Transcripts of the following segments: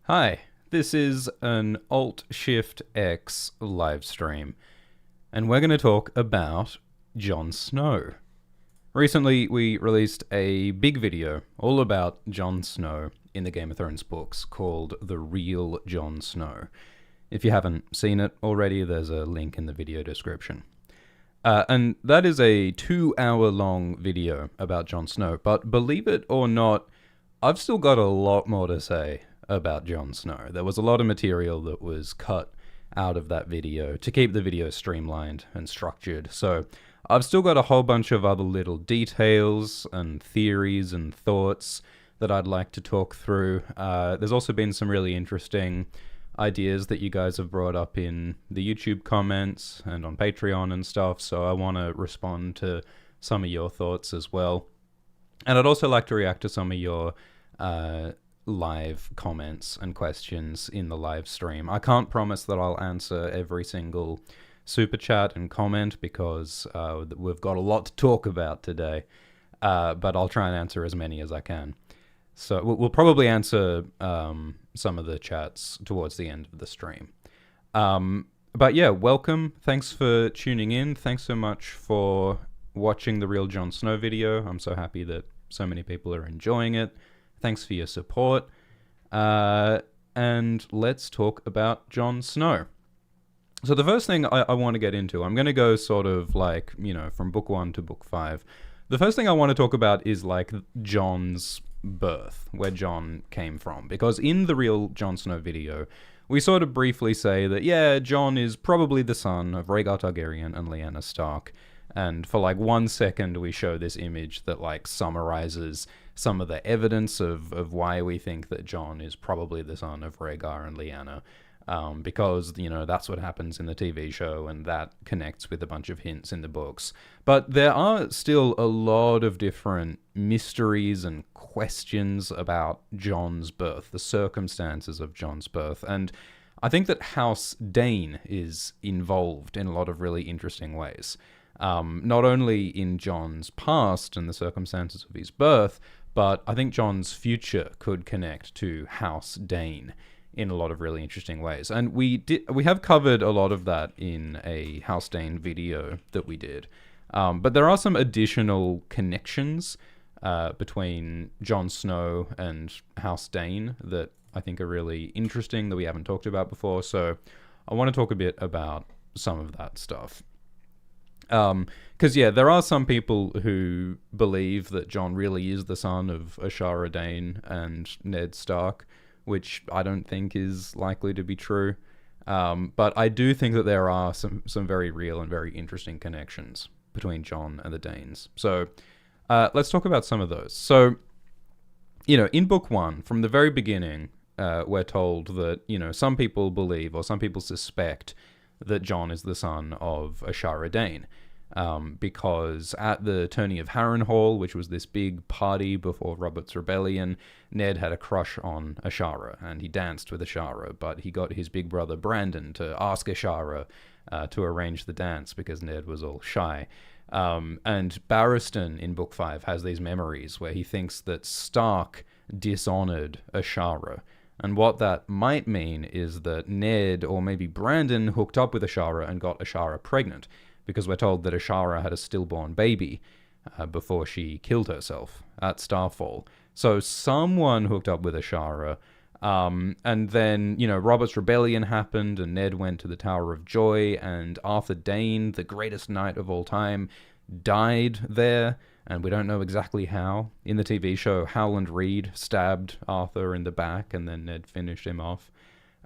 Hi, this is an Alt-Shift-X live stream, and we're going to talk about Jon Snow. Recently, we released a big video all about Jon Snow in the Game of Thrones books called The Real Jon Snow. If you haven't seen it already, there's a link in the video description. And that is a 2-hour-long video about Jon Snow, but believe it or not, I've still got a lot more to say about Jon Snow. There was a lot of material that was cut out of that video to keep the video streamlined and structured. So I've still got a whole bunch of other little details and theories and thoughts that I'd like to talk through. There's also been some really interesting ideas that you guys have brought up in the YouTube comments and on Patreon and stuff, so I want to respond to some of your thoughts as well. And I'd also like to react to some of your live comments and questions in the live stream. I can't promise that I'll answer every single super chat and comment because we've got a lot to talk about today, but I'll try and answer as many as I can. So we'll probably answer some of the chats towards the end of the stream. But yeah, welcome. Thanks for tuning in. Thanks so much for watching the Real Jon Snow video. I'm so happy that so many people are enjoying it. Thanks for your support. And let's talk about Jon Snow. So the first thing I want to get into, I'm going to go sort of like, from book 1 to book 5. The first thing I want to talk about is like Jon's birth, where Jon came from. Because in the Real Jon Snow video, we sort of briefly say that, yeah, Jon is probably the son of Rhaegar Targaryen and Lyanna Stark. And for like 1 second, we show this image that like summarizes some of the evidence of why we think that Jon is probably the son of Rhaegar and Lyanna. Because, that's what happens in the TV show, and that connects with a bunch of hints in the books. But there are still a lot of different mysteries and questions about Jon's birth, the circumstances of Jon's birth. And I think that House Dayne is involved in a lot of really interesting ways. Not only in Jon's past and the circumstances of his birth, but I think Jon's future could connect to House Dayne in a lot of really interesting ways. And we have covered a lot of that in a House Dayne video that we did. But there are some additional connections between Jon Snow and House Dayne that I think are really interesting that we haven't talked about before. So I want to talk a bit about some of that stuff. Because, yeah, there are some people who believe that Jon really is the son of Ashara Dayne and Ned Stark, which I don't think is likely to be true. But I do think that there are some very real and very interesting connections between Jon and the Daynes. So let's talk about some of those. So, in book 1, from the very beginning, we're told that, some people believe or some people suspect that Jon is the son of Ashara Dayne. Because at the tourney of Harrenhal, which was this big party before Robert's Rebellion, Ned had a crush on Ashara, and he danced with Ashara, but he got his big brother Brandon to ask Ashara to arrange the dance because Ned was all shy. And Barristan in Book 5 has these memories where he thinks that Stark dishonored Ashara. And what that might mean is that Ned or maybe Brandon hooked up with Ashara and got Ashara pregnant, because we're told that Ashara had a stillborn baby before she killed herself at Starfall. So someone hooked up with Ashara, and then, Robert's Rebellion happened, and Ned went to the Tower of Joy, and Arthur Dayne, the greatest knight of all time, died there, and we don't know exactly how. In the TV show, Howland Reed stabbed Arthur in the back, and then Ned finished him off.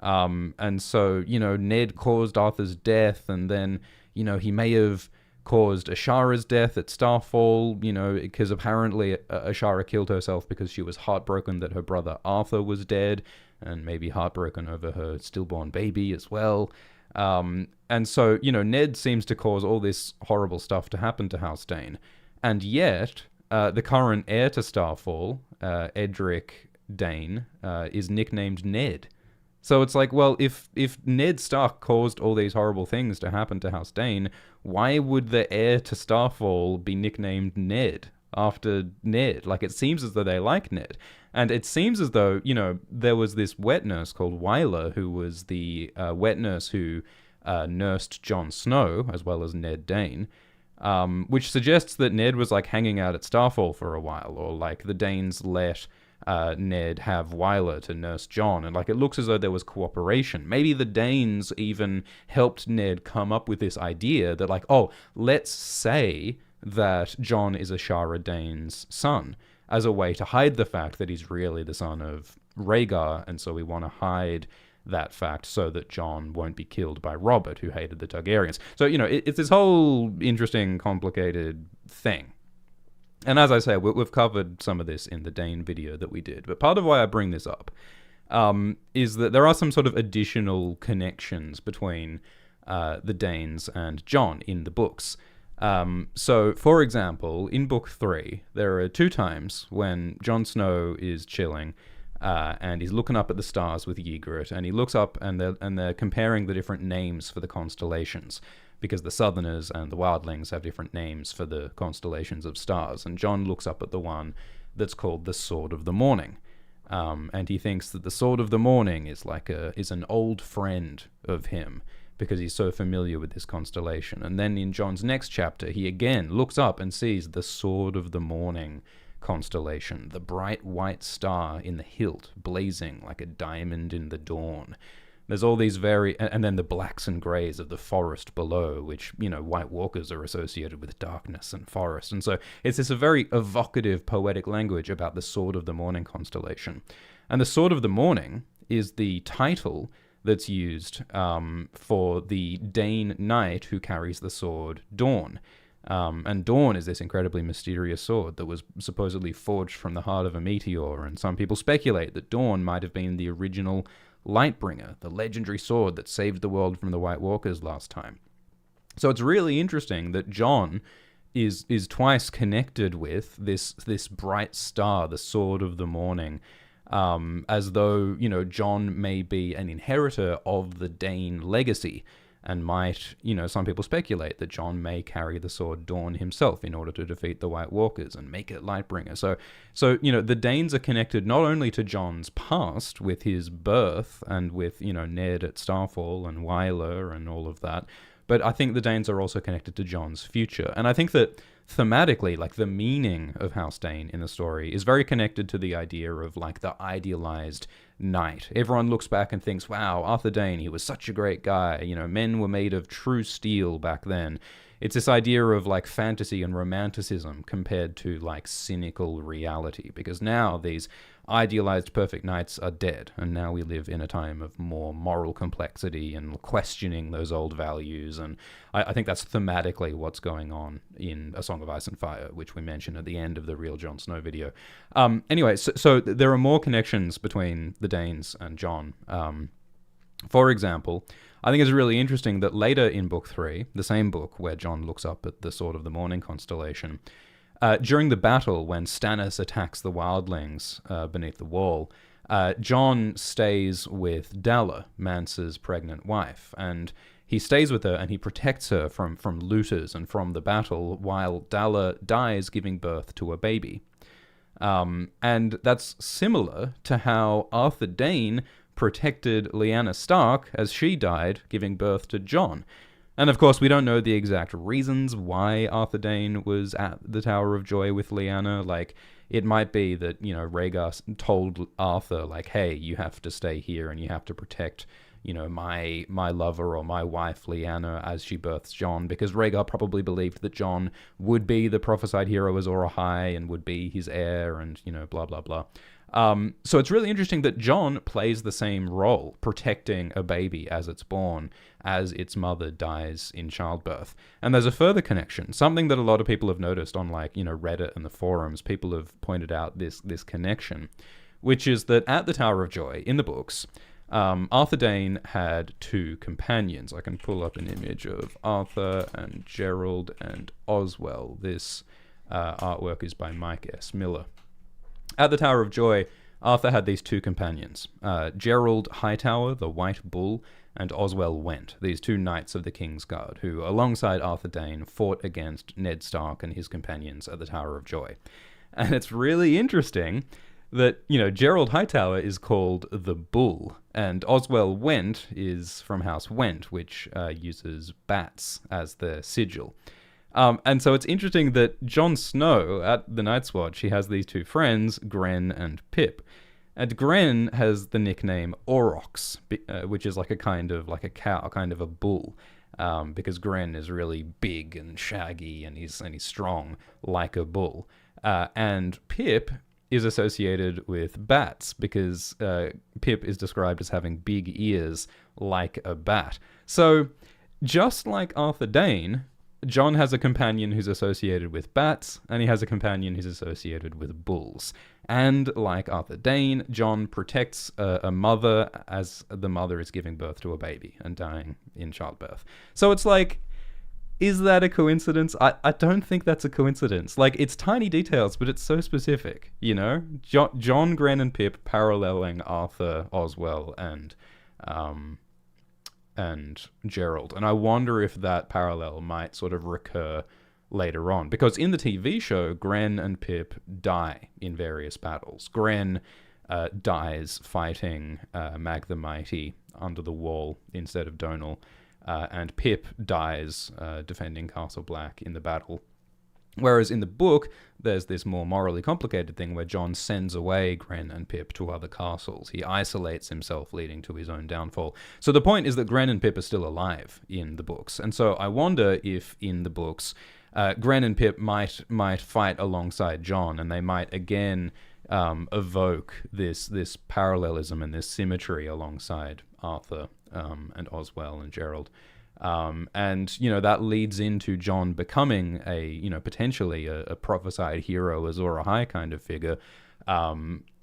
And so, Ned caused Arthur's death, and then, he may have caused Ashara's death at Starfall, because apparently Ashara killed herself because she was heartbroken that her brother Arthur was dead, and maybe heartbroken over her stillborn baby as well. And so, Ned seems to cause all this horrible stuff to happen to House Dayne. And yet, the current heir to Starfall, Edric Dayne, is nicknamed Ned. So it's like, well, if Ned Stark caused all these horrible things to happen to House Dayne, why would the heir to Starfall be nicknamed Ned? after Ned. Like, it seems as though they like Ned. And it seems as though, there was this wet nurse called Wyler, who was the wet nurse who nursed Jon Snow, as well as Ned Dayne, which suggests that Ned was, like, hanging out at Starfall for a while, or, like, the Daynes let Ned have Wyler to nurse Jon, and, like, it looks as though there was cooperation. Maybe the Daynes even helped Ned come up with this idea that, like, oh, let's say that Jon is Ashara Dayne's son, as a way to hide the fact that he's really the son of Rhaegar, and so we want to hide that fact so that Jon won't be killed by Robert, who hated the Targaryens. So, it's this whole interesting, complicated thing. And as I say, we've covered some of this in the Dayne video that we did, but part of why I bring this up is that there are some sort of additional connections between the Daynes and Jon in the books. So, for example, in Book 3, there are 2 times when Jon Snow is chilling and he's looking up at the stars with Ygritte, and he looks up and they're comparing the different names for the constellations, because the Southerners and the Wildlings have different names for the constellations of stars, and Jon looks up at the one that's called the Sword of the Morning, and he thinks that the Sword of the Morning is is an old friend of him, because he's so familiar with this constellation. And then in Jon's next chapter, he again looks up and sees the Sword of the Morning constellation, the bright white star in the hilt, blazing like a diamond in the dawn. There's all these and then the blacks and greys of the forest below, which, White Walkers are associated with darkness and forest. And so it's this a very evocative, poetic language about the Sword of the Morning constellation. And the Sword of the Morning is the title that's used for the Dayne knight who carries the sword Dawn. And Dawn is this incredibly mysterious sword that was supposedly forged from the heart of a meteor, and some people speculate that Dawn might have been the original Lightbringer, the legendary sword that saved the world from the White Walkers last time. So it's really interesting that Jon is twice connected with this bright star, the Sword of the Morning, as though, Jon may be an inheritor of the Dayne legacy, and might, some people speculate that Jon may carry the sword Dawn himself in order to defeat the White Walkers and make it Lightbringer. So the Daynes are connected not only to Jon's past with his birth and with, Ned at Starfall and Wyler and all of that, but I think the Daynes are also connected to Jon's future. And I think that thematically, like, the meaning of House Dayne in the story is very connected to the idea of, like, the idealized knight. Everyone looks back and thinks, wow, Arthur Dayne, he was such a great guy. Men were made of true steel back then. It's this idea of, like, fantasy and romanticism compared to, like, cynical reality, because now these idealized perfect knights are dead, and now we live in a time of more moral complexity and questioning those old values, and I think that's thematically what's going on in A Song of Ice and Fire, which we mentioned at the end of the Real Jon Snow video. Anyway, so there are more connections between the Daynes and Jon. For example, I think it's really interesting that later in Book 3, the same book where Jon looks up at the Sword of the Morning constellation, during the battle when Stannis attacks the Wildlings beneath the wall, Jon stays with Dalla, Mance's pregnant wife, and he stays with her and he protects her from looters and from the battle while Dalla dies giving birth to a baby. And that's similar to how Arthur Dayne protected Lyanna Stark as she died giving birth to Jon. And of course, we don't know the exact reasons why Arthur Dayne was at the Tower of Joy with Lyanna. Like, it might be that, Rhaegar told Arthur, like, hey, you have to stay here and you have to protect, my lover or my wife, Lyanna, as she births Jon, because Rhaegar probably believed that Jon would be the prophesied hero of Azor Ahai and would be his heir and, blah, blah, blah. So it's really interesting that Jon plays the same role, protecting a baby as it's born, as its mother dies in childbirth. And there's a further connection, something that a lot of people have noticed on, like, Reddit and the forums. People have pointed out this connection, which is that at the Tower of Joy, in the books, Arthur Dayne had 2 companions. I can pull up an image of Arthur and Gerald and Oswell. This artwork is by Mike S. Miller. At the Tower of Joy, Arthur had these two companions, Gerald Hightower, the White Bull, and Oswell Went, these two knights of the King's Guard, who, alongside Arthur Dayne, fought against Ned Stark and his companions at the Tower of Joy. And it's really interesting that, Gerald Hightower is called the Bull, and Oswell Went is from House Went, which uses bats as their sigil. And so it's interesting that Jon Snow, at the Night's Watch, he has these two friends, Gren and Pip. And Gren has the nickname Aurochs, which is like a cow, kind of a bull, because Gren is really big and shaggy, and he's strong like a bull. And Pip is associated with bats, because Pip is described as having big ears like a bat. So, just like Arthur Dayne, Jon has a companion who's associated with bats, and he has a companion who's associated with bulls. And like Arthur Dayne, Jon protects a mother as the mother is giving birth to a baby and dying in childbirth. So it's like, is that a coincidence? I don't think that's a coincidence. Like, it's tiny details, but it's so specific, Jon, Gren, and Pip paralleling Arthur, Oswell, and Gerald. And I wonder if that parallel might sort of recur later on. Because in the TV show, Gren and Pip die in various battles. Gren dies fighting Mag the Mighty under the wall instead of Donal. And Pip dies defending Castle Black in the battle. Whereas in the book, there's this more morally complicated thing where Jon sends away Gren and Pip to other castles. He isolates himself, leading to his own downfall. So the point is that Gren and Pip are still alive in the books. And so I wonder if in the books, Gren and Pip might fight alongside Jon, and they might again evoke this parallelism and this symmetry alongside Arthur and Oswell and Gerald. And that leads into Jon becoming potentially a prophesied hero, Azor Ahai kind of figure,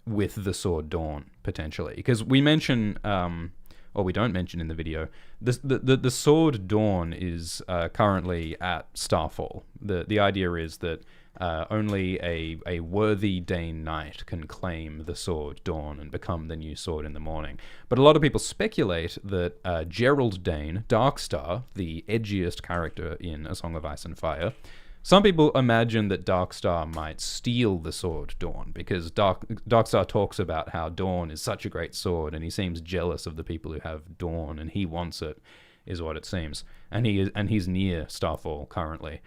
with the Sword Dawn, potentially. Because we mention, or we don't mention in the video, the Sword Dawn is currently at Starfall. The idea is that only a worthy Dane knight can claim the Sword Dawn and become the new sword in the morning. But a lot of people speculate that Gerald Dayne, Darkstar, the edgiest character in A Song of Ice and Fire, some people imagine that Darkstar might steal the Sword Dawn, because Darkstar talks about how Dawn is such a great sword, and he seems jealous of the people who have Dawn, and he wants it, is what it seems. And he's near Starfall currently.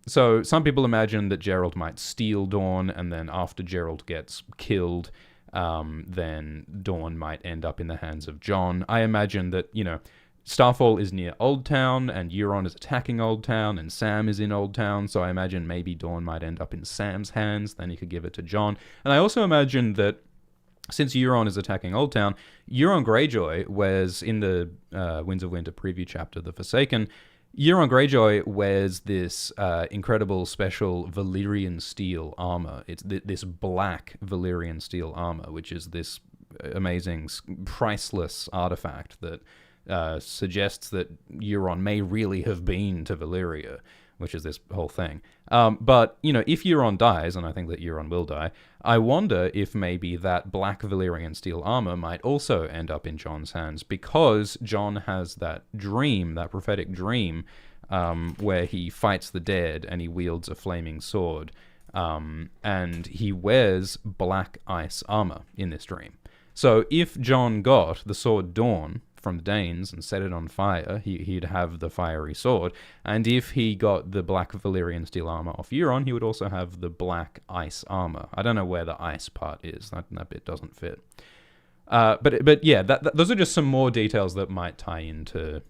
So some people imagine that Gerald might steal Dawn, and then after Gerald gets killed, then Dawn might end up in the hands of Jon. I imagine that, Starfall is near Old Town, and Euron is attacking Old Town, and Sam is in Old Town, so I imagine maybe Dawn might end up in Sam's hands, then he could give it to Jon. And I also imagine that since Euron is attacking Old Town, Euron Greyjoy wears, in the Winds of Winter preview chapter, The Forsaken, Euron Greyjoy wears this incredible special Valyrian steel armor. It's this black Valyrian steel armor, which is this amazing, priceless artifact that suggests that Euron may really have been to Valyria, which is this whole thing. But, if Euron dies, and I think that Euron will die, I wonder if maybe that black Valyrian steel armor might also end up in Jon's hands, because Jon has that dream, that prophetic dream, where he fights the dead and he wields a flaming sword, and he wears black ice armor in this dream. So if Jon got the Sword Dawn from the Daynes and set it on fire, he'd have the fiery sword. And if he got the black Valyrian steel armor off Euron, he would also have the black ice armor. I don't know where the ice part is. That bit doesn't fit. But yeah, those are just some more details that might tie into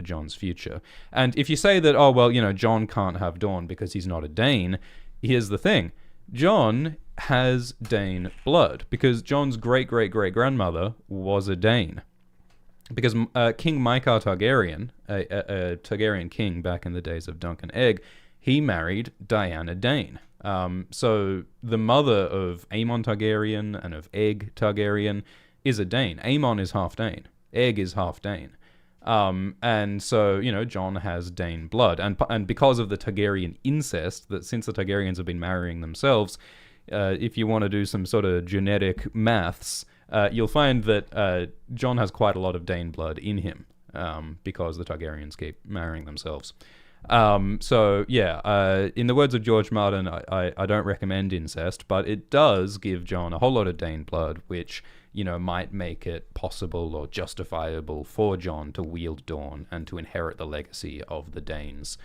Jon's future. And if you say that, Jon can't have Dawn because he's not a Dane, here's the thing. Jon has Dane blood, because Jon's great-great-great-grandmother was a Dane. Because King Maekar Targaryen, a Targaryen king back in the days of Dunk and Egg, he married Diana Dane. So the mother of Aemon Targaryen and of Egg Targaryen is a Dane. Aemon is half Dane. Egg is half Dane. And so, Jon has Dane blood. And because of the Targaryen incest, that since the Targaryens have been marrying themselves, if you want to do some sort of genetic maths, you'll find that Jon has quite a lot of Dane blood in him, because the Targaryens keep marrying themselves. So yeah, in the words of George Martin, I don't recommend incest, but it does give Jon a whole lot of Dane blood, which, you know, might make it possible or justifiable for Jon to wield Dawn and to inherit the legacy of the Daynes.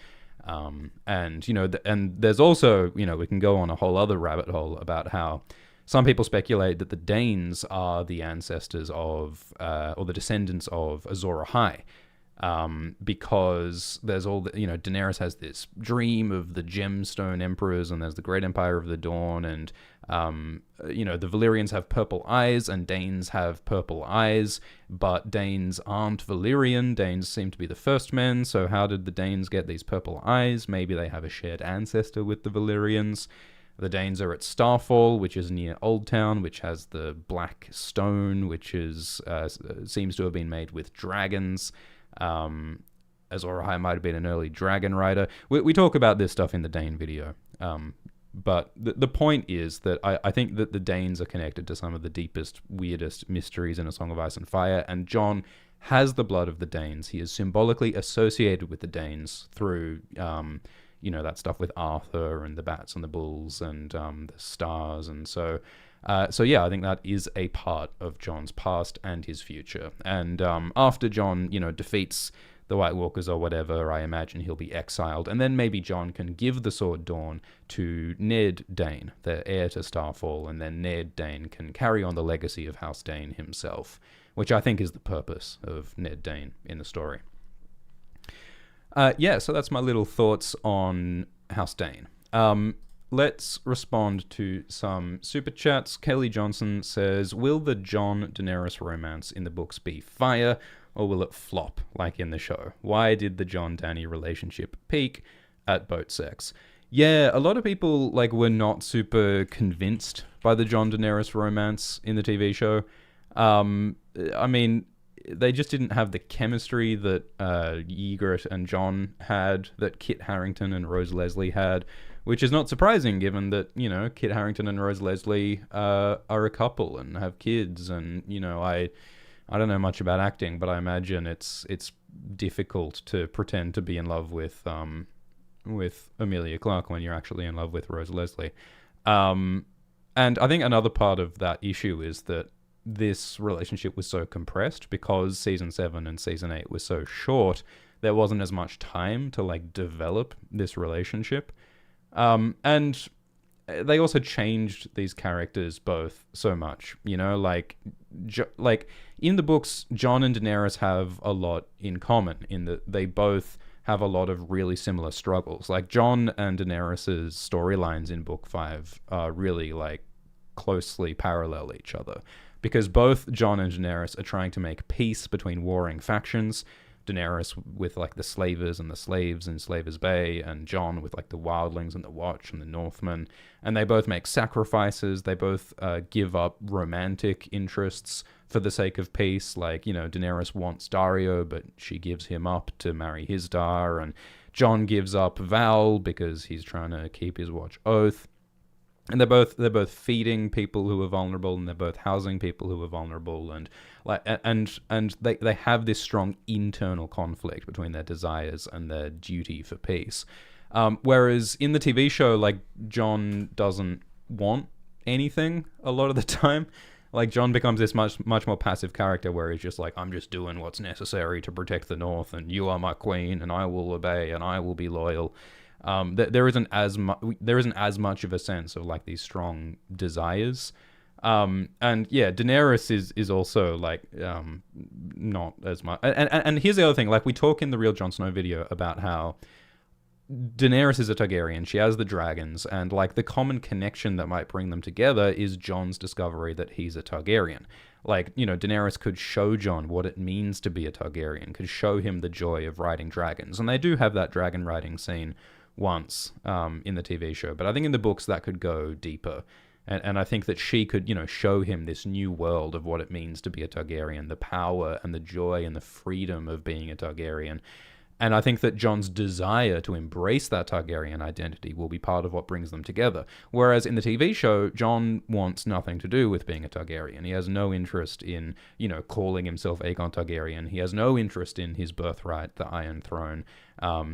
And, you know, and there's also, you know, we can go on a whole other rabbit hole about how some people speculate that the Daynes are the ancestors of, or the descendants of Azor Ahai. Because there's all the, you know, Daenerys has this dream of the gemstone emperors, and there's the Great Empire of the Dawn, and you know, the Valyrians have purple eyes and Danes have purple eyes, but Danes aren't Valyrian. Danes seem to be the first men, so how did the Danes get these purple eyes? Maybe they have a shared ancestor with the Valyrians. The Danes are at Starfall, which is near Old Town, which has the black stone, which is seems to have been made with dragons. Azor Ahai might have been an early dragon rider. We talk about this stuff in the Dane video. But the point is that I think that the Danes are connected to some of the deepest, weirdest mysteries in A Song of Ice and Fire, and Jon has the blood of the Danes. He is symbolically associated with the Danes through, you know, that stuff with Arthur and the bats and the bulls and the stars, and so yeah, I think that is a part of Jon's past and his future. And after Jon, you know, defeats the White Walkers or whatever, I imagine he'll be exiled, and then maybe Jon can give the Sword Dawn to Ned Dayne, the heir to Starfall, and then Ned Dayne can carry on the legacy of House Dayne himself, which I think is the purpose of Ned Dayne in the story. Yeah, so that's my little thoughts on House Dayne. Let's respond to some super chats. Kelly Johnson says, will the Jon-Daenerys romance in the books be fire, or will it flop like in the show? Why did the Jon-Dany relationship peak at boat sex? Yeah, a lot of people were not super convinced by the Jon-Daenerys romance in the TV show. I mean, they just didn't have the chemistry that Ygritte and Jon had, that Kit Harington and Rose Leslie had, which is not surprising given that, you know, Kit Harington and Rose Leslie are a couple and have kids, and, you know, I don't know much about acting, but I imagine it's difficult to pretend to be in love with Emilia Clarke when you're actually in love with Rose Leslie. And I think another part of that issue is that this relationship was so compressed because season 7 and season 8 was so short. There wasn't as much time to develop this relationship. And they also changed these characters both so much, you know, in the books, Jon and Daenerys have a lot in common in that they both have a lot of really similar struggles. Jon and Daenerys' storylines in book 5 really closely parallel each other, because both Jon and Daenerys are trying to make peace between warring factions. Daenerys with the slavers and the slaves in Slavers Bay, and Jon with the wildlings and the Watch and the Northmen. And they both make sacrifices. They both give up romantic interests for the sake of peace. Daenerys wants Daario, but she gives him up to marry his Dar, and Jon gives up Val because he's trying to keep his Watch oath. And they're both feeding people who are vulnerable, and they're both housing people who are vulnerable, and they have this strong internal conflict between their desires and their duty for peace. Whereas in the TV show, Jon doesn't want anything a lot of the time. Jon becomes this much more passive character where he's just I'm just doing what's necessary to protect the North, and you are my queen, and I will obey, and I will be loyal. There isn't as much of a sense of these strong desires, and yeah, Daenerys is also not as much. And here's the other thing: we talk in the Real Jon Snow video about how Daenerys is a Targaryen. She has the dragons, and the common connection that might bring them together is Jon's discovery that he's a Targaryen. Daenerys could show Jon what it means to be a Targaryen, could show him the joy of riding dragons, and they do have that dragon riding scene once in the TV show, but I think in the books that could go deeper, and I think that she could show him this new world of what it means to be a Targaryen, the power and the joy and the freedom of being a Targaryen. And I think that Jon's desire to embrace that Targaryen identity will be part of what brings them together. Whereas in the TV show, Jon wants nothing to do with being a Targaryen. He has no interest in, calling himself Aegon Targaryen. He has no interest in his birthright, the Iron Throne.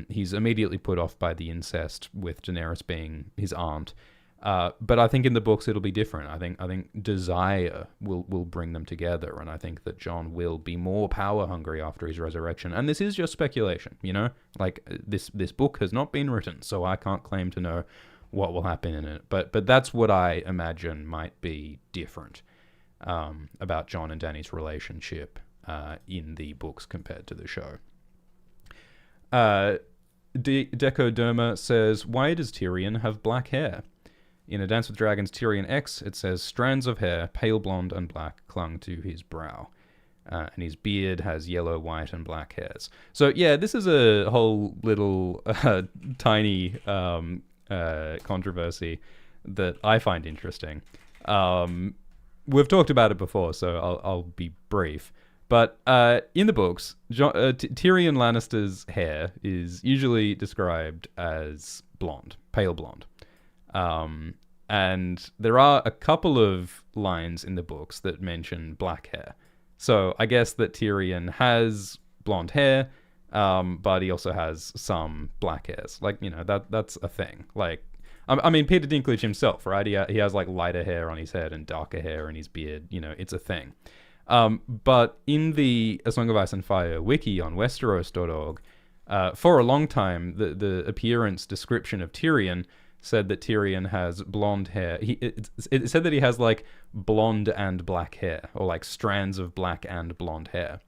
He's immediately put off by the incest with Daenerys being his aunt. But I think in the books it'll be different. I think desire will bring them together, and I think that Jon will be more power hungry after his resurrection. And this is just speculation, Like this book has not been written, so I can't claim to know what will happen in it. But that's what I imagine might be different about Jon and Dany's relationship in the books compared to the show. Decoderma says, "Why does Tyrion have black hair? In A Dance with Dragons Tyrion X, it says, strands of hair, pale blonde and black, clung to his brow. And his beard has yellow, white, and black hairs." So, yeah, this is a whole little tiny controversy that I find interesting. We've talked about it before, so I'll be brief. But in the books, Tyrion Lannister's hair is usually described as blonde, pale blonde. And there are a couple of lines in the books that mention black hair. So I guess that Tyrion has blonde hair, but he also has some black hairs. Like, that's a thing. Like, I mean, Peter Dinklage himself, right? He has like lighter hair on his head and darker hair in his beard. It's a thing. But in the A Song of Ice and Fire wiki on Westeros.org, for a long time, the appearance description of Tyrion said that Tyrion has blonde hair. It said that he has like blonde and black hair, or like strands of black and blonde hair.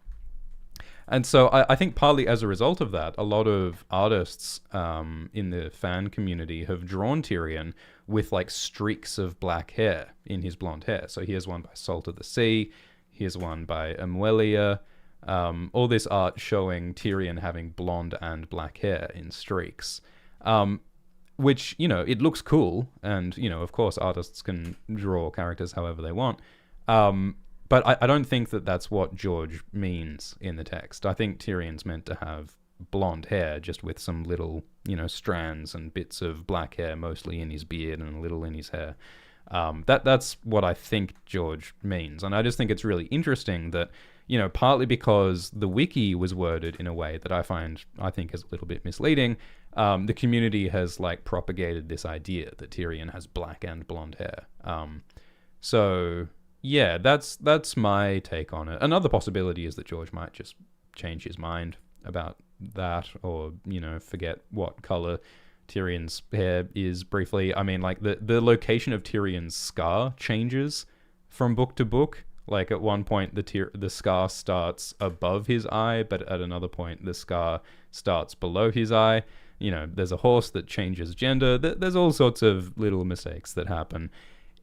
And so I think partly as a result of that, a lot of artists in the fan community have drawn Tyrion with like streaks of black hair in his blonde hair. So here's one by Salt of the Sea. Here's one by Amuelia. All this art showing Tyrion having blonde and black hair in streaks. Which, it looks cool. And, of course, artists can draw characters however they want. But I don't think that that's what George means in the text. I think Tyrion's meant to have blonde hair, just with some little, strands and bits of black hair, mostly in his beard and a little in his hair. That's what I think George means. And I just think it's really interesting that, partly because the wiki was worded in a way that I think is a little bit misleading, the community has like propagated this idea that Tyrion has black and blonde hair. So yeah, that's my take on it. Another possibility is that George might just change his mind about that, or forget what color Tyrion's hair is briefly. I mean, like the location of Tyrion's scar changes from book to book. Like at one point the scar starts above his eye, but at another point the scar starts below his eye. There's a horse that changes gender. There's all sorts of little mistakes that happen.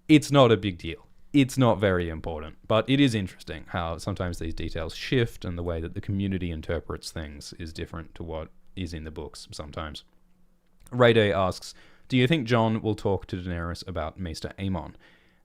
It's not a big deal. It's not very important, but it is interesting how sometimes these details shift, and the way that the community interprets things is different to what is in the books sometimes. Rayday asks, do you think Jon will talk to Daenerys about Maester Aemon?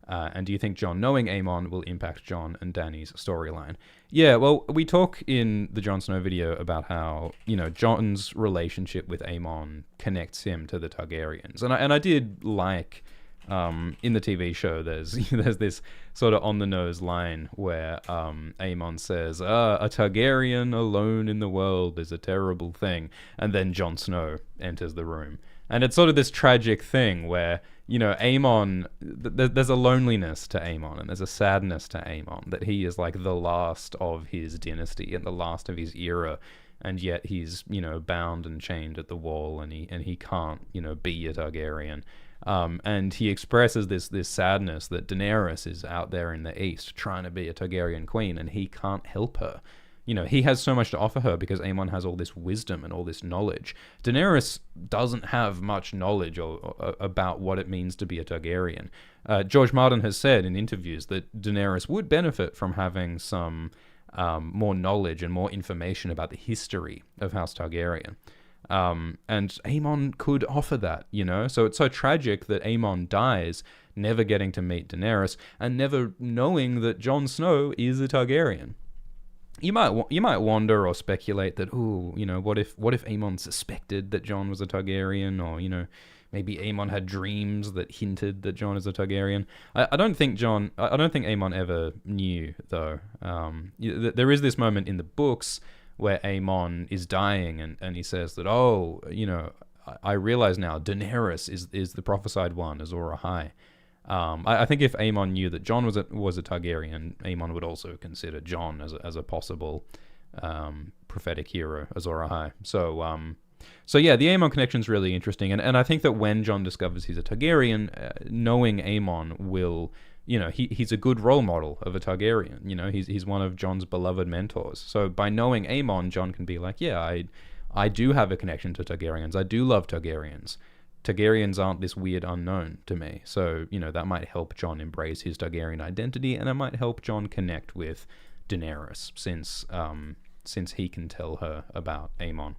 And do you think Jon knowing Aemon will impact Jon and Dany's storyline? Yeah, well, we talk in the Jon Snow video about how, Jon's relationship with Aemon connects him to the Targaryens. And I did like, in the TV show, there's this sort of on-the-nose line where Aemon says, a Targaryen alone in the world is a terrible thing. And then Jon Snow enters the room. And it's sort of this tragic thing where, Aemon, there's a loneliness to Aemon, and there's a sadness to Aemon, that he is like the last of his dynasty and the last of his era, and yet he's, bound and chained at the wall, and he can't, be a Targaryen. And he expresses this sadness that Daenerys is out there in the east trying to be a Targaryen queen, and he can't help her. He has so much to offer her because Aemon has all this wisdom and all this knowledge. Daenerys doesn't have much knowledge about what it means to be a Targaryen. George Martin has said in interviews that Daenerys would benefit from having some more knowledge and more information about the history of House Targaryen. And Aemon could offer that, So it's so tragic that Aemon dies, never getting to meet Daenerys, and never knowing that Jon Snow is a Targaryen. you might wonder or speculate that, ooh, what if Aemon suspected that Jon was a Targaryen, or maybe Aemon had dreams that hinted that Jon is a Targaryen. I don't think Aemon ever knew, though. There is this moment in the books where Aemon is dying, and he says that, I realize now Daenerys is the prophesied one, Azor Ahai. I think if Aemon knew that Jon was a Targaryen, Aemon would also consider Jon as a possible prophetic hero, Azor Ahai. So yeah, the Aemon connection is really interesting, and I think that when Jon discovers he's a Targaryen, knowing Aemon will, he's a good role model of a Targaryen. He's one of Jon's beloved mentors. So by knowing Aemon, Jon can be like, yeah, I do have a connection to Targaryens. I do love Targaryens. Targaryens aren't this weird unknown to me. So, that might help Jon embrace his Targaryen identity, and it might help Jon connect with Daenerys, since he can tell her about Aemon.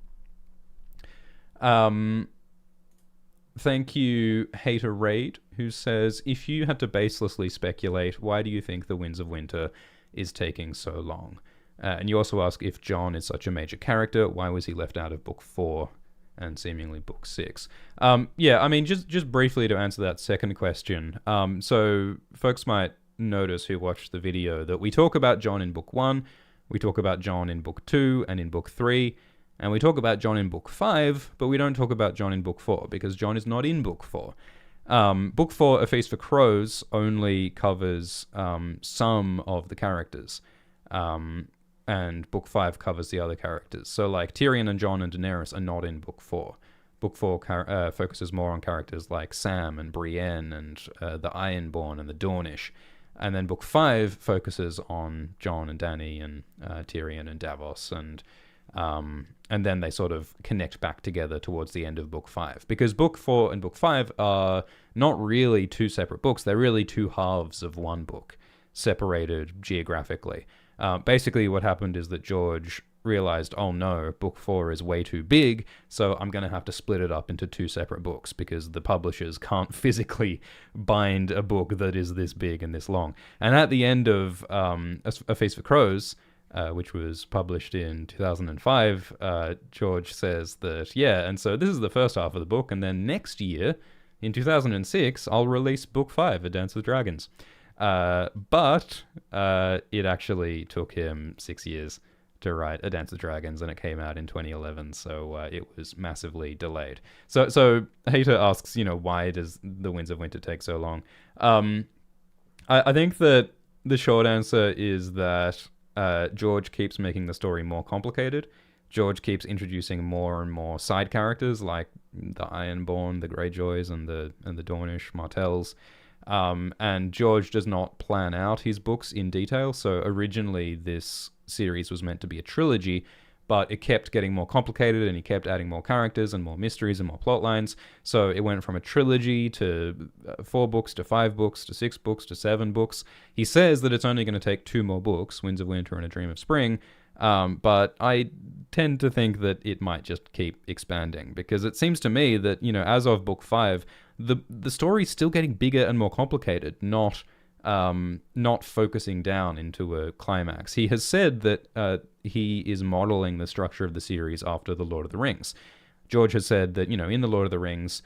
Thank you, Hater Raid, who says, if you had to baselessly speculate, why do you think The Winds of Winter is taking so long? And you also ask, if Jon is such a major character, why was he left out of Book 4 and seemingly Book 6? Just briefly to answer that second question. So folks might notice who watched the video that we talk about Jon in Book 1, we talk about Jon in Book 2 and in Book 3, and we talk about Jon in Book 5, but we don't talk about Jon in Book 4, because Jon is not in Book 4. Book 4, A Feast for Crows, only covers some of the characters. And Book 5 covers the other characters. So, like, Tyrion and Jon and Daenerys are not in Book 4. Book 4 focuses more on characters like Sam and Brienne and the Ironborn and the Dornish. And then Book 5 focuses on Jon and Dany and Tyrion and Davos, and then they sort of connect back together towards the end of Book 5. Because Book 4 and Book 5 are not really two separate books. They're really two halves of one book, separated geographically. Basically, what happened is that George realized, oh no, Book 4 is way too big, so I'm going to have to split it up into two separate books, because the publishers can't physically bind a book that is this big and this long. And at the end of A Feast for Crows, which was published in 2005, George says that, and so this is the first half of the book, and then next year, in 2006, I'll release Book 5, A Dance with Dragons. But it actually took him 6 years to write A Dance with Dragons, and it came out in 2011, so it was massively delayed. So Hater asks, why does The Winds of Winter take so long? I think that the short answer is that George keeps making the story more complicated. George keeps introducing more and more side characters, like the Ironborn, the Greyjoys, and the Dornish Martells. And George does not plan out his books in detail. So originally this series was meant to be a trilogy, but it kept getting more complicated, and he kept adding more characters and more mysteries and more plot lines. So it went from a trilogy to 4 books to 5 books to 6 books to 7 books. He says that it's only going to take 2 more books, Winds of Winter and A Dream of Spring. But I tend to think that it might just keep expanding, because it seems to me that, as of Book 5, the story's still getting bigger and more complicated, not focusing down into a climax. He has said that he is modeling the structure of the series after The Lord of the Rings. George has said that, in The Lord of the Rings,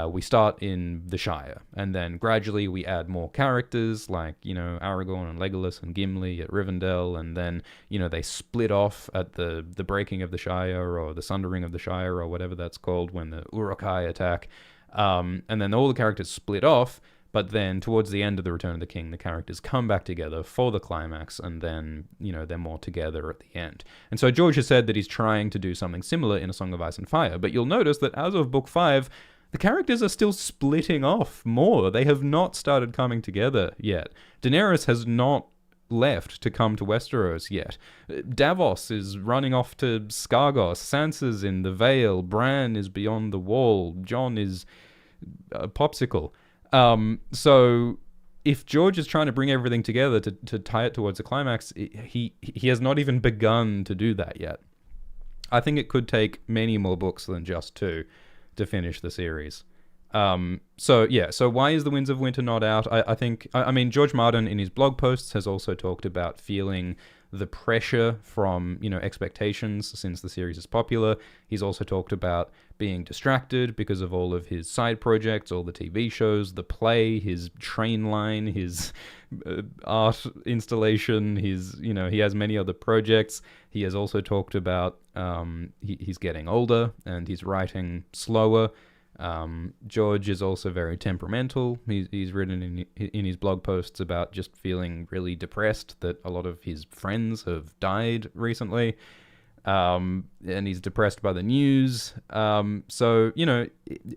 we start in the Shire, and then gradually we add more characters like, Aragorn and Legolas and Gimli at Rivendell, and then, they split off at the breaking of the Shire, or the sundering of the Shire, or whatever that's called, when the Uruk-hai attack. And then all the characters split off, but then towards the end of The Return of the King, the characters come back together for the climax, and then, they're more together at the end. And so George has said that he's trying to do something similar in A Song of Ice and Fire, but you'll notice that as of Book 5, the characters are still splitting off more. They have not started coming together yet. Daenerys has not left to come to Westeros yet. Davos is running off to Skargos. Sansa's in the Vale. Bran is beyond the Wall. Jon is a popsicle. So if George is trying to bring everything together to tie it towards a climax, he has not even begun to do that yet. I think it could take many more books than just 2 to finish the series. So why is The Winds of Winter not out? I mean, George Martin in his blog posts has also talked about feeling the pressure from, expectations since the series is popular. He's also talked about being distracted because of all of his side projects, all the TV shows, the play, his train line, his art installation, he has many other projects. He has also talked about he's getting older and he's writing slower. George is also very temperamental. He's written in his blog posts about just feeling really depressed that a lot of his friends have died recently, and he's depressed by the news.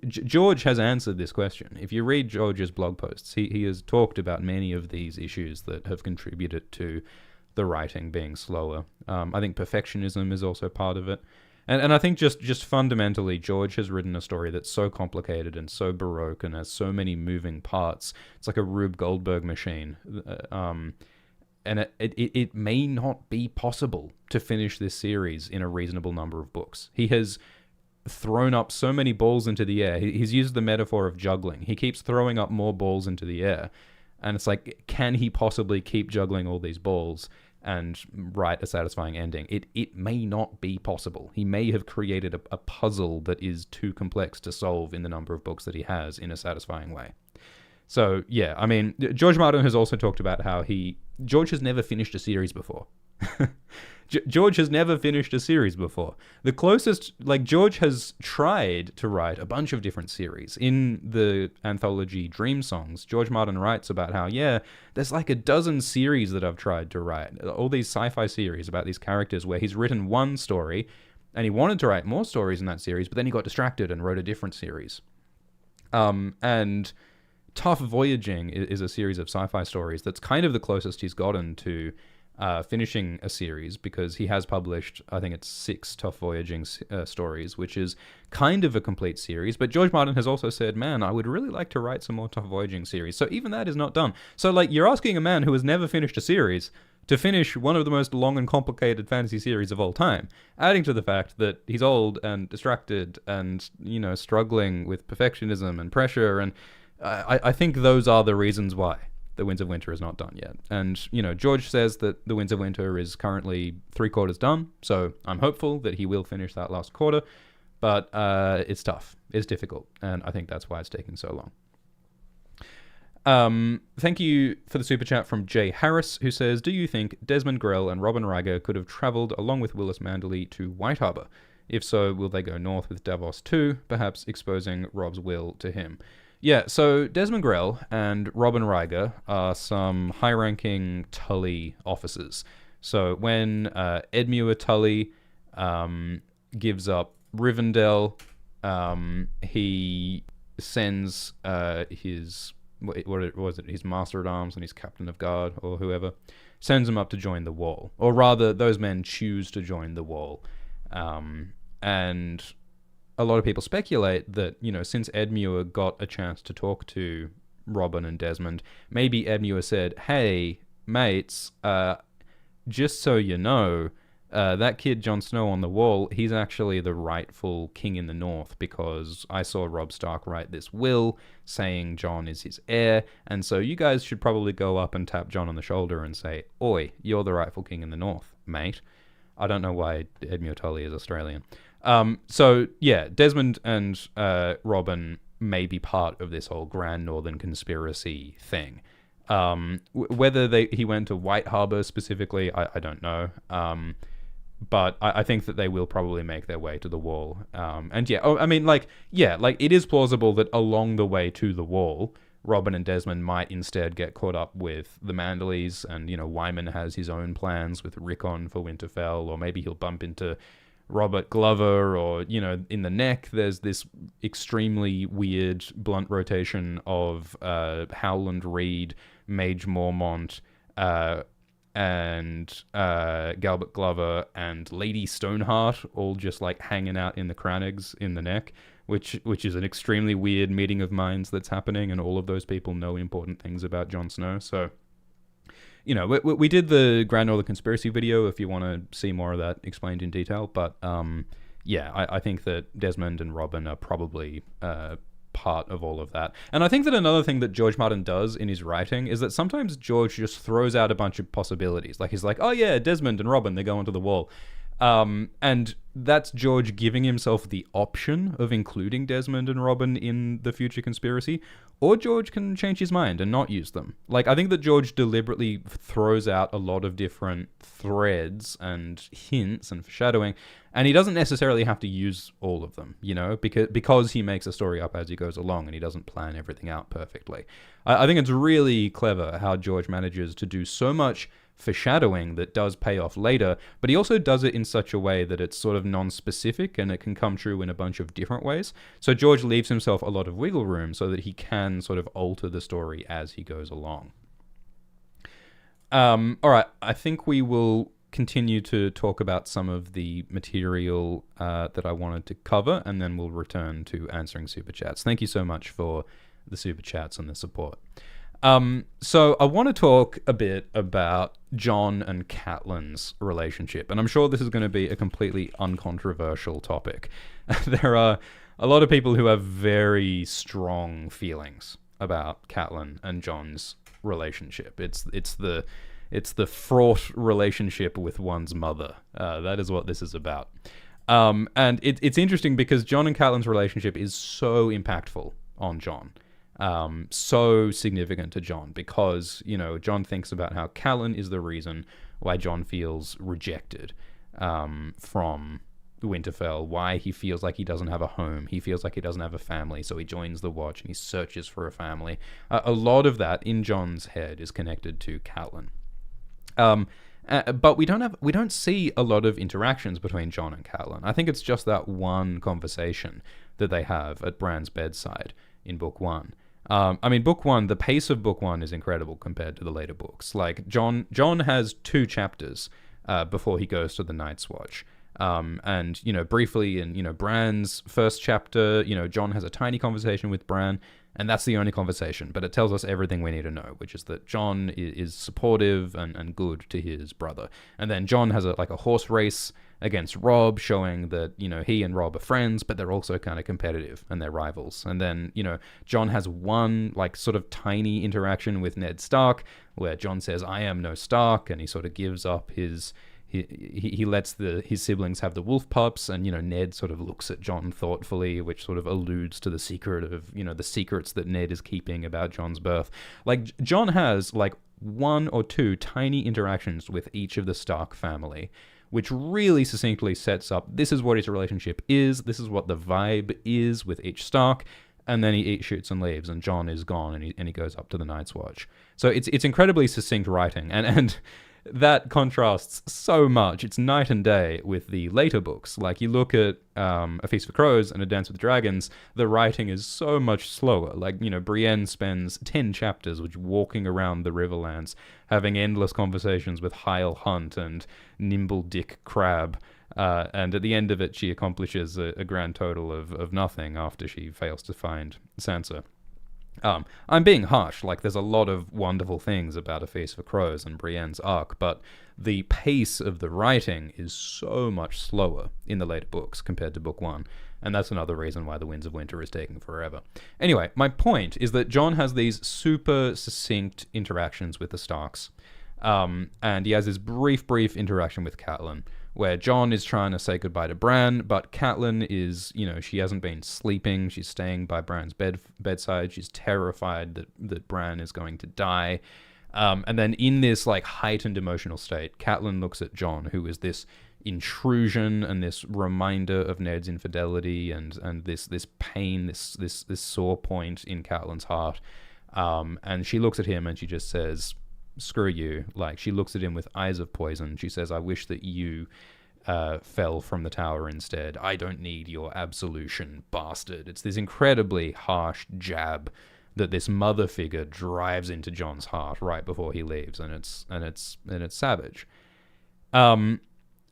George has answered this question. If you read George's blog posts, he has talked about many of these issues that have contributed to the writing being slower. I think perfectionism is also part of it. And I think just fundamentally, George has written a story that's so complicated and so baroque and has so many moving parts. It's like a Rube Goldberg machine. And it may not be possible to finish this series in a reasonable number of books. He has thrown up so many balls into the air. He's used the metaphor of juggling. He keeps throwing up more balls into the air. And it's like, can he possibly keep juggling all these balls and write a satisfying ending? It may not be possible. He may have created a puzzle that is too complex to solve in the number of books that he has in a satisfying way. So, yeah, I mean, George Martin has also talked about how George has never finished a series before. George has never finished a series before. The closest, George has tried to write a bunch of different series. In the anthology Dream Songs, George Martin writes about how, there's like a dozen series that I've tried to write. All these sci-fi series about these characters where he's written one story and he wanted to write more stories in that series, but then he got distracted and wrote a different series. And Tough Voyaging is a series of sci-fi stories that's kind of the closest he's gotten to finishing a series, because he has published, I think it's 6 Tough Voyaging stories, which is kind of a complete series. But George Martin has also said, man, I would really like to write some more Tough Voyaging series. So even that is not done. So you're asking a man who has never finished a series to finish one of the most long and complicated fantasy series of all time, adding to the fact that he's old and distracted and, struggling with perfectionism and pressure. And I think those are the reasons why The Winds of Winter is not done yet. And, George says that The Winds of Winter is currently 3/4 done, so I'm hopeful that he will finish that last quarter, but it's tough. It's difficult, and I think that's why it's taking so long. Thank you for the super chat from Jay Harris, who says, do you think Desmond Grell and Robin Riger could have travelled along with Willis Manderley to White Harbour? If so, will they go north with Davos too, perhaps exposing Robb's will to him? Yeah, so Desmond Grell and Robin Riger are some high-ranking Tully officers. So when Edmure Tully gives up Rivendell, he sends his Master-at-Arms and his Captain of Guard, or whoever, sends him up to join the Wall. Or rather, those men choose to join the Wall. And a lot of people speculate that, since Edmure got a chance to talk to Robin and Desmond, maybe Edmure said, hey, mates, just so you know, that kid Jon Snow on the Wall, he's actually the rightful king in the North, because I saw Robb Stark write this will saying Jon is his heir, and so you guys should probably go up and tap Jon on the shoulder and say, oi, you're the rightful king in the North, mate. I don't know why Edmure Tully is Australian. Desmond and Robin may be part of this whole Grand Northern conspiracy thing. Whether he went to White Harbour specifically, I don't know. But I think that they will probably make their way to the Wall. It is plausible that along the way to the Wall, Robin and Desmond might instead get caught up with the Manderleys, and, Wyman has his own plans with Rickon for Winterfell, or maybe he'll bump into Robert Glover, or, in the Neck, there's this extremely weird blunt rotation of Howland Reed, Mage Mormont, and Galbert Glover and Lady Stoneheart, all just hanging out in the Cranegs in the Neck, which is an extremely weird meeting of minds that's happening, and all of those people know important things about Jon Snow. So, we did the Grand Northern Conspiracy video if you want to see more of that explained in detail. But I think that Desmond and Robin are probably part of all of that. And I think that another thing that George Martin does in his writing is that sometimes George just throws out a bunch of possibilities. Like, he's like, oh yeah, Desmond and Robin, they go onto the wall. And that's George giving himself the option of including Desmond and Robin in the future conspiracy, or George can change his mind and not use them. Like, I think that George deliberately throws out a lot of different threads and hints and foreshadowing, and he doesn't necessarily have to use all of them, you know, because he makes a story up as he goes along and he doesn't plan everything out perfectly. I think it's really clever how George manages to do so much foreshadowing that does pay off later, but he also does it in such a way that it's sort of non-specific and it can come true in a bunch of different ways. So George leaves himself a lot of wiggle room so that he can sort of alter the story as he goes along. All right, I think we will continue to talk about some of the material that I wanted to cover, and then we'll return to answering super chats. Thank you so much for the super chats and the support. So I want to talk a bit about Jon and Catelyn's relationship, and I'm sure this is going to be a completely uncontroversial topic. There are a lot of people who have very strong feelings about Catelyn and Jon's relationship. It's the fraught relationship with one's mother. That is what this is about. And it's interesting because Jon and Catelyn's relationship is so impactful on Jon. So significant to Jon because, you know, Jon thinks about how Catelyn is the reason why Jon feels rejected from Winterfell, why he feels like he doesn't have a home, he feels like he doesn't have a family, so he joins the Watch and he searches for a family. A lot of that in Jon's head is connected to Catelyn. But we don't see a lot of interactions between Jon and Catelyn. I think it's just that one conversation that they have at Bran's bedside in book 1. I mean, book 1, the pace of book 1 is incredible compared to the later books. Like, Jon has 2 chapters before he goes to the Night's Watch. And, you know, briefly in, you know, Bran's first chapter, you know, Jon has a tiny conversation with Bran, and that's the only conversation, but it tells us everything we need to know, which is that Jon is supportive and good to his brother. And then Jon has a horse race against Robb, showing that, you know, he and Robb are friends, but they're also kind of competitive and they're rivals. And then, you know, Jon has one like sort of tiny interaction with Ned Stark where Jon says, "I am no Stark," and he sort of gives up his he lets his siblings have the wolf pups, and, you know, Ned sort of looks at Jon thoughtfully, which sort of alludes to the secret of, you know, the secrets that Ned is keeping about Jon's birth. Like, Jon has like 1 or 2 tiny interactions with each of the Stark family, which really succinctly sets up, this is what his relationship is, this is what the vibe is with each Stark, and then he eats, shoots, and leaves, and Jon is gone, and he goes up to the Night's Watch. So it's incredibly succinct writing, and that contrasts so much. It's night and day with the later books. Like, you look at A Feast for Crows and A Dance with Dragons, the writing is so much slower. Like, you know, Brienne spends 10 chapters which walking around the Riverlands, having endless conversations with Hyle Hunt and Nimble Dick Crab, and at the end of it, she accomplishes a grand total of nothing after she fails to find Sansa. I'm being harsh, like, there's a lot of wonderful things about A Feast for Crows and Brienne's arc, but the pace of the writing is so much slower in the later books compared to book 1, and that's another reason why The Winds of Winter is taking forever. Anyway, my point is that Jon has these super succinct interactions with the Starks, and he has this brief interaction with Catelyn, where Jon is trying to say goodbye to Bran, but Catelyn is, you know, she hasn't been sleeping. She's staying by Bran's bedside. She's terrified that Bran is going to die. And then in this, like, heightened emotional state, Catelyn looks at Jon, who is this intrusion and this reminder of Ned's infidelity and this pain, this sore point in Catelyn's heart. And she looks at him and she just says, "Screw you." Like, she looks at him with eyes of poison. She says, "I wish that you fell from the tower instead. I don't need your absolution, bastard." It's this incredibly harsh jab that this mother figure drives into Jon's heart right before he leaves, and it's savage. And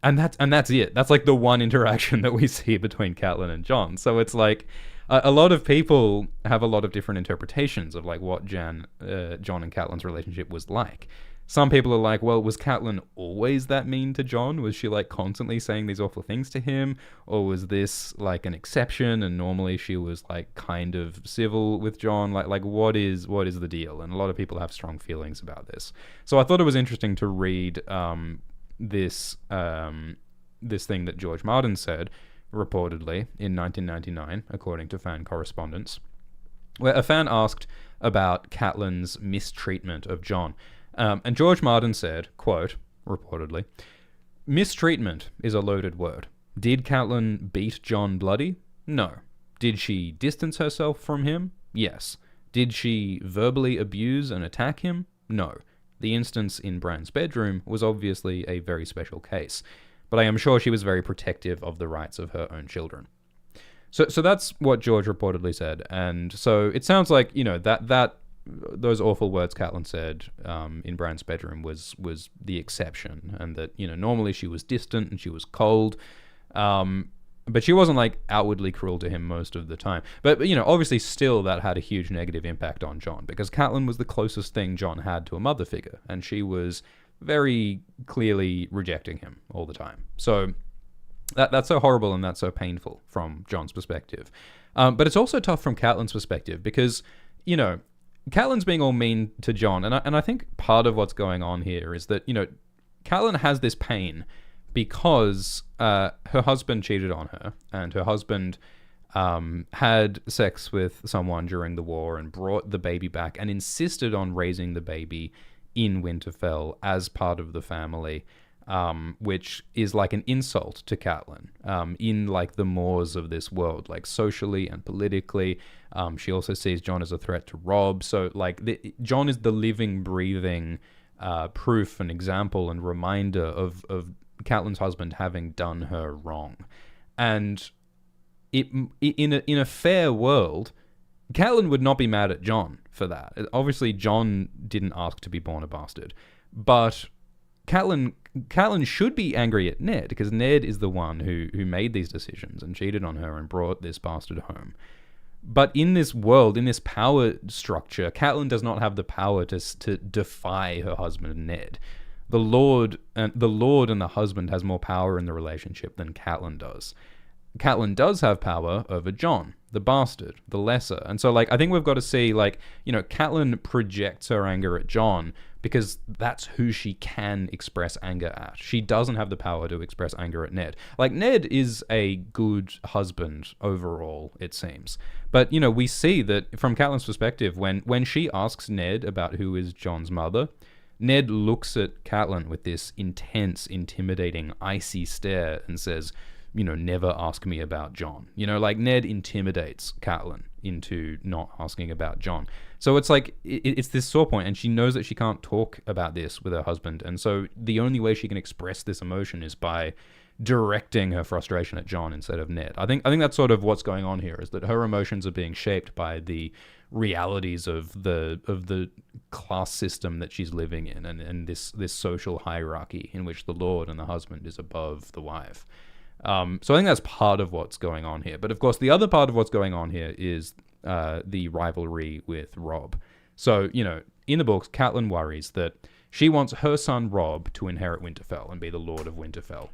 that's it. That's like the one interaction that we see between Catelyn and Jon. So it's like, a lot of people have a lot of different interpretations of like what Jon and Catelyn's relationship was like. Some people are like, well, was Catelyn always that mean to Jon? Was she like constantly saying these awful things to him? Or was this like an exception and normally she was like kind of civil with Jon? Like what is the deal? And a lot of people have strong feelings about this. So I thought it was interesting to read this thing that George Martin said, reportedly, in 1999, according to fan correspondence, where a fan asked about Catelyn's mistreatment of Jon. And George Martin said, quote, reportedly, "Mistreatment is a loaded word. Did Catelyn beat Jon bloody? No. Did she distance herself from him? Yes. Did she verbally abuse and attack him? No. The instance in Bran's bedroom was obviously a very special case, but I am sure she was very protective of the rights of her own children." So that's what George reportedly said, and so it sounds like, you know, that those awful words Catelyn said in Bran's bedroom was the exception, and that, you know, normally she was distant and she was cold, but she wasn't like outwardly cruel to him most of the time. But you know, obviously, still that had a huge negative impact on Jon, because Catelyn was the closest thing Jon had to a mother figure, and she was very clearly rejecting him all the time. So that's so horrible and that's so painful from Jon's perspective. But it's also tough from Catelyn's perspective because, you know, Catelyn's being all mean to Jon, and I think part of what's going on here is that, you know, Catelyn has this pain because her husband cheated on her, and her husband had sex with someone during the war and brought the baby back and insisted on raising the baby in Winterfell as part of the family, which is like an insult to Catelyn in like the mores of this world, like socially and politically. She also sees Jon as a threat to Robb. So like Jon is the living, breathing proof and example and reminder of Catelyn's husband having done her wrong. And in a fair world, Catelyn would not be mad at Jon for that. Obviously, Jon didn't ask to be born a bastard, but Catelyn should be angry at Ned, because Ned is the one who made these decisions and cheated on her and brought this bastard home. But in this world, in this power structure, Catelyn does not have the power to defy her husband Ned. The Lord and the husband has more power in the relationship than Catelyn does. Catelyn does have power over Jon, the bastard, the lesser. And so, like, I think we've got to see, like, you know, Catelyn projects her anger at Jon because that's who she can express anger at. She doesn't have the power to express anger at Ned. Like, Ned is a good husband overall, it seems. But, you know, we see that from Catelyn's perspective, when she asks Ned about who is Jon's mother, Ned looks at Catelyn with this intense, intimidating, icy stare and says, you know, never ask me about Jon. You know, like, Ned intimidates Catelyn into not asking about Jon. So it's like, it's this sore point, and she knows that she can't talk about this with her husband, and so the only way she can express this emotion is by directing her frustration at Jon instead of Ned. I think that's sort of what's going on here, is that her emotions are being shaped by the realities of the class system that she's living in, and this social hierarchy in which the lord and the husband is above the wife. So I think that's part of what's going on here. But of course, the other part of what's going on here is the rivalry with Robb. So, you know, in the books, Catelyn worries that she wants her son Robb to inherit Winterfell and be the Lord of Winterfell.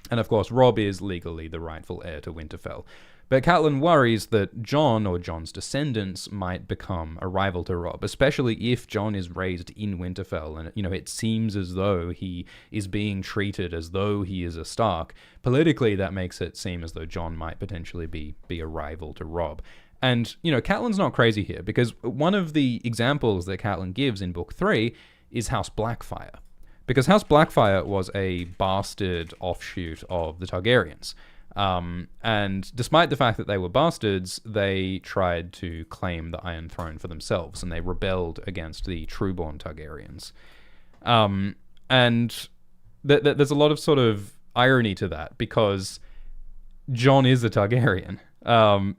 And of course, Robb is legally the rightful heir to Winterfell. But Catelyn worries that Jon or Jon's descendants might become a rival to Robb, especially if Jon is raised in Winterfell and, you know, it seems as though he is being treated as though he is a Stark. Politically, that makes it seem as though Jon might potentially be a rival to Robb. And, you know, Catelyn's not crazy here, because one of the examples that Catelyn gives in Book 3 is House Blackfyre. Because House Blackfyre was a bastard offshoot of the Targaryens. And despite the fact that they were bastards, they tried to claim the Iron Throne for themselves, and they rebelled against the trueborn Targaryens. And there's a lot of sort of irony to that, because Jon is a Targaryen.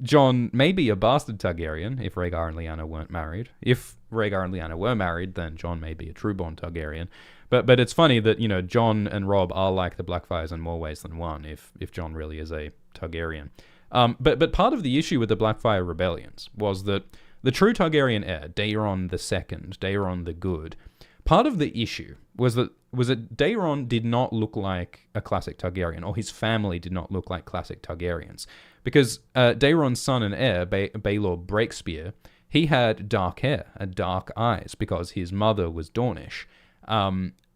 Jon may be a bastard Targaryen if Rhaegar and Lyanna weren't married. If Rhaegar and Lyanna were married, then Jon may be a trueborn Targaryen. But it's funny that, you know, Jon and Robb are like the Blackfyres in more ways than one, if Jon really is a Targaryen. But part of the issue with the Blackfyre rebellions was that the true Targaryen heir, Daeron II, Daeron the Good, part of the issue was that Daeron did not look like a classic Targaryen, or his family did not look like classic Targaryens. Because Daeron's son and heir, Baelor Breakspear, he had dark hair and dark eyes because his mother was Dornish.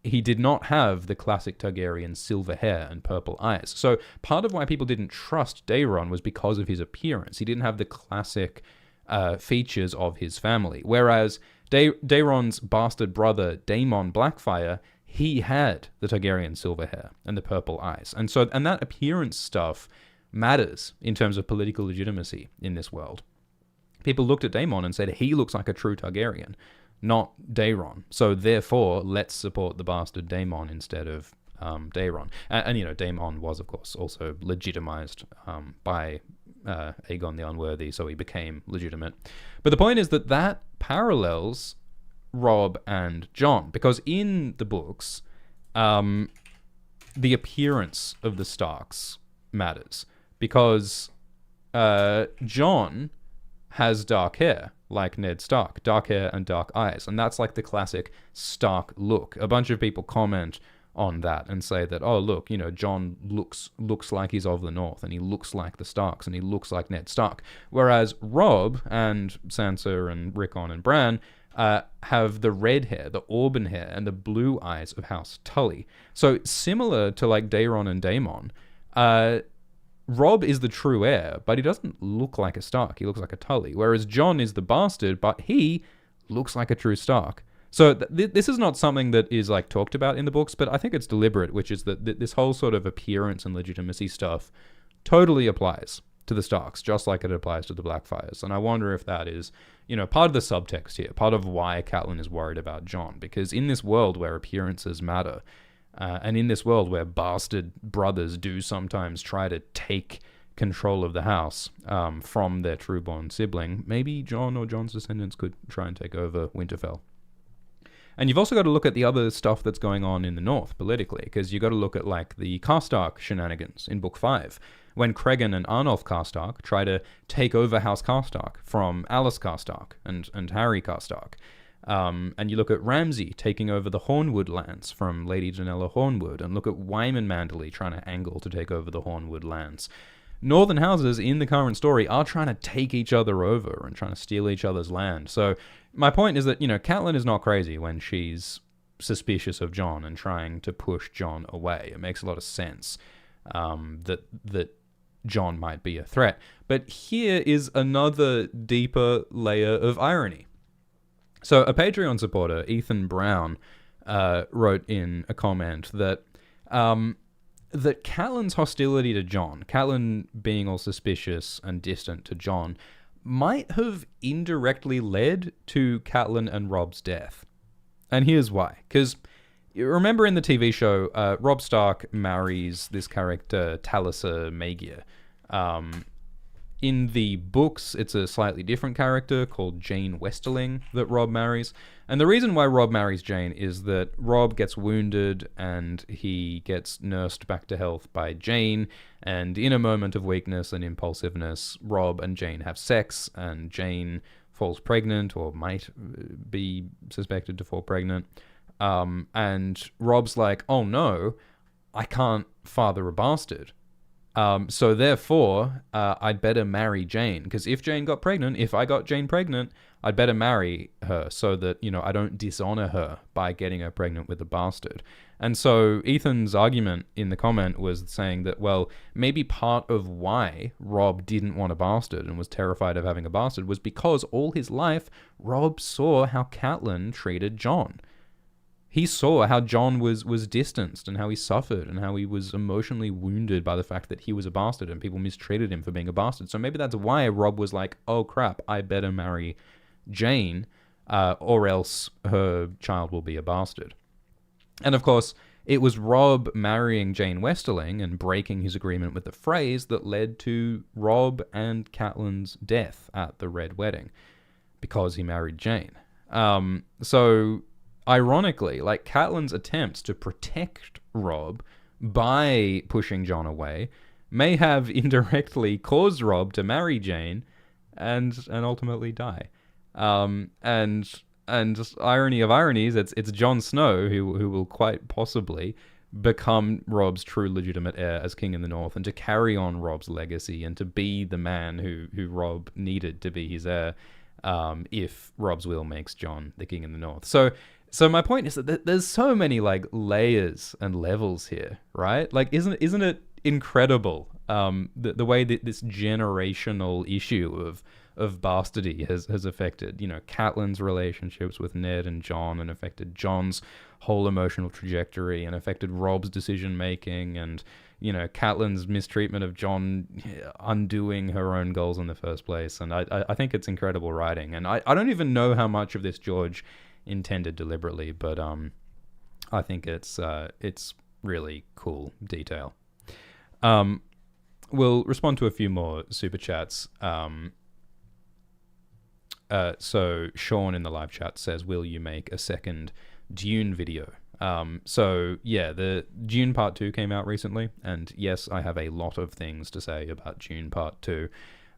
He did not have the classic Targaryen silver hair and purple eyes. So part of why people didn't trust Daeron was because of his appearance. He didn't have the classic features of his family. Whereas Daeron's bastard brother, Daemon Blackfire, he had the Targaryen silver hair and the purple eyes. And that appearance stuff matters in terms of political legitimacy in this world. People looked at Daemon and said, he looks like a true Targaryen, not Daeron. So therefore, let's support the bastard Daemon instead of Daeron. And Daemon was, of course, also legitimized by Aegon the Unworthy, so he became legitimate. But the point is that parallels Robb and Jon, because in the books, the appearance of the Starks matters, because Jon has dark hair, like Ned Stark, dark hair and dark eyes, and that's like the classic Stark look. A bunch of people comment on that and say that, oh, look, Jon looks like he's of the North, and he looks like the Starks, and he looks like Ned Stark. Whereas Robb and Sansa and Rickon and Bran have the red hair, the auburn hair, and the blue eyes of House Tully. So similar to like Daeron and Daemon, Robb is the true heir, but he doesn't look like a Stark. He looks like a Tully. Whereas Jon is the bastard, but he looks like a true Stark. So this is not something that is like talked about in the books, but I think it's deliberate, which is that this whole sort of appearance and legitimacy stuff totally applies to the Starks, just like it applies to the Blackfires. And I wonder if that is, part of the subtext here, part of why Catelyn is worried about Jon. Because in this world where appearances matter, and in this world where bastard brothers do sometimes try to take control of the house from their true-born sibling, maybe Jon or Jon's descendants could try and take over Winterfell. And you've also got to look at the other stuff that's going on in the North politically, because you've got to look at like the Karstark shenanigans in Book 5, when Cregan and Arnulf Karstark try to take over House Karstark from Alice Karstark and Harry Karstark. And you look at Ramsay taking over the Hornwood lands from Lady Janella Hornwood, and look at Wyman Manderley trying to angle to take over the Hornwood lands. Northern houses in the current story are trying to take each other over and trying to steal each other's land. So my point is that, Catelyn is not crazy when she's suspicious of Jon and trying to push Jon away. It makes a lot of sense that Jon might be a threat. But here is another deeper layer of irony. So a Patreon supporter, Ethan Brown, wrote in a comment that that Catelyn's hostility to Jon, Catelyn being all suspicious and distant to Jon, might have indirectly led to Catelyn and Robb's death. And here's why. Because you remember in the TV show, Robb Stark marries this character, Talisa Maegir. In the books, it's a slightly different character called Jane Westerling that Robb marries. And the reason why Robb marries Jane is that Robb gets wounded and he gets nursed back to health by Jane. And in a moment of weakness and impulsiveness, Robb and Jane have sex, and Jane falls pregnant, or might be suspected to fall pregnant. And Robb's like, oh no, I can't father a bastard. So therefore, I'd better marry Jane, because if Jane got pregnant, if I got Jane pregnant, I'd better marry her so that, I don't dishonor her by getting her pregnant with a bastard. And so Ethan's argument in the comment was saying that, well, maybe part of why Robb didn't want a bastard and was terrified of having a bastard was because all his life, Robb saw how Catelyn treated Jon. He saw how Jon was distanced and how he suffered and how he was emotionally wounded by the fact that he was a bastard and people mistreated him for being a bastard. So maybe that's why Robb was like, oh crap, I better marry Jane or else her child will be a bastard. And of course, it was Robb marrying Jane Westerling and breaking his agreement with the Freys that led to Robb and Catelyn's death at the Red Wedding, because he married Jane. So ironically, like, Catelyn's attempts to protect Robb by pushing Jon away may have indirectly caused Robb to marry Jane and ultimately die. And And just irony of ironies, it's Jon Snow who will quite possibly become Robb's true legitimate heir as King in the North, and to carry on Robb's legacy, and to be the man who Robb needed to be his heir, if Robb's will makes Jon the King in the North. So my point is that there's so many like layers and levels here, right? Like, isn't it incredible the way that this generational issue of bastardy has affected, Catelyn's relationships with Ned and Jon, and affected Jon's whole emotional trajectory, and affected Robb's decision making, and Catelyn's mistreatment of Jon undoing her own goals in the first place. And I think it's incredible writing, and I don't even know how much of this George intended deliberately, but I think it's really cool detail. We'll respond to a few more super chats. So Sean in the live chat says, will you make a second Dune video? So yeah, the Dune Part 2 came out recently, and yes, I have a lot of things to say about Dune Part 2.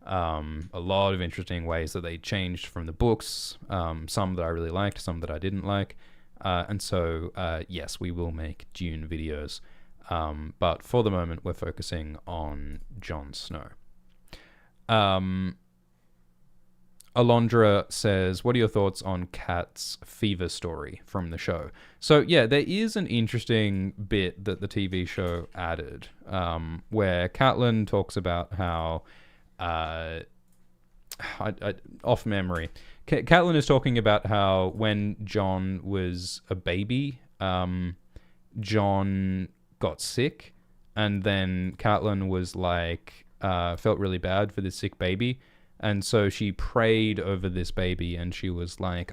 A lot of interesting ways that they changed from the books, some that I really liked, some that I didn't like. And so, yes, we will make Dune videos. But for the moment, we're focusing on Jon Snow. Alondra says, what are your thoughts on Kat's fever story from the show? So yeah, there is an interesting bit that the TV show added, where Catelyn talks about how, off memory, Catelyn is talking about how when Jon was a baby, Jon got sick, and then Catelyn was like, felt really bad for this sick baby. And so she prayed over this baby, and she was like,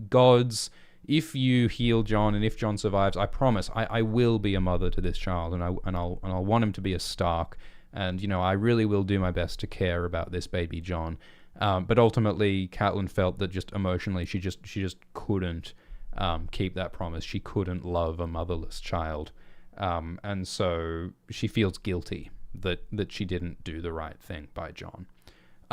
gods, if you heal Jon and if Jon survives, I promise I will be a mother to this child, and I'll want him to be a Stark, and I really will do my best to care about this baby Jon. But ultimately, Catelyn felt that just emotionally, she just couldn't keep that promise. She couldn't love a motherless child, and so she feels guilty that she didn't do the right thing by Jon.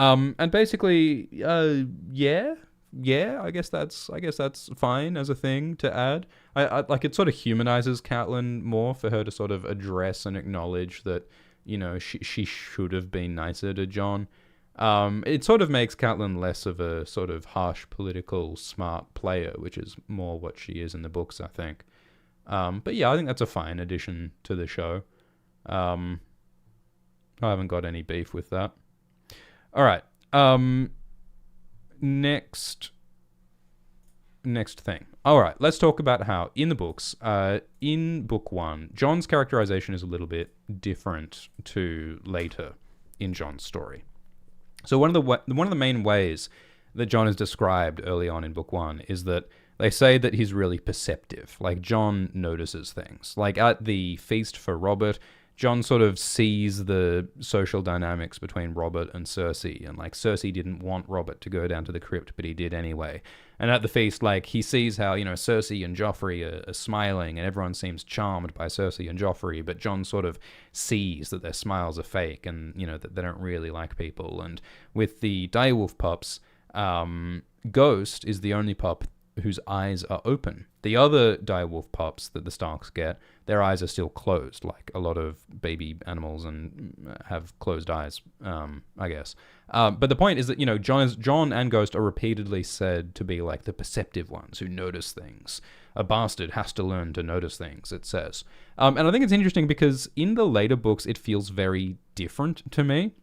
And basically, yeah, I guess that's fine as a thing to add. I like, it sort of humanizes Catelyn more for her to sort of address and acknowledge that, she should have been nicer to Jon. It sort of makes Catelyn less of a sort of harsh political smart player, which is more what she is in the books, I think. But yeah, I think that's a fine addition to the show. I haven't got any beef with that. All right. Next thing. All right. Let's talk about how in the books, in book 1, Jon's characterization is a little bit different to later in Jon's story. So one of the main ways that Jon is described early on in book 1 is that they say that he's really perceptive. Like, Jon notices things. Like at the feast for Robert, Jon sort of sees the social dynamics between Robert and Cersei, and like Cersei didn't want Robert to go down to the crypt, but he did anyway. And at the feast, like, he sees how, Cersei and Joffrey are smiling, and everyone seems charmed by Cersei and Joffrey, but Jon sort of sees that their smiles are fake, and, that they don't really like people. And with the direwolf pups, Ghost is the only pup whose eyes are open. The other direwolf pups that the Starks get, their eyes are still closed, like a lot of baby animals and have closed eyes, I guess. But the point is that, Jon and Ghost are repeatedly said to be like the perceptive ones who notice things. A bastard has to learn to notice things, it says. And I think it's interesting because in the later books, it feels very different to me,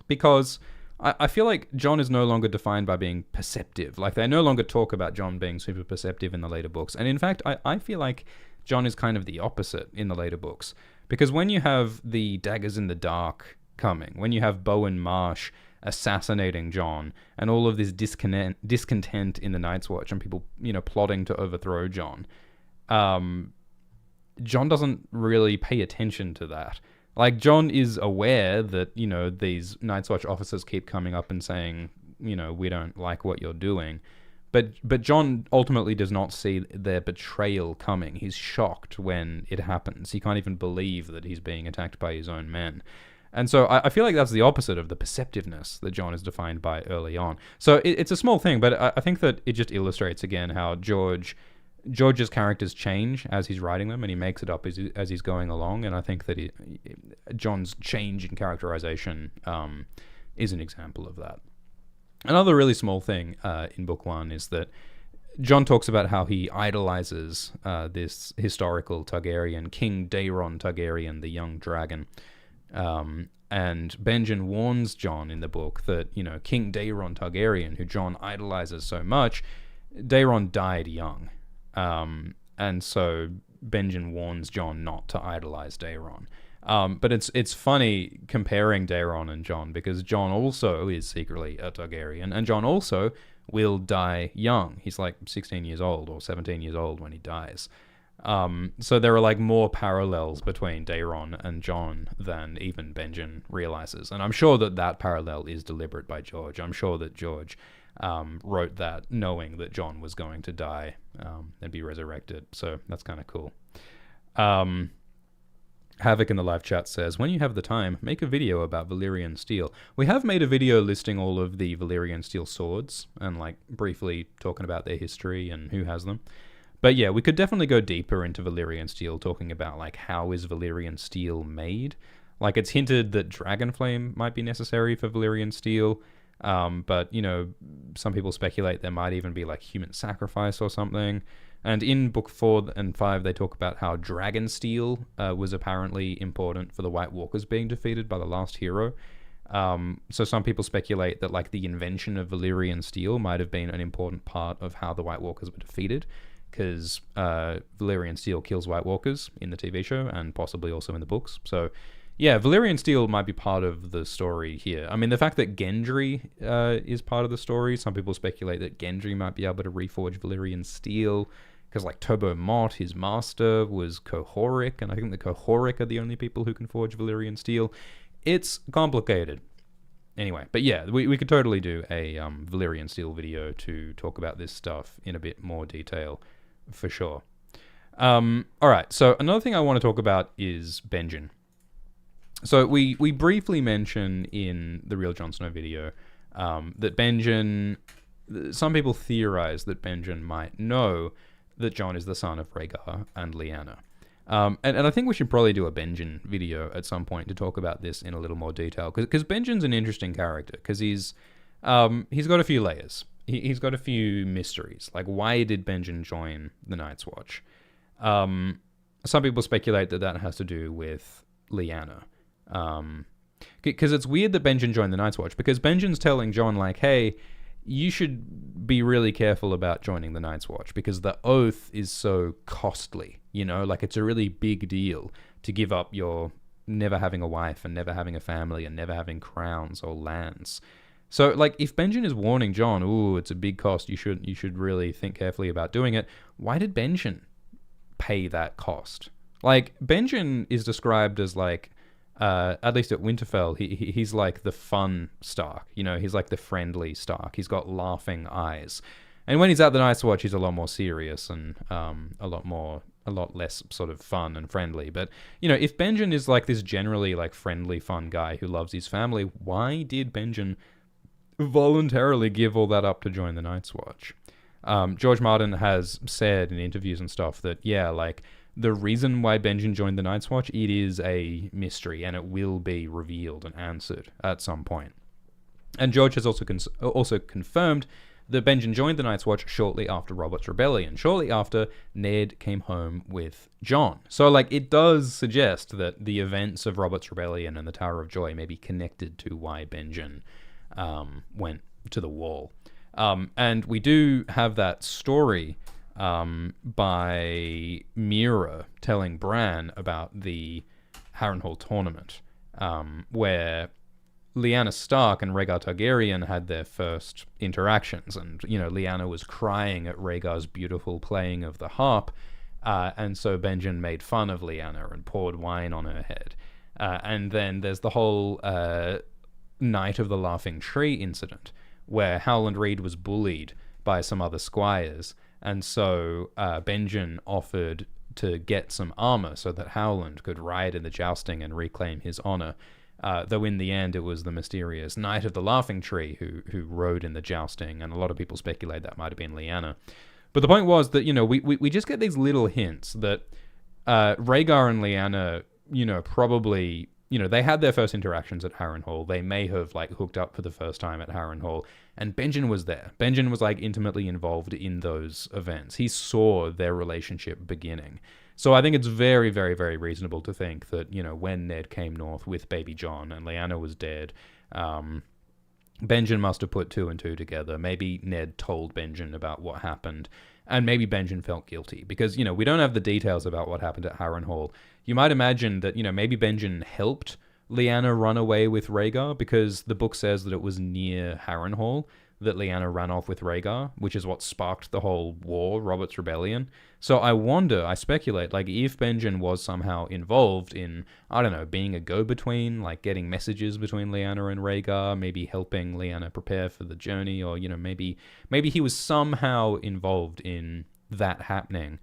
because I feel like Jon is no longer defined by being perceptive. Like, they no longer talk about Jon being super perceptive in the later books. And in fact, I feel like Jon is kind of the opposite in the later books. Because when you have the daggers in the dark coming, when you have Bowen Marsh assassinating Jon, and all of this discontent in the Night's Watch, and people, plotting to overthrow Jon, Jon doesn't really pay attention to that. Like, Jon is aware that, these Night's Watch officers keep coming up and saying, we don't like what you're doing. But Jon ultimately does not see their betrayal coming. He's shocked when it happens. He can't even believe that he's being attacked by his own men. And so I feel like that's the opposite of the perceptiveness that Jon is defined by early on. So it's a small thing, but I think that it just illustrates again how George's characters change as he's writing them, and he makes it up as he's going along. And I think that Jon's change in characterization is an example of that. Another really small thing in book 1 is that Jon talks about how he idolizes this historical Targaryen, King Daeron Targaryen, the young dragon. And Benjen warns Jon in the book that, King Daeron Targaryen, who Jon idolizes so much, Daeron died young. And so Benjen warns Jon not to idolize Daeron. But it's funny comparing Daeron and Jon, because Jon also is secretly a Targaryen, and Jon also will die young. He's like 16 years old or 17 years old when he dies. So there are like more parallels between Daeron and Jon than even Benjen realizes. And I'm sure that parallel is deliberate by George. I'm sure that George wrote that knowing that Jon was going to die and be resurrected. So that's kind of cool. Havoc in the live chat says, when you have the time, make a video about Valyrian steel. We have made a video listing all of the Valyrian steel swords and like briefly talking about their history and who has them. But yeah, we could definitely go deeper into Valyrian steel, talking about like how is Valyrian steel made. Like it's hinted that Dragonflame might be necessary for Valyrian steel. But, some people speculate there might even be like human sacrifice or something. And in book 4 and 5, they talk about how dragon steel was apparently important for the White Walkers being defeated by the last hero. So some people speculate that like the invention of Valyrian steel might have been an important part of how the White Walkers were defeated, because Valyrian steel kills White Walkers in the TV show and possibly also in the books. So yeah, Valyrian steel might be part of the story here. I mean, the fact that Gendry is part of the story, some people speculate that Gendry might be able to reforge Valyrian steel, because like Turbo Mott, his master, was Qhorin, and I think the Qhorin are the only people who can forge Valyrian steel. It's complicated. Anyway, but yeah, we could totally do a Valyrian steel video to talk about this stuff in a bit more detail, for sure. Alright, so another thing I want to talk about is Benjen. So we briefly mention in the Real Jon Snow video that Benjen, some people theorize that Benjen might know that Jon is the son of Rhaegar and Lyanna. And I think we should probably do a Benjen video at some point to talk about this in a little more detail, because Benjen's an interesting character, because he's got a few layers. He's got a few mysteries, like why did Benjen join the Night's Watch? Some people speculate that has to do with Lyanna. Because it's weird that Benjen joined the Night's Watch, because Benjen's telling Jon, like, hey, you should be really careful about joining the Night's Watch, because the oath is so costly, like it's a really big deal to give up your never having a wife and never having a family and never having crowns or lands. So, like, if Benjen is warning Jon, ooh, it's a big cost, you should really think carefully about doing it, why did Benjen pay that cost? Like, Benjen is described as, like, at least at Winterfell, he's like the fun Stark, he's like the friendly Stark. He's got laughing eyes. And when he's at the Night's Watch, he's a lot more serious and a lot less sort of fun and friendly. But, if Benjen is like this generally like friendly, fun guy who loves his family, why did Benjen voluntarily give all that up to join the Night's Watch? George Martin has said in interviews and stuff that, yeah, like, the reason why Benjen joined the Night's Watch, it is a mystery, and it will be revealed and answered at some point. And George has also confirmed that Benjen joined the Night's Watch shortly after Robert's Rebellion, shortly after Ned came home with Jon. So, like, it does suggest that the events of Robert's Rebellion and the Tower of Joy may be connected to why Benjen went to the Wall. And we do have that story by Mira telling Bran about the Harrenhal tournament, where Lyanna Stark and Rhaegar Targaryen had their first interactions, and Lyanna was crying at Rhaegar's beautiful playing of the harp, and so Benjen made fun of Lyanna and poured wine on her head. And then there's the whole Night of the Laughing Tree incident, where Howland Reed was bullied by some other squires. And so Benjen offered to get some armor so that Howland could ride in the jousting and reclaim his honor. Though in the end, it was the mysterious Knight of the Laughing Tree who rode in the jousting, and a lot of people speculate that might have been Lyanna. But the point was that, we just get these little hints that Rhaegar and Lyanna, probably, they had their first interactions at Harrenhal. They may have, hooked up for the first time at Harrenhal. And Benjen was there. Benjen was, intimately involved in those events. He saw their relationship beginning. So I think it's very, very, very reasonable to think that, when Ned came north with baby Jon and Lyanna was dead, Benjen must have put two and two together. Maybe Ned told Benjen about what happened, and maybe Benjen felt guilty because, we don't have the details about what happened at Harrenhal. You might imagine that, maybe Benjen helped Lyanna run away with Rhaegar because the book says that it was near Harrenhal that Lyanna ran off with Rhaegar, which is what sparked the whole war, Robert's Rebellion. So I speculate, if Benjen was somehow involved in, I don't know, being a go-between, getting messages between Lyanna and Rhaegar, maybe helping Lyanna prepare for the journey, or, maybe he was somehow involved in that happening.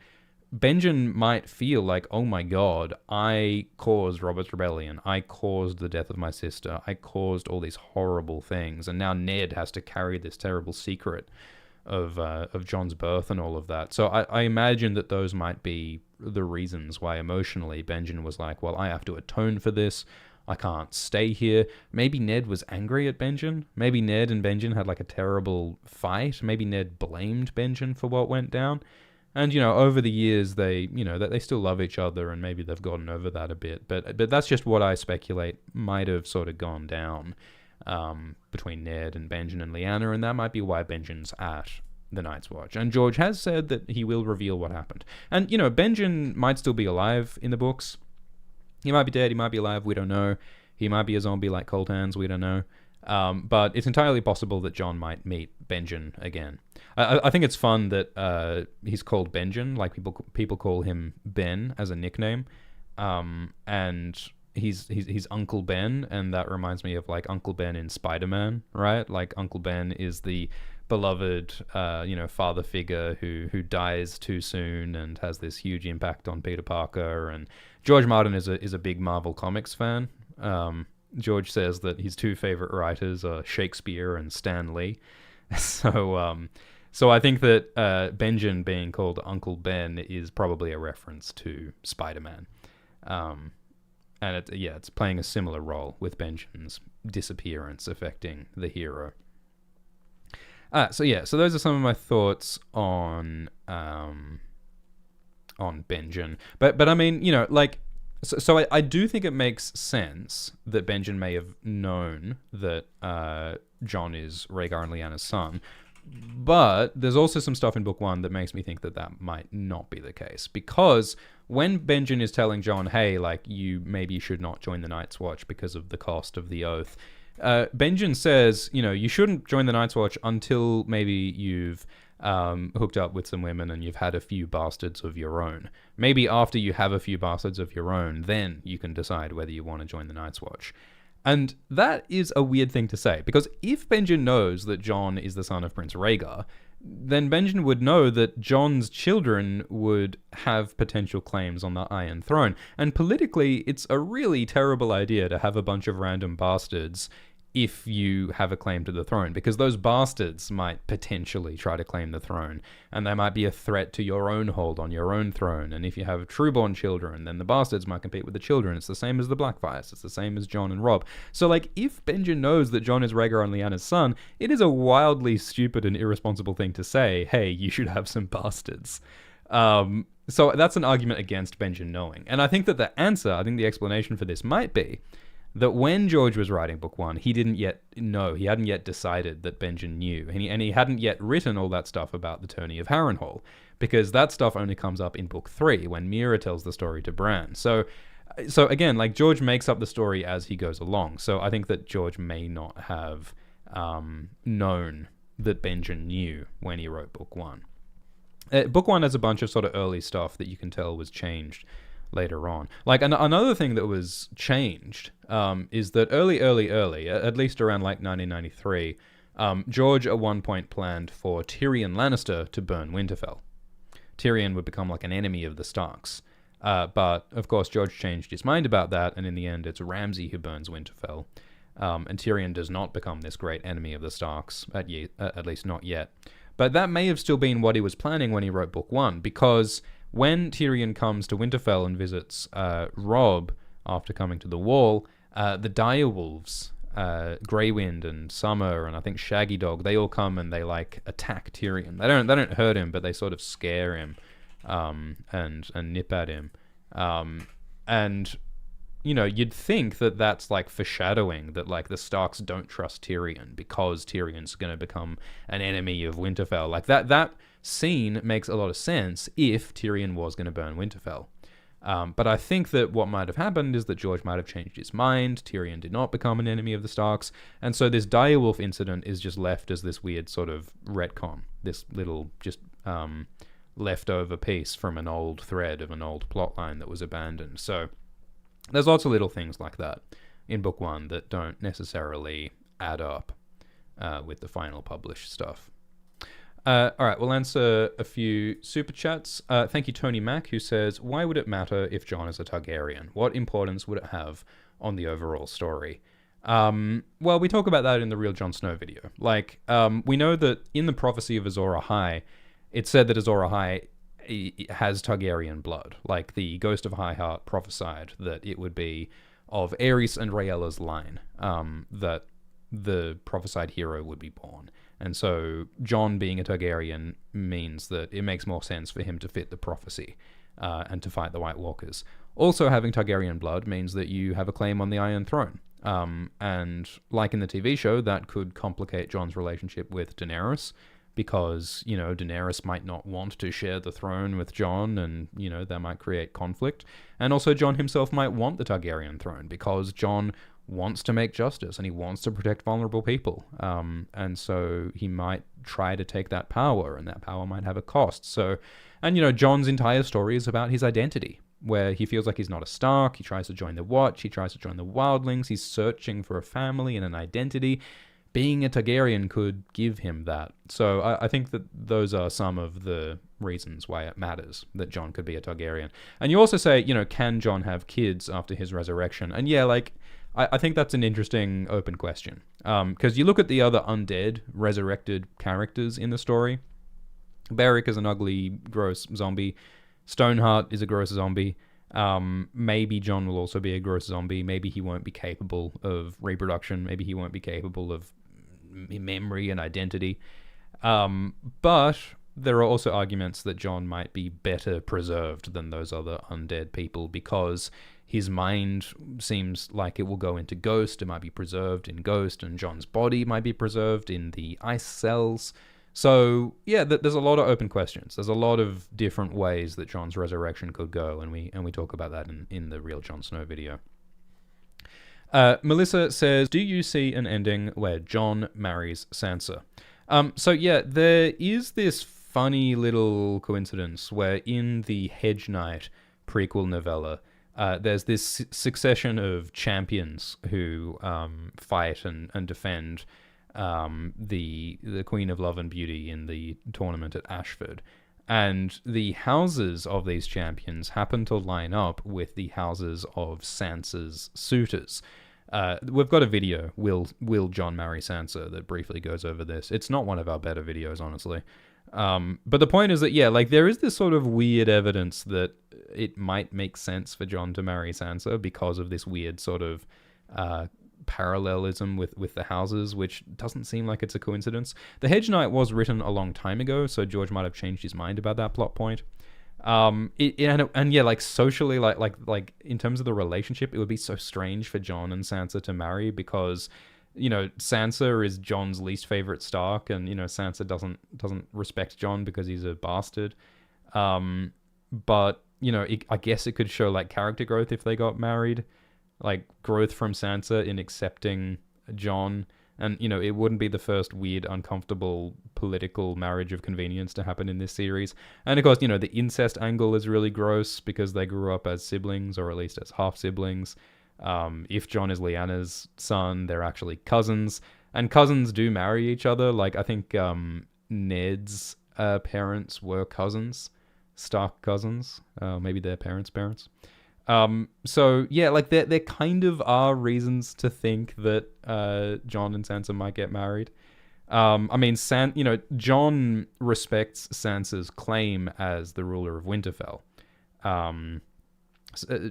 Benjen might feel like, oh my god, I caused Robert's Rebellion, I caused the death of my sister, I caused all these horrible things, and now Ned has to carry this terrible secret of Jon's birth and all of that. So I imagine that those might be the reasons why emotionally Benjen was like, well, I have to atone for this, I can't stay here. Maybe Ned was angry at Benjen, maybe Ned and Benjen had a terrible fight, maybe Ned blamed Benjen for what went down. And, over the years, they still love each other, and maybe they've gotten over that a bit. But that's just what I speculate might have sort of gone down between Ned and Benjen and Lyanna, and that might be why Benjen's at the Night's Watch. And George has said that he will reveal what happened. And, Benjen might still be alive in the books. He might be dead, he might be alive, we don't know. He might be a zombie like Cold Hands, we don't know. But it's entirely possible that Jon might meet Benjen again. I think it's fun that he's called Benjen, people call him Ben as a nickname, and he's Uncle Ben, and that reminds me of Uncle Ben in Spider-Man, right? Uncle Ben is the beloved father figure who dies too soon and has this huge impact on Peter Parker. And George Martin is a big Marvel Comics fan. George says that his two favorite writers are Shakespeare and Stan Lee. So I think that Benjen being called Uncle Ben is probably a reference to Spider-Man. And it's playing a similar role with Benjen's disappearance affecting the hero. So those are some of my thoughts on Benjen. But I mean, So I do think it makes sense that Benjen may have known that Jon is Rhaegar and Lyanna's son, but there's also some stuff in Book 1 that makes me think that might not be the case, because when Benjen is telling Jon, hey, you should not join the Night's Watch because of the cost of the oath, Benjen says, you shouldn't join the Night's Watch until maybe you've hooked up with some women and you've had a few bastards of your own. Maybe after you have a few bastards of your own, then you can decide whether you want to join the Night's Watch. And that is a weird thing to say, because if Benjen knows that Jon is the son of Prince Rhaegar, then Benjen would know that Jon's children would have potential claims on the Iron Throne. And politically, it's a really terrible idea to have a bunch of random bastards if you have a claim to the throne, because those bastards might potentially try to claim the throne, and they might be a threat to your own hold on your own throne. And if you have trueborn children, then the bastards might compete with the children. It's the same as the Blackfires. It's the same as Jon and Robb. So, if Benjen knows that Jon is Rhaegar and Lyanna's son, it is a wildly stupid and irresponsible thing to say, hey, you should have some bastards. So that's an argument against Benjen knowing. And I think that the explanation for this might be that when George was writing Book 1, he didn't yet know, he hadn't yet decided that Benjen knew, and he hadn't yet written all that stuff about the tourney of Harrenhal, because that stuff only comes up in Book 3, when Meera tells the story to Bran. So again, George makes up the story as he goes along, so I think that George may not have known that Benjen knew when he wrote Book 1. Book 1 has a bunch of sort of early stuff that you can tell was changed later on. Another thing that was changed is that early, at least around 1993, George at one point planned for Tyrion Lannister to burn Winterfell. Tyrion would become an enemy of the Starks. But, of course, George changed his mind about that, and in the end, it's Ramsay who burns Winterfell. And Tyrion does not become this great enemy of the Starks, at least not yet. But that may have still been what he was planning when he wrote Book 1, because when Tyrion comes to Winterfell and visits Robb after coming to the Wall, the direwolves, Greywind and Summer and I think Shaggy Dog, they all come and they like attack Tyrion. They don't hurt him, but they sort of scare him and nip at him. And you know, you'd think that that's like foreshadowing that like the Starks don't trust Tyrion because Tyrion's going to become an enemy of Winterfell. Like that scene makes a lot of sense if Tyrion was going to burn Winterfell. But I think that what might have happened is that George might have changed his mind. Tyrion did not become an enemy of the Starks. And so this direwolf incident is just left as this weird sort of retcon, this little just leftover piece from an old thread of an old plotline that was abandoned. So there's lots of little things like that in Book 1 that don't necessarily add up with the final published stuff. All right, we'll answer a few super chats. Thank you, Tony Mack, who says, why would it matter if Jon is a Targaryen? What importance would it have on the overall story? Well, we talk about that in the Real Jon Snow video. Like, we know that in the prophecy of Azor Ahai, it said that Azor Ahai has Targaryen blood. Like, the Ghost of Highheart prophesied that it would be of Aerys and Rhaella's line, that the prophesied hero would be born. And so Jon being a Targaryen means that it makes more sense for him to fit the prophecy and to fight the White Walkers. Also, having Targaryen blood means that you have a claim on the Iron Throne. And like in the TV show, that could complicate Jon's relationship with Daenerys, because, you know, Daenerys might not want to share the throne with Jon, and, you know, that might create conflict. And also Jon himself might want the Targaryen throne, because Jon wants to make justice and he wants to protect vulnerable people. And so he might try to take that power, and that power might have a cost. So, and, you know, Jon's entire story is about his identity, where he feels like he's not a Stark. He tries to join the Watch. He tries to join the Wildlings. He's searching for a family and an identity. Being a Targaryen could give him that. So I think that those are some of the reasons why it matters that Jon could be a Targaryen. And you also say, you know, can Jon have kids after his resurrection? And yeah, like, I think that's an interesting open question. Because you look at the other undead, resurrected characters in the story. Beric is an ugly, gross zombie. Stoneheart is a gross zombie. Maybe Jon will also be a gross zombie. Maybe he won't be capable of reproduction. Maybe he won't be capable of memory and identity. But there are also arguments that Jon might be better preserved than those other undead people, because his mind seems like it will go into Ghost. It might be preserved in Ghost, and Jon's body might be preserved in the ice cells. So, yeah, there's a lot of open questions. There's a lot of different ways that Jon's resurrection could go, and we talk about that in the Real Jon Snow video. Melissa says, do you see an ending where Jon marries Sansa? So, yeah, there is this funny little coincidence where in the Hedge Knight prequel novella, there's this succession of champions who fight and defend the Queen of Love and Beauty in the tournament at Ashford. And the houses of these champions happen to line up with the houses of Sansa's suitors. We've got a video, Will Jon Marry Sansa, that briefly goes over this. It's not one of our better videos, honestly. But the point is that, yeah, like, there is this sort of weird evidence that it might make sense for Jon to marry Sansa because of this weird sort of parallelism with the houses, which doesn't seem like it's a coincidence. The Hedge Knight was written a long time ago, so George might have changed his mind about that plot point. And yeah, like, socially, like in terms of the relationship, it would be so strange for Jon and Sansa to marry, because, you know, Sansa is Jon's least favorite Stark, and, you know, Sansa doesn't respect Jon because he's a bastard. But, you know, I guess it could show, like, character growth if they got married, like growth from Sansa in accepting Jon. And, you know, it wouldn't be the first weird, uncomfortable political marriage of convenience to happen in this series. And, of course, you know, the incest angle is really gross because they grew up as siblings, or at least as half-siblings. If Jon is Lyanna's son, they're actually cousins. And cousins do marry each other. Like, I think Ned's parents were cousins. Stark cousins, maybe their parents. So yeah, like there kind of are reasons to think that Jon and Sansa might get married. I mean, Jon respects Sansa's claim as the ruler of Winterfell.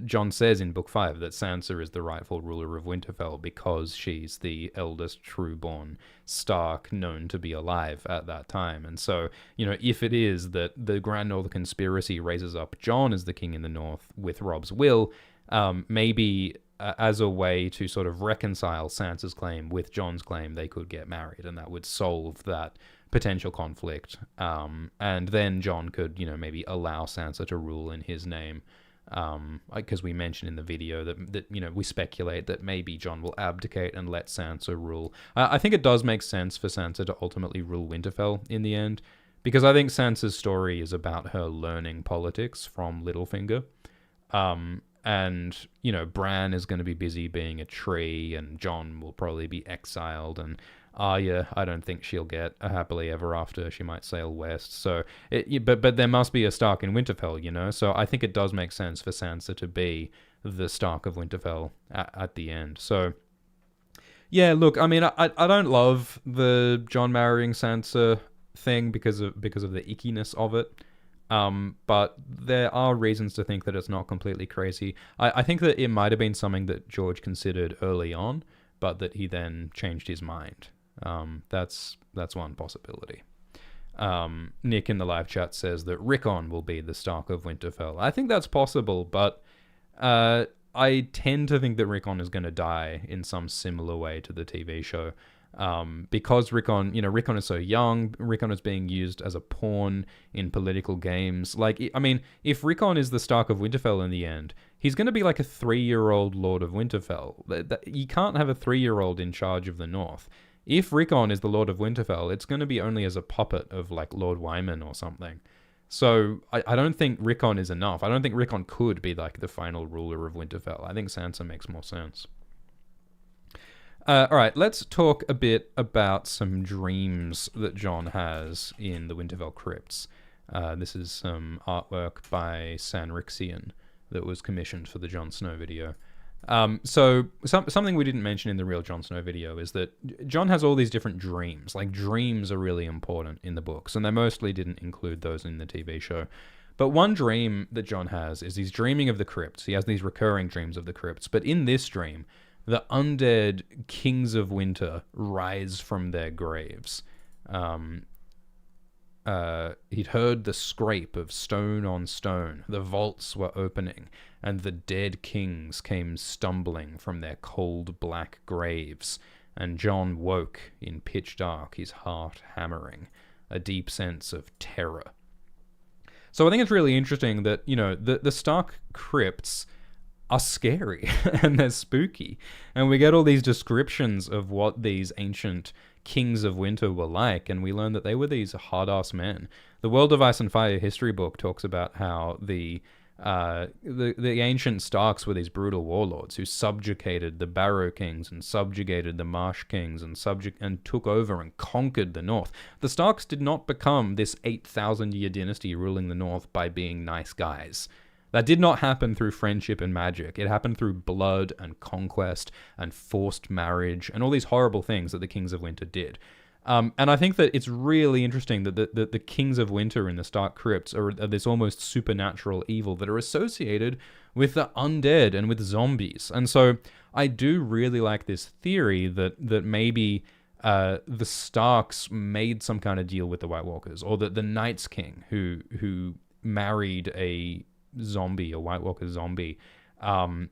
Jon says in Book 5 that Sansa is the rightful ruler of Winterfell because she's the eldest true-born Stark known to be alive at that time. And so, if it is that the Grand North Conspiracy raises up Jon as the king in the North with Robb's will, maybe as a way to sort of reconcile Sansa's claim with Jon's claim, they could get married, and that would solve that potential conflict. And then Jon could, maybe allow Sansa to rule in his name. Because we mentioned in the video that we speculate that maybe Jon will abdicate and let Sansa rule. I think it does make sense for Sansa to ultimately rule Winterfell in the end, because I think Sansa's story is about her learning politics from Littlefinger. And, Bran is going to be busy being a tree, and Jon will probably be exiled, and Arya, I don't think she'll get a happily ever after. She might sail west. So, but there must be a Stark in Winterfell, So I think it does make sense for Sansa to be the Stark of Winterfell at the end. So, yeah, look, I mean, I don't love the Jon marrying Sansa thing because of the ickiness of it. But there are reasons to think that it's not completely crazy. I think that it might have been something that George considered early on, but that he then changed his mind. That's one possibility. Nick in the live chat says that Rickon will be the Stark of Winterfell. I think that's possible, but I tend to think that Rickon is going to die in some similar way to the TV show. Because Rickon is so young, Rickon is being used as a pawn in political games. Like, I mean, if Rickon is the Stark of Winterfell in the end, he's going to be like a 3-year-old Lord of Winterfell. You can't have a 3-year-old in charge of the North. If Rickon is the Lord of Winterfell, it's going to be only as a puppet of, like, Lord Wyman or something. So I don't think Rickon is enough. I don't think Rickon could be, like, the final ruler of Winterfell. I think Sansa makes more sense. All right, let's talk a bit about some dreams that Jon has in the Winterfell crypts. This is some artwork by Sanrixian that was commissioned for the Jon Snow video. So something we didn't mention in the Real Jon Snow video is that Jon has all these different dreams. Like, dreams are really important in the books, and they mostly didn't include those in the TV show. But one dream that Jon has is he's dreaming of the crypts. He has these recurring dreams of the crypts. But in this dream, the undead kings of winter rise from their graves. He'd heard the scrape of stone on stone. The vaults were opening, and the dead kings came stumbling from their cold black graves. And Jon woke in pitch dark, his heart hammering, a deep sense of terror. So I think it's really interesting that, the Stark crypts are scary and they're spooky. And we get all these descriptions of what these ancient kings of winter were like, and we learn that they were these hard-ass men. The World of Ice and Fire history book talks about how the ancient Starks were these brutal warlords who subjugated the Barrow kings and subjugated the Marsh kings and took over and conquered the North. The Starks did not become this 8,000-year dynasty ruling the North by being nice guys. That did not happen through friendship and magic. It happened through blood and conquest and forced marriage and all these horrible things that the Kings of Winter did. And I think that it's really interesting that the Kings of Winter in the Stark crypts are this almost supernatural evil that are associated with the undead and with zombies. And so I do really like this theory that maybe the Starks made some kind of deal with the White Walkers, or that the Night's King who married a White Walker zombie,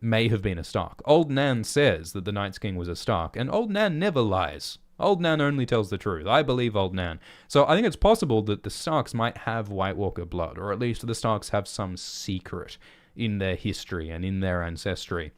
may have been a Stark. Old Nan says that the Night's King was a Stark, and Old Nan never lies. Old Nan only tells the truth. I believe Old Nan. So I think it's possible that the Starks might have White Walker blood, or at least the Starks have some secret in their history and in their ancestry.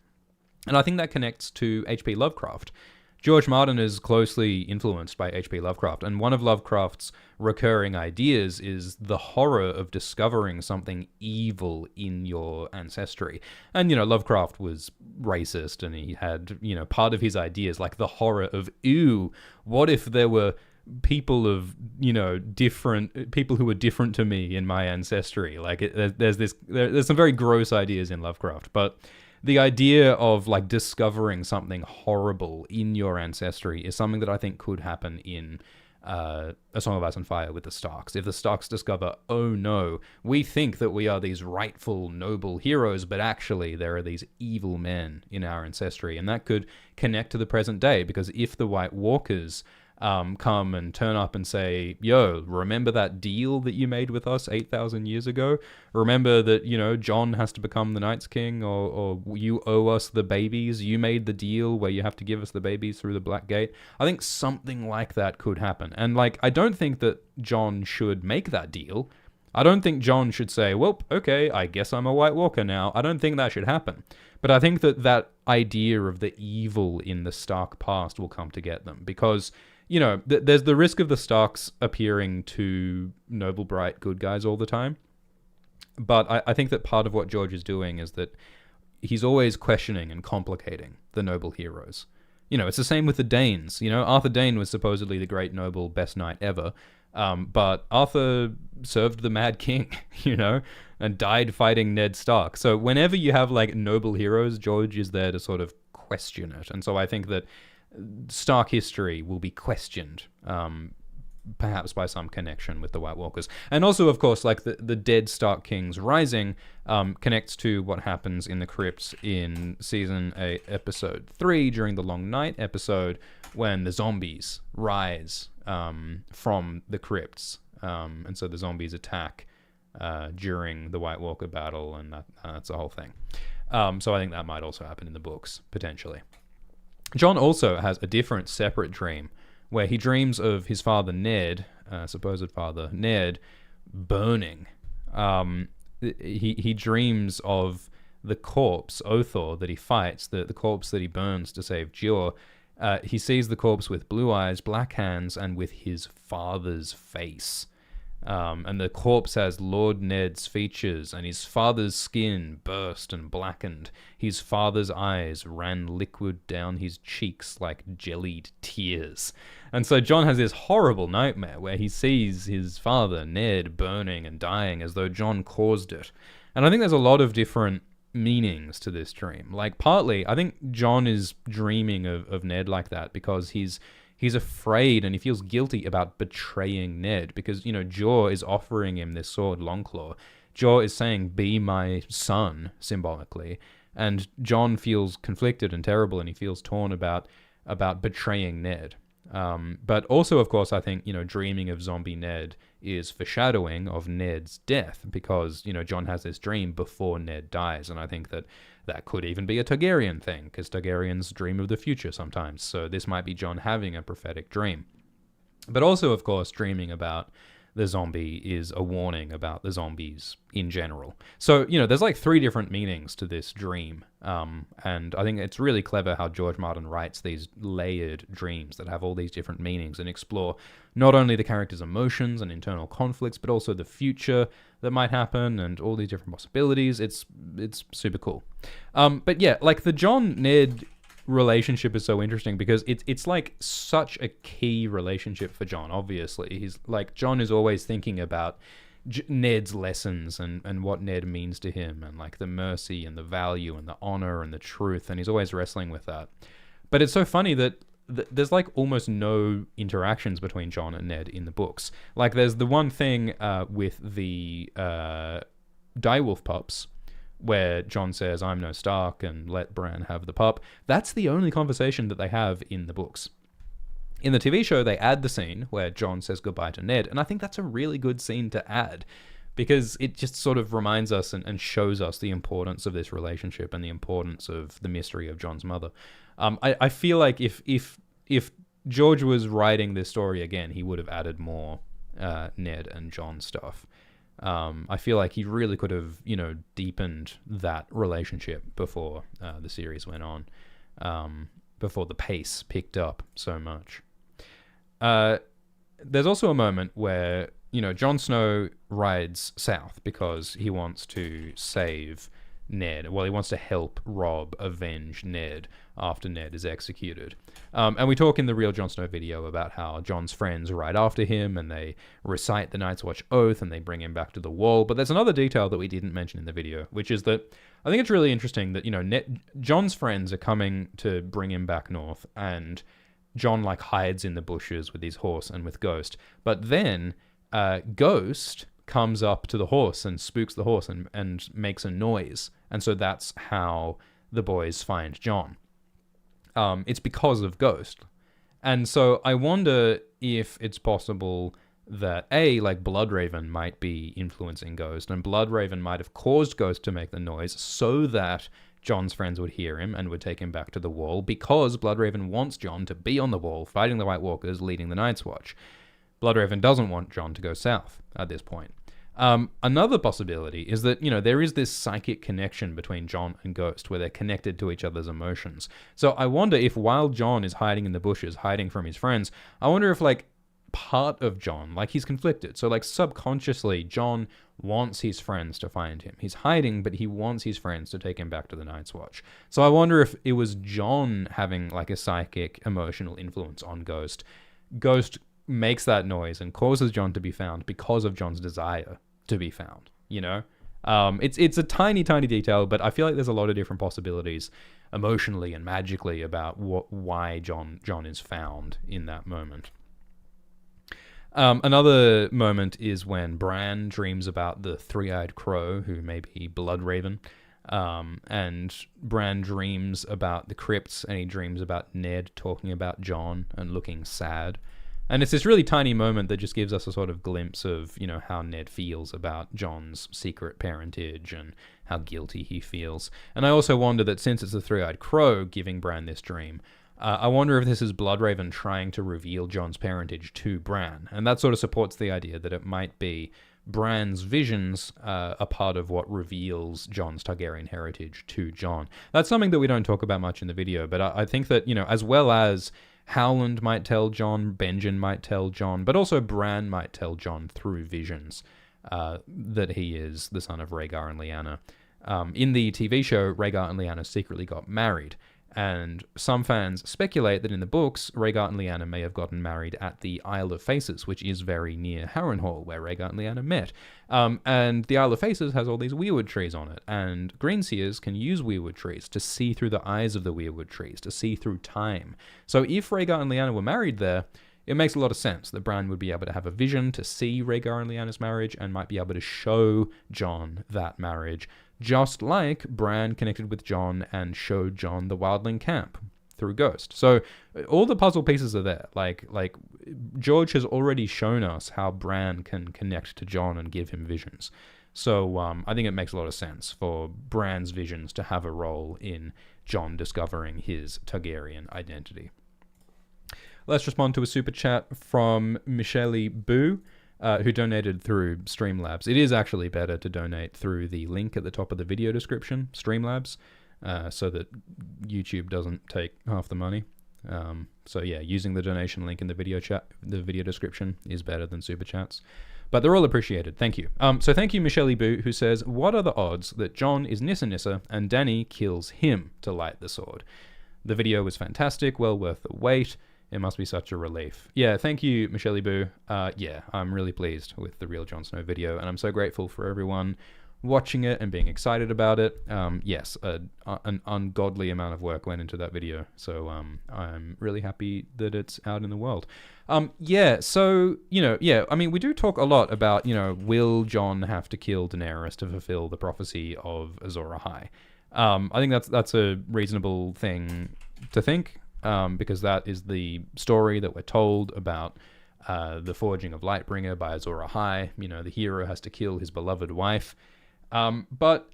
And I think that connects to H.P. Lovecraft. George Martin is closely influenced by H.P. Lovecraft, and one of Lovecraft's recurring ideas is the horror of discovering something evil in your ancestry. And, Lovecraft was racist, and he had, part of his ideas, like the horror of, ew, what if there were people of, different people who are different to me in my ancestry. Like there's some very gross ideas in Lovecraft, but the idea of like discovering something horrible in your ancestry is something that I think could happen in A Song of Ice and Fire with the Starks. If the Starks discover, oh no, we think that we are these rightful, noble heroes, but actually there are these evil men in our ancestry, and that could connect to the present day, because if the White Walkers come and turn up and say, yo, remember that deal that you made with us 8,000 years ago? Remember that, Jon has to become the Night's King, or you owe us the babies. You made the deal where you have to give us the babies through the Black Gate. I think something like that could happen. And, like, I don't think that Jon should make that deal. I don't think Jon should say, well, okay, I guess I'm a White Walker now. I don't think that should happen. But I think that idea of the evil in the Stark past will come to get them, because there's the risk of the Starks appearing to noble, bright, good guys all the time. But I think that part of what George is doing is that he's always questioning and complicating the noble heroes. It's the same with the Daynes. Arthur Dayne was supposedly the great noble, best knight ever. But Arthur served the Mad King, and died fighting Ned Stark. So whenever you have like noble heroes, George is there to sort of question it. And so I think that Stark history will be questioned, perhaps by some connection with the White Walkers. And also, of course, like the dead Stark Kings rising connects to what happens in the crypts in season 8, episode 3, during the Long Night episode, when the zombies rise from the crypts. And so the zombies attack during the White Walker battle, and that's the whole thing. So I think that might also happen in the books, potentially. Jon also has a different, separate dream where he dreams of his father Ned, supposed father Ned, burning. He dreams of the corpse, Othor, that he fights, the corpse that he burns to save Jor. He sees the corpse with blue eyes, black hands, and with his father's face. And the corpse has Lord Ned's features, and his father's skin burst and blackened. His father's eyes ran liquid down his cheeks like jellied tears. And so Jon has this horrible nightmare where he sees his father, Ned, burning and dying as though Jon caused it. And I think there's a lot of different meanings to this dream. Like, partly, I think Jon is dreaming of Ned like that because he's afraid and he feels guilty about betraying Ned, because, Jor is offering him this sword, Longclaw. Jor is saying, be my son, symbolically. And Jon feels conflicted and terrible, and he feels torn about betraying Ned. But also, of course, I think, dreaming of zombie Ned is foreshadowing of Ned's death, because, Jon has this dream before Ned dies. And I think that could even be a Targaryen thing, because Targaryens dream of the future sometimes. So this might be Jon having a prophetic dream. But also, of course, dreaming about the zombie is a warning about the zombies in general. So, there's like 3 different meanings to this dream. And I think it's really clever how George Martin writes these layered dreams that have all these different meanings and explore not only the character's emotions and internal conflicts, but also the future that might happen and all these different possibilities. It's super cool. But yeah, like the Jon-Ned relationship is so interesting because it's like such a key relationship for Jon. Obviously, he's like, Jon is always thinking about Ned's lessons and what Ned means to him, and like the mercy and the value and the honor and the truth, and he's always wrestling with that. But it's so funny that there's like almost no interactions between Jon and Ned in the books. Like there's the one thing with the direwolf pups, where Jon says, I'm no Stark, and let Bran have the pup. That's the only conversation that they have in the books. In the TV show, they add the scene where Jon says goodbye to Ned, and I think that's a really good scene to add, because it just sort of reminds us and shows us the importance of this relationship and the importance of the mystery of Jon's mother. I feel like if George was writing this story again, he would have added more Ned and Jon stuff. I feel like he really could have, deepened that relationship before the series went on, before the pace picked up so much. There's also a moment where, Jon Snow rides south because he wants to save Ned. Well, he wants to help Robb avenge Ned after Ned is executed. And we talk in the Real Jon Snow video about how Jon's friends are right after him and they recite the Night's Watch oath and they bring him back to the wall. But there's another detail that we didn't mention in the video, which is that I think it's really interesting that, Jon's friends are coming to bring him back north, and Jon hides in the bushes with his horse and with Ghost. But then Ghost comes up to the horse and spooks the horse and makes a noise. And so that's how the boys find Jon. It's because of Ghost. And so I wonder if it's possible that Bloodraven might be influencing Ghost, and Bloodraven might have caused Ghost to make the noise so that Jon's friends would hear him and would take him back to the wall, because Bloodraven wants Jon to be on the wall, fighting the White Walkers, leading the Night's Watch. Bloodraven doesn't want Jon to go south at this point. Another possibility is that, there is this psychic connection between Jon and Ghost where they're connected to each other's emotions. So I wonder if while Jon is hiding in the bushes, hiding from his friends, I wonder if part of Jon, he's conflicted. So subconsciously, Jon wants his friends to find him. He's hiding, but he wants his friends to take him back to the Night's Watch. So I wonder if it was Jon having a psychic emotional influence on Ghost. Ghost makes that noise and causes Jon to be found because of Jon's desire to be found, It's a tiny detail, but I feel like there's a lot of different possibilities emotionally and magically about why Jon is found in that moment. Another moment is when Bran dreams about the three-eyed crow, who may be Bloodraven, and Bran dreams about the crypts, and he dreams about Ned talking about Jon and looking sad. And it's this really tiny moment that just gives us a sort of glimpse of, how Ned feels about Jon's secret parentage and how guilty he feels. And I also wonder that since it's the three-eyed crow giving Bran this dream, I wonder if this is Bloodraven trying to reveal Jon's parentage to Bran. And that sort of supports the idea that it might be Bran's visions a part of what reveals Jon's Targaryen heritage to Jon. That's something that we don't talk about much in the video, but I think that, as well as Howland might tell Jon, Benjen might tell Jon, but also Bran might tell Jon through visions that he is the son of Rhaegar and Lyanna. In the TV show, Rhaegar and Lyanna secretly got married, and some fans speculate that in the books, Rhaegar and Lyanna may have gotten married at the Isle of Faces, which is very near Harrenhal, where Rhaegar and Lyanna met. And the Isle of Faces has all these weirwood trees on it, and greenseers can use weirwood trees to see through the eyes of the weirwood trees, to see through time. So if Rhaegar and Lyanna were married there, it makes a lot of sense that Bran would be able to have a vision to see Rhaegar and Lyanna's marriage and might be able to show Jon that marriage, just like Bran connected with Jon and showed Jon the wildling camp through Ghost. So all the puzzle pieces are there. Like George has already shown us how Bran can connect to Jon and give him visions. So I think it makes a lot of sense for Bran's visions to have a role in Jon discovering his Targaryen identity. Let's respond to a super chat from Michelle Boo, who donated through Streamlabs. It is actually better to donate through the link at the top of the video description, Streamlabs, so that YouTube doesn't take half the money. So yeah, using the donation link in the video description is better than super chats. But they're all appreciated. Thank you. So thank you, Michelle Boo, who says, what are the odds that Jon is Nissa and Dany kills him to light the sword? The video was fantastic, well worth the wait. It must be such a relief. Yeah, thank you, Michelle Boo. Yeah, I'm really pleased with the Real Jon Snow video, and I'm so grateful for everyone watching it and being excited about it. Yes, an ungodly amount of work went into that video, so I'm really happy that it's out in the world. Yeah, so, I mean, we do talk a lot about, will Jon have to kill Daenerys to fulfill the prophecy of Azor Ahai? I think that's a reasonable thing to think. Because that is the story that we're told about the forging of Lightbringer by Azor Ahai. The hero has to kill his beloved wife. But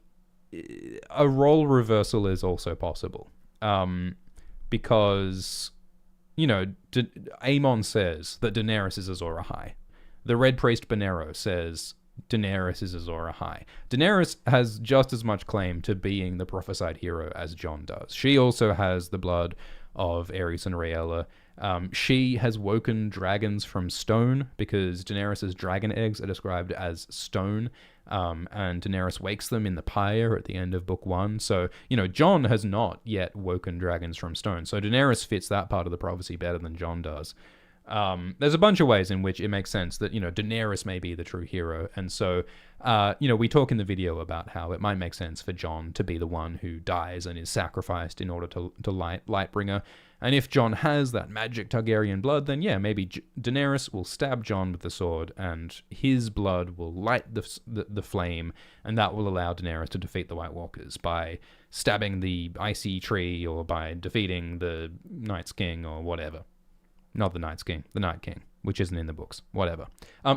a role reversal is also possible. Because, Aemon says that Daenerys is Azor Ahai. The Red Priest Benero says Daenerys is Azor Ahai. Daenerys has just as much claim to being the prophesied hero as Jon does. She also has the blood of Aerys and Rhaella, She has woken dragons from stone because Daenerys' dragon eggs are described as stone. And Daenerys wakes them in the pyre at the end of book 1. So, Jon has not yet woken dragons from stone. So Daenerys fits that part of the prophecy better than Jon does. There's a bunch of ways in which it makes sense that, Daenerys may be the true hero. And so, we talk in the video about how it might make sense for Jon to be the one who dies and is sacrificed in order to light Lightbringer. And if Jon has that magic Targaryen blood, then yeah, maybe Daenerys will stab Jon with the sword and his blood will light the flame, and that will allow Daenerys to defeat the White Walkers by stabbing the icy tree or by defeating the Night's King or whatever. Not the Night's King, the Night King, which isn't in the books. Whatever.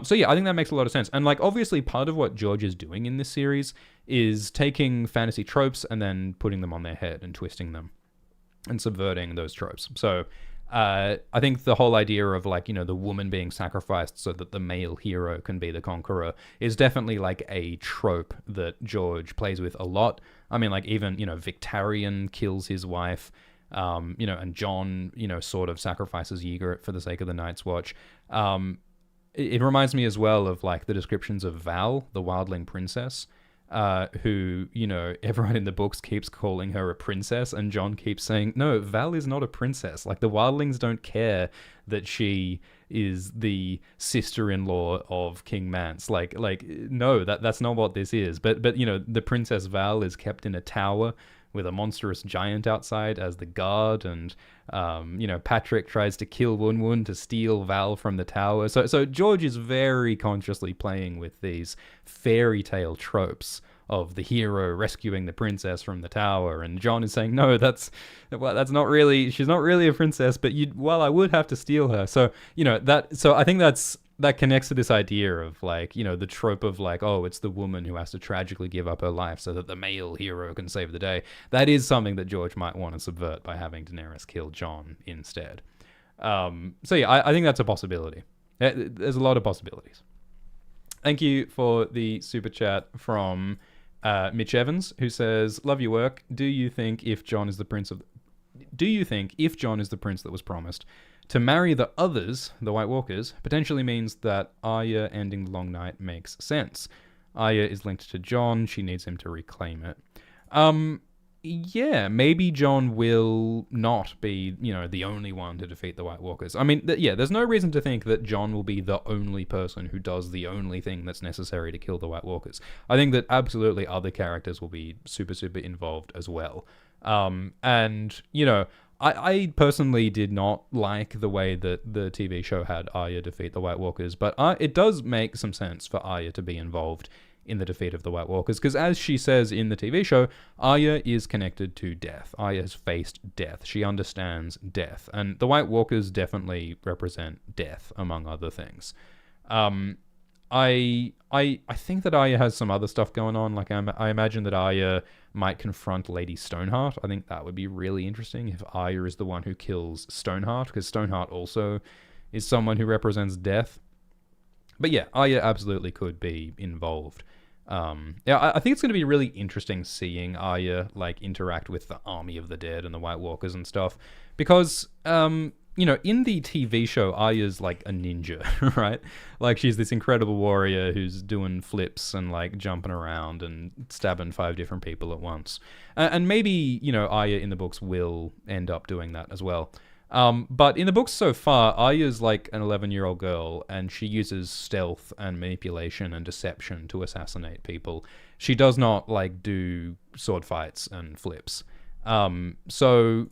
So yeah, I think that makes a lot of sense. And obviously part of what George is doing in this series is taking fantasy tropes and then putting them on their head and twisting them and subverting those tropes. So I think the whole idea of the woman being sacrificed so that the male hero can be the conqueror is definitely a trope that George plays with a lot. I mean, even, Victarion kills his wife. And Jon, sort of sacrifices Ygritte for the sake of the Night's Watch. It reminds me as well of the descriptions of Val, the wildling princess, who, everyone in the books keeps calling her a princess, and Jon keeps saying, no, Val is not a princess. The wildlings don't care that she is the sister-in-law of King Mance. No, that's not what this is. But the Princess Val is kept in a tower with a monstrous giant outside as the guard, and Patrick tries to kill Wun to steal Val from the tower. So George is very consciously playing with these fairy tale tropes of the hero rescuing the princess from the tower, and Jon is saying, no, that's not really, she's not really a princess, but I would have to steal her. So I think that connects to this idea of the trope of it's the woman who has to tragically give up her life so that the male hero can save the day. That is something that George might want to subvert by having Daenerys kill Jon instead. So yeah, I think that's a possibility. There's a lot of possibilities. Thank you for the super chat from Mitch Evans, who says, love your work. Do you think if Jon is the prince that was promised, to marry the others, the White Walkers, potentially means that Arya ending the Long Night makes sense? Arya is linked to Jon. She needs him to reclaim it. Yeah, maybe Jon will not be, the only one to defeat the White Walkers. I mean, there's no reason to think that Jon will be the only person who does the only thing that's necessary to kill the White Walkers. I think that absolutely other characters will be super, super involved as well. I personally did not like the way that the TV show had Arya defeat the White Walkers, but it does make some sense for Arya to be involved in the defeat of the White Walkers, because as she says in the TV show, Arya is connected to death. Arya has faced death. She understands death, and the White Walkers definitely represent death, among other things. I think that Arya has some other stuff going on. I imagine that Arya might confront Lady Stoneheart. I think that would be really interesting if Arya is the one who kills Stoneheart, because Stoneheart also is someone who represents death. But yeah, Arya absolutely could be involved. I think it's going to be really interesting seeing Arya interact with the army of the dead and the White Walkers and stuff, because in the TV show, Arya's a ninja, right? She's this incredible warrior who's doing flips and jumping around and stabbing 5 different people at once. And maybe, Arya in the books will end up doing that as well. But in the books so far, Arya's an 11-year-old girl, and she uses stealth and manipulation and deception to assassinate people. She does not do sword fights and flips. So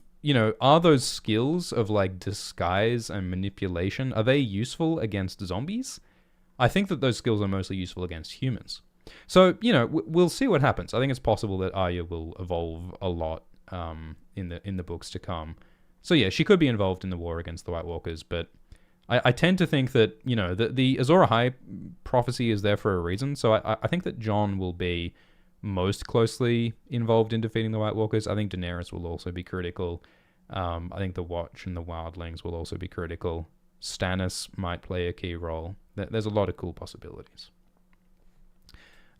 are those skills of disguise and manipulation, are they useful against zombies? I think that those skills are mostly useful against humans. So, we'll see what happens. I think it's possible that Arya will evolve a lot in the books to come. So yeah, she could be involved in the war against the White Walkers, but I tend to think that, the Azor Ahai prophecy is there for a reason. So I think that Jon will be most closely involved in defeating the White Walkers. I think Daenerys will also be critical. I think the Watch and the Wildlings will also be critical. Stannis might play a key role. There's a lot of cool possibilities.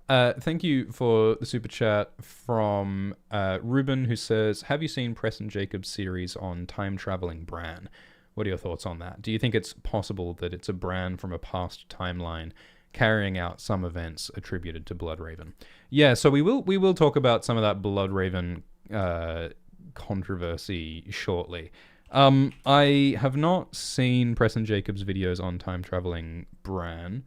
Thank you for the super chat from Ruben, who says, have you seen Preston Jacobs' series on time-traveling Bran? What are your thoughts on that? Do you think it's possible that it's a Bran from a past timeline carrying out some events attributed to Bloodraven? Yeah, so we will talk about some of that Bloodraven controversy shortly. I have not seen Preston Jacobs' videos on time traveling Bran,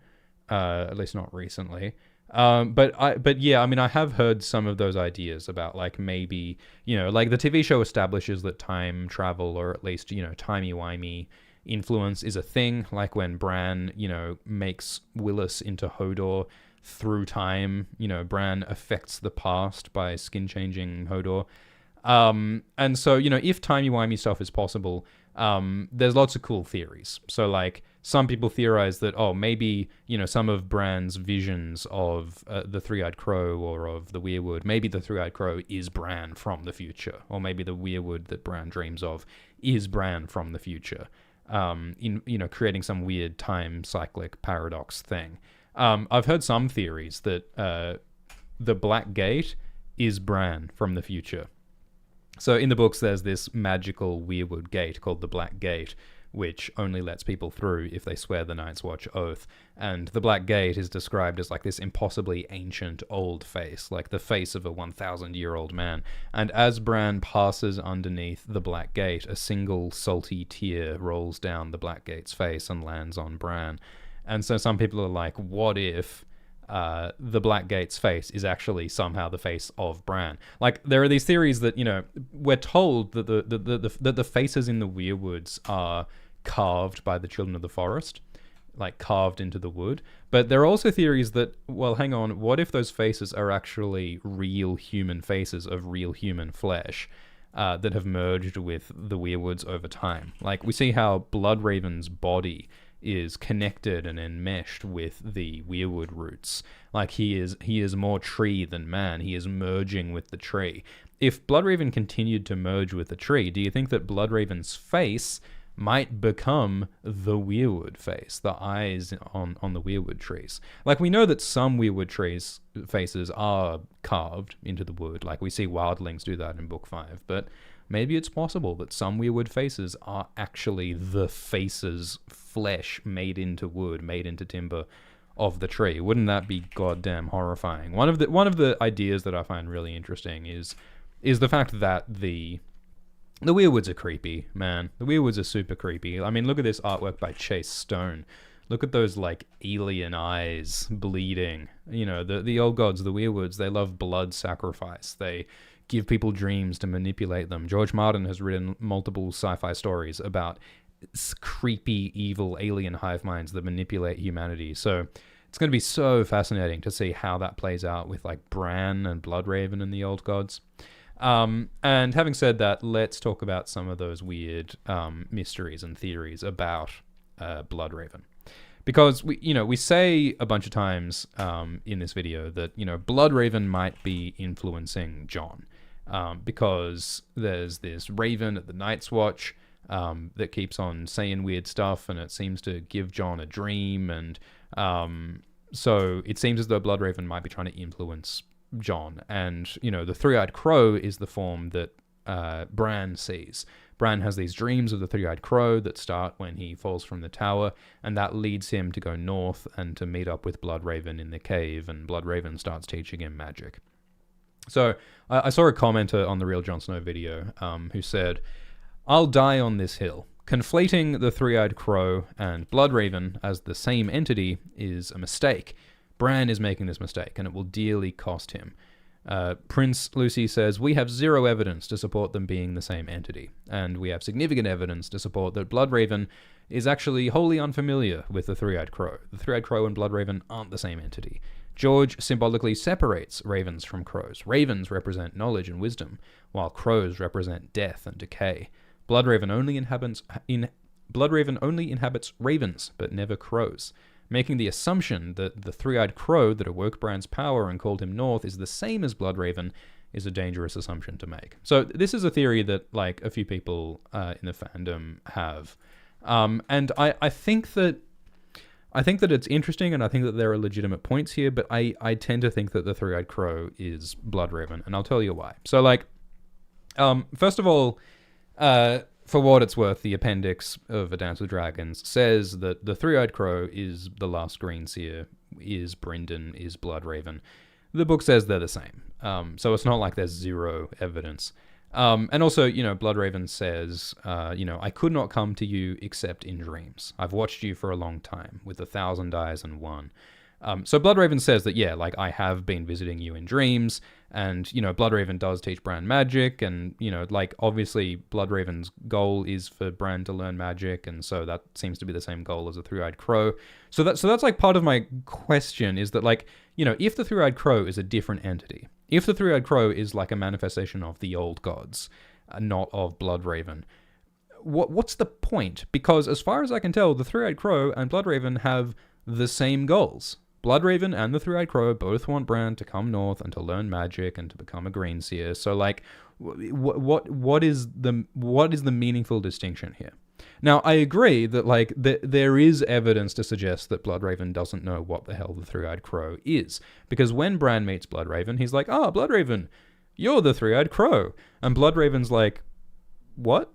at least not recently. But yeah, I mean, I have heard some of those ideas about, like, maybe, like the TV show establishes that time travel, or at least, timey-wimey influence is a thing, like when Bran, makes Willis into Hodor through time. Bran affects the past by skin-changing Hodor. And so, if timey-wimey stuff is possible, there's lots of cool theories. So, like, some people theorize that, maybe, some of Bran's visions of the Three-Eyed Crow or of the Weirwood, maybe the Three-Eyed Crow is Bran from the future, or maybe the Weirwood that Bran dreams of is Bran from the future, creating some weird time cyclic paradox thing. I've heard some theories that the Black Gate is Bran from the future. So in the books, there's this magical Weirwood gate called the Black Gate, which only lets people through if they swear the Night's Watch oath. And the Black Gate is described as like this impossibly ancient old face, like the face of a 1,000-year-old man. And as Bran passes underneath the Black Gate, a single salty tear rolls down the Black Gate's face and lands on Bran. And so some people are like, what if the Black Gate's face is actually somehow the face of Bran? Like, there are these theories that, we're told that the faces in the Weirwoods are carved by the Children of the Forest, like carved into the wood. But there are also theories that, well, hang on, what if those faces are actually real human faces of real human flesh that have merged with the Weirwoods over time? Like, we see how Bloodraven's body is connected and enmeshed with the Weirwood roots. Like, he is more tree than man. He is merging with the tree. If Bloodraven continued to merge with the tree, do you think that Bloodraven's face might become the Weirwood face, the eyes on the Weirwood trees? Like, we know that some Weirwood trees faces are carved into the wood. Like, we see wildlings do that in Book 5, but maybe it's possible that some Weirwood faces are actually the faces, flesh made into wood, made into timber of the tree. Wouldn't that be goddamn horrifying? One of the ideas that I find really interesting is the fact that the Weirwoods are creepy, man. The Weirwoods are super creepy. I mean, look at this artwork by Chase Stone. Look at those, like, alien eyes bleeding. The old gods, the Weirwoods, they love blood sacrifice. They give people dreams to manipulate them. George Martin has written multiple sci-fi stories about creepy, evil alien hive minds that manipulate humanity. So it's going to be so fascinating to see how that plays out with, like, Bran and Bloodraven and the old gods. And having said that, let's talk about some of those weird mysteries and theories about Bloodraven. Because we say a bunch of times in this video that, Bloodraven might be influencing Jon. Because there's this raven at the Night's Watch that keeps on saying weird stuff, and it seems to give Jon a dream, and so it seems as though Bloodraven might be trying to influence Jon. And, the Three-Eyed Crow is the form that Bran sees. Bran has these dreams of the Three-Eyed Crow that start when he falls from the tower, and that leads him to go north and to meet up with Bloodraven in the cave, and Bloodraven starts teaching him magic. So I saw a commenter on the Real Jon Snow video who said, "I'll die on this hill. Conflating the Three-Eyed Crow and Bloodraven as the same entity is a mistake. Bran is making this mistake, and it will dearly cost him." Prince Lucy says, "We have zero evidence to support them being the same entity, and we have significant evidence to support that Bloodraven is actually wholly unfamiliar with the Three-Eyed Crow. The Three-Eyed Crow and Bloodraven aren't the same entity. George symbolically separates ravens from crows. Ravens represent knowledge and wisdom, while crows represent death and decay. Bloodraven only inhabits ravens, but never crows. Making the assumption that the Three-Eyed Crow that awoke Bran's power and called him north is the same as Bloodraven is a dangerous assumption to make." So this is a theory that, like, a few people in the fandom have. And I think that it's interesting, and I think that there are legitimate points here, but I tend to think that the Three-Eyed Crow is Bloodraven, and I'll tell you why. So, like, first of all, for what it's worth, the appendix of A Dance with Dragons says that the Three-Eyed Crow is the last Green Seer, is Brynden, is Bloodraven. The book says they're the same. So it's not like there's zero evidence. And also, Bloodraven says, I could not come to you except in dreams. I've watched you for a long time, with 1,000 eyes and one. So Bloodraven says that, I have been visiting you in dreams, and, Bloodraven does teach Bran magic, and, obviously Bloodraven's goal is for Bran to learn magic, and so that seems to be the same goal as the Three-Eyed Crow. So that's like part of my question is that, if the Three-Eyed Crow is a different entity, if the Three-Eyed Crow is like a manifestation of the old gods, not of Bloodraven, what's the point? Because as far as I can tell, the Three-Eyed Crow and Bloodraven have the same goals. Bloodraven and the Three-Eyed Crow both want Bran to come north and to learn magic and to become a Green Seer. So, what is the meaningful distinction here? Now, I agree that there is evidence to suggest that Bloodraven doesn't know what the hell the Three-Eyed Crow is, because when Bran meets Bloodraven, he's like, Bloodraven, you're the Three-Eyed Crow," and Bloodraven's like, "What?"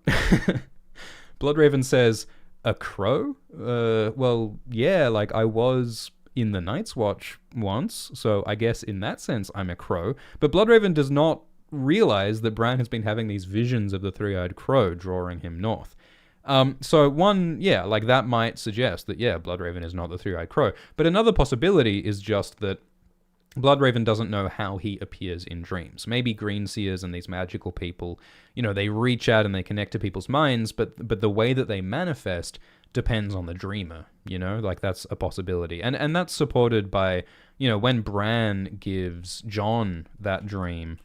Bloodraven says, "A crow? Well, yeah, I was in the Night's Watch once, so I guess in that sense I'm a crow." But Bloodraven does not realize that Bran has been having these visions of the Three-Eyed Crow drawing him north. So one, that might suggest that, Bloodraven is not the Three-Eyed Crow. But another possibility is just that Bloodraven doesn't know how he appears in dreams. Maybe Green Seers and these magical people, they reach out and they connect to people's minds, but the way that they manifest depends on the dreamer, that's a possibility. And that's supported by, when Bran gives Jon that dream,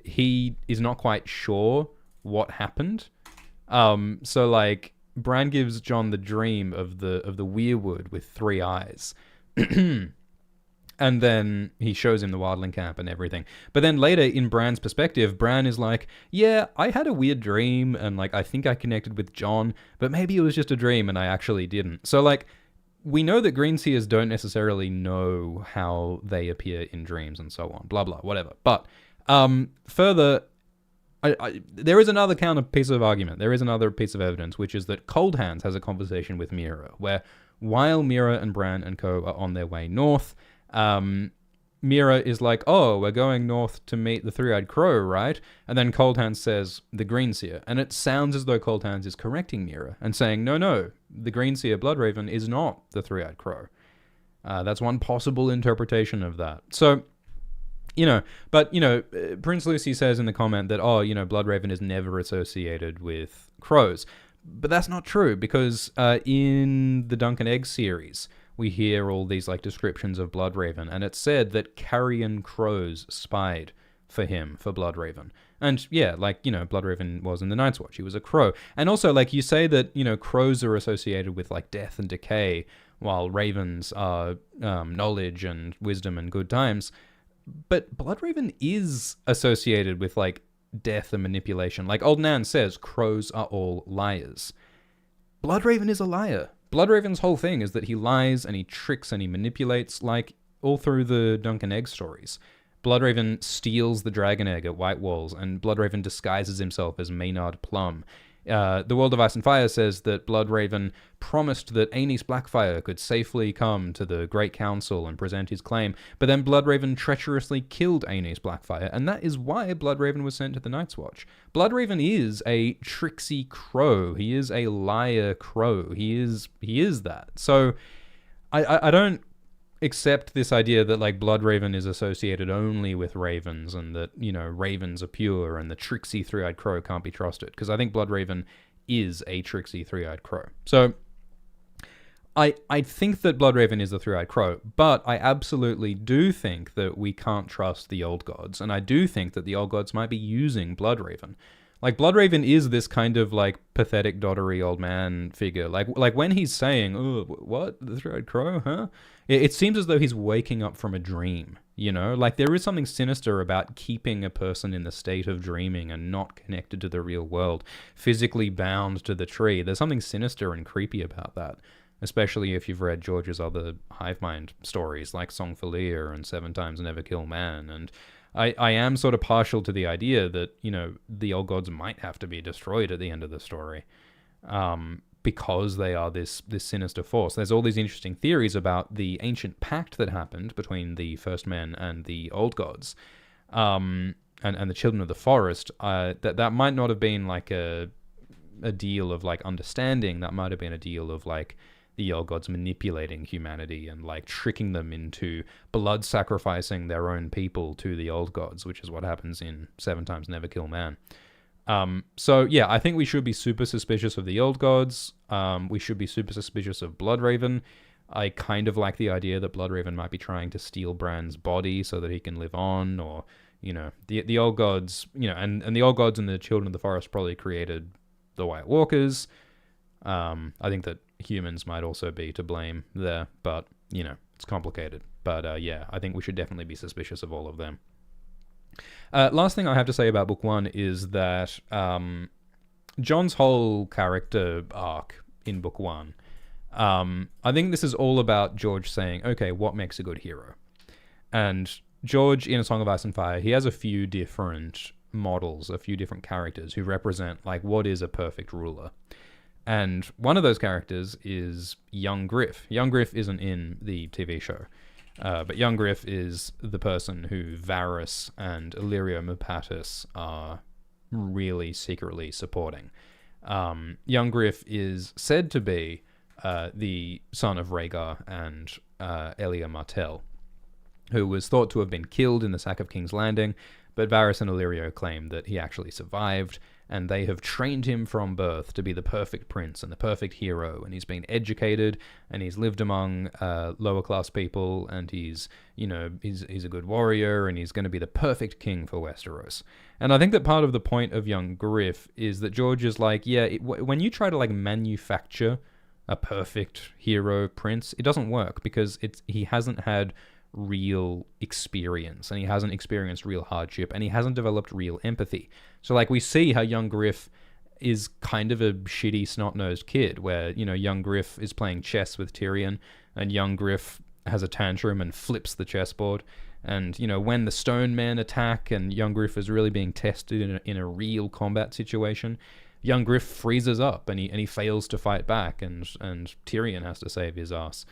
he is not quite sure what happened. So Bran gives Jon the dream of the Weirwood with 3 eyes. And then he shows him the wildling camp and everything. But then later, in Bran's perspective, Bran is like, "Yeah, I had a weird dream, and I think I connected with Jon, but maybe it was just a dream and I actually didn't." So we know that Green Seers don't necessarily know how they appear in dreams and so on, blah blah, whatever. But further, there is another counter piece of argument. There is another piece of evidence, which is that Cold Hands has a conversation with Meera, where while Meera and Bran and co are on their way north, Meera is like, "Oh, we're going north to meet the Three-Eyed Crow, right?" And then Cold Hands says, "The Green Seer." And it sounds as though Cold Hands is correcting Meera and saying, no, the Green Seer Bloodraven is not the Three-Eyed Crow. That's one possible interpretation of that. So, Prince Lucy says in the comment that, Bloodraven is never associated with crows. But that's not true, because in the Dunk and Egg series, we hear all these descriptions of Bloodraven, and it's said that carrion crows spied for him, for Bloodraven. And Bloodraven was in the Night's Watch. He was a crow. And also, you say that, crows are associated with death and decay, while ravens are knowledge and wisdom and good times. But Bloodraven is associated with death and manipulation. Old Nan says, crows are all liars. Bloodraven is a liar. Bloodraven's whole thing is that he lies and he tricks and he manipulates, all through the Dunk and Egg stories. Bloodraven steals the dragon egg at White Walls, and Bloodraven disguises himself as Maynard Plum. The World of Ice and Fire says that Bloodraven promised that Aenys Blackfyre could safely come to the Great Council and present his claim, but then Bloodraven treacherously killed Aenys Blackfyre, and that is why Bloodraven was sent to the Night's Watch. Bloodraven is a tricksy crow. He is a liar crow. He is that. So I don't accept this idea that Bloodraven is associated only with ravens, and that ravens are pure and the tricksy three-eyed crow can't be trusted, because I think Bloodraven is a tricksy three-eyed crow. So I think that Bloodraven is the three-eyed crow, but I absolutely do think that we can't trust the old gods, and I do think that the old gods might be using Bloodraven. Bloodraven is this kind of pathetic, doddery old man figure. When he's saying, "Oh, what? The three-eyed crow, huh?" It seems as though he's waking up from a dream, there is something sinister about keeping a person in the state of dreaming and not connected to the real world, physically bound to the tree. There's something sinister and creepy about that, especially if you've read George's other hive mind stories, like Song for Lear and 7 Times Never Kill Man, and I am sort of partial to the idea that, you know, the old gods might have to be destroyed at the end of the story, because they are this sinister force. There's all these interesting theories about the ancient pact that happened between the first men and the old gods, and the children of the forest. That might not have been like a deal of like understanding. That might have been a deal of like the old gods manipulating humanity and like tricking them into blood sacrificing their own people to the old gods, which is what happens in 7 Times Never Kill Man. So yeah, I think we should be super suspicious of the old gods. We should be super suspicious of Bloodraven. I kind of like the idea that Bloodraven might be trying to steal Bran's body so that he can live on, or, you know, the old gods, you know, and the old gods and the children of the forest probably created the White Walkers. I think that humans might also be to blame there, but, you know, it's complicated. But yeah, I think we should definitely be suspicious of all of them. Last thing I have to say about book 1 is that Jon's whole character arc in book 1, I think this is all about George saying, okay, what makes a good hero? And George, in A Song of Ice and Fire, he has a few different models, a few different characters who represent like what is a perfect ruler. And one of those characters is young Griff. Young Griff isn't in the TV show, but young Griff is the person who Varys and Illyrio Mopatis are really secretly supporting. Young Griff is said to be the son of Rhaegar and Elia Martell, who was thought to have been killed in the sack of King's Landing, but Varys and Illyrio claim that he actually survived, and they have trained him from birth to be the perfect prince and the perfect hero, and he's been educated, and he's lived among lower class people, and he's, you know, he's a good warrior, and he's going to be the perfect king for Westeros. And I think that part of the point of young Griff is that George is like, yeah, when you try to like manufacture a perfect hero prince, it doesn't work, because he hasn't had real experience, and he hasn't experienced real hardship, and he hasn't developed real empathy. So like we see how young Griff is kind of a shitty snot-nosed kid, where, you know, young Griff is playing chess with Tyrion, and young Griff has a tantrum and flips the chessboard. And, you know, when the stone men attack and young Griff is really being tested in a real combat situation, young Griff freezes up and he fails to fight back, and Tyrion has to save his ass.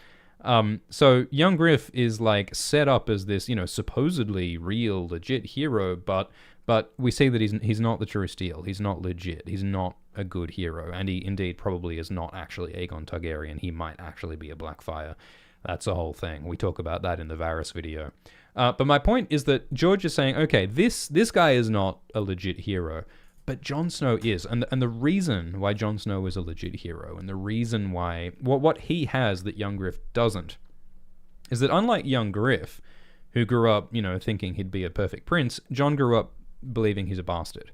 So young Griff is like set up as this, you know, supposedly real, legit hero, but we see that he's not the true deal. He's not legit. He's not a good hero, and he indeed probably is not actually Aegon Targaryen. He might actually be a Blackfire. That's the whole thing. We talk about that in the Varys video. But my point is that George is saying, okay, this guy is not a legit hero, but Jon Snow is. And the reason why Jon Snow is a legit hero, and the reason why what he has that young Griff doesn't, is that unlike young Griff, who grew up, you know, thinking he'd be a perfect prince, Jon grew up believing he's a bastard.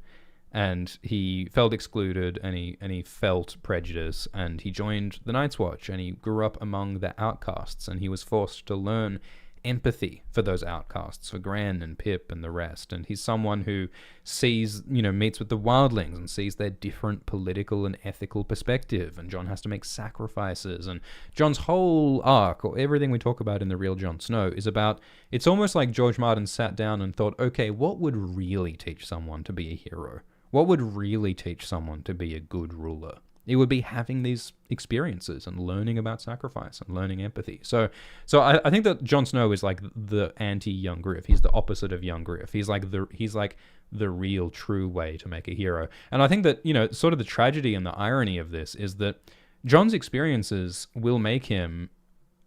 And he felt excluded, and he felt prejudice, and he joined the Night's Watch, and he grew up among the outcasts, and he was forced to learn empathy for those outcasts, for Gran and Pip and the rest. And he's someone who sees, you know, meets with the wildlings and sees their different political and ethical perspective, and Jon has to make sacrifices. And Jon's whole arc, or everything we talk about in the Real Jon Snow, is about, it's almost like George Martin sat down and thought, okay, what would really teach someone to be a hero? What would really teach someone to be a good ruler? It would be having these experiences and learning about sacrifice and learning empathy. So I think that Jon Snow is like the anti-young Griff. He's the opposite of young Griff. He's like the real true way to make a hero. And I think that, you know, sort of the tragedy and the irony of this is that Jon's experiences will make him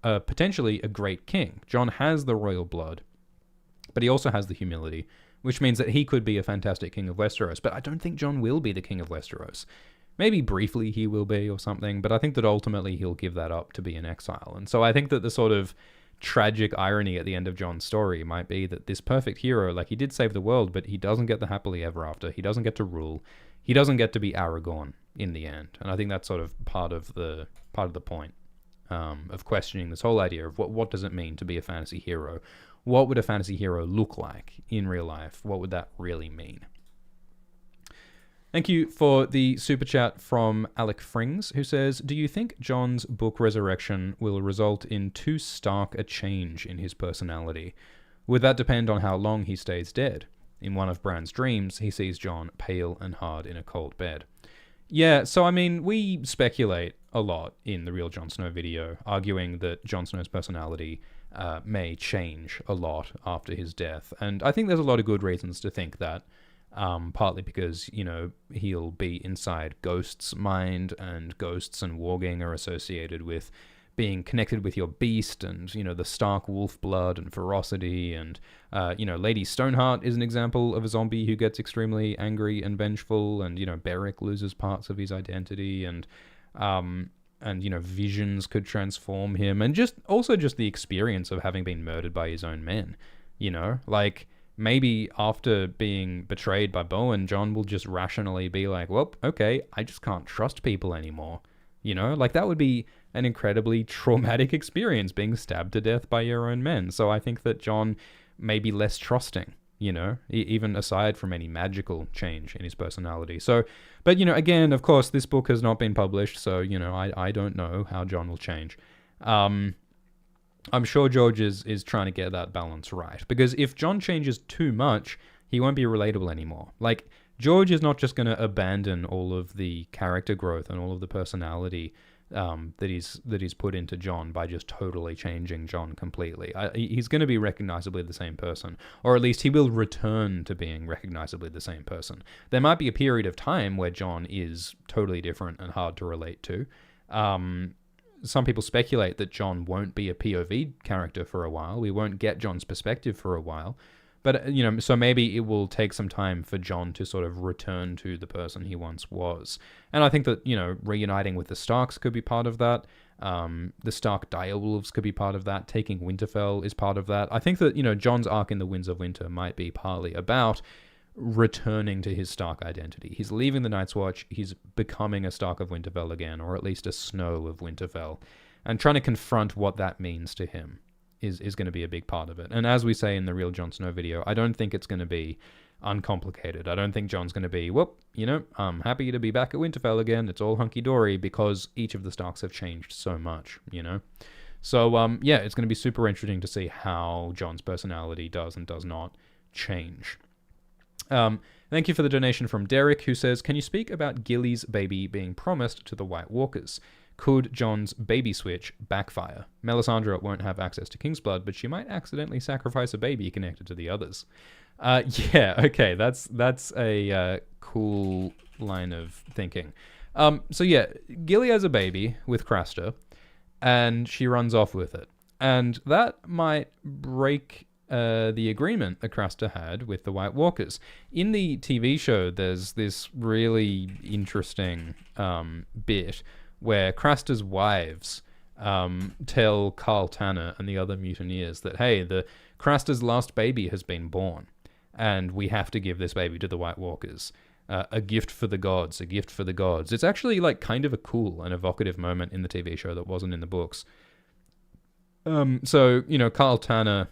potentially a great king. Jon has the royal blood, but he also has the humility, which means that he could be a fantastic king of Westeros. But I don't think Jon will be the king of Westeros. Maybe briefly he will be or something, but I think that ultimately he'll give that up to be in exile. And so I think that the sort of tragic irony at the end of Jon's story might be that this perfect hero, like, he did save the world, but he doesn't get the happily ever after. He doesn't get to rule. He doesn't get to be Aragorn in the end. And I think that's sort of part of the point of questioning this whole idea of what does it mean to be a fantasy hero? What would a fantasy hero look like in real life? What would that really mean? Thank you for the super chat from Alec Frings, who says, do you think Jon's book Resurrection will result in too stark a change in his personality? Would that depend on how long he stays dead? In one of Bran's dreams, he sees Jon pale and hard in a cold bed. Yeah, so I mean, we speculate a lot in the Real Jon Snow video, arguing that Jon Snow's personality may change a lot after his death. And I think there's a lot of good reasons to think that. Partly because, you know, he'll be inside Ghost's mind, and Ghosts and warging are associated with being connected with your beast, and, you know, the Stark wolf blood and ferocity, and, you know, Lady Stoneheart is an example of a zombie who gets extremely angry and vengeful, and, you know, Beric loses parts of his identity, and, you know, visions could transform him, and just the experience of having been murdered by his own men, you know, like, maybe after being betrayed by Bowen, Jon will just rationally be like, well, okay, I just can't trust people anymore. You know, like, that would be an incredibly traumatic experience, being stabbed to death by your own men. So I think that Jon may be less trusting, you know, even aside from any magical change in his personality. So, but, you know, again, of course, this book has not been published, so, you know, I don't know how Jon will change. I'm sure George is trying to get that balance right, because if Jon changes too much, he won't be relatable anymore. Like, George is not just going to abandon all of the character growth and all of the personality that he's put into Jon by just totally changing Jon completely. He's going to be recognizably the same person, or at least he will return to being recognizably the same person. There might be a period of time where Jon is totally different and hard to relate to. Some people speculate that Jon won't be a POV character for a while. We won't get Jon's perspective for a while. But, you know, so maybe it will take some time for Jon to sort of return to the person he once was. And I think that, you know, reuniting with the Starks could be part of that. The Stark direwolves could be part of that. Taking Winterfell is part of that. I think that, you know, Jon's arc in the Winds of Winter might be partly about returning to his Stark identity. He's leaving the Night's Watch. He's becoming a Stark of Winterfell again, or at least a Snow of Winterfell. And trying to confront what that means to him is going to be a big part of it. And as we say in the Real Jon Snow video, I don't think it's going to be uncomplicated. I don't think Jon's going to be, well, you know, I'm happy to be back at Winterfell again. It's all hunky-dory, because each of the Starks have changed so much, you know? So, yeah, it's going to be super interesting to see how Jon's personality does and does not change. Thank you for the donation from Derek, who says, can you speak about Gilly's baby being promised to the White Walkers? Could Jon's baby switch backfire? Melisandre won't have access to King's blood, but she might accidentally sacrifice a baby connected to the others. Yeah, okay, that's a cool line of thinking. So yeah, Gilly has a baby with Craster, and she runs off with it. And that might break the agreement that Craster had with the White Walkers. In the TV show, there's this really interesting bit where Craster's wives tell Carl Tanner and the other mutineers that, hey, Craster's last baby has been born, and we have to give this baby to the White Walkers. A gift for the gods, a gift for the gods. It's actually like kind of a cool and evocative moment in the TV show that wasn't in the books. So, you know, Carl Tanner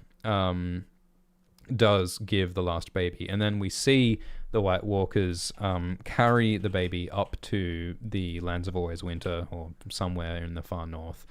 does give the last baby, and then we see the White Walkers carry the baby up to the Lands of Always Winter, or somewhere in the far north,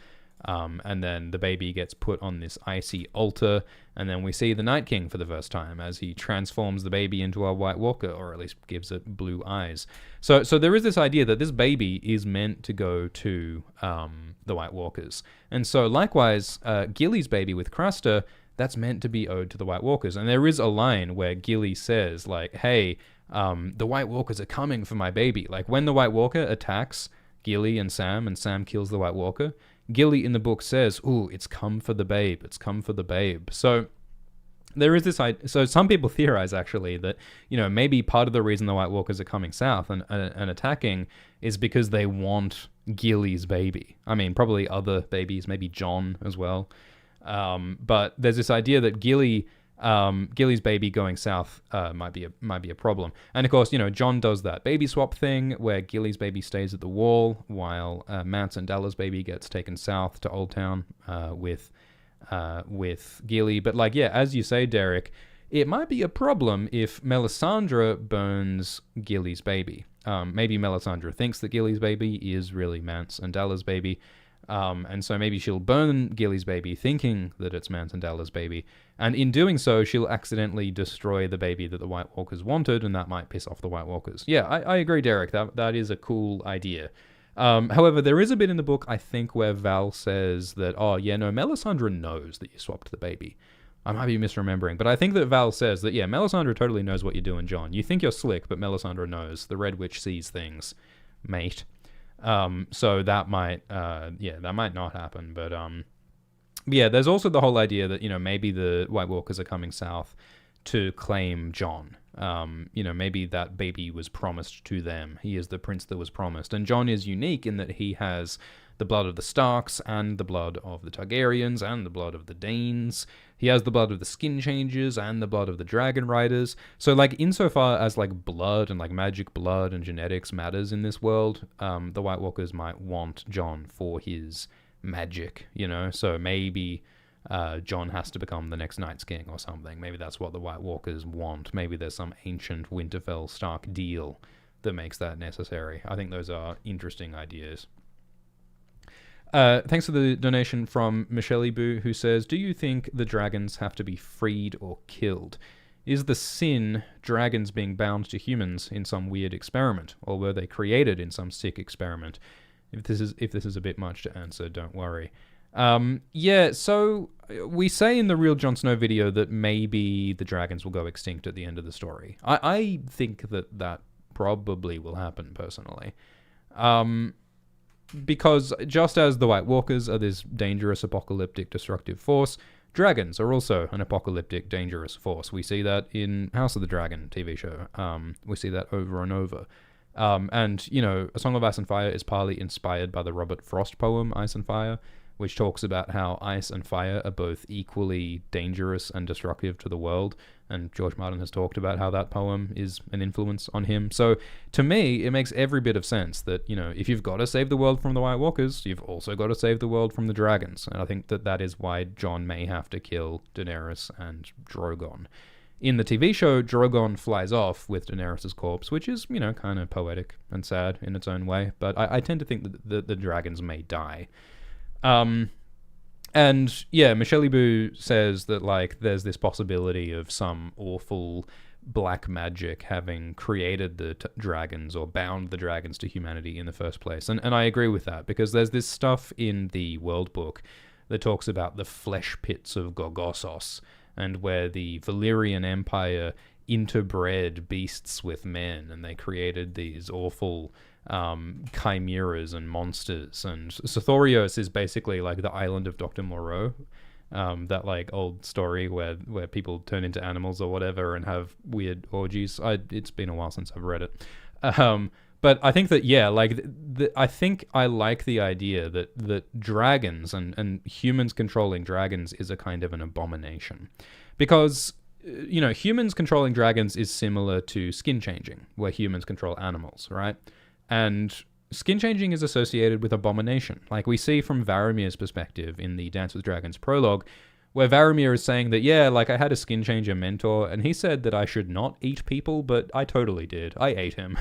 and then the baby gets put on this icy altar, and then we see the Night King for the first time as he transforms the baby into a White Walker, or at least gives it blue eyes. So there is this idea that this baby is meant to go to the White Walkers, and so likewise, Gilly's baby with Craster, that's meant to be owed to the White Walkers. And there is a line where Gilly says, like, hey, the White Walkers are coming for my baby. Like, when the White Walker attacks Gilly and Sam kills the White Walker, Gilly in the book says, ooh, it's come for the babe. It's come for the babe. So there is this idea. So some people theorize, actually, that, you know, maybe part of the reason the White Walkers are coming south and attacking is because they want Gilly's baby. I mean, probably other babies, maybe Jon as well. But there's this idea that Gilly's baby going south might be a problem. And of course, you know, Jon does that baby swap thing where Gilly's baby stays at the wall while Mance and Dalla's baby gets taken south to Old Town with Gilly. But like, yeah, as you say, Derek, it might be a problem if Melisandre burns Gilly's baby. Maybe Melisandre thinks that Gilly's baby is really Mance and Dalla's baby. And so maybe she'll burn Gilly's baby thinking that it's Mance and Dalla's baby. And in doing so, she'll accidentally destroy the baby that the White Walkers wanted, and that might piss off the White Walkers. Yeah, I agree, Derek. That is a cool idea. However, there is a bit in the book, I think, where Val says that, oh, yeah, no, Melisandre knows that you swapped the baby. I might be misremembering, but I think that Val says that, yeah, Melisandre totally knows what you're doing, Jon. You think you're slick, but Melisandre knows. The Red Witch sees things, mate. So that might not happen. But yeah, there's also the whole idea that, maybe the White Walkers are coming south to claim Jon. Maybe that baby was promised to them. He is the prince that was promised. And Jon is unique in that he has the blood of the Starks and the blood of the Targaryens and the blood of the Daynes. He has the blood of the Skin Changers and the blood of the Dragon Riders. So, insofar as, blood and, magic blood and genetics matters in this world, the White Walkers might want Jon for his magic, So maybe Jon has to become the next Night's King or something. Maybe that's what the White Walkers want. Maybe there's some ancient Winterfell Stark deal that makes that necessary. I think those are interesting ideas. Thanks for the donation from Michelle Boo, who says, do you think the dragons have to be freed or killed? Is the sin dragons being bound to humans in some weird experiment, or were they created in some sick experiment? If this is a bit much to answer, don't worry. So we say in the Real Jon Snow video that maybe the dragons will go extinct at the end of the story. I think that probably will happen, personally. Because just as the White Walkers are this dangerous, apocalyptic, destructive force, dragons are also an apocalyptic, dangerous force. We see that in House of the Dragon TV show. We see that over and over. And, A Song of Ice and Fire is partly inspired by the Robert Frost poem, Ice and Fire, which talks about how ice and fire are both equally dangerous and destructive to the world. And George Martin has talked about how that poem is an influence on him. So to me, it makes every bit of sense that, if you've got to save the world from the White Walkers, you've also got to save the world from the dragons. And I think that is why Jon may have to kill Daenerys and Drogon. In the TV show, Drogon flies off with Daenerys' corpse, which is, kind of poetic and sad in its own way. But I tend to think that the dragons may die. And yeah, Michelle Boo says that there's this possibility of some awful black magic having created the dragons or bound the dragons to humanity in the first place. And I agree with that, because there's this stuff in the World Book that talks about the flesh pits of Gorgossos, and where the Valyrian Empire interbred beasts with men, and they created these awful chimeras and monsters. And Sothorios is basically the island of Dr. Moreau, that old story where people turn into animals or whatever and have weird orgies. It's been a while since I've read it. But I think that, I think I like the idea that dragons and humans controlling dragons is a kind of an abomination. Because, humans controlling dragons is similar to skin changing, where humans control animals, right? And skin changing is associated with abomination. We see from Varamir's perspective in the Dance with Dragons prologue, where Varamir is saying that, I had a skin changer mentor, and he said that I should not eat people, but I totally did. I ate him.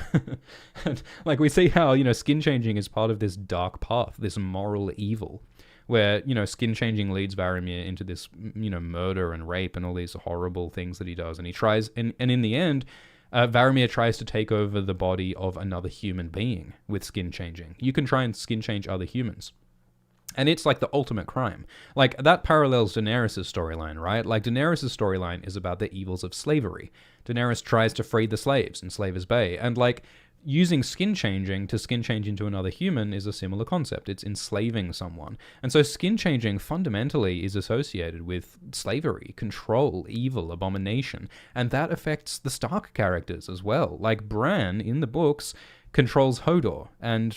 And, we see how, skin changing is part of this dark path, this moral evil, where, skin changing leads Varamir into this, murder and rape and all these horrible things that he does. And he tries, and in the end, Varamir tries to take over the body of another human being with skin changing. You can try and skin change other humans. And it's the ultimate crime. That parallels Daenerys' storyline, right? Daenerys' storyline is about the evils of slavery. Daenerys tries to free the slaves in Slavers Bay. And using skin changing to skin change into another human is a similar concept. It's enslaving someone. And so skin changing fundamentally is associated with slavery, control, evil, abomination. And that affects the Stark characters as well. Bran in the books controls Hodor, and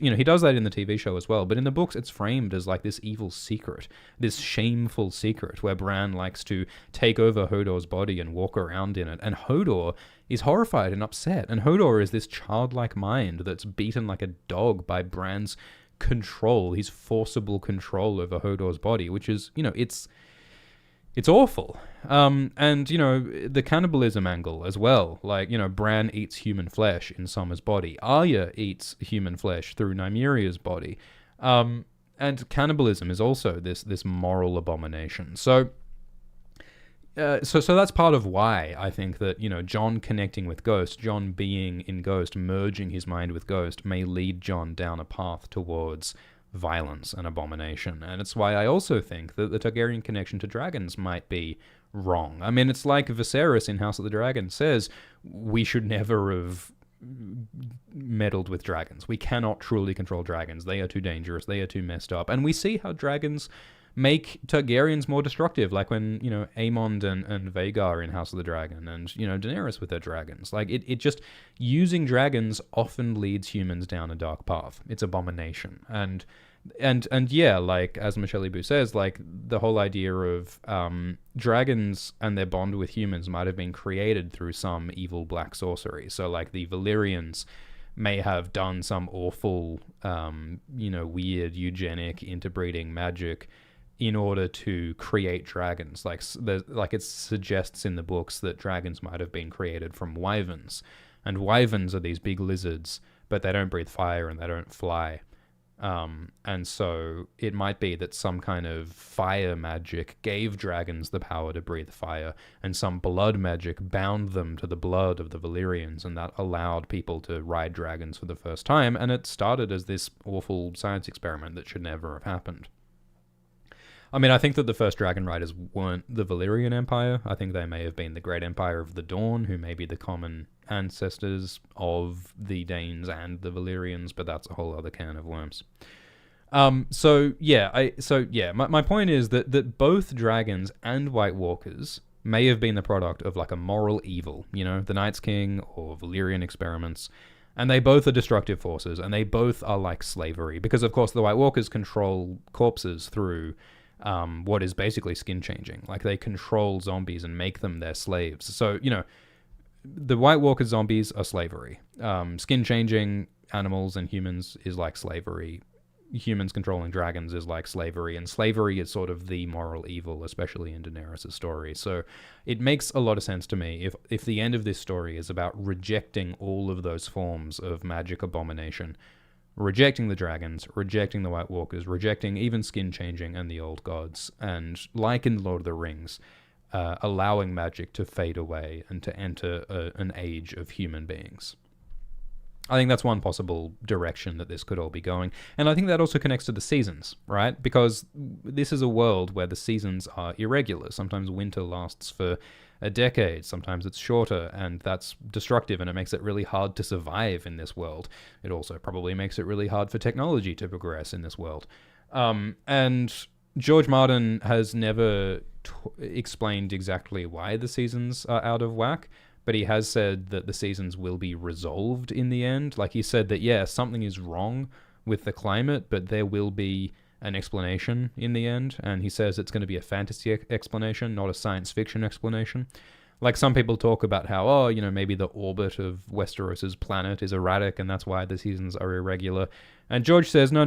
he does that in the TV show as well, but in the books it's framed as this evil secret, this shameful secret where Bran likes to take over Hodor's body and walk around in it, and Hodor is horrified and upset, and Hodor is this childlike mind that's beaten like a dog by Bran's control, his forcible control over Hodor's body, which is, it's awful. And, the cannibalism angle as well. Bran eats human flesh in Sommer's body. Arya eats human flesh through Nymeria's body. And cannibalism is also this moral abomination. So that's part of why I think that, Jon connecting with Ghost, Jon being in Ghost, merging his mind with Ghost, may lead Jon down a path towards violence and abomination. And it's why I also think that the Targaryen connection to dragons might be wrong. I mean, it's like Viserys in House of the Dragon says, we should never have meddled with dragons. We cannot truly control dragons. They are too dangerous. They are too messed up. And we see how dragons make Targaryens more destructive, like when, Aemon and Vhagar in House of the Dragon, and, Daenerys with her dragons. Like, it just, using dragons often leads humans down a dark path. It's abomination. And yeah, like, as Michelle Boo says, like, the whole idea of dragons and their bond with humans might have been created through some evil black sorcery. So, like, the Valyrians may have done some awful, weird eugenic interbreeding magic in order to create dragons. Like it suggests in the books that dragons might have been created from wyverns. And wyverns are these big lizards, but they don't breathe fire and they don't fly. And so it might be that some kind of fire magic gave dragons the power to breathe fire, and some blood magic bound them to the blood of the Valyrians, and that allowed people to ride dragons for the first time, and it started as this awful science experiment that should never have happened. I mean, I think that the first dragon riders weren't the Valyrian Empire. I think they may have been the Great Empire of the Dawn, who may be the common ancestors of the Daynes and the Valyrians, but that's a whole other can of worms. My point is that both dragons and White Walkers may have been the product of like a moral evil, the Night's King or Valyrian experiments. And they both are destructive forces, and they both are like slavery, because of course the White Walkers control corpses through what is basically skin changing. Like, they control zombies and make them their slaves. So, the White Walker zombies are slavery. Skin changing animals and humans is like slavery. Humans controlling dragons is like slavery, and slavery is sort of the moral evil, especially in Daenerys' story. So it makes a lot of sense to me if the end of this story is about rejecting all of those forms of magic abomination, rejecting the dragons, rejecting the White Walkers, rejecting even skin changing and the old gods, and like in Lord of the Rings, allowing magic to fade away and to enter an age of human beings. I think that's one possible direction that this could all be going. And I think that also connects to the seasons, right? Because this is a world where the seasons are irregular. Sometimes winter lasts for a decade, sometimes it's shorter, and that's destructive, and it makes it really hard to survive in this world. It also probably makes it really hard for technology to progress in this world. And George Martin has never explained exactly why the seasons are out of whack, but he has said that the seasons will be resolved in the end. Like, he said that, yeah, something is wrong with the climate, but there will be an explanation in the end, and he says it's going to be a fantasy explanation, not a science fiction explanation. Like, some people talk about how, maybe the orbit of Westeros' planet is erratic, and that's why the seasons are irregular. And George says, no.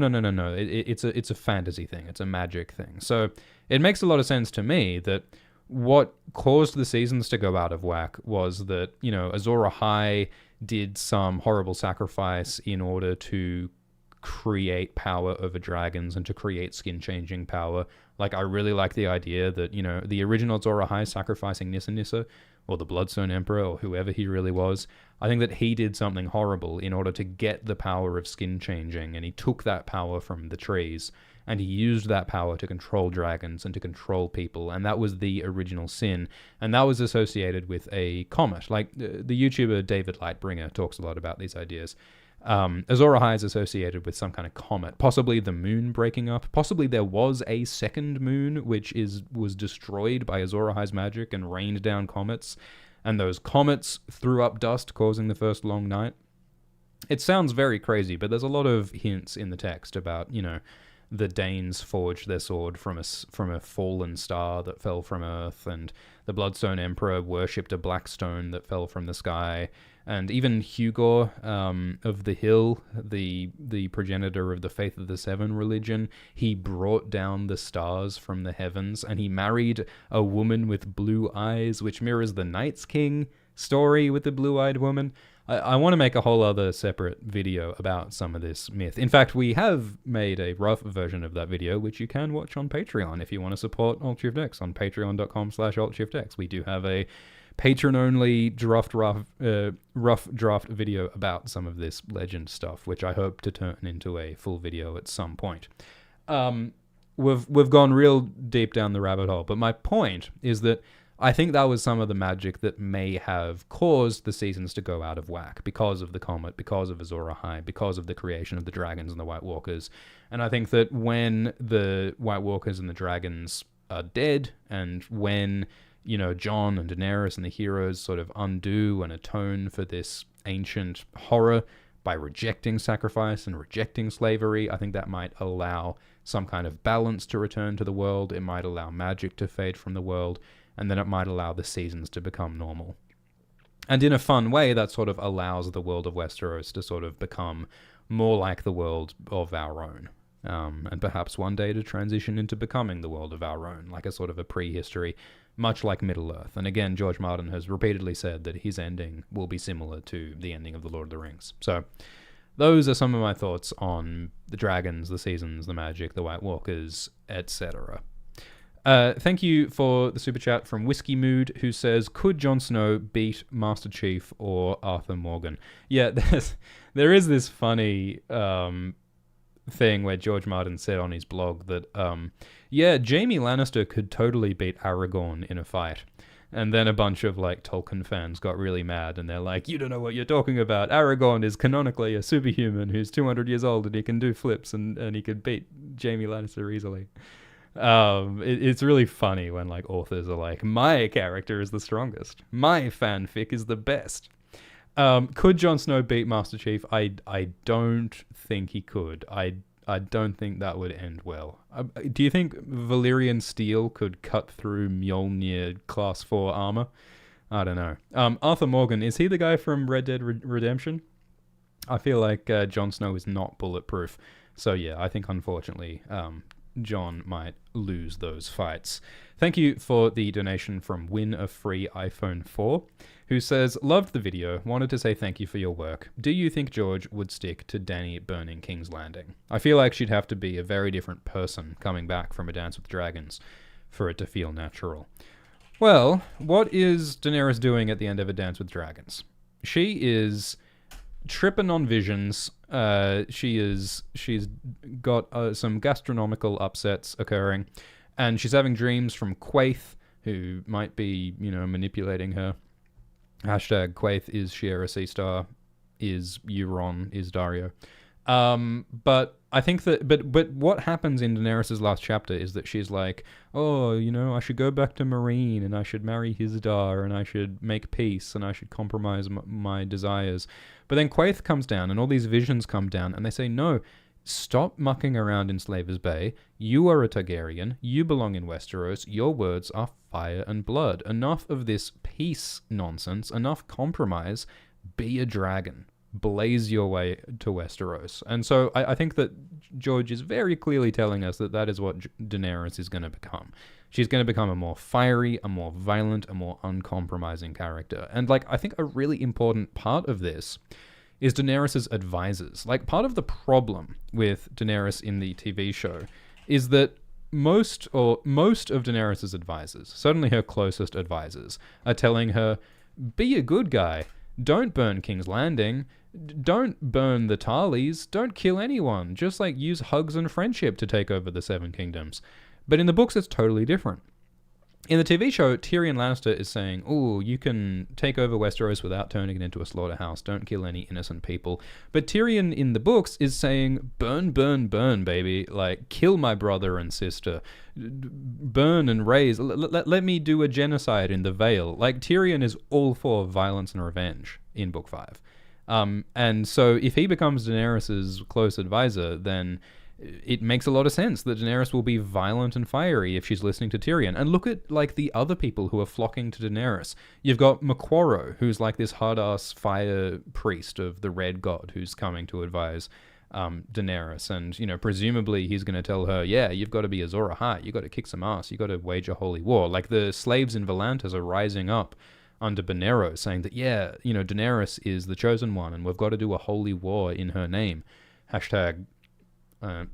It's a fantasy thing. It's a magic thing. So it makes a lot of sense to me that what caused the seasons to go out of whack was that, Azor Ahai did some horrible sacrifice in order to create power over dragons and to create skin-changing power. Like, I really like the idea that, the original Azor Ahai sacrificing Nissa, or the Bloodstone Emperor, or whoever he really was, I think that he did something horrible in order to get the power of skin-changing, and he took that power from the trees, and he used that power to control dragons and to control people, and that was the original sin, and that was associated with a comet. Like, the YouTuber David Lightbringer talks a lot about these ideas. Azor Ahai is associated with some kind of comet, possibly the moon breaking up, possibly there was a second moon which was destroyed by Azor Ahai's magic and rained down comets, and those comets threw up dust, causing the first long night. It sounds very crazy, but there's a lot of hints in the text about, the Daynes forged their sword from a fallen star that fell from Earth, and the Bloodstone Emperor worshipped a black stone that fell from the sky, and even Hugor of the Hill, the progenitor of the Faith of the Seven religion, he brought down the stars from the heavens, and he married a woman with blue eyes, which mirrors the Night's King story with the blue-eyed woman. I want to make a whole other separate video about some of this myth. In fact, we have made a rough version of that video, which you can watch on Patreon if you want to support AltShiftX on patreon.com/AltShiftX. We do have a patron-only rough draft video about some of this legend stuff, which I hope to turn into a full video at some point. We've gone real deep down the rabbit hole, but my point is that I think that was some of the magic that may have caused the seasons to go out of whack because of the comet, because of Azor Ahai, because of the creation of the dragons and the White Walkers. And I think that when the White Walkers and the dragons are dead, and when, you know, Jon and Daenerys and the heroes sort of undo and atone for this ancient horror by rejecting sacrifice and rejecting slavery, I think that might allow some kind of balance to return to the world. It might allow magic to fade from the world. And then it might allow the seasons to become normal. And in a fun way, that sort of allows the world of Westeros to sort of become more like the world of our own. And perhaps one day to transition into becoming the world of our own, like a sort of a prehistory, much like Middle-earth. And again, George Martin has repeatedly said that his ending will be similar to the ending of The Lord of the Rings. So those are some of my thoughts on the dragons, the seasons, the magic, the White Walkers, etc. Thank you for the super chat from Whiskey Mood, who says, could Jon Snow beat Master Chief or Arthur Morgan? Yeah, there is this funny thing where George Martin said on his blog that, yeah, Jaime Lannister could totally beat Aragorn in a fight. And then a bunch of, like, Tolkien fans got really mad, and they're like, you don't know what you're talking about. Aragorn is canonically a superhuman who's 200 years old, and he can do flips, and he could beat Jaime Lannister easily. It's really funny when, like, authors are like, my character is the strongest, my fanfic is the best. Could Jon Snow beat Master Chief? I don't think he could. I don't think that would end well. Do you think Valyrian steel could cut through Mjolnir class 4 armor? I don't know. Arthur Morgan, is he the guy from Red Dead Redemption? I feel like Jon Snow is not bulletproof. So yeah, I think unfortunately Jon might lose those fights. Thank you for the donation from Win a Free iPhone 4, who says, loved the video, wanted to say thank you for your work. Do you think George would stick to Dany burning King's Landing? I feel like she'd have to be a very different person coming back from A Dance with Dragons for it to feel natural. Well, what is Daenerys doing at the end of A Dance with Dragons? She is tripping on visions. She's got some gastronomical upsets occurring, and she's having dreams from Quaithe, who might be, manipulating her. Hashtag Quaithe is Shiera Seastar, is Euron, is Dario. But I think that, but what happens in Daenerys' last chapter is that she's like, oh, I should go back to Meereen, and I should marry Hizdahr, and I should make peace, and I should compromise my desires. But then Quaithe comes down, and all these visions come down, and they say, no, stop mucking around in Slaver's Bay. You are a Targaryen. You belong in Westeros. Your words are fire and blood. Enough of this peace nonsense. Enough compromise. Be a dragon. Blaze your way to Westeros. And so I think that George is very clearly telling us that is what Daenerys is going to become. She's going to become a more fiery, a more violent, a more uncompromising character. And I think a really important part of this is Daenerys' advisors. Part of the problem with Daenerys in the TV show is that most of Daenerys' advisors, certainly her closest advisors, are telling her, be a good guy. Don't burn King's Landing. Don't burn the Tarleys. Don't kill anyone. Just use hugs and friendship to take over the Seven Kingdoms. But in the books, it's totally different. In the TV show, Tyrion Lannister is saying, oh, you can take over Westeros without turning it into a slaughterhouse. Don't kill any innocent people. But Tyrion in the books is saying, burn, burn, burn, baby. Kill my brother and sister. Burn and raise. Let me do a genocide in the Vale. Tyrion is all for violence and revenge in Book 5. And so if he becomes Daenerys' close advisor, then it makes a lot of sense that Daenerys will be violent and fiery if she's listening to Tyrion. And look at the other people who are flocking to Daenerys. You've got Moquoro, who's this hard-ass fire priest of the Red God who's coming to advise Daenerys. And, presumably he's going to tell her, yeah, you've got to be Azor Ahai. You've got to kick some ass. You've got to wage a holy war. The slaves in Volantis are rising up under Bonero, saying that, yeah, you know, Daenerys is the chosen one, and we've got to do a holy war in her name. Hashtag,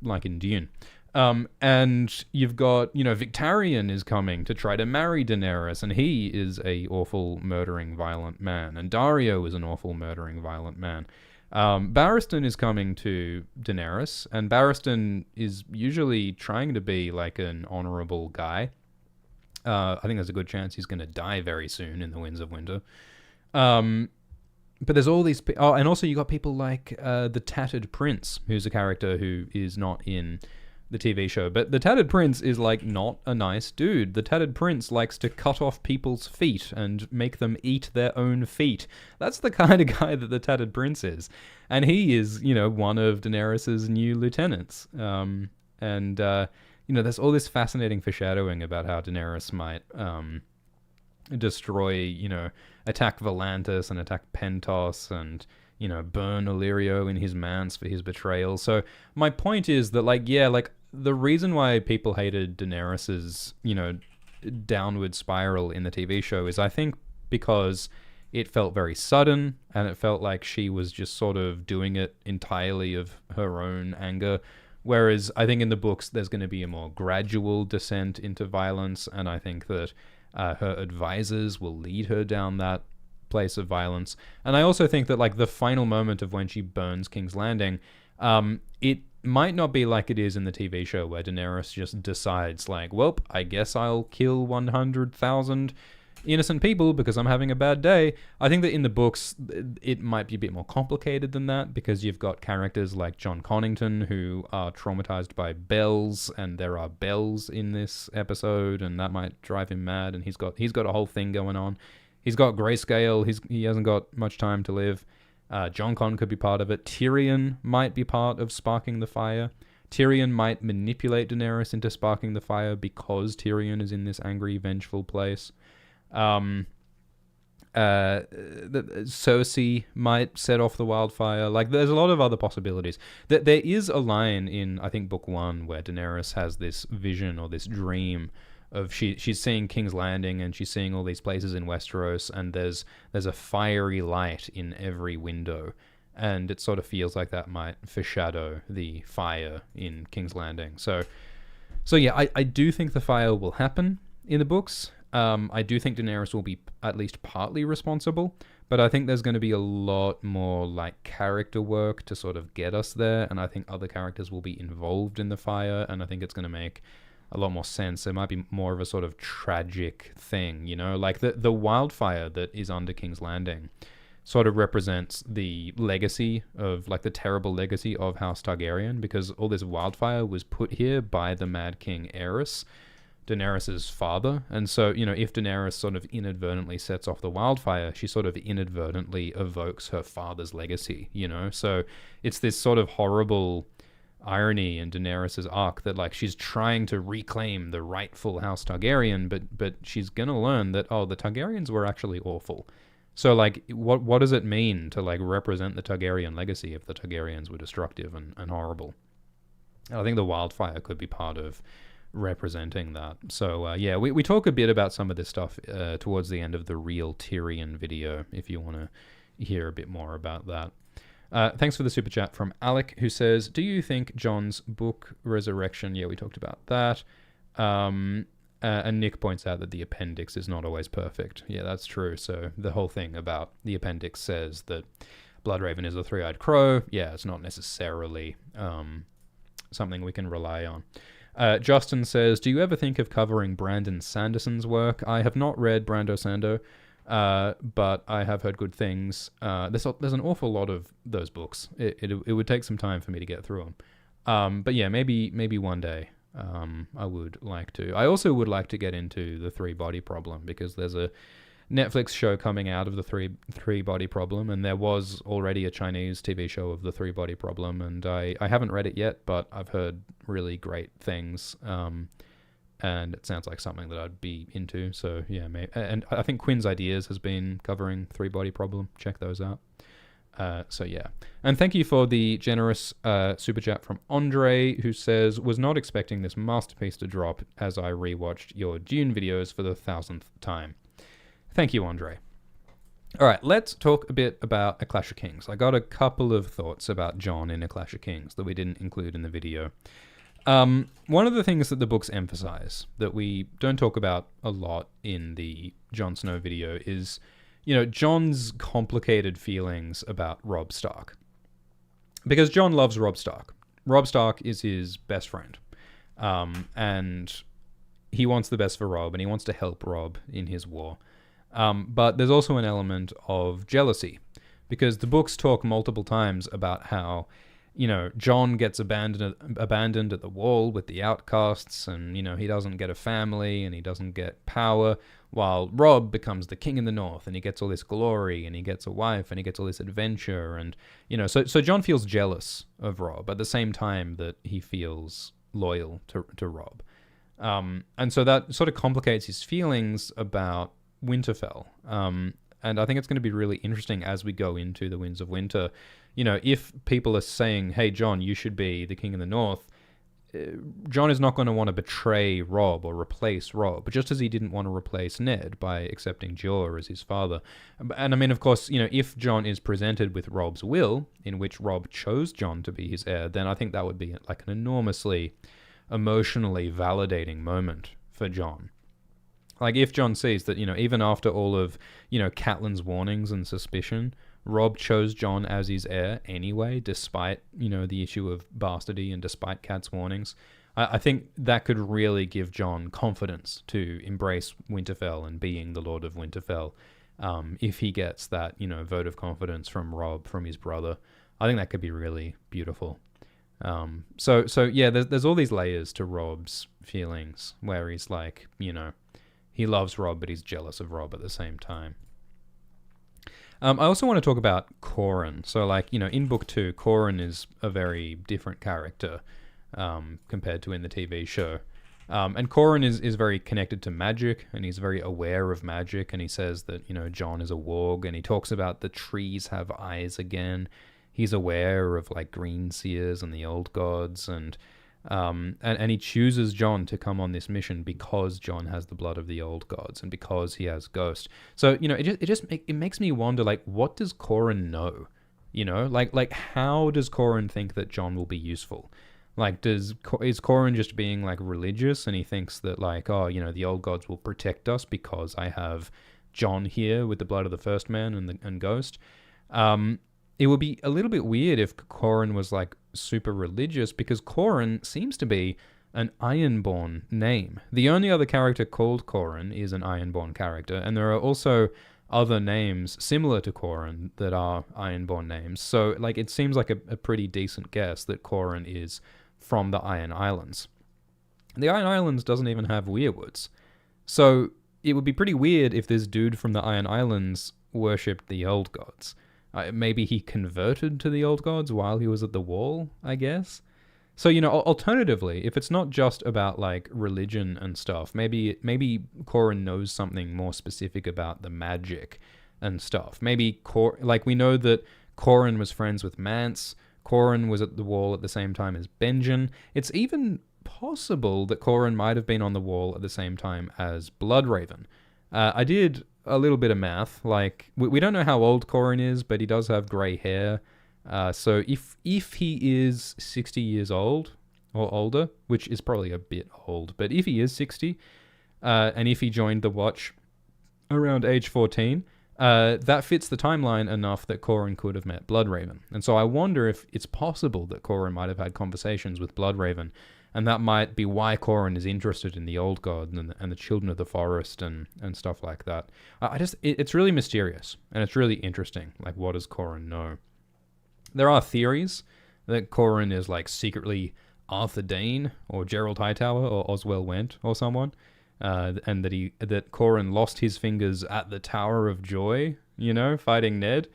like in Dune. And you've got, you know, Victarion is coming to try to marry Daenerys, and he is a awful, murdering, violent man. And Dario is an awful, murdering, violent man. Barristan is coming to Daenerys, and Barristan is usually trying to be like an honorable guy. I think there's a good chance he's going to die very soon in the Winds of Winter. But there's all these... Oh, and also you got people like the Tattered Prince, who's a character who is not in the TV show. But the Tattered Prince is, like, not a nice dude. The Tattered Prince likes to cut off people's feet and make them eat their own feet. That's the kind of guy that the Tattered Prince is. And he is, you know, one of Daenerys' new lieutenants. You know, there's all this fascinating foreshadowing about how Daenerys might destroy, you know, attack Volantis and attack Pentos and, you know, burn Illyrio in his Mance for his betrayal. So my point is that, like, yeah, like, the reason why people hated Daenerys's, you know, downward spiral in the TV show is, I think, because it felt very sudden, and it felt like she was just sort of doing it entirely of her own anger. Whereas I think in the books, there's going to be a more gradual descent into violence, and I think that her advisors will lead her down that place of violence. And I also think that, like, the final moment of when she burns King's Landing, it might not be like it is in the TV show, where Daenerys just decides, like, well, I guess I'll kill 100,000 innocent people because I'm having a bad day. I think that in the books, it might be a bit more complicated than that, because you've got characters like John Connington who are traumatized by bells, and there are bells in this episode, and that might drive him mad, and he's got a whole thing going on. He's got Greyscale. He hasn't got much time to live. Jon Con could be part of it. Tyrion might be part of sparking the fire. Tyrion might manipulate Daenerys into sparking the fire because Tyrion is in this angry, vengeful place. Cersei might set off the wildfire. Like, there's a lot of other possibilities. There is a line in, I think, book 1 where Daenerys has this vision or this dream of she's seeing King's Landing, and she's seeing all these places in Westeros, and there's a fiery light in every window, and it sort of feels like that might foreshadow the fire in King's Landing. So yeah, I do think the fire will happen in the books. I do think Daenerys will be at least partly responsible, but I think there's going to be a lot more, like, character work to sort of get us there, and I think other characters will be involved in the fire, and I think it's going to make a lot more sense. There might be more of a sort of tragic thing, you know, like the wildfire that is under King's Landing sort of represents the legacy of, like, the terrible legacy of House Targaryen, because all this wildfire was put here by the Mad King Aerys, Daenerys' father. And so, you know, if Daenerys sort of inadvertently sets off the wildfire, she sort of inadvertently evokes her father's legacy, you know? So it's this sort of horrible irony in Daenerys' arc that, like, she's trying to reclaim the rightful House Targaryen, but she's gonna learn that, oh, the Targaryens were actually awful. So, like, what does it mean to, like, represent the Targaryen legacy if the Targaryens were destructive and horrible? And I think the wildfire could be part of representing that. So yeah, we talk a bit about some of this stuff towards the end of the Real Tyrion video, if you want to hear a bit more about that. Thanks for the super chat from Alec, who says, do you think Jon's book Resurrection... Yeah, we talked about that. And Nick points out that the appendix is not always perfect. Yeah, that's true. So the whole thing about the appendix says that Bloodraven is a three-eyed crow. Yeah, it's not necessarily something we can rely on. Justin says, do you ever think of covering Brandon Sanderson's work? I have not read Brando Sando, but I have heard good things. There's an awful lot of those books. It would take some time for me to get through them. But yeah, maybe one day I would like to. I also would like to get into the three-body problem, because there's a Netflix show coming out of the three-body problem, and there was already a Chinese TV show of the three-body problem, and I haven't read it yet, but I've heard really great things, and it sounds like something that I'd be into. So yeah, and I think Quinn's Ideas has been covering three-body problem. Check those out. So yeah, and thank you for the generous super chat from Andre, who says, was not expecting this masterpiece to drop as I rewatched your Dune videos for the 1000th time. Thank you, Andre. All right, let's talk a bit about A Clash of Kings. I got a couple of thoughts about Jon in A Clash of Kings that we didn't include in the video. One of the things that the books emphasize that we don't talk about a lot in the Jon Snow video is, Jon's complicated feelings about Robb Stark. Because Jon loves Robb Stark. Robb Stark is his best friend. And he wants the best for Robb, and he wants to help Robb in his war. But there's also an element of jealousy, because the books talk multiple times about how, Jon gets abandoned at the wall with the outcasts, and, he doesn't get a family, and he doesn't get power, while Robb becomes the king in the north, and he gets all this glory, and he gets a wife, and he gets all this adventure, and, so Jon feels jealous of Robb at the same time that he feels loyal to Robb. And so that sort of complicates his feelings about Winterfell. And I think it's going to be really interesting as we go into the Winds of Winter. If people are saying, hey, Jon, you should be the king of the north, Jon is not going to want to betray Robb or replace Robb, just as he didn't want to replace Ned by accepting Jor as his father. And I mean, of course, if Jon is presented with Robb's will, in which Robb chose Jon to be his heir, then I think that would be like an enormously emotionally validating moment for Jon. Like, if Jon sees that, even after all of, Catelyn's warnings and suspicion, Robb chose Jon as his heir anyway, despite, the issue of bastardy and despite Cat's warnings, I think that could really give Jon confidence to embrace Winterfell and being the Lord of Winterfell. If he gets that, vote of confidence from Robb, from his brother, I think that could be really beautiful. So yeah, there's all these layers to Robb's feelings, where he's like, he loves Robb, but he's jealous of Robb at the same time. I also want to talk about Qhorin. So, in Book 2, Qhorin is a very different character compared to in the TV show. And Qhorin is very connected to magic, and he's very aware of magic, and he says that, Jon is a warg, and he talks about the trees have eyes again. He's aware of, green seers and the old gods, and he chooses Jon to come on this mission because Jon has the blood of the old gods and because he has Ghost. So, it makes me wonder, what does Qhorin know? How does Qhorin think that Jon will be useful? Is Qhorin just being, religious, and he thinks that, the old gods will protect us because I have Jon here with the blood of the first man and Ghost? It would be a little bit weird if Qhorin was, super religious, because Qhorin seems to be an Ironborn name. The only other character called Qhorin is an Ironborn character, and there are also other names similar to Qhorin that are Ironborn names. So, it seems like a pretty decent guess that Qhorin is from the Iron Islands. The Iron Islands doesn't even have Weirwoods. So, it would be pretty weird if this dude from the Iron Islands worshipped the old gods. Maybe he converted to the old gods while he was at the wall, I guess. So, alternatively, if it's not just about, religion and stuff, maybe Qhorin knows something more specific about the magic and stuff. Maybe, we know that Qhorin was friends with Mance. Qhorin was at the wall at the same time as Benjen. It's even possible that Qhorin might have been on the wall at the same time as Bloodraven. I did a little bit of math. We don't know how old Qhorin is, but he does have grey hair. So if he is 60 years old or older, which is probably a bit old, but if he is 60, and if he joined the Watch around age 14, that fits the timeline enough that Qhorin could have met Bloodraven. And so I wonder if it's possible that Qhorin might have had conversations with Bloodraven, and that might be why Qhorin is interested in the old god and the children of the forest and stuff like that. It's really mysterious, and it's really interesting. What does Qhorin know? There are theories that Qhorin is secretly Arthur Dayne or Gerald Hightower or Oswell Went or someone, and that Qhorin lost his fingers at the Tower of Joy, fighting Ned.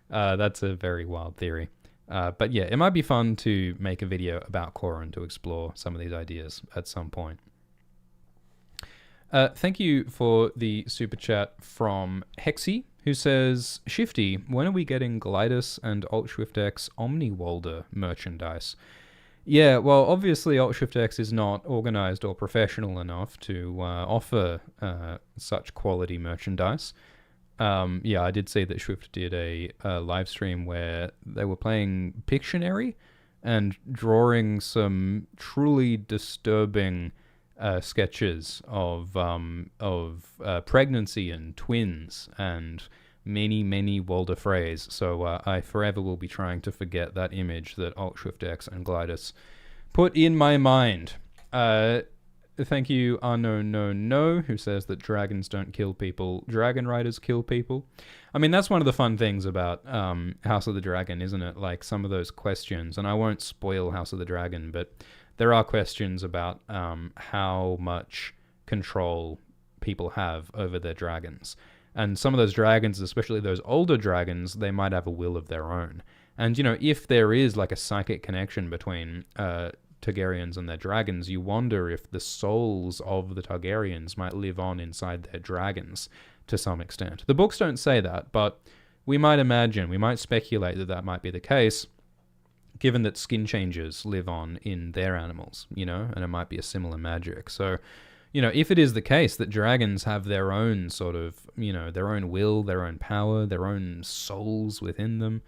That's a very wild theory. But yeah, it might be fun to make a video about Qhorin to explore some of these ideas at some point. Thank you for the super chat from Hexy, who says, Shifty, when are we getting Glidus and Alt-Shift-X Omni-Walder merchandise? Yeah, well, obviously Alt-Shift-X is not organized or professional enough to offer such quality merchandise. Yeah, I did see that Swift did a live stream where they were playing Pictionary and drawing some truly disturbing sketches of pregnancy and twins and many Walder Freys. So I forever will be trying to forget that image that Alt Shift X and Glidus put in my mind. Thank you, No, who says that dragons don't kill people, dragon riders kill people. I mean, that's one of the fun things about House of the Dragon, isn't it? Like, some of those questions, and I won't spoil House of the Dragon, but there are questions about how much control people have over their dragons. And some of those dragons, especially those older dragons, they might have a will of their own. And, you know, if there is, like, a psychic connection between Targaryens and their dragons, you wonder if the souls of the Targaryens might live on inside their dragons to some extent. The books don't say that, but we might imagine, we might speculate that that might be the case, given that skin changers live on in their animals, you know, and it might be a similar magic. So, you know, if it is the case that dragons have their own sort of, you know, their own will, their own power, their own souls within them,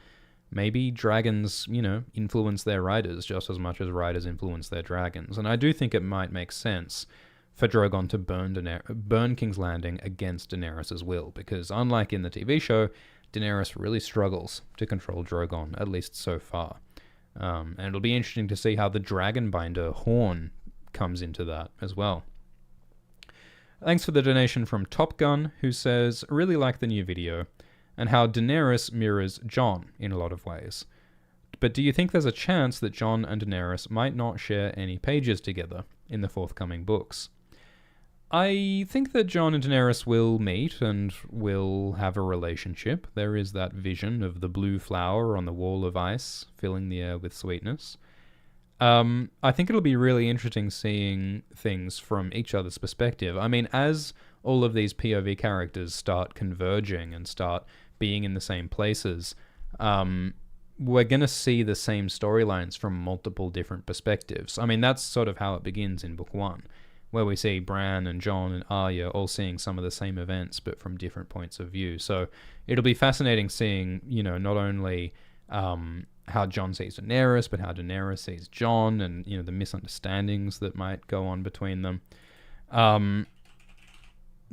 maybe dragons, you know, influence their riders just as much as riders influence their dragons. And I do think it might make sense for Drogon to burn King's Landing against Daenerys' will, because unlike in the TV show, Daenerys really struggles to control Drogon, at least so far. And it'll be interesting to see how the Dragonbinder horn comes into that as well. Thanks for the donation from Top Gun, who says, really like the new video, and how Daenerys mirrors Jon in a lot of ways. But do you think there's a chance that Jon and Daenerys might not share any pages together in the forthcoming books? I think that Jon and Daenerys will meet and will have a relationship. There is that vision of the blue flower on the wall of ice filling the air with sweetness. I think it'll be really interesting seeing things from each other's perspective. I mean, as all of these POV characters start converging and start being in the same places, we're going to see the same storylines from multiple different perspectives. I mean, that's sort of how it begins in Book 1, where we see Bran and Jon and Arya all seeing some of the same events, but from different points of view. So it'll be fascinating seeing, you know, not only how Jon sees Daenerys, but how Daenerys sees Jon, and, you know, the misunderstandings that might go on between them.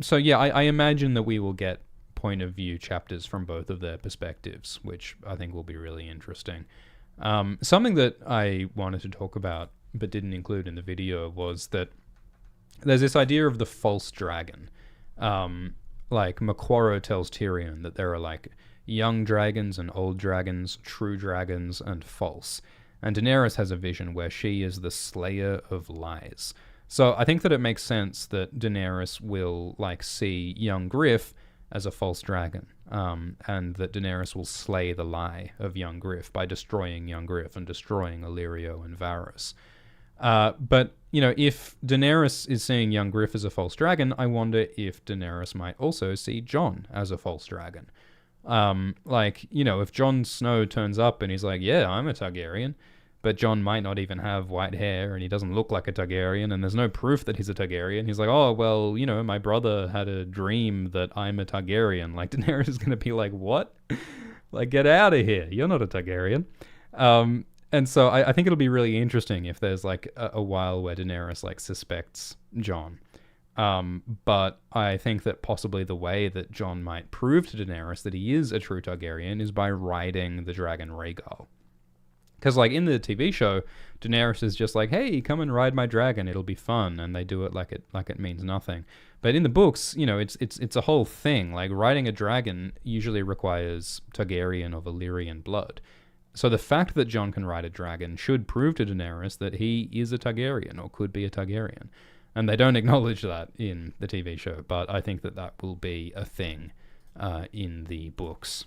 So yeah, I imagine that we will get point of view chapters from both of their perspectives, which I think will be really interesting. Something that I wanted to talk about but didn't include in the video was that there's this idea of the false dragon. Like, Macquarie tells Tyrion that there are, like, young dragons and old dragons, true dragons and false. And Daenerys has a vision where she is the slayer of lies. So I think that it makes sense that Daenerys will, like, see young Griff as a false dragon, and that Daenerys will slay the lie of young Griff by destroying young Griff and destroying Illyrio and Varys. But, you know, if Daenerys is seeing young Griff as a false dragon, I wonder if Daenerys might also see Jon as a false dragon. Like, you know, if Jon Snow turns up and he's like, yeah, I'm a Targaryen, but Jon might not even have white hair and he doesn't look like a Targaryen and there's no proof that he's a Targaryen. He's like, oh, well, you know, my brother had a dream that I'm a Targaryen. Like, Daenerys is going to be like, what? Like, get out of here. You're not a Targaryen. And so I think it'll be really interesting if there's, like, a while where Daenerys, like, suspects Jon. But I think that possibly the way that Jon might prove to Daenerys that he is a true Targaryen is by riding the dragon Rhaegal. Because, like, in the TV show, Daenerys is just like, hey, come and ride my dragon, it'll be fun, and they do it like it means nothing. But in the books, you know, it's a whole thing. Like, riding a dragon usually requires Targaryen or Valyrian blood. So the fact that Jon can ride a dragon should prove to Daenerys that he is a Targaryen, or could be a Targaryen. And they don't acknowledge that in the TV show, but I think that that will be a thing in the books.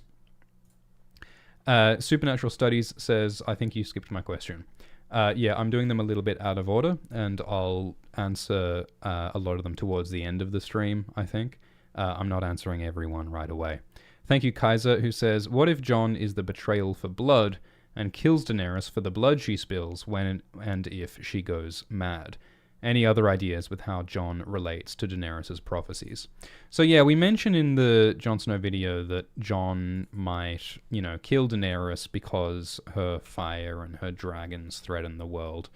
Supernatural Studies says, I think you skipped my question. Yeah, I'm doing them a little bit out of order, and I'll answer a lot of them towards the end of the stream, I think. I'm not answering everyone right away. Thank you, Kaiser, who says, what if Jon is the betrayal for blood and kills Daenerys for the blood she spills when and if she goes mad? any other ideas with how Jon relates to Daenerys' prophecies. So yeah, we mentioned in the Jon Snow video that Jon might, kill Daenerys because her fire and her dragons threaten the world.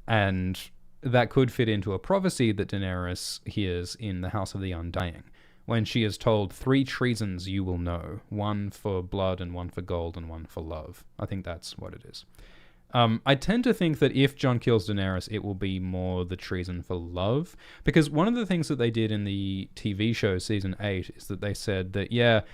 And that could fit into a prophecy that Daenerys hears in the House of the Undying, when she is told 3 treasons you will know, 1 for blood and 1 for gold and 1 for love. I think that's what it is. I tend to think that if Jon kills Daenerys, it will be more the treason for love, because one of the things that they did in the TV show Season 8 is that they said that,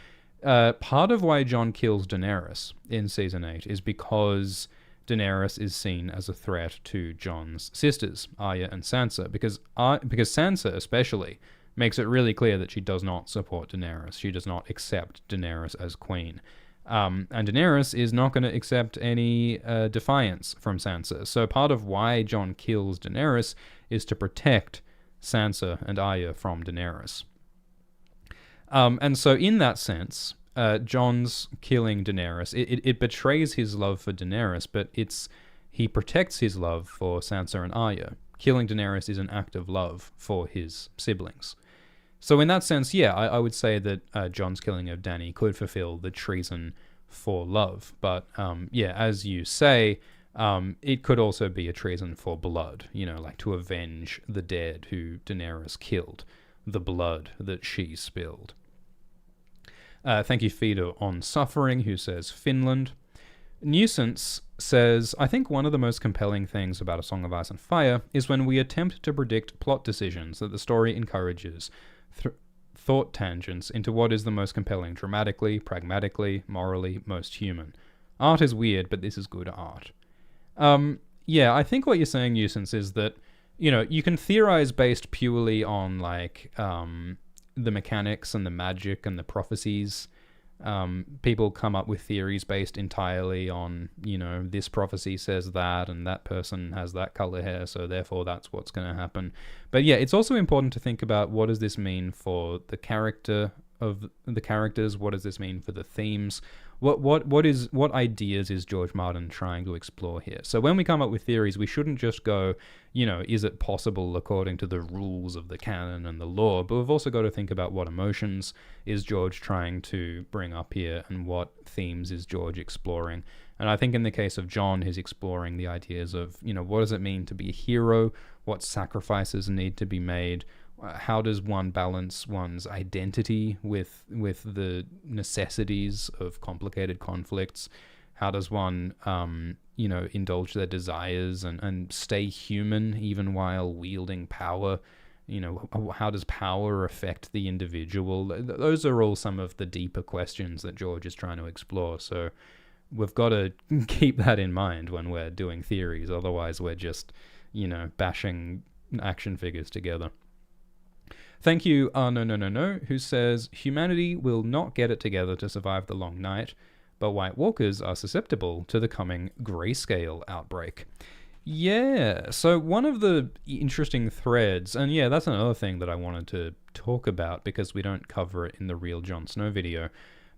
part of why Jon kills Daenerys in Season 8 is because Daenerys is seen as a threat to Jon's sisters, Arya and Sansa, because Sansa especially makes it really clear that she does not support Daenerys. She does not accept Daenerys as queen. And Daenerys is not going to accept any defiance from Sansa. So part of why Jon kills Daenerys is to protect Sansa and Arya from Daenerys. And so in that sense, Jon's killing Daenerys, it betrays his love for Daenerys, but he protects his love for Sansa and Arya. Killing Daenerys is an act of love for his siblings. So in that sense, I would say that Jon's killing of Dany could fulfill the treason for love. But as you say, it could also be a treason for blood, like to avenge the dead who Daenerys killed, the blood that she spilled. Thank you, Feeder on Suffering, who says Finland. Nuisance says, I think one of the most compelling things about A Song of Ice and Fire is when we attempt to predict plot decisions that the story encourages thought tangents into what is the most compelling dramatically, pragmatically, morally, most human. Art is weird, but this is good art. I think what you're saying, Nuisance, is that, you can theorize based purely on, the mechanics and the magic and the prophecies. People come up with theories based entirely on, this prophecy says that and that person has that color hair, so therefore that's what's going to happen. But it's also important to think about what does this mean for the character of the characters? What does this mean for the themes? What ideas is George Martin trying to explore here? So when we come up with theories, we shouldn't just go, is it possible according to the rules of the canon and the lore? But we've also got to think about what emotions is George trying to bring up here and what themes is George exploring. And I think in the case of Jon, he's exploring the ideas of, what does it mean to be a hero? What sacrifices need to be made? How does one balance one's identity with the necessities of complicated conflicts? How does one, indulge their desires and stay human even while wielding power? How does power affect the individual? Those are all some of the deeper questions that George is trying to explore. So we've got to keep that in mind when we're doing theories. Otherwise, we're just, bashing action figures together. Thank you, No, who says, humanity will not get it together to survive the long night, but White Walkers are susceptible to the coming Greyscale outbreak. Yeah, so one of the interesting threads, and that's another thing that I wanted to talk about because we don't cover it in the Real Jon Snow video,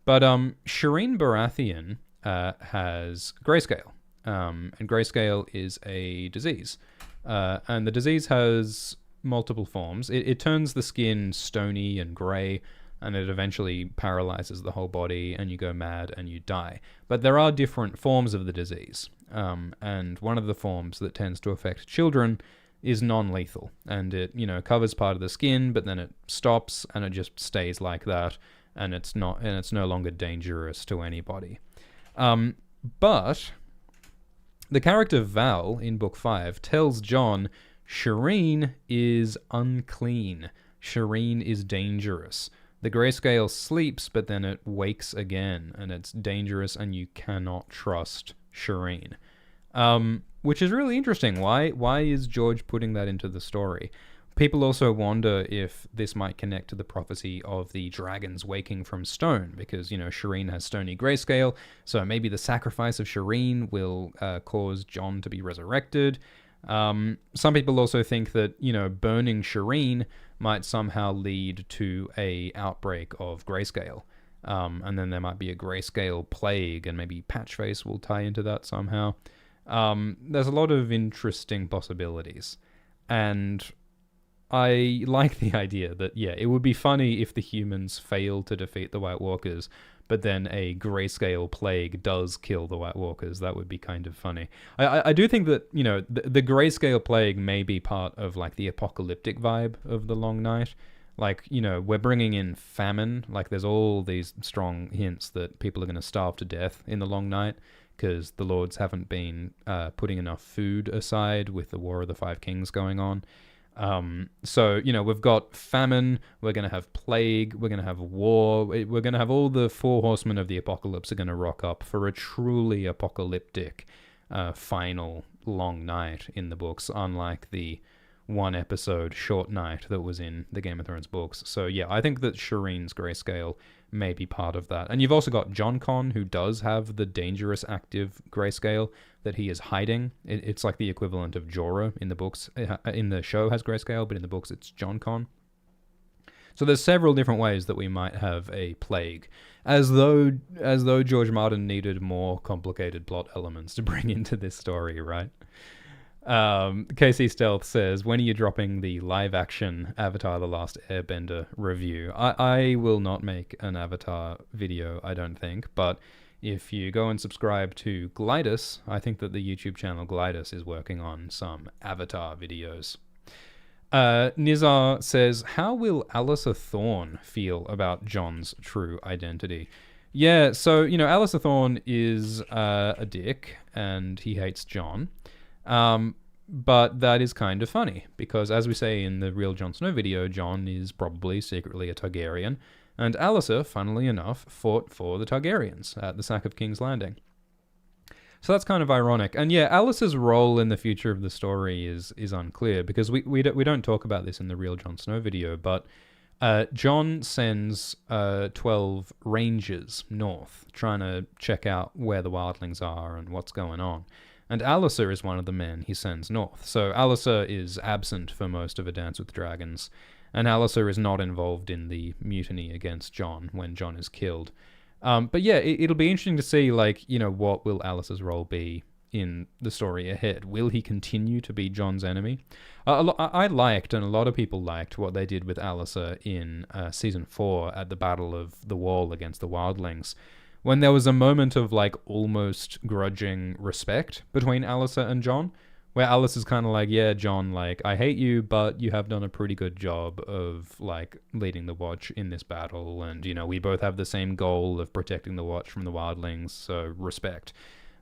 but Shireen Baratheon has Greyscale, and Greyscale is a disease, and the disease has multiple forms. It turns the skin stony and grey, and it eventually paralyzes the whole body, and you go mad and you die. But there are different forms of the disease, and one of the forms that tends to affect children is non-lethal, and it covers part of the skin, but then it stops and it just stays like that, and it's no longer dangerous to anybody. But the character Val in Book 5 tells Jon Shireen is unclean. Shireen is dangerous. The Greyscale sleeps, but then it wakes again, and it's dangerous, and you cannot trust Shireen. Which is really interesting. Why is George putting that into the story? People also wonder if this might connect to the prophecy of the dragons waking from stone, because, Shireen has stony Greyscale, so maybe the sacrifice of Shireen will cause Jon to be resurrected. Some people also think that, burning Shireen might somehow lead to a outbreak of Greyscale. And then there might be a Greyscale plague, and maybe Patchface will tie into that somehow. There's a lot of interesting possibilities. And I like the idea that, yeah, it would be funny if the humans failed to defeat the White Walkers, but then a grayscale plague does kill the White Walkers. That would be kind of funny. I do think that, you know, the grayscale plague may be part of, like, the apocalyptic vibe of the Long Night. Like, you know, we're bringing in famine. Like, there's all these strong hints that people are going to starve to death in the Long Night because the Lords haven't been putting enough food aside with the War of the Five Kings going on. So, you know, we've got famine, we're going to have plague, we're going to have war, we're going to have all the four horsemen of the apocalypse are going to rock up for a truly apocalyptic final long night in the books, unlike the one episode short night that was in the Game of Thrones books. So yeah, I think that Shireen's grayscale may be part of that. And you've also got Jon Con, who does have the dangerous active grayscale that he is hiding. It's like the equivalent of Jorah in the books. In the show has grayscale, but in the books it's Jon Con. So there's several different ways that we might have a plague, as though George Martin needed more complicated plot elements to bring into this story, right? KC Stealth says, when are you dropping the live action Avatar The Last Airbender review? I will not make an Avatar video, I don't think, but if you go and subscribe to Glidus, I think that the YouTube channel Glidus is working on some Avatar videos. Nizar says, how will Alliser Thorne feel about Jon's true identity? Yeah, so, you know, Alliser Thorne is a dick, and he hates Jon. But that is kind of funny, because as we say in the Real Jon Snow video, Jon is probably secretly a Targaryen, and Alliser, funnily enough, fought for the Targaryens at the sack of King's Landing. So that's kind of ironic. And yeah, Alliser's role in the future of the story is unclear, because we don't talk about this in the Real Jon Snow video, but Jon sends 12 rangers north, trying to check out where the wildlings are and what's going on. And Alliser is one of the men he sends north. So Alliser is absent for most of A Dance with Dragons, and Alliser is not involved in the mutiny against Jon when Jon is killed. But yeah, it'll be interesting to see, like, you know, what will Alliser's role be in the story ahead. Will he continue to be Jon's enemy? I liked, and a lot of people liked, what they did with Alliser in Season 4 at the Battle of the Wall against the Wildlings, when there was a moment of, like, almost grudging respect between Alliser and Jon, where Alliser's kind of like, yeah, Jon, like, I hate you, but you have done a pretty good job of, like, leading the Watch in this battle, and, you know, we both have the same goal of protecting the Watch from the Wildlings, so respect.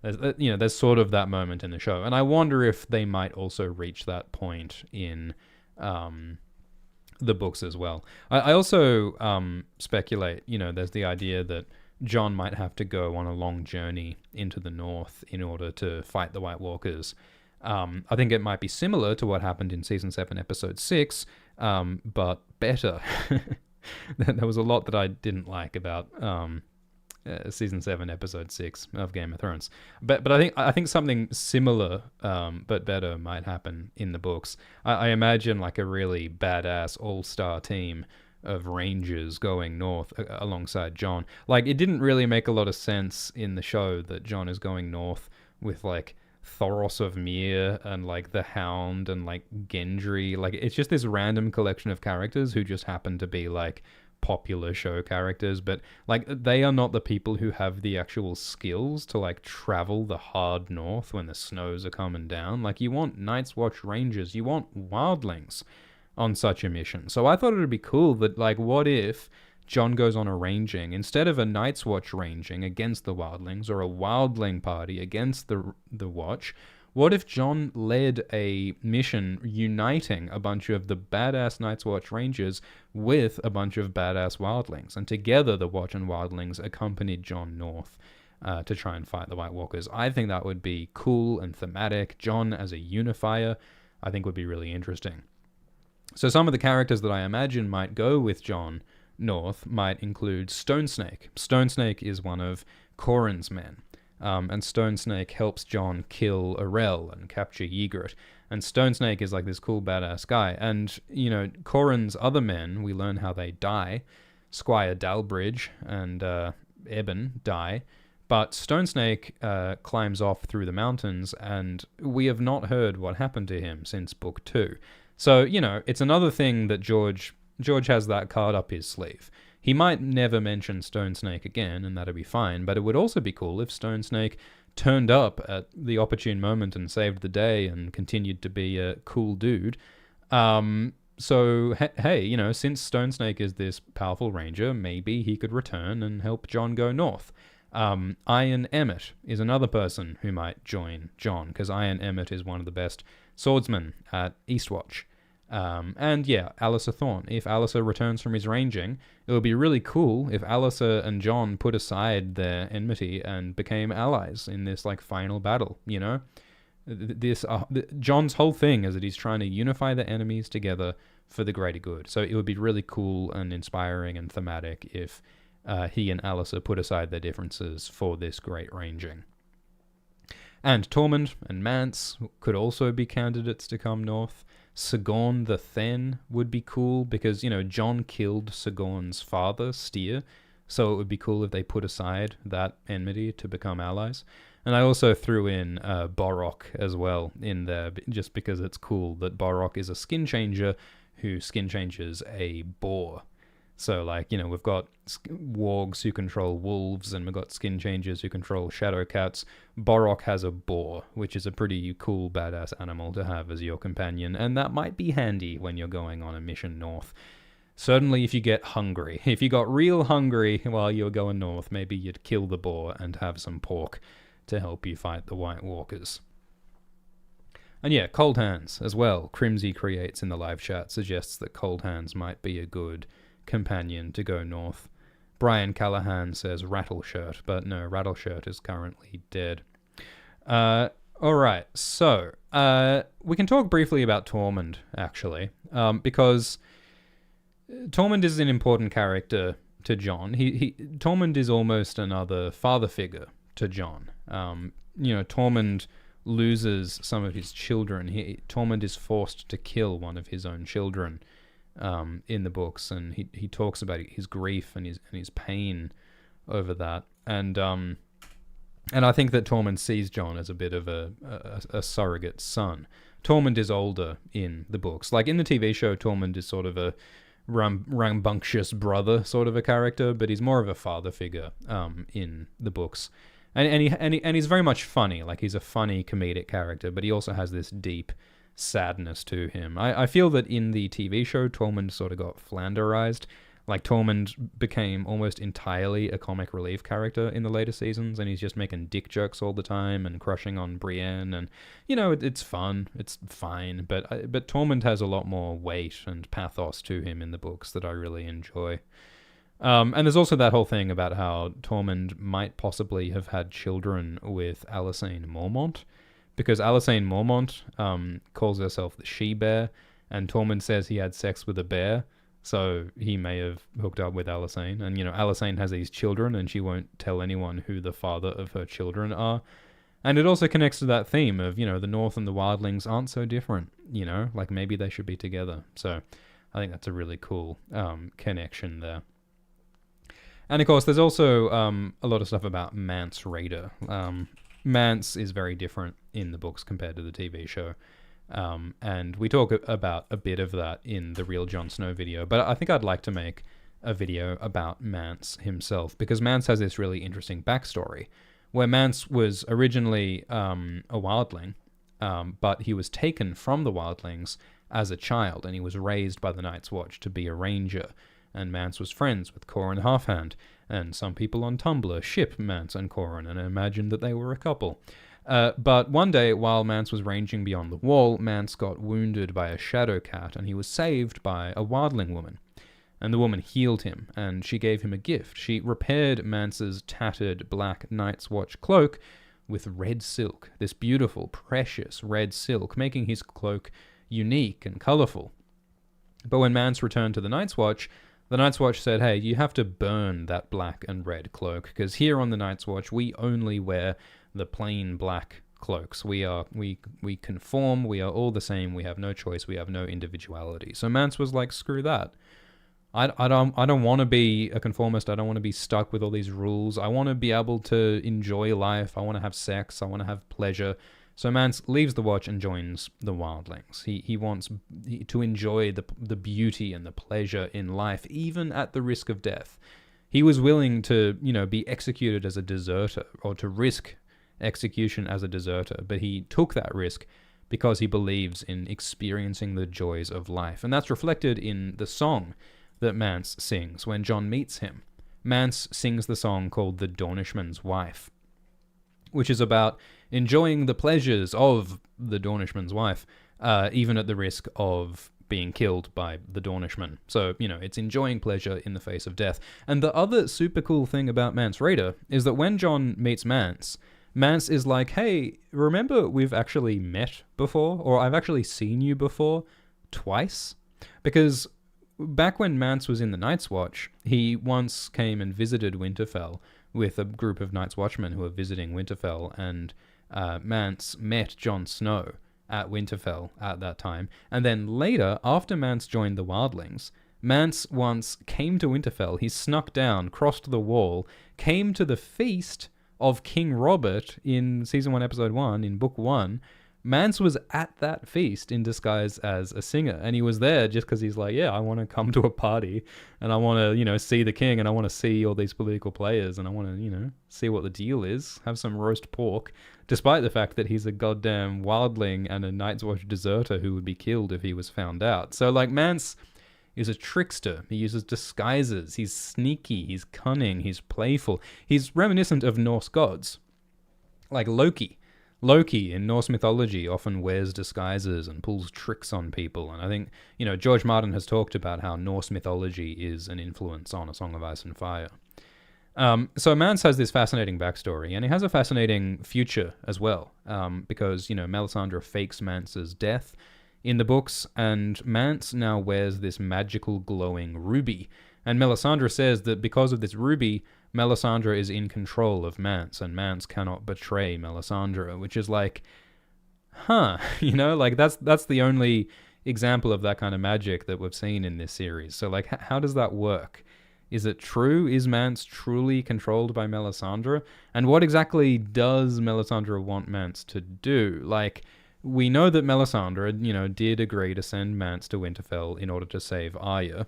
There's sort of that moment in the show, and I wonder if they might also reach that point in the books as well. I also speculate, you know, there's the idea that Jon might have to go on a long journey into the north in order to fight the White Walkers. I think it might be similar to what happened in Season 7, Episode 6, but better. There was a lot that I didn't like about Season 7, Episode 6 of Game of Thrones. But I think something similar, but better, might happen in the books. I imagine, like, a really badass all-star team of rangers going north alongside Jon. Like, it didn't really make a lot of sense in the show that Jon is going north with, like, Thoros of Myr and, like, the Hound and, like, Gendry. Like, it's just this random collection of characters who just happen to be, like, popular show characters, but, like, they are not the people who have the actual skills to, like, travel the hard north when the snows are coming down. Like, you want Night's Watch Rangers, you want wildlings on such a mission. So I thought it would be cool that, like, what if Jon goes on a ranging, instead of a Night's Watch ranging against the wildlings or a wildling party against the Watch, what if Jon led a mission uniting a bunch of the badass Night's Watch rangers with a bunch of badass wildlings, and together the Watch and wildlings accompanied Jon north to try and fight the White Walkers? I think that would be cool and thematic. Jon as a unifier, I think, would be really interesting. So some of the characters that I imagine might go with Jon north might include Stone Snake. Stone Snake is one of Qhorin's men, and Stone Snake helps Jon kill Arel and capture Ygritte. And Stone Snake is like this cool badass guy. And, you know, Qhorin's other men, we learn how they die. Squire Dalbridge and Eben die. But Stone Snake climbs off through the mountains, and we have not heard what happened to him since book 2. So, it's another thing that George has that card up his sleeve. He might never mention Stone Snake again, and that'd be fine, but it would also be cool if Stone Snake turned up at the opportune moment and saved the day and continued to be a cool dude. So, hey, since Stone Snake is this powerful ranger, maybe he could return and help Jon go north. Iron Emmett is another person who might join Jon, because Iron Emmett is one of the best swordsmen at Eastwatch. And yeah, Alliser Thorne. If Alliser returns from his ranging, it would be really cool if Alliser and Jon put aside their enmity and became allies in this final battle. Jon's whole thing is that he's trying to unify the enemies together for the greater good. So it would be really cool and inspiring and thematic if he and Alliser put aside their differences for this great ranging. And Tormund and Mance could also be candidates to come north. Sigorn the Then would be cool because, Jon killed Sigorn's father, Styr, so it would be cool if they put aside that enmity to become allies. And I also threw in Borok as well in there, just because it's cool that Borok is a skin changer who skin changes a boar. So, we've got wargs who control wolves, and we've got skin changers who control shadow cats. Borok has a boar, which is a pretty cool, badass animal to have as your companion, and that might be handy when you're going on a mission north. Certainly if you get hungry. If you got real hungry while you're going north, maybe you'd kill the boar and have some pork to help you fight the White Walkers. And yeah, Cold Hands as well. Crimsy creates in the live chat suggests that Cold Hands might be a good companion to go north. Brian Callahan says Rattleshirt, but no, Rattleshirt is currently dead. Alright, so we can talk briefly about Tormund, actually, because Tormund is an important character to Jon. Tormund is almost another father figure to Jon. Tormund loses some of his children. Tormund is forced to kill one of his own children in the books, and he talks about his grief and his pain over that, and I think that Tormund sees Jon as a bit of a surrogate son. Tormund is older in the books. In the TV show, Tormund is sort of a rambunctious brother sort of a character, but he's more of a father figure in the books, and he's very much funny. He's a funny comedic character, but he also has this deep sadness to him. I feel that in the TV show, Tormund sort of got Flanderized. Tormund became almost entirely a comic relief character in the later seasons, and he's just making dick jokes all the time and crushing on Brienne, and it's fun, it's fine, but Tormund has a lot more weight and pathos to him in the books that I really enjoy. And there's also that whole thing about how Tormund might possibly have had children with Alysanne Mormont, because Alysanne Mormont calls herself the She-Bear, and Tormund says he had sex with a bear, so he may have hooked up with Alysanne. And, Alysanne has these children, and she won't tell anyone who the father of her children are. And it also connects to that theme of, the North and the Wildlings aren't so different, maybe they should be together. So I think that's a really cool connection there. And, of course, there's also a lot of stuff about Mance Rayder. Mance is very different in the books compared to the TV show. And we talk about a bit of that in the Real Jon Snow video, but I think I'd like to make a video about Mance himself, because Mance has this really interesting backstory, where Mance was originally a wildling, but he was taken from the wildlings as a child, and he was raised by the Night's Watch to be a ranger. And Mance was friends with Qhorin Halfhand, and some people on Tumblr ship Mance and Qhorin and imagined that they were a couple. But one day, while Mance was ranging beyond the wall, Mance got wounded by a shadow cat, and he was saved by a wildling woman. And the woman healed him, and she gave him a gift. She repaired Mance's tattered black Night's Watch cloak with red silk, this beautiful, precious red silk, making his cloak unique and colourful. But when Mance returned to the Night's Watch said, hey, you have to burn that black and red cloak, because here on the Night's Watch, we only wear the plain black cloaks. We conform, we are all the same, we have no choice, we have no individuality. So Mance was like, screw that. I don't want to be a conformist. I don't want to be stuck with all these rules. I want to be able to enjoy life. I want to have sex. I want to have pleasure. So Mance leaves the Watch and joins the Wildlings. He wants to enjoy the beauty and the pleasure in life, even at the risk of death. He was willing to, be executed as a deserter, or to risk execution as a deserter, but he took that risk because he believes in experiencing the joys of life. And that's reflected in the song that Mance sings when Jon meets him. Mance sings the song called The Dornishman's Wife, which is about enjoying the pleasures of the Dornishman's wife, even at the risk of being killed by the Dornishman. So, it's enjoying pleasure in the face of death. And the other super cool thing about Mance Rayder is that when Jon meets Mance, Mance is like, hey, remember we've actually met before? Or I've actually seen you before twice? Because back when Mance was in the Night's Watch, he once came and visited Winterfell with a group of Night's Watchmen who were visiting Winterfell, and Mance met Jon Snow at Winterfell at that time. And then later, after Mance joined the Wildlings, Mance once came to Winterfell. He snuck down, crossed the wall, came to the feast of King Robert in Season 1, Episode 1, in Book 1. Mance was at that feast in disguise as a singer, and he was there just because he's like, yeah, I want to come to a party, and I want to, see the king, and I want to see all these political players, and I want to, see what the deal is, have some roast pork, despite the fact that he's a goddamn wildling and a Night's Watch deserter who would be killed if he was found out. So, Mance is a trickster. He uses disguises. He's sneaky. He's cunning. He's playful. He's reminiscent of Norse gods, like Loki. Loki in Norse mythology often wears disguises and pulls tricks on people. And I think, George Martin has talked about how Norse mythology is an influence on A Song of Ice and Fire. So Mance has this fascinating backstory, and he has a fascinating future as well, because, Melisandre fakes Mance's death in the books, and Mance now wears this magical glowing ruby. And Melisandre says that because of this ruby, Melisandre is in control of Mance, and Mance cannot betray Melisandre, which is that's the only example of that kind of magic that we've seen in this series. So, how does that work? Is it true? Is Mance truly controlled by Melisandre? And what exactly does Melisandre want Mance to do? We know that Melisandre, did agree to send Mance to Winterfell in order to save Arya.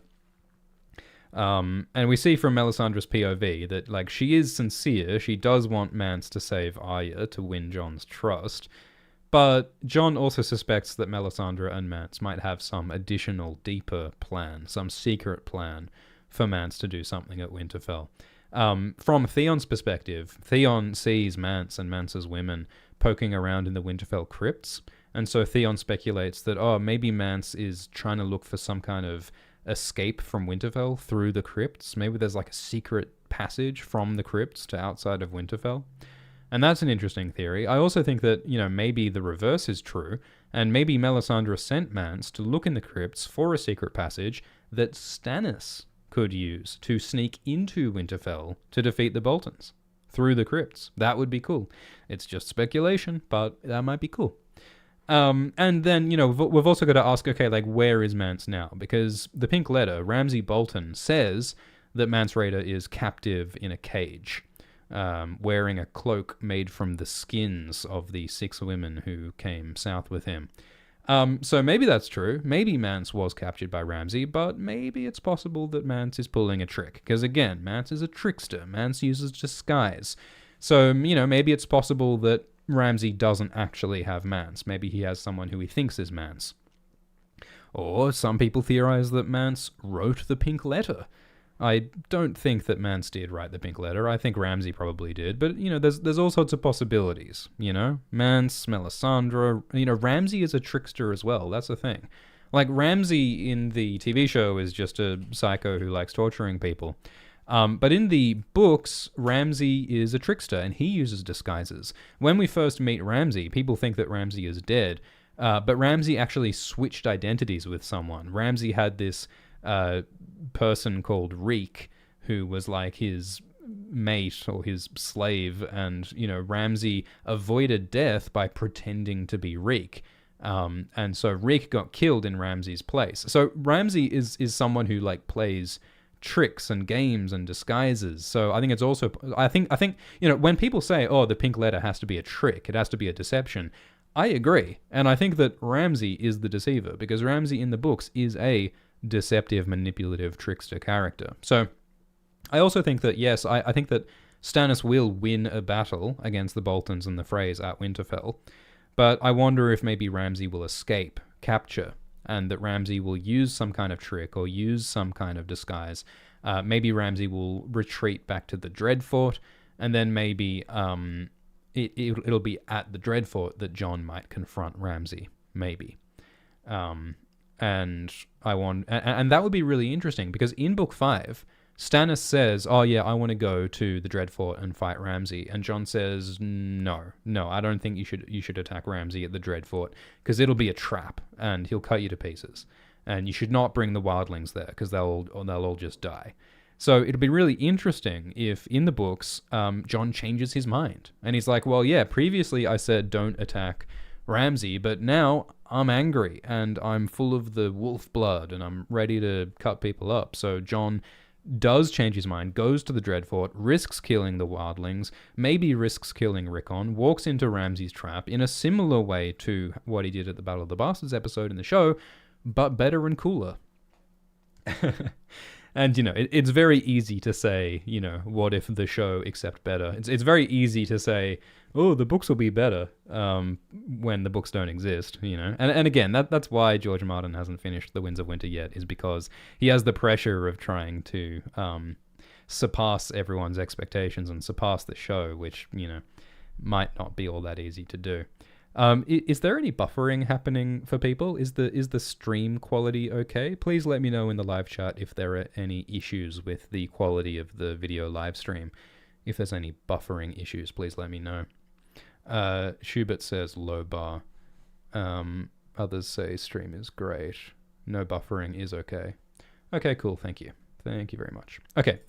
And we see from Melisandre's POV that, she is sincere. She does want Mance to save Arya to win Jon's trust. But Jon also suspects that Melisandre and Mance might have some additional, deeper plan, some secret plan for Mance to do something at Winterfell. From Theon's perspective, Theon sees Mance and Mance's women poking around in the Winterfell crypts. And so Theon speculates that, maybe Mance is trying to look for some kind of escape from Winterfell through the crypts. Maybe there's a secret passage from the crypts to outside of Winterfell. And that's an interesting theory. I also think that, maybe the reverse is true, and maybe Melisandre sent Mance to look in the crypts for a secret passage that Stannis could use to sneak into Winterfell to defeat the Boltons through the crypts. That would be cool. It's just speculation, but that might be cool. And then, we've also got to ask, okay, where is Mance now? Because the Pink Letter, Ramsay Bolton, says that Mance Rayder is captive in a cage, wearing a cloak made from the skins of the 6 women who came south with him. So maybe that's true. Maybe Mance was captured by Ramsay, but maybe it's possible that Mance is pulling a trick. Because again, Mance is a trickster. Mance uses disguise. So, maybe it's possible that Ramsay doesn't actually have Mance. Maybe he has someone who he thinks is Mance. Or some people theorize that Mance wrote the Pink Letter. I don't think that Mance did write the Pink Letter. I think Ramsay probably did. But, there's all sorts of possibilities, Mance, Melisandre. Ramsay is a trickster as well. That's the thing. Ramsay in the TV show is just a psycho who likes torturing people. But in the books, Ramsay is a trickster, and he uses disguises. When we first meet Ramsay, people think that Ramsay is dead, but Ramsay actually switched identities with someone. Ramsay had this person called Reek, who was his mate or his slave, and, Ramsay avoided death by pretending to be Reek. And so Rick got killed in Ramsay's place. So Ramsay is someone who like plays tricks and games and disguises. So I think it's also, I think, when people say, oh, the pink letter has to be a trick, it has to be a deception, I agree. And I think that Ramsay is the deceiver, because Ramsay in the books is a deceptive, manipulative, trickster character. So I also think that, yes, I think that Stannis will win a battle against the Boltons and the Freys at Winterfell, but I wonder if maybe Ramsay will escape capture, and that Ramsay will use some kind of trick or use some kind of disguise. Maybe Ramsay will retreat back to the Dreadfort, and then maybe it'll be at the Dreadfort that Jon might confront Ramsay, maybe. And that would be really interesting, because in Book 5, Stannis says, oh yeah, I want to go to the Dreadfort and fight Ramsay. And Jon says, no, I don't think you should attack Ramsay at the Dreadfort, because it'll be a trap and he'll cut you to pieces. And you should not bring the wildlings there, because they'll all just die. So it'll be really interesting if in the books, Jon changes his mind. And he's like, well, yeah, previously I said don't attack Ramsay, but now I'm angry and I'm full of the wolf blood and I'm ready to cut people up. So Jon does change his mind, goes to the Dreadfort, risks killing the wildlings, maybe risks killing Rickon, walks into Ramsay's trap in a similar way to what he did at the Battle of the Bastards episode in the show, but better and cooler. And, it's very easy to say, what if the show except better? It's very easy to say, oh, the books will be better when the books don't exist, And again, that's why George Martin hasn't finished The Winds of Winter yet, is because he has the pressure of trying to surpass everyone's expectations and surpass the show, which, might not be all that easy to do. Is there any buffering happening for people? Is the stream quality okay? Please let me know in the live chat if there are any issues with the quality of the video live stream. If there's any buffering issues, please let me know. Schubert says low bar. Others say stream is great. No buffering is okay. Okay, cool. Thank you. Thank you very much. Okay.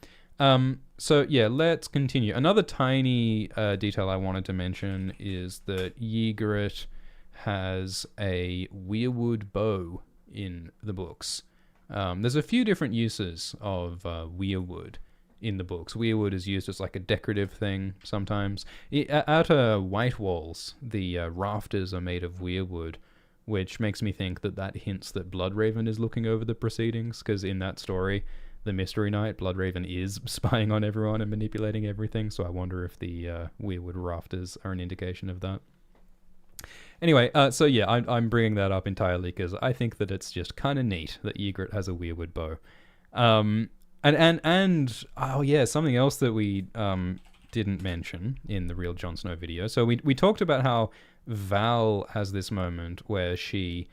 So yeah, let's continue. Another tiny detail I wanted to mention is that Ygritte has a weirwood bow in the books. There's a few different uses of weirwood in the books. Weirwood is used as like a decorative thing sometimes. At White Walls, the rafters are made of weirwood, which makes me think that hints that Bloodraven is looking over the proceedings, because in that story, the Mystery Knight, Bloodraven is spying on everyone and manipulating everything, so I wonder if the weirwood rafters are an indication of that. Anyway, so yeah, I'm bringing that up entirely because I think that it's just kind of neat that Ygritte has a weirwood bow. And oh yeah, something else that we didn't mention in the Real Jon Snow video. So we talked about how Val has this moment where she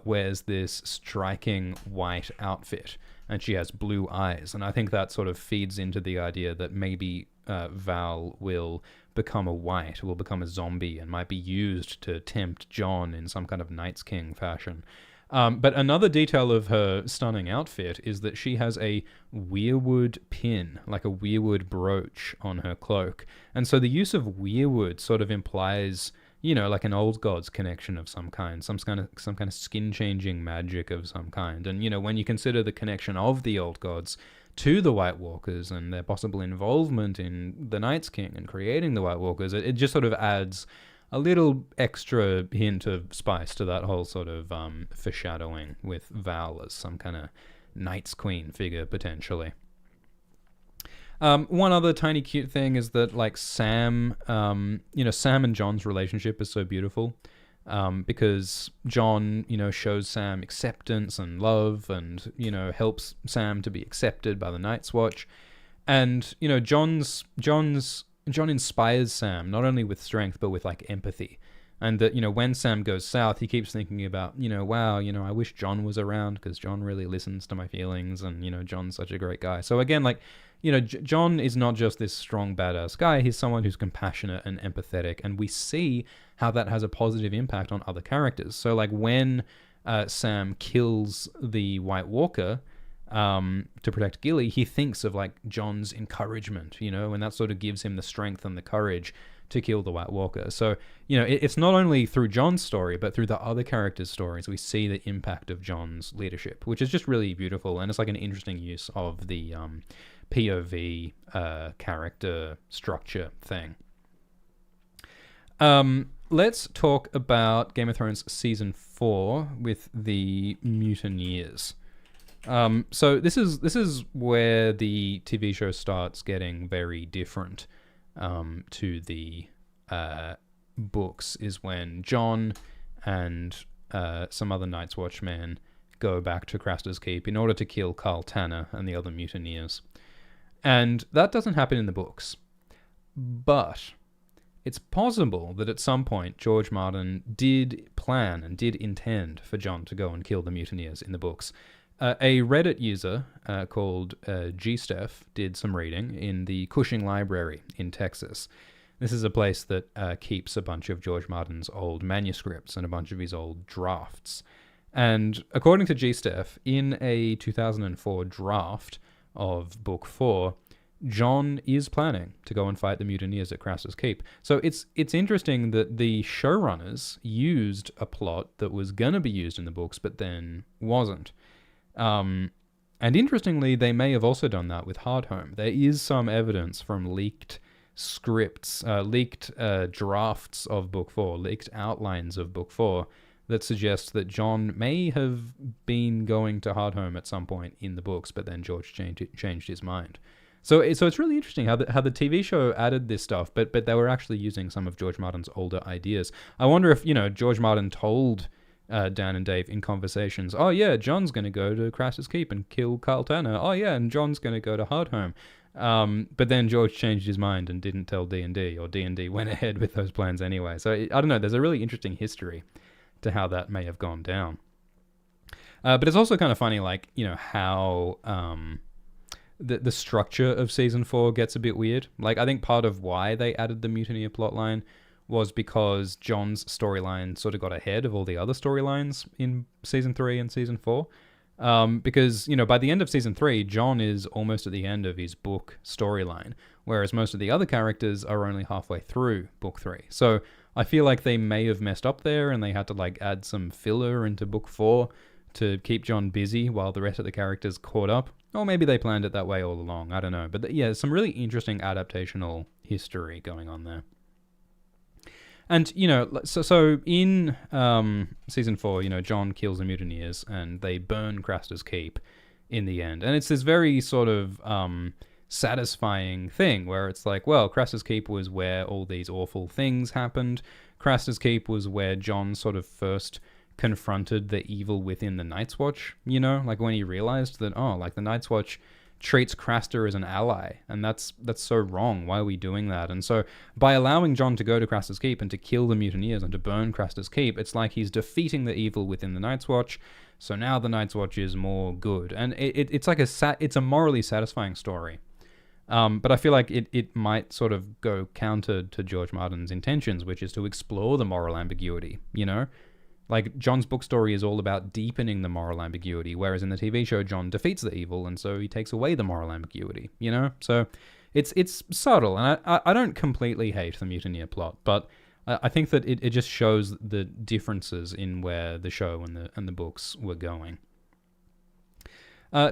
wears this striking white outfit, and she has blue eyes. And I think that sort of feeds into the idea that maybe Val will become a white, will become a zombie, and might be used to tempt Jon in some kind of Night's King fashion. But another detail of her stunning outfit is that she has a weirwood pin, like a weirwood brooch on her cloak. And so the use of weirwood sort of implies, like an old gods connection of some kind, some kind of skin-changing magic of some kind. And, when you consider the connection of the old gods to the White Walkers and their possible involvement in the Night's King and creating the White Walkers, it just sort of adds a little extra hint of spice to that whole sort of foreshadowing with Val as some kind of Night's Queen figure, potentially. One other tiny cute thing is that, like, Sam, Sam and Jon's relationship is so beautiful because Jon, shows Sam acceptance and love and, helps Sam to be accepted by the Night's Watch. And, Jon inspires Sam not only with strength but with like empathy, and that when Sam goes south, he keeps thinking about wow, I wish Jon was around because Jon really listens to my feelings, and Jon's such a great guy. So again, like Jon is not just this strong badass guy, he's someone who's compassionate and empathetic, and we see how that has a positive impact on other characters. So like when Sam kills the White Walker to protect Gilly, he thinks of like Jon's encouragement, and that sort of gives him the strength and the courage to kill the White Walker. So, you know, it's not only through Jon's story, but through the other characters' stories, we see the impact of Jon's leadership, which is just really beautiful. And it's like an interesting use of the POV character structure thing. Let's talk about Game of Thrones Season 4 with the Mutineers. So this is where the TV show starts getting very different to the books, is when Jon and some other Night's Watchmen go back to Craster's Keep in order to kill Carl Tanner and the other Mutineers. And that doesn't happen in the books. But it's possible that at some point George Martin did plan and did intend for Jon to go and kill the Mutineers in the books. A Reddit user called GSteph did some reading in the Cushing Library in Texas. This is a place that keeps a bunch of George Martin's old manuscripts and a bunch of his old drafts. And according to GSteph, in a 2004 draft of Book 4, Jon is planning to go and fight the Mutineers at Craster's Keep. So it's interesting that the showrunners used a plot that was going to be used in the books, but then wasn't. And interestingly, they may have also done that with Hardhome. There is some evidence from leaked scripts, leaked drafts of Book 4, leaked outlines of Book 4, that suggests that Jon may have been going to Hardhome at some point in the books, but then George changed his mind. So it's really interesting how the TV show added this stuff, but they were actually using some of George Martin's older ideas. I wonder if, you know, George Martin told Dan and Dave in conversations, oh yeah, Jon's going to go to Craster's Keep and kill Carl Tanner. Oh yeah, and Jon's going to go to Hardhome. But then George changed his mind and didn't tell D&D, or D&D went ahead with those plans anyway. So I don't know, there's a really interesting history to how that may have gone down. But it's also kind of funny, like, you know, how the structure of Season 4 gets a bit weird. Like, I think part of why they added the Mutineer plotline was because Jon's storyline sort of got ahead of all the other storylines in Season 3 and Season 4. Because, you know, by the end of Season 3, Jon is almost at the end of his book storyline, whereas most of the other characters are only halfway through Book 3. So I feel like they may have messed up there and they had to, like, add some filler into Book 4 to keep Jon busy while the rest of the characters caught up. Or maybe they planned it that way all along, I don't know. But yeah, some really interesting adaptational history going on there. And, you know, so in Season 4, you know, Jon kills the Mutineers and they burn Craster's Keep in the end. And it's this very sort of satisfying thing where it's like, well, Craster's Keep was where all these awful things happened. Craster's Keep was where Jon sort of first confronted the evil within the Night's Watch, you know, like when he realized that, oh, like the Night's Watch treats Craster as an ally, and that's so wrong. Why are we doing that? And so by allowing Jon to go to Craster's Keep and to kill the Mutineers and to burn Craster's Keep, it's like he's defeating the evil within the Night's Watch. So now the Night's Watch is more good, and it's like it's a morally satisfying story. But I feel like it might sort of go counter to George Martin's intentions, which is to explore the moral ambiguity, you know? Like, Jon's book story is all about deepening the moral ambiguity, whereas in the TV show, Jon defeats the evil, and so he takes away the moral ambiguity, you know? So it's subtle, and I don't completely hate the Mutineer plot, but I think that it just shows the differences in where the show and the books were going.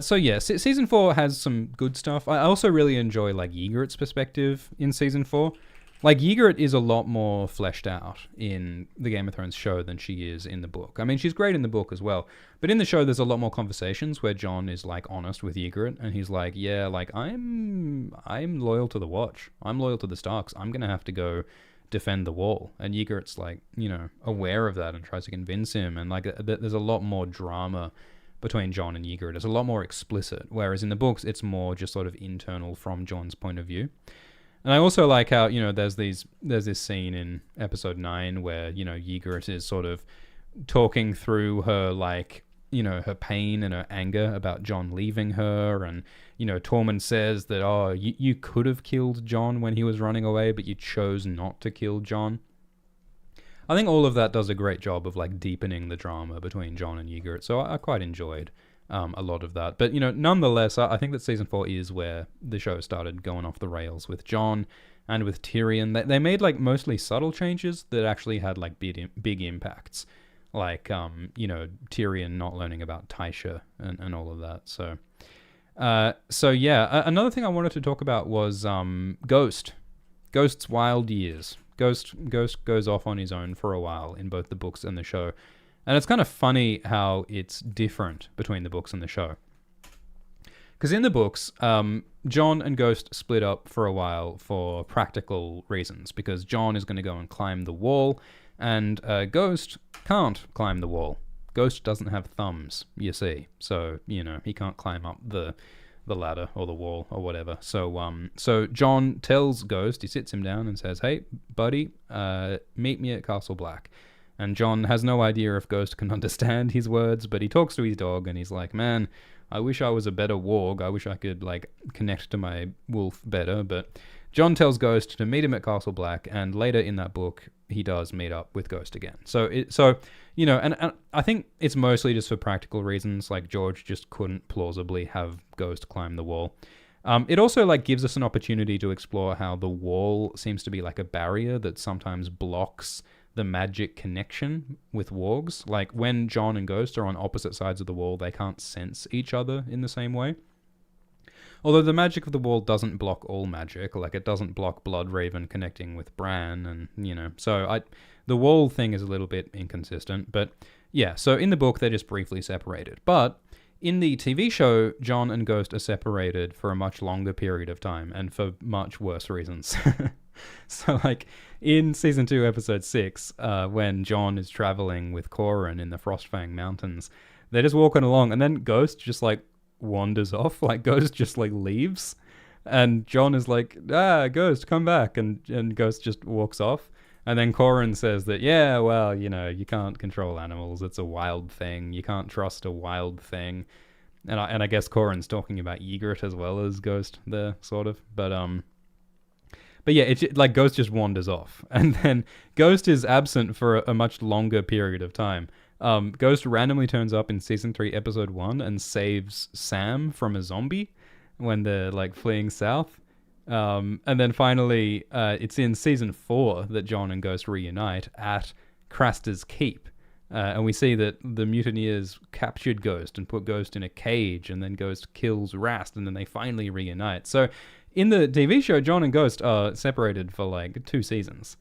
So yeah, Season 4 has some good stuff. I also really enjoy, like, Ygritte's perspective in Season 4. Like, Ygritte is a lot more fleshed out in the Game of Thrones show than she is in the book. I mean, she's great in the book as well. But in the show, there's a lot more conversations where Jon is, like, honest with Ygritte. And he's like, yeah, like, I'm loyal to the Watch. I'm loyal to the Starks. I'm going to have to go defend the Wall. And Ygritte's, like, you know, aware of that and tries to convince him. And, like, there's a lot more drama between Jon and Ygritte. It's a lot more explicit. Whereas in the books, it's more just sort of internal from Jon's point of view. And I also like how, you know, there's this scene in episode 9 where, you know, Ygritte is sort of talking through her, like, you know, her pain and her anger about Jon leaving her. And, you know, Tormund says that, oh, you could have killed Jon when he was running away, but you chose not to kill Jon. I think all of that does a great job of, like, deepening the drama between Jon and Ygritte. So I quite enjoyed a lot of that. But, you know, nonetheless, I think that Season 4 is where the show started going off the rails with Jon and with Tyrion. They made like mostly subtle changes that actually had like big impacts, like Tyrion not learning about Tysha and all of that. So yeah, another thing I wanted to talk about was Ghost's wild years. Ghost goes off on his own for a while in both the books and the show, and it's kind of funny how it's different between the books and the show. Because in the books, Jon and Ghost split up for a while for practical reasons, because Jon is going to go and climb the wall, and Ghost can't climb the wall. Ghost doesn't have thumbs, you see, so, he can't climb up the ladder or the wall or whatever. So Jon tells Ghost, he sits him down and says, "Hey, buddy, meet me at Castle Black." And Jon has no idea if Ghost can understand his words, but he talks to his dog, and he's like, "Man, I wish I was a better warg. I wish I could, connect to my wolf better." But Jon tells Ghost to meet him at Castle Black, and later in that book, he does meet up with Ghost again. And I think it's mostly just for practical reasons. Like, George just couldn't plausibly have Ghost climb the wall. It also, gives us an opportunity to explore how the wall seems to be like a barrier that sometimes blocks the magic connection with wargs. Like, when Jon and Ghost are on opposite sides of the wall, they can't sense each other in the same way. Although the magic of the wall doesn't block all magic, it doesn't block Bloodraven connecting with Bran, and, so the wall thing is a little bit inconsistent, but yeah, so in the book, they're just briefly separated. But in the TV show, Jon and Ghost are separated for a much longer period of time, and for much worse reasons. So, in Season 2, Episode 6, when Jon is traveling with Qhorin in the Frostfang Mountains, they're just walking along, and then Ghost just, wanders off. Ghost just, leaves. And Jon is like, Ghost, come back. And Ghost just walks off. And then Qhorin says that, yeah, well, you can't control animals. It's a wild thing. You can't trust a wild thing. And I guess Qhorin's talking about Ygritte as well as Ghost there, sort of. But yeah, it's Ghost just wanders off. And then Ghost is absent for a much longer period of time. Ghost randomly turns up in Season 3, Episode 1 and saves Sam from a zombie when they're, fleeing south. And then finally, it's in Season 4 that Jon and Ghost reunite at Craster's Keep. And we see that the Mutineers captured Ghost and put Ghost in a cage, and then Ghost kills Rast, and then they finally reunite. So in the TV show, Jon and Ghost are separated for 2 seasons.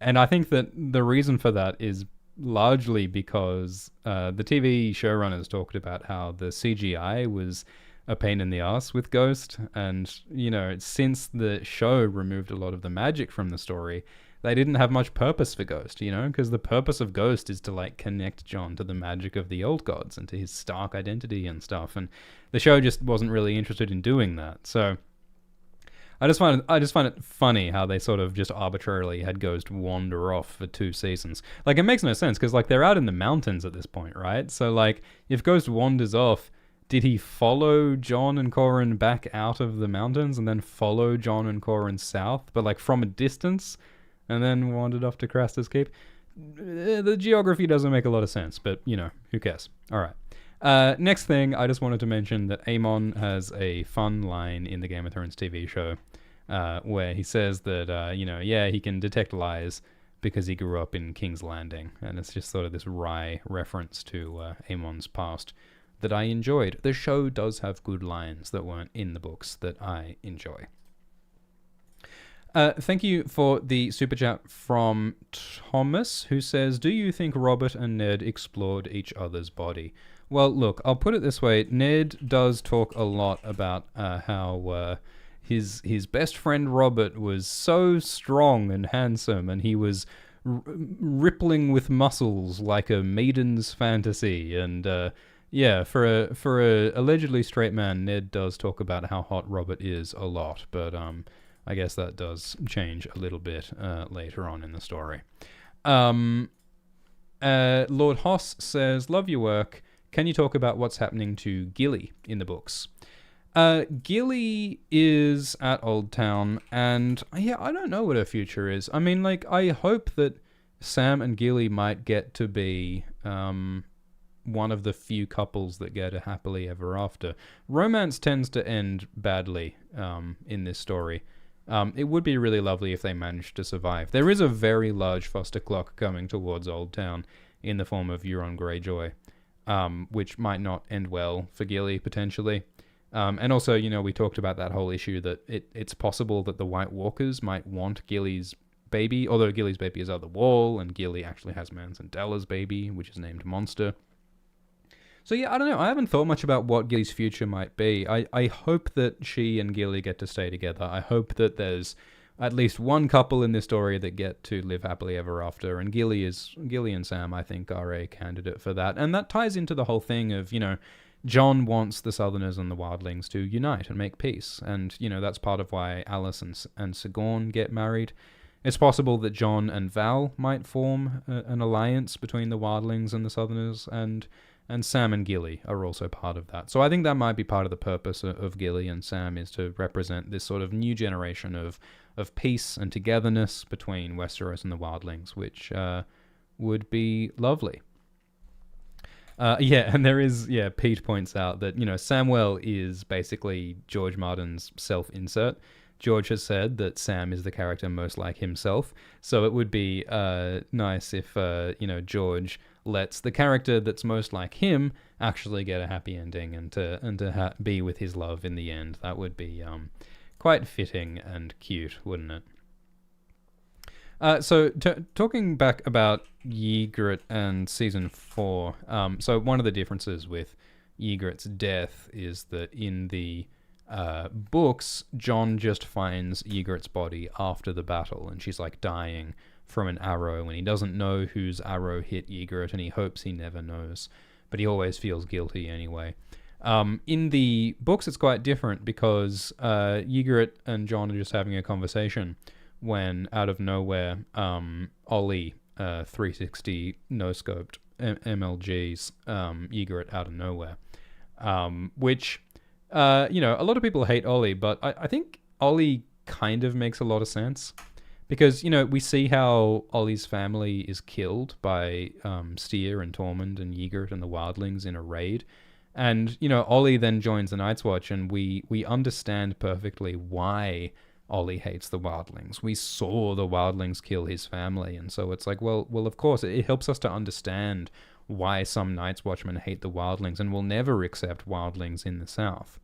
And I think that the reason for that is largely because the TV showrunners talked about how the CGI was a pain in the ass with Ghost. And, since the show removed a lot of the magic from the story, they didn't have much purpose for Ghost, because the purpose of Ghost is to connect Jon to the magic of the old gods and to his Stark identity and stuff. And the show just wasn't really interested in doing that. So I just find it funny how they sort of just arbitrarily had Ghost wander off for 2 seasons. It makes no sense because they're out in the mountains at this point, right? So if Ghost wanders off, did he follow Jon and Qhorin back out of the mountains and then follow Jon and Qhorin south, but from a distance, and then wandered off to Craster's Keep? The geography doesn't make a lot of sense, but, who cares? All right. Next thing, I just wanted to mention that Aemon has a fun line in the Game of Thrones TV show where he says that, he can detect lies because he grew up in King's Landing. And it's just sort of this wry reference to Aemon's past that I enjoyed. The show does have good lines that weren't in the books that I enjoy. Thank you for the super chat from Thomas, who says, "Do you think Robert and Ned explored each other's body?" Well, look, I'll put it this way. Ned does talk a lot about how his best friend Robert was so strong and handsome, and he was rippling with muscles like a maiden's fantasy. And for a allegedly straight man, Ned does talk about how hot Robert is a lot, but I guess that does change a little bit later on in the story. Lord Hoss says, "Love your work. Can you talk about what's happening to Gilly in the books?" Gilly is at Old Town, and I don't know what her future is. I mean, I hope that Sam and Gilly might get to be one of the few couples that get a happily ever after. Romance tends to end badly in this story. It would be really lovely if they managed to survive. There is a very large foster clock coming towards Old Town in the form of Euron Greyjoy, which might not end well for Gilly, potentially. And also, you know, we talked about that whole issue that it's possible that the White Walkers might want Gilly's baby, although Gilly's baby is out the wall, and Gilly actually has Mance and Della's baby, which is named Monster. So yeah, I don't know. I haven't thought much about what Gilly's future might be. I hope that she and Gilly get to stay together. I hope that there's at least one couple in this story that get to live happily ever after, and Gilly and Sam, I think, are a candidate for that. And that ties into the whole thing of, you know, Jon wants the Southerners and the Wildlings to unite and make peace, and, you know, that's part of why Alice and Sigourney get married. It's possible that Jon and Val might form an alliance between the Wildlings and the Southerners, and Sam and Gilly are also part of that. So I think that might be part of the purpose of Gilly and Sam, is to represent this sort of new generation of peace and togetherness between Westeros and the Wildlings, which would be lovely. And there is, Pete points out that, you know, Samwell is basically George Martin's self-insert. George has said that Sam is the character most like himself, so it would be nice if, George lets the character that's most like him actually get a happy ending and to be with his love in the end. That would be quite fitting and cute, wouldn't it? Talking back about Ygritte and Season 4, so one of the differences with Ygritte's death is that in the books, Jon just finds Ygritte's body after the battle, and she's like dying from an arrow, and he doesn't know whose arrow hit Ygritte, and he hopes he never knows, but he always feels guilty anyway. In the books, it's quite different, because Ygritte and Jon are just having a conversation when, out of nowhere, Olly 360 no-scoped MLG's Ygritte out of nowhere, which, a lot of people hate Olly, but I think Olly kind of makes a lot of sense, because, you know, we see how Olly's family is killed by Styr and Tormund and Ygritte and the Wildlings in a raid, and, you know, Olly then joins the Night's Watch, and we understand perfectly why Olly hates the Wildlings. We saw the Wildlings kill his family, and so it's like, well, of course, it helps us to understand why some Night's Watchmen hate the Wildlings and will never accept Wildlings in the South.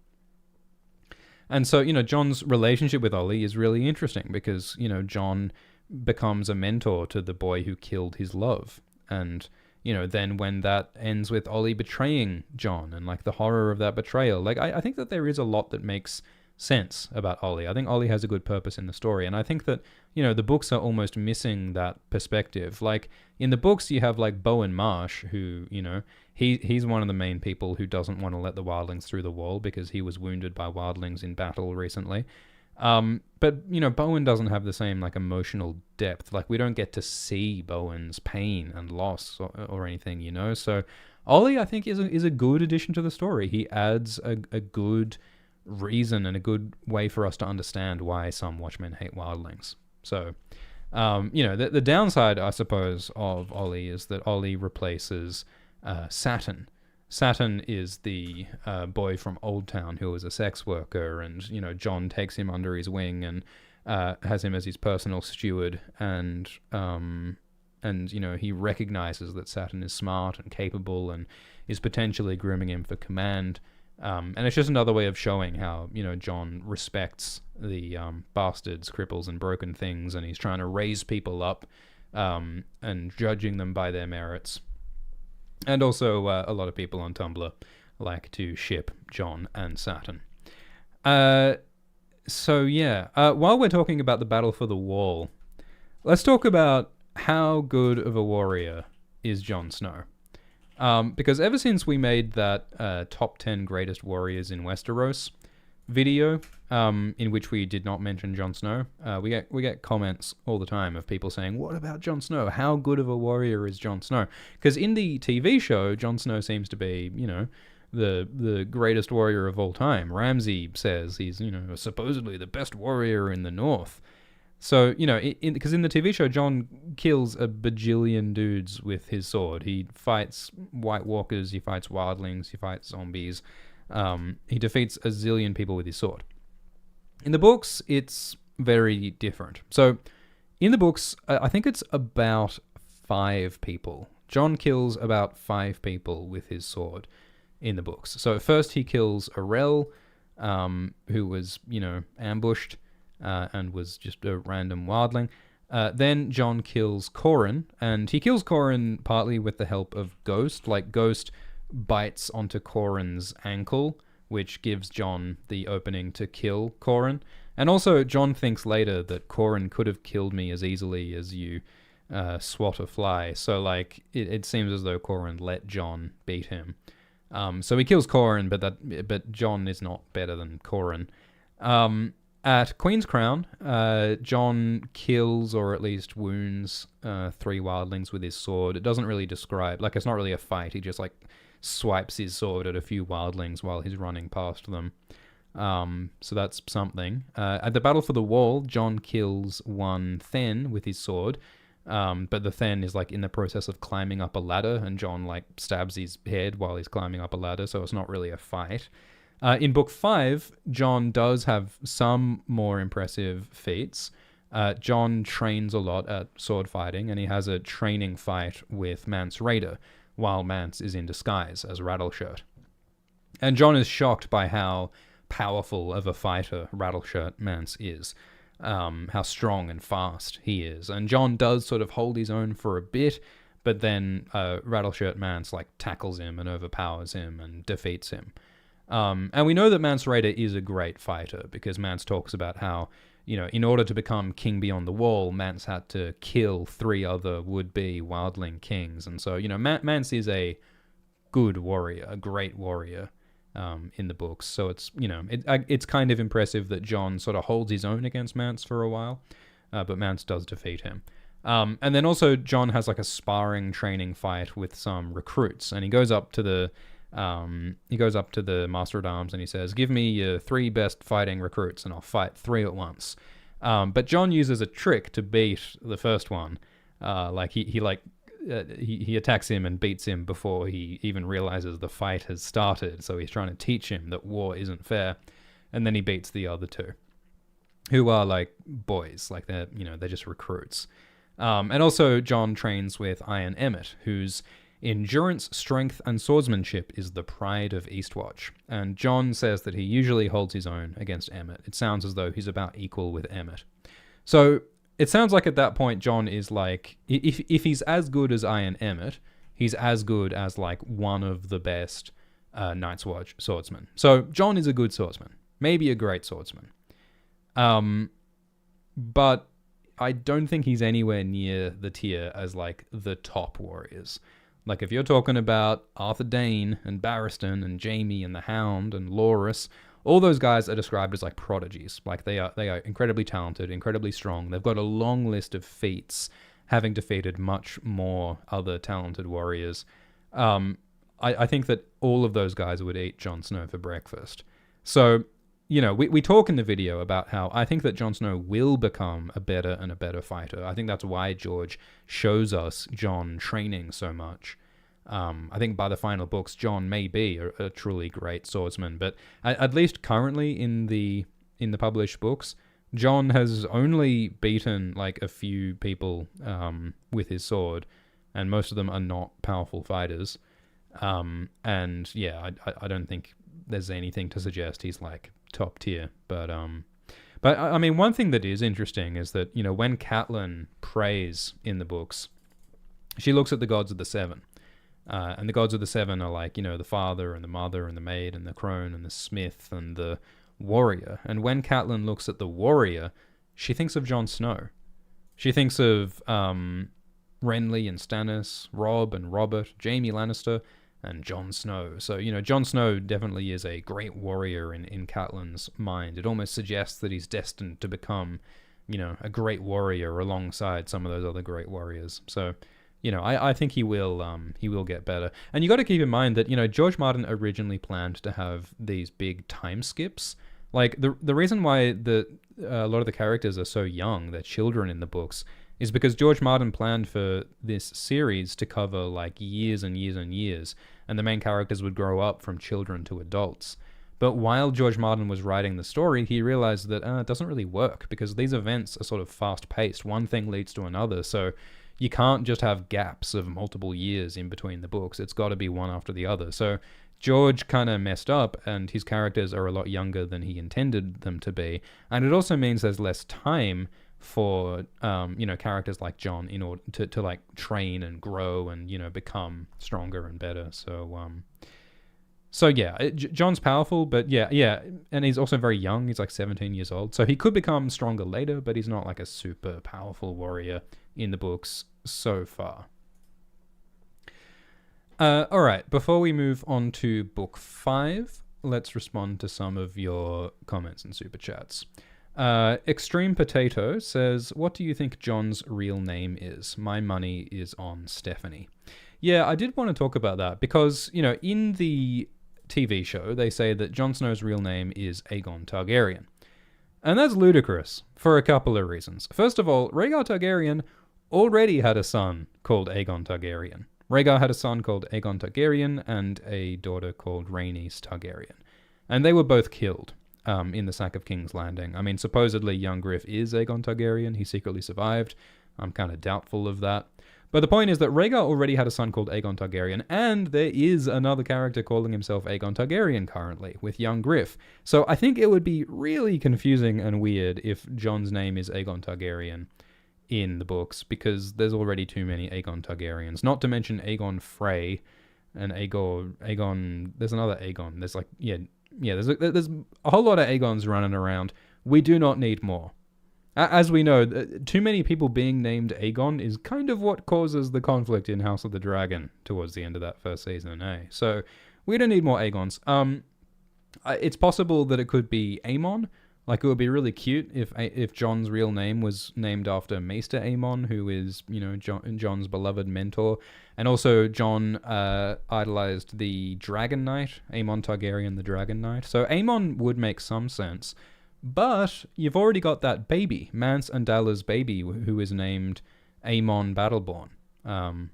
And so, you know, Jon's relationship with Olly is really interesting, because, you know, Jon becomes a mentor to the boy who killed his love. And, you know, then when that ends with Olly betraying Jon and, like, the horror of that betrayal, like, I think that there is a lot that makes sense about Olly. I think Olly has a good purpose in the story, and I think that, you know, the books are almost missing that perspective. Like, in the books, you have, like, Bowen Marsh, who, you know, he's one of the main people who doesn't want to let the Wildlings through the wall because he was wounded by Wildlings in battle recently. But, you know, Bowen doesn't have the same, like, emotional depth. Like, we don't get to see Bowen's pain and loss or anything, you know? So Olly, I think, is a good addition to the story. He adds a good reason and a good way for us to understand why some Watchmen hate Wildlings. So, the downside, I suppose, of Olly is that Olly replaces Saturn. Saturn is the boy from Old Town who is a sex worker, and, you know, Jon takes him under his wing and has him as his personal steward, and you know, he recognizes that Saturn is smart and capable and is potentially grooming him for command. And it's just another way of showing how, you know, Jon respects the bastards, cripples, and broken things, and he's trying to raise people up and judging them by their merits. And also, a lot of people on Tumblr like to ship Jon and Saturn. While we're talking about the battle for the Wall, let's talk about how good of a warrior is Jon Snow. Because ever since we made that top 10 greatest warriors in Westeros video, in which we did not mention Jon Snow, we get comments all the time of people saying, what about Jon Snow? How good of a warrior is Jon Snow? Because in the TV show, Jon Snow seems to be, you know, the greatest warrior of all time. Ramsay says he's, you know, supposedly the best warrior in the North. So, because in the TV show, Jon kills a bajillion dudes with his sword. He fights White Walkers, he fights wildlings, he fights zombies. He defeats a zillion people with his sword. In the books, it's very different. So, in the books, I think it's about 5 people. Jon kills about 5 people with his sword in the books. So, first he kills Arel, who was, ambushed. And was just a random wildling. Then Jon kills Qhorin, and he kills Qhorin partly with the help of Ghost. Like, Ghost bites onto Qhorin's ankle, which gives Jon the opening to kill Qhorin. And also, Jon thinks later that Qhorin could have killed me as easily as you swat a fly. So, like, it seems as though Qhorin let Jon beat him. So he kills Qhorin, but Jon is not better than Qhorin. At Queen's Crown, Jon kills or at least wounds 3 wildlings with his sword. It doesn't really describe, like, it's not really a fight. He just, like, swipes his sword at a few wildlings while he's running past them. So that's something. At the Battle for the Wall, Jon kills 1 Thenn with his sword, but the Thenn is, like, in the process of climbing up a ladder, and Jon, like, stabs his head while he's climbing up a ladder, so it's not really a fight. In Book 5, Jon does have some more impressive feats. Jon trains a lot at sword fighting, and he has a training fight with Mance Rayder, while Mance is in disguise as Rattleshirt. And Jon is shocked by how powerful of a fighter Rattleshirt Mance is, how strong and fast he is. And Jon does sort of hold his own for a bit, but then Rattleshirt Mance, like, tackles him and overpowers him and defeats him. And we know that Mance Rayder is a great fighter, because Mance talks about how, in order to become king beyond the wall, Mance had to kill 3 other would-be wildling kings. And so, Mance is a good warrior, a great warrior in the books. So it's, it's kind of impressive that Jon sort of holds his own against Mance for a while, but Mance does defeat him. And then also Jon has, like, a sparring training fight with some recruits, and he goes up to the Master at Arms and he says, "Give me your 3 best fighting recruits and I'll fight 3 at once." But Jon uses a trick to beat the first one. He attacks him and beats him before he even realizes the fight has started. So he's trying to teach him that war isn't fair. And then he beats the other 2, who are, like, boys, like, they're just recruits. And also Jon trains with Iron Emmett, who's endurance, strength, and swordsmanship is the pride of Eastwatch. And Jon says that he usually holds his own against Emmett. It sounds as though he's about equal with Emmett. So it sounds like at that point Jon is, like, if he's as good as Iron Emmett, he's as good as, like, one of the best Night's Watch swordsmen. So Jon is a good swordsman, maybe a great swordsman. But I don't think he's anywhere near the tier as, like, the top warriors. Like, if you're talking about Arthur Dayne and Barristan and Jaime and the Hound and Loras, all those guys are described as, like, prodigies. Like, they are incredibly talented, incredibly strong. They've got a long list of feats, having defeated much more other talented warriors. I think that all of those guys would eat Jon Snow for breakfast. So, we talk in the video about how I think that Jon Snow will become a better and a better fighter. I think that's why George shows us Jon training so much. I think by the final books, Jon may be a truly great swordsman, but at least currently in the published books, Jon has only beaten, like, a few people with his sword, and most of them are not powerful fighters. And yeah, I don't think there's anything to suggest he's, like, top tier. But I mean, one thing that is interesting is that, when Catelyn prays in the books, she looks at the gods of the 7. And the gods of the 7 are, like, the father and the mother and the maid and the crone and the smith and the warrior. And when Catelyn looks at the warrior, she thinks of Jon Snow. She thinks of Renly and Stannis, Robb and Robert, Jaime Lannister, and Jon Snow. So, Jon Snow definitely is a great warrior in Catelyn's mind. It almost suggests that he's destined to become, a great warrior alongside some of those other great warriors. So, I think he will get better. And you got to keep in mind that, George Martin originally planned to have these big time skips. Like, the reason why a lot of the characters are so young, they're children in the books, is because George Martin planned for this series to cover like years and years and years, and the main characters would grow up from children to adults. But while George Martin was writing the story, he realized that it doesn't really work because these events are sort of fast-paced. One thing leads to another, so you can't just have gaps of multiple years in between the books. It's got to be one after the other. So George kind of messed up, and his characters are a lot younger than he intended them to be. And it also means there's less time for characters like Jon in order to like train and grow and become stronger and better. So yeah, Jon's powerful, but yeah, and he's also very young. He's like 17 years old, so he could become stronger later, but he's not like a super powerful warrior in the books so far. All right, before we move on to book 5, let's respond to some of your comments and super chats. Extreme Potato says, what do you think Jon's real name is? My money is on Stephanie. Yeah, I did want to talk about that because, in the TV show, they say that Jon Snow's real name is Aegon Targaryen. And that's ludicrous for a couple of reasons. First of all, Rhaegar Targaryen already had a son called Aegon Targaryen. Rhaegar had a son called Aegon Targaryen and a daughter called Rhaenys Targaryen. And they were both killed in the sack of King's Landing. I mean, supposedly young Griff is Aegon Targaryen. He secretly survived. I'm kind of doubtful of that. But the point is that Rhaegar already had a son called Aegon Targaryen, and there is another character calling himself Aegon Targaryen currently, with young Griff. So I think it would be really confusing and weird if Jon's name is Aegon Targaryen in the books, because there's already too many Aegon Targaryens. Not to mention Aegon Frey and Aegon... There's another Aegon. There's like... Yeah, there's a whole lot of Aegons running around. We do not need more. As we know, too many people being named Aegon is kind of what causes the conflict in House of the Dragon towards the end of that first season, eh? So we don't need more Aegons. It's possible that it could be Aemon. Like, it would be really cute if Jon's real name was named after Maester Aemon, who is, Jon's beloved mentor. And also, Jon idolized the Dragon Knight, Aemon Targaryen, the Dragon Knight. So Aemon would make some sense. But you've already got that baby, Mance and Dalla's baby, who is named Aemon Battleborn,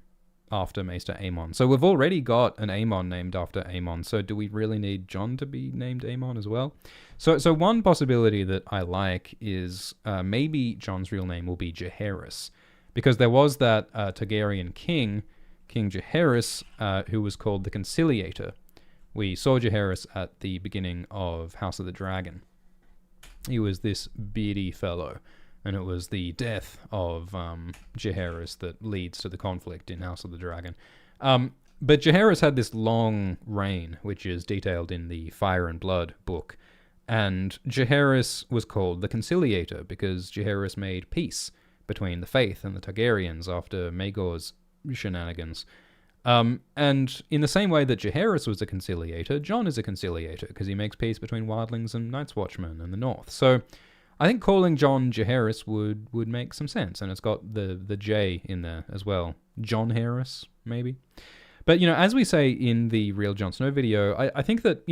after Maester Aemon. So we've already got an Aemon named after Aemon. So do we really need Jon to be named Aemon as well? So one possibility that I like is maybe Jon's real name will be Jaehaerys, because there was that Targaryen king, King Jaehaerys, who was called the Conciliator. We saw Jaehaerys at the beginning of House of the Dragon. He was this beardy fellow, and it was the death of Jaehaerys that leads to the conflict in House of the Dragon. But Jaehaerys had this long reign, which is detailed in the Fire and Blood book, and Jaehaerys was called the Conciliator because Jaehaerys made peace between the Faith and the Targaryens after Maegor's shenanigans. And in the same way that Jaehaerys was a conciliator, Jon is a conciliator because he makes peace between wildlings and Night's Watchmen in the north. So I think calling Jon Jaehaerys would make some sense, and it's got the J in there as well. Jon Harris, maybe. But, as we say in the Real Jon Snow video, I think that,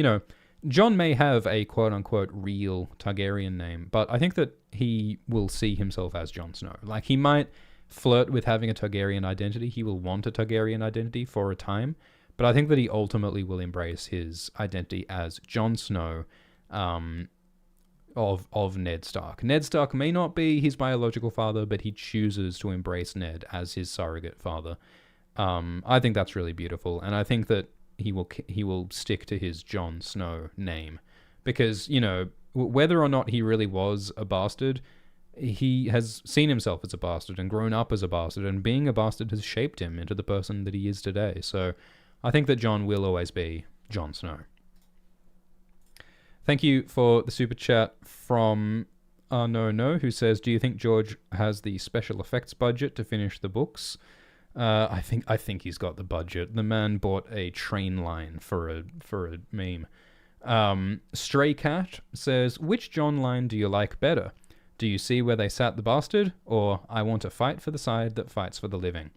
Jon may have a quote-unquote real Targaryen name, but I think that he will see himself as Jon Snow. Like, he might flirt with having a Targaryen identity. He will want a Targaryen identity for a time, but I think that he ultimately will embrace his identity as Jon Snow of Ned Stark. Ned Stark may not be his biological father, but he chooses to embrace Ned as his surrogate father. I think that's really beautiful, and I think that he will stick to his Jon Snow name, because whether or not he really was a bastard, he has seen himself as a bastard and grown up as a bastard, and being a bastard has shaped him into the person that he is today. So I think that Jon will always be Jon Snow. Thank you for the super chat from No, who says, do you think George has the special effects budget to finish the books? I think he's got the budget. The man bought a train line for a meme. Stray Cat says, which Jon line do you like better? Do you see where they sat the bastard, or I want to fight for the side that fights for the living?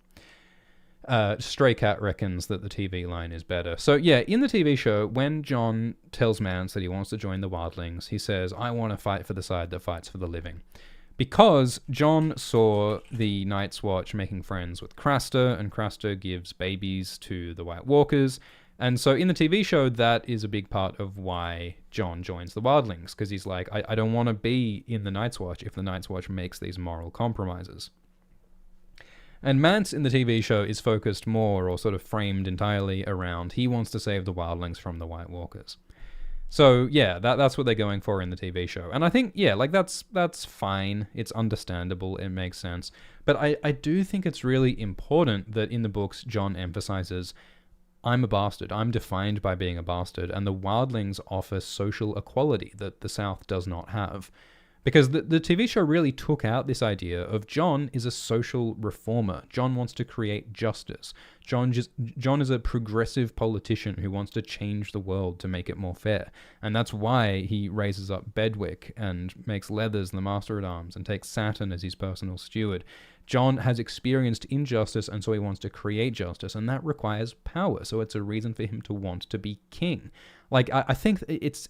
Stray Cat reckons that the TV line is better. So yeah, in the TV show, when Jon tells Mance that he wants to join the Wildlings, he says, I want to fight for the side that fights for the living. Because Jon saw the Night's Watch making friends with Craster, and Craster gives babies to the White Walkers. And so in the TV show, that is a big part of why Jon joins the Wildlings, because he's like, I don't want to be in the Night's Watch if the Night's Watch makes these moral compromises. And Mance in the TV show is focused more, or sort of framed entirely around, he wants to save the Wildlings from the White Walkers. So yeah, that's what they're going for in the TV show. And I think, yeah, like that's fine. It's understandable. It makes sense. But I do think it's really important that in the books, Jon emphasizes, I'm a bastard. I'm defined by being a bastard. And the Wildlings offer social equality that the South does not have. Because the TV show really took out this idea of Jon is a social reformer. Jon wants to create justice. Jon is a progressive politician who wants to change the world to make it more fair. And that's why he raises up Bedwick and makes Leathers the Master-at-Arms and takes Saturn as his personal steward. Jon has experienced injustice, and so he wants to create justice, and that requires power. So it's a reason for him to want to be king. Like, I think it's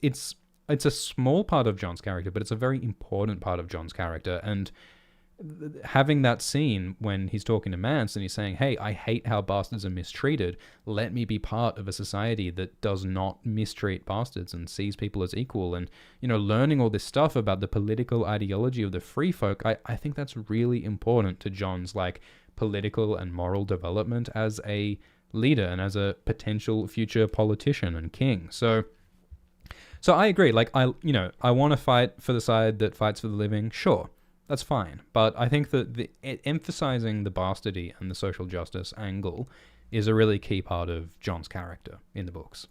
a small part of Jon's character, but it's a very important part of Jon's character. And having that scene when he's talking to Mance and he's saying, hey, I hate how bastards are mistreated. Let me be part of a society that does not mistreat bastards and sees people as equal. And, learning all this stuff about the political ideology of the free folk, I think that's really important to Jon's, political and moral development as a leader and as a potential future politician and king. So I agree. I want to fight for the side that fights for the living. Sure, that's fine. But I think that emphasizing the bastardy and the social justice angle is a really key part of Jon's character in the books.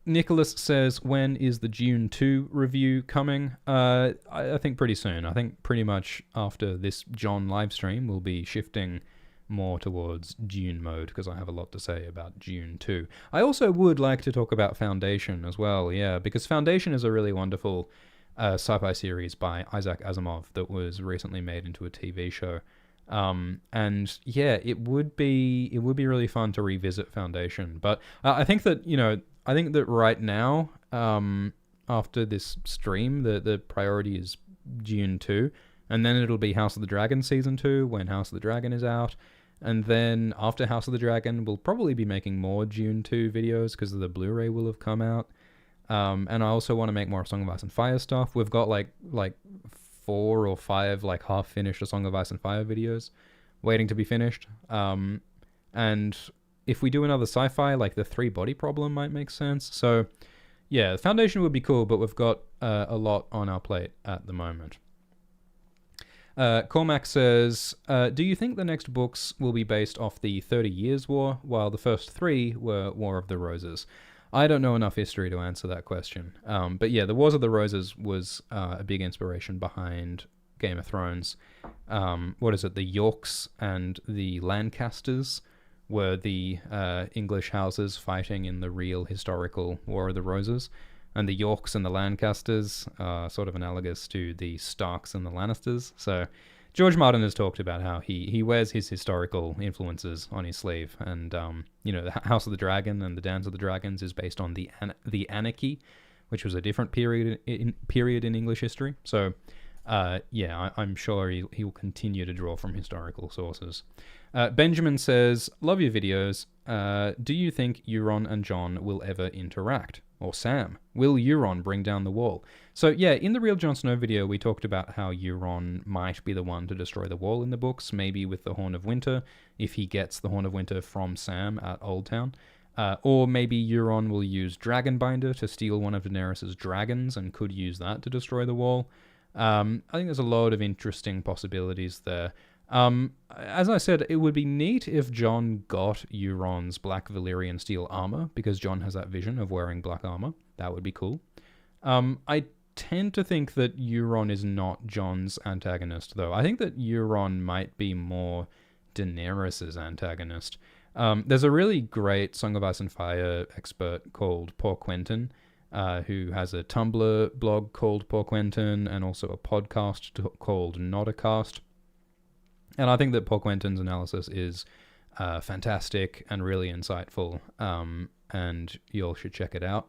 Nicholas says, when is the Dune 2 review coming? I think pretty soon. I think pretty much after this Jon livestream, we'll be shifting more towards Dune mode, because I have a lot to say about Dune 2. I also would like to talk about Foundation as well, yeah, because Foundation is a really wonderful sci-fi series by Isaac Asimov that was recently made into a TV show. And yeah, it would be really fun to revisit Foundation. But I think that, right now, after this stream, the priority is Dune 2. And then it'll be House of the Dragon Season 2 when House of the Dragon is out. And then after House of the Dragon, we'll probably be making more Dune 2 videos because the Blu-ray will have come out. And I also want to make more Song of Ice and Fire stuff. We've got like 4 or 5 half-finished A Song of Ice and Fire videos waiting to be finished. And if we do another sci-fi, the 3-body problem might make sense. So yeah, the Foundation would be cool, but we've got a lot on our plate at the moment. Cormac says, do you think the next books will be based off the 30 Years' War, while the first 3 were War of the Roses? I don't know enough history to answer that question. But yeah, the Wars of the Roses was a big inspiration behind Game of Thrones. The Yorks and the Lancasters were the English houses fighting in the real historical War of the Roses. And the Yorks and the Lancasters are sort of analogous to the Starks and the Lannisters. So George Martin has talked about how he wears his historical influences on his sleeve. And, the House of the Dragon and the Dance of the Dragons is based on the Anarchy, which was a different period in English history. So, I'm sure he will continue to draw from historical sources. Benjamin says, love your videos. Do you think Euron and Jon will ever interact? Or Sam? Will Euron bring down the wall? So yeah, in the Real Jon Snow video, we talked about how Euron might be the one to destroy the wall in the books, maybe with the Horn of Winter, if he gets the Horn of Winter from Sam at Old Town. Or maybe Euron will use Dragonbinder to steal one of Daenerys' dragons and could use that to destroy the wall. I think there's a lot of interesting possibilities there. As I said, it would be neat if Jon got Euron's black Valyrian steel armor, because Jon has that vision of wearing black armor. That would be cool. I tend to think that Euron is not Jon's antagonist, though. I think that Euron might be more Daenerys' antagonist. There's a really great Song of Ice and Fire expert called Paul Quentin, who has a Tumblr blog called Paul Quentin and also a podcast called Not a Cast. And I think that Paul Quentin's analysis is fantastic and really insightful, and you all should check it out.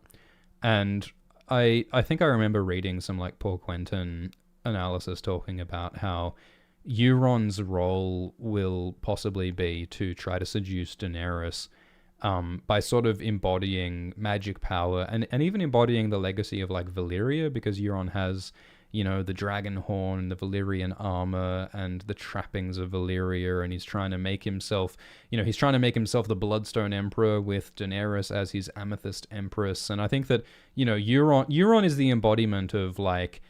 And I think I remember reading some like Paul Quentin analysis talking about how Euron's role will possibly be to try to seduce Daenerys by sort of embodying magic power and even embodying the legacy of like Valyria, because Euron has, you know, the dragon horn, the Valyrian armor, and the trappings of Valyria, and he's trying to make himself, you know, the Bloodstone Emperor with Daenerys as his Amethyst Empress. And I think that, you know, Euron is the embodiment of like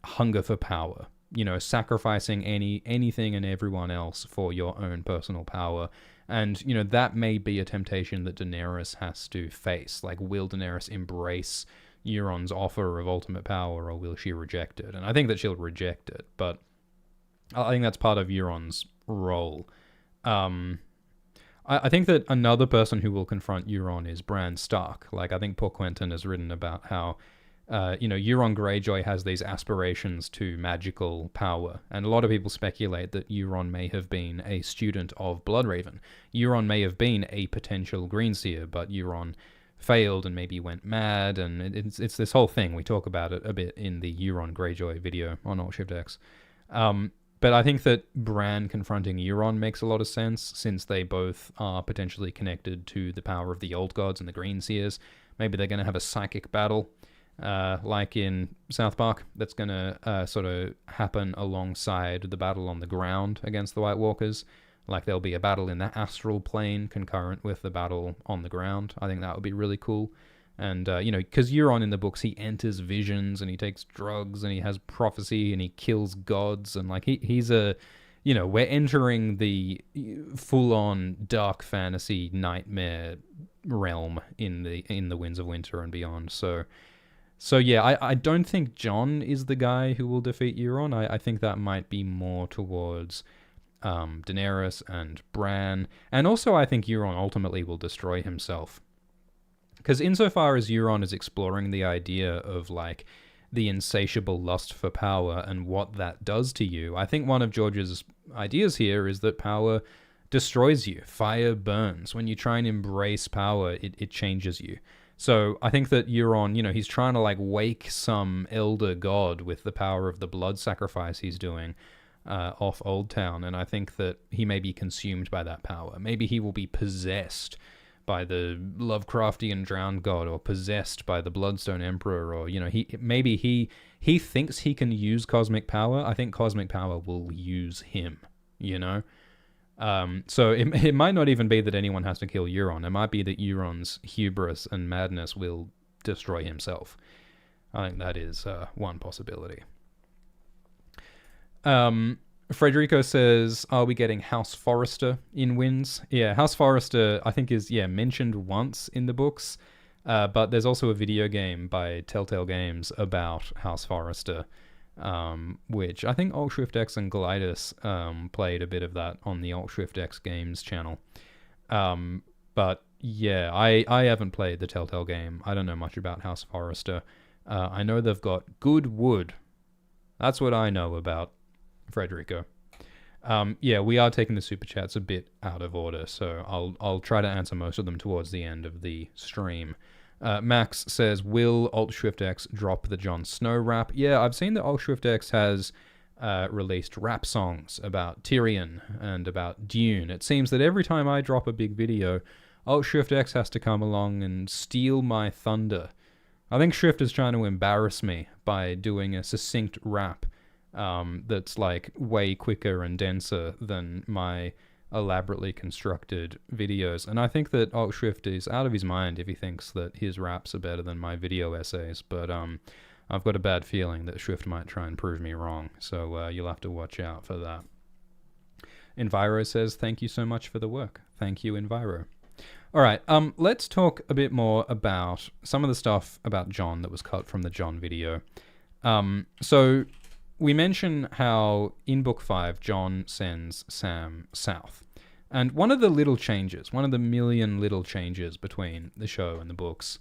hunger for power, you know, sacrificing anything and everyone else for your own personal power. And, you know, that may be a temptation that Daenerys has to face. Like, will Daenerys embrace Euron's offer of ultimate power, or will she reject it? And I think that she'll reject it, but I think that's part of Euron's role. I think that another person who will confront Euron is Bran Stark. Like, I think Paul Quentin has written about how, you know, Euron Greyjoy has these aspirations to magical power, and a lot of people speculate that Euron may have been a student of Bloodraven. Euron may have been a potential Greenseer, but Euron failed and maybe went mad, and it's this whole thing. We talk about it a bit in the Euron Greyjoy video on Alt-Shift-X. But I think that Bran confronting Euron makes a lot of sense, since they both are potentially connected to the power of the Old Gods and the Greenseers. Maybe they're going to have a psychic battle, like in South Park, that's going to sort of happen alongside the battle on the ground against the White Walkers. Like, there'll be a battle in the astral plane concurrent with the battle on the ground. I think that would be really cool. And, you know, because Euron in the books, he enters visions and he takes drugs and he has prophecy and he kills gods. And, like, he's a, you know, we're entering the full-on dark fantasy nightmare realm in the Winds of Winter and beyond. So yeah, I don't think Jon is the guy who will defeat Euron. I think that might be more towards Daenerys and Bran. And also I think Euron ultimately will destroy himself. Because insofar as Euron is exploring the idea of, like, the insatiable lust for power and what that does to you, I think one of George's ideas here is that power destroys you. Fire burns. When you try and embrace power, it changes you. So I think that Euron, you know, he's trying to, like, wake some elder god with the power of the blood sacrifice he's doing off Old Town, and I think that he may be consumed by that power. Maybe he will be possessed by the Lovecraftian drowned god, or possessed by the Bloodstone Emperor, or, you know, he thinks he can use cosmic power. I think cosmic power will use him, you know? So it might not even be that anyone has to kill Euron. It might be that Euron's hubris and madness will destroy himself. I think that is one possibility. Frederico says, are we getting House Forrester in Winds? Yeah, House Forrester, I think, is mentioned once in the books, but there's also a video game by Telltale Games about House Forrester, which I think Alt-Shift-X and Glidus played a bit of that on the Alt-Shift-X Games channel. But yeah, I haven't played the Telltale game. I don't know much about House Forrester. I know they've got good wood. That's what I know about Frederico. Yeah, we are taking the super chats a bit out of order, so I'll try to answer most of them towards the end of the stream. Max says, will Alt-Shift-X drop the Jon Snow rap? Yeah, I've seen that Alt-Shift-X has released rap songs about Tyrion and about Dune. It seems that every time I drop a big video, Alt-Shift-X has to come along and steal my thunder. I think Shift is trying to embarrass me by doing a succinct rap that's like way quicker and denser than my elaborately constructed videos. And I think that Alt-Shift is out of his mind if he thinks that his raps are better than my video essays. But I've got a bad feeling that Shift might try and prove me wrong. So you'll have to watch out for that. Enviro says, thank you so much for the work. Thank you, Enviro. All right, let's talk a bit more about some of the stuff about Jon that was cut from the Jon video. So we mention how in Book 5, Jon sends Sam south. And one of the little changes, one of the million little changes between the show and the books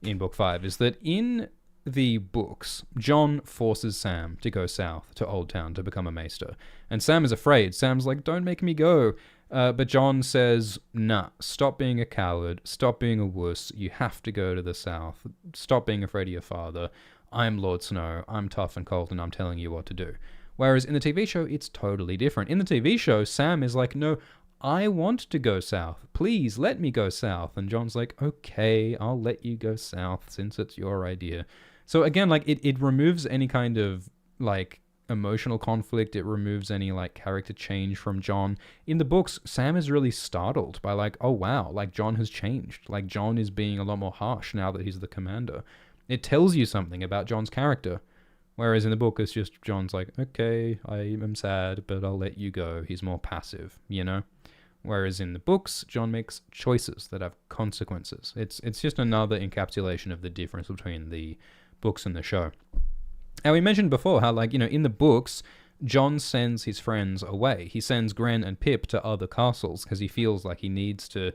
in Book 5 is that in the books, Jon forces Sam to go south to Old Town to become a maester. And Sam is afraid. Sam's like, don't make me go. But Jon says, nah, stop being a coward. Stop being a wuss. You have to go to the south. Stop being afraid of your father. I'm Lord Snow. I'm tough and cold and I'm telling you what to do. Whereas in the TV show, it's totally different. In the TV show, Sam is like, no, I want to go south. Please let me go south. And Jon's like, okay, I'll let you go south since it's your idea. So again, like it removes any kind of like emotional conflict. It removes any like character change from Jon. In the books, Sam is really startled by like, oh wow, like Jon has changed. Like Jon is being a lot more harsh now that he's the commander. It tells you something about Jon's character. Whereas in the book, it's just Jon's like, okay, I am sad, but I'll let you go. He's more passive, you know? Whereas in the books, Jon makes choices that have consequences. It's just another encapsulation of the difference between the books and the show. And we mentioned before how, like, you know, in the books, Jon sends his friends away. He sends Gren and Pip to other castles because he feels like he needs to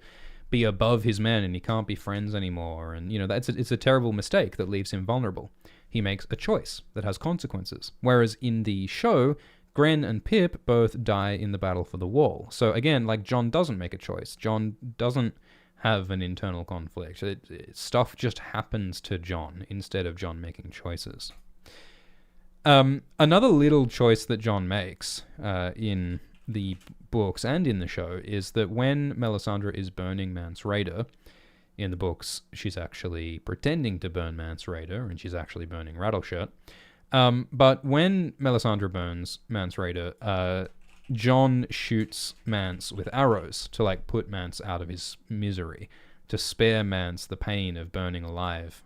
be above his men and he can't be friends anymore. And, you know, it's a terrible mistake that leaves him vulnerable. He makes a choice that has consequences. Whereas in the show, Gren and Pip both die in the battle for the wall. So again, like, Jon doesn't make a choice. Jon doesn't have an internal conflict. Stuff just happens to Jon instead of Jon making choices. Another little choice that Jon makes in the books and in the show is that when Melisandre is burning Mance Rayder, in the books, she's actually pretending to burn Mance Rayder, and she's actually burning Rattleshirt. But when Melisandre burns Mance Rayder, Jon shoots Mance with arrows to, like, put Mance out of his misery, to spare Mance the pain of burning alive.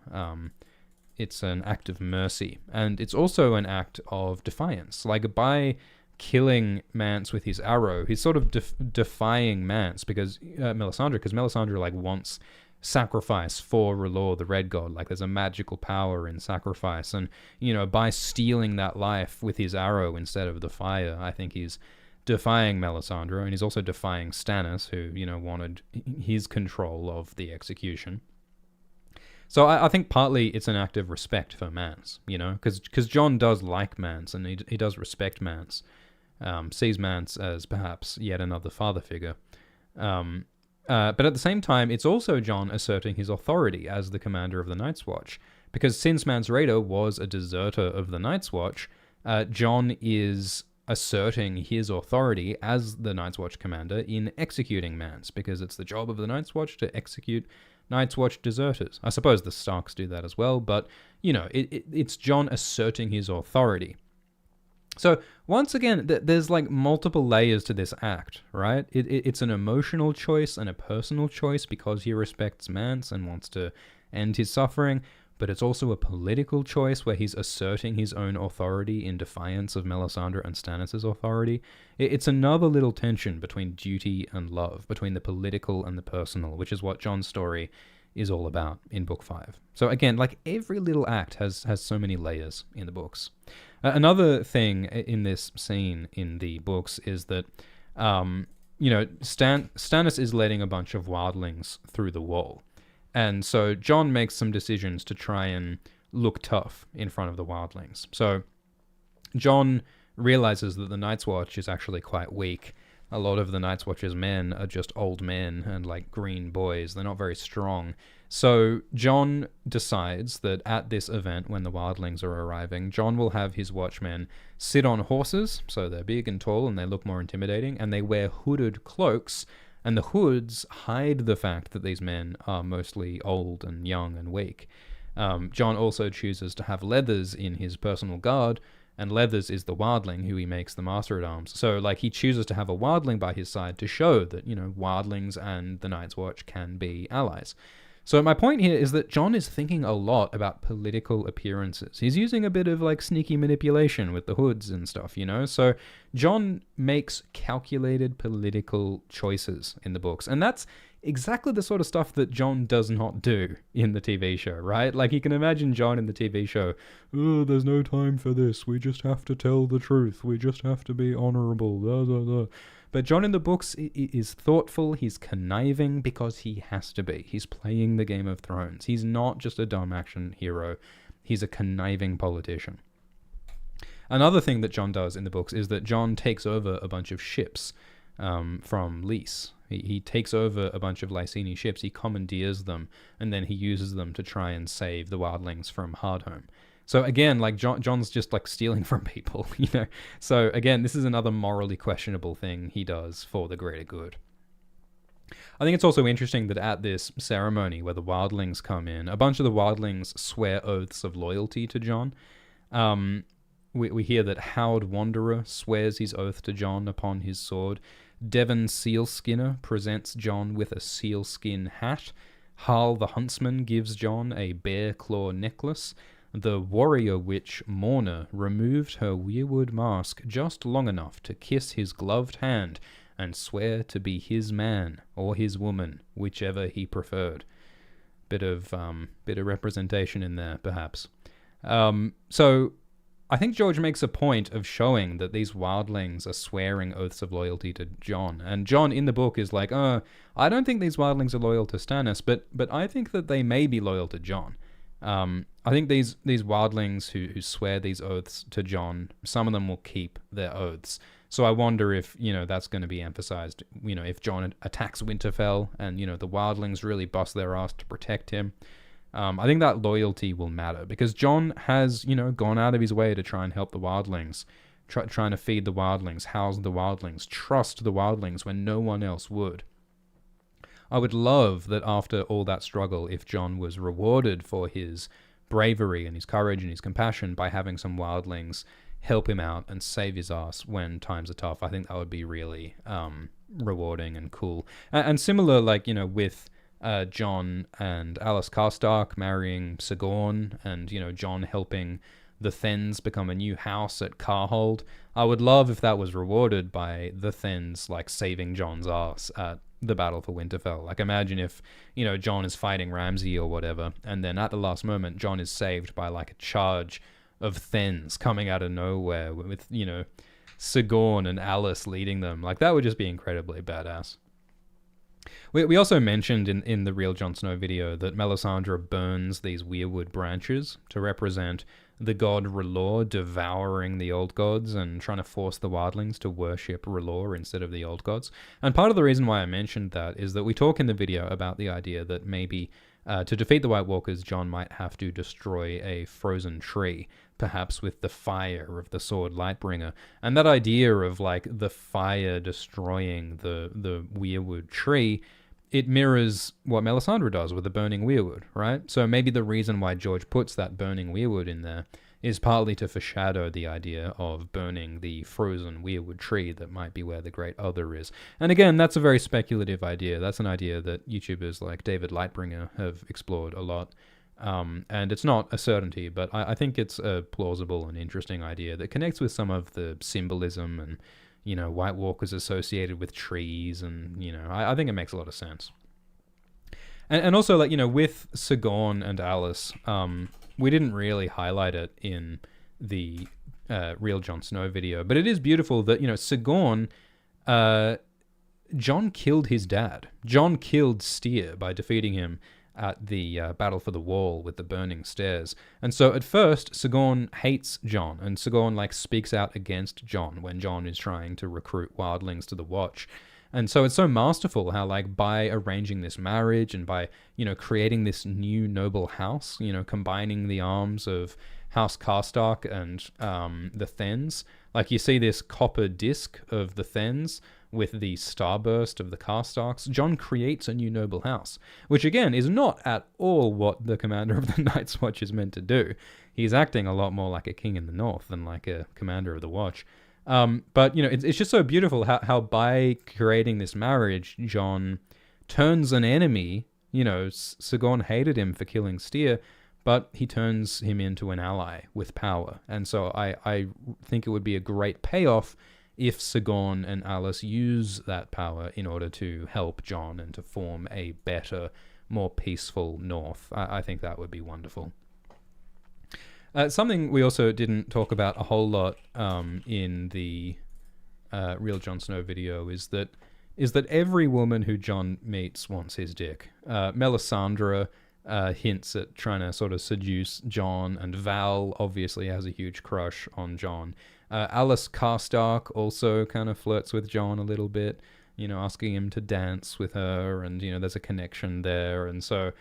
It's an act of mercy, and it's also an act of defiance. Like, by killing Mance with his arrow, he's sort of defying Mance because Melisandre like wants sacrifice for R'hllor the Red God. Like, there's a magical power in sacrifice, and, you know, by stealing that life with his arrow instead of the fire, I think he's defying Melisandre, and he's also defying Stannis, who, you know, wanted his control of the execution. So I think partly it's an act of respect for Mance, you know, because Jon does like Mance, and he does respect Mance, sees Mance as perhaps yet another father figure. But at the same time, it's also Jon asserting his authority as the commander of the Night's Watch. Because since Mance Rayder was a deserter of the Night's Watch, Jon is asserting his authority as the Night's Watch commander in executing Mance, because it's the job of the Night's Watch to execute Night's Watch deserters. I suppose the Starks do that as well, but, you know, it's Jon asserting his authority. So, once again, there's like multiple layers to this act, right? It's an emotional choice and a personal choice because he respects Mance and wants to end his suffering, but it's also a political choice where he's asserting his own authority in defiance of Melisandre and Stannis' authority. It's another little tension between duty and love, between the political and the personal, which is what Jon's story is all about in Book 5. So again, like, every little act has so many layers in the books. Another thing in this scene in the books is that, you know, Stannis is letting a bunch of wildlings through the wall. And so Jon makes some decisions to try and look tough in front of the wildlings. So Jon realizes that the Night's Watch is actually quite weak. A lot of the Night's Watch's men are just old men and, like, green boys. They're not very strong. So Jon decides that at this event, when the wildlings are arriving, Jon will have his watchmen sit on horses, so they're big and tall and they look more intimidating, and they wear hooded cloaks, and the hoods hide the fact that these men are mostly old and young and weak. Jon also chooses to have Leathers in his personal guard, and Leathers is the wildling who he makes the Master-at-Arms. So, like, he chooses to have a wildling by his side to show that, you know, wildlings and the Night's Watch can be allies. So my point here is that Jon is thinking a lot about political appearances. He's using a bit of, like, sneaky manipulation with the hoods and stuff, you know? So Jon makes calculated political choices in the books. And that's exactly the sort of stuff that Jon does not do in the TV show, right? Like, you can imagine Jon in the TV show, oh, there's no time for this. We just have to tell the truth. We just have to be honorable. Blah, blah, blah. But Jon in the books is thoughtful, he's conniving because he has to be. He's playing the Game of Thrones. He's not just a dumb action hero. He's a conniving politician. Another thing that Jon does in the books is that Jon takes over a bunch of ships from Lys. He takes over a bunch of Lyseni ships, he commandeers them, and then he uses them to try and save the wildlings from Hardhome. So again, like Jon's just like stealing from people, you know. So again, this is another morally questionable thing he does for the greater good. I think it's also interesting that at this ceremony where the wildlings come in, a bunch of the wildlings swear oaths of loyalty to Jon. We hear that Howard Wanderer swears his oath to Jon upon his sword. Devon Sealskinner presents Jon with a sealskin hat. Harl the Huntsman gives Jon a bear claw necklace. The warrior witch Morna removed her weirwood mask just long enough to kiss his gloved hand and swear to be his man or his woman, whichever he preferred. Bit of representation in there, perhaps. So I think George makes a point of showing that these wildlings are swearing oaths of loyalty to Jon. And Jon in the book is like, I don't think these wildlings are loyal to Stannis, but I think that they may be loyal to Jon. I think these wildlings who swear these oaths to Jon, some of them will keep their oaths. So I wonder if, that's going to be emphasized, if Jon attacks Winterfell and, the wildlings really bust their ass to protect him. I think that loyalty will matter because Jon has, gone out of his way to try and help the wildlings, trying to feed the wildlings, house the wildlings, trust the wildlings when no one else would. I would love that after all that struggle, if Jon was rewarded for his bravery and his courage and his compassion by having some wildlings help him out and save his ass when times are tough. I think that would be really rewarding and cool. And similar, with Jon and Alice Karstark marrying Sigorn and, Jon helping the Thenns become a new house at Carhold. I would love if that was rewarded by the Thenns, saving Jon's ass at the battle for Winterfell. Imagine if, Jon is fighting Ramsay or whatever, and then at the last moment, Jon is saved by, a charge of Thenns coming out of nowhere with, Sigorn and Alice leading them. That would just be incredibly badass. We also mentioned in the Real Jon Snow video that Melisandre burns these weirwood branches to represent the god R'hllor devouring the old gods and trying to force the wildlings to worship R'hllor instead of the old gods. And part of the reason why I mentioned that is that we talk in the video about the idea that maybe to defeat the White Walkers, Jon might have to destroy a frozen tree, perhaps with the fire of the sword Lightbringer. And that idea of the fire destroying the weirwood tree, it mirrors what Melisandre does with the burning weirwood, right? So maybe the reason why George puts that burning weirwood in there is partly to foreshadow the idea of burning the frozen weirwood tree that might be where the Great Other is. And again, that's a very speculative idea. That's an idea that YouTubers like David Lightbringer have explored a lot. And it's not a certainty, but I think it's a plausible and interesting idea that connects with some of the symbolism and, White Walkers associated with trees, and, I think it makes a lot of sense. And also, with Sigorn and Alice, we didn't really highlight it in the Real Jon Snow video, but it is beautiful that, Sigorn, Jon killed his dad. Jon killed Styr by defeating him at the battle for the Wall with the burning stairs. And so at first, Sigorn hates Jon, and Sigorn speaks out against Jon when Jon is trying to recruit wildlings to the Watch. And so it's so masterful how by arranging this marriage and by, creating this new noble house, combining the arms of House Karstark and the Thenns, you see this copper disc of the Thenns with the starburst of the Karstarks. Jon creates a new noble house, which again is not at all what the commander of the Night's Watch is meant to do. He's acting a lot more like a king in the north than like a commander of the Watch. But, it's just so beautiful how by creating this marriage, Jon turns an enemy. Sigorn hated him for killing Styr, but he turns him into an ally with power. And so I think it would be a great payoff if Sigorn and Alice use that power in order to help Jon and to form a better, more peaceful North. I think that would be wonderful. Something we also didn't talk about a whole lot in the Real Jon Snow video is that every woman who Jon meets wants his dick. Melisandre hints at trying to sort of seduce Jon, and Val obviously has a huge crush on Jon. Alliser Stark also kind of flirts with Jon a little bit, asking him to dance with her, and there's a connection there, and so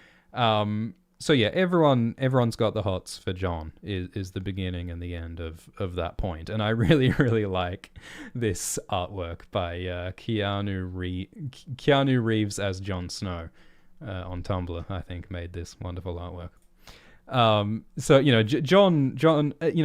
yeah, everyone's got the hots for Jon is the beginning and the end of that point. And I really, really like this artwork by Keanu Reeves as Jon Snow on Tumblr, I think, made this wonderful artwork. So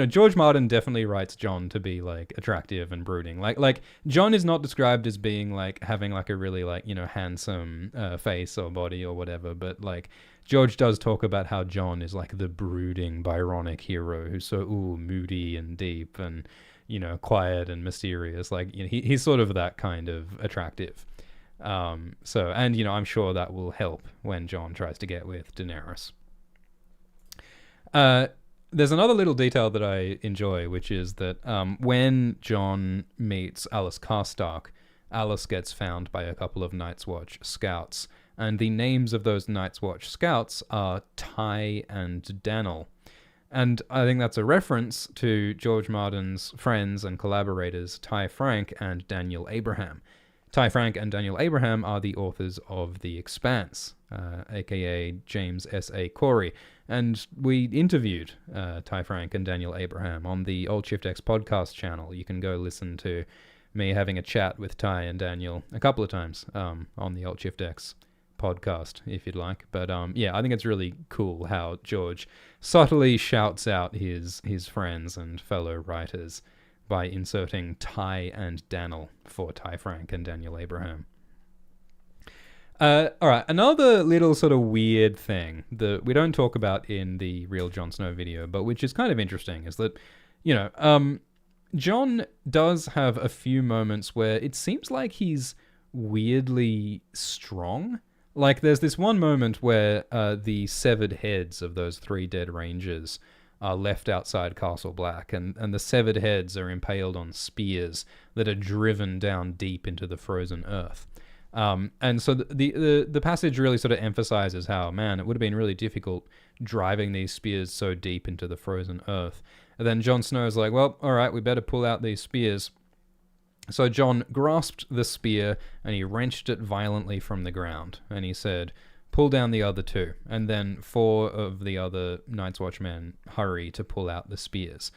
George Martin definitely writes Jon to be like attractive and brooding. Like Jon is not described as being like having like a really like handsome face or body or whatever, but like George does talk about how Jon is like the brooding Byronic hero who's so moody and deep and quiet and mysterious. Like he's sort of that kind of attractive. I'm sure that will help when Jon tries to get with Daenerys. There's another little detail that I enjoy, which is that when Jon meets Alliser Stark, Alice gets found by a couple of Night's Watch scouts, and the names of those Night's Watch scouts are Ty and Daniel. And I think that's a reference to George Martin's friends and collaborators Ty Frank and Daniel Abraham. Ty Frank and Daniel Abraham are the authors of The Expanse, aka James S.A. Corey. And we interviewed Ty Frank and Daniel Abraham on the Old Shift X podcast channel. You can go listen to me having a chat with Ty and Daniel a couple of times on the Old Shift X podcast, if you'd like. But I think it's really cool how George subtly shouts out his friends and fellow writers by inserting Ty and Daniel for Ty Frank and Daniel Abraham. All right, another little sort of weird thing that we don't talk about in the Real Jon Snow video, but which is kind of interesting, is that, Jon does have a few moments where it seems like he's weirdly strong. Like, there's this one moment where the severed heads of those 3 dead rangers are left outside Castle Black, and the severed heads are impaled on spears that are driven down deep into the frozen earth. And so the passage really sort of emphasizes how, man, it would have been really difficult driving these spears so deep into the frozen earth. And then Jon Snow's like, well, all right, we better pull out these spears. So Jon grasped the spear and he wrenched it violently from the ground. And he said, pull down the other 2. And then 4 of the other Night's Watchmen hurry to pull out the spears.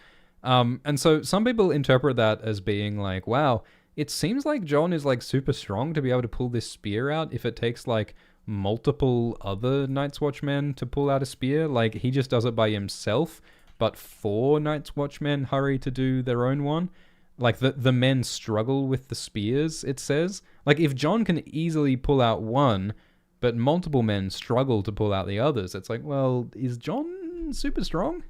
And so some people interpret that as being like, wow, it seems like Jon is like super strong to be able to pull this spear out if it takes like multiple other Night's Watchmen to pull out a spear. Like he just does it by himself, but 4 Night's Watchmen hurry to do their own one. Like the men struggle with the spears, it says. Like if Jon can easily pull out one, but multiple men struggle to pull out the others, it's like, well, is Jon super strong?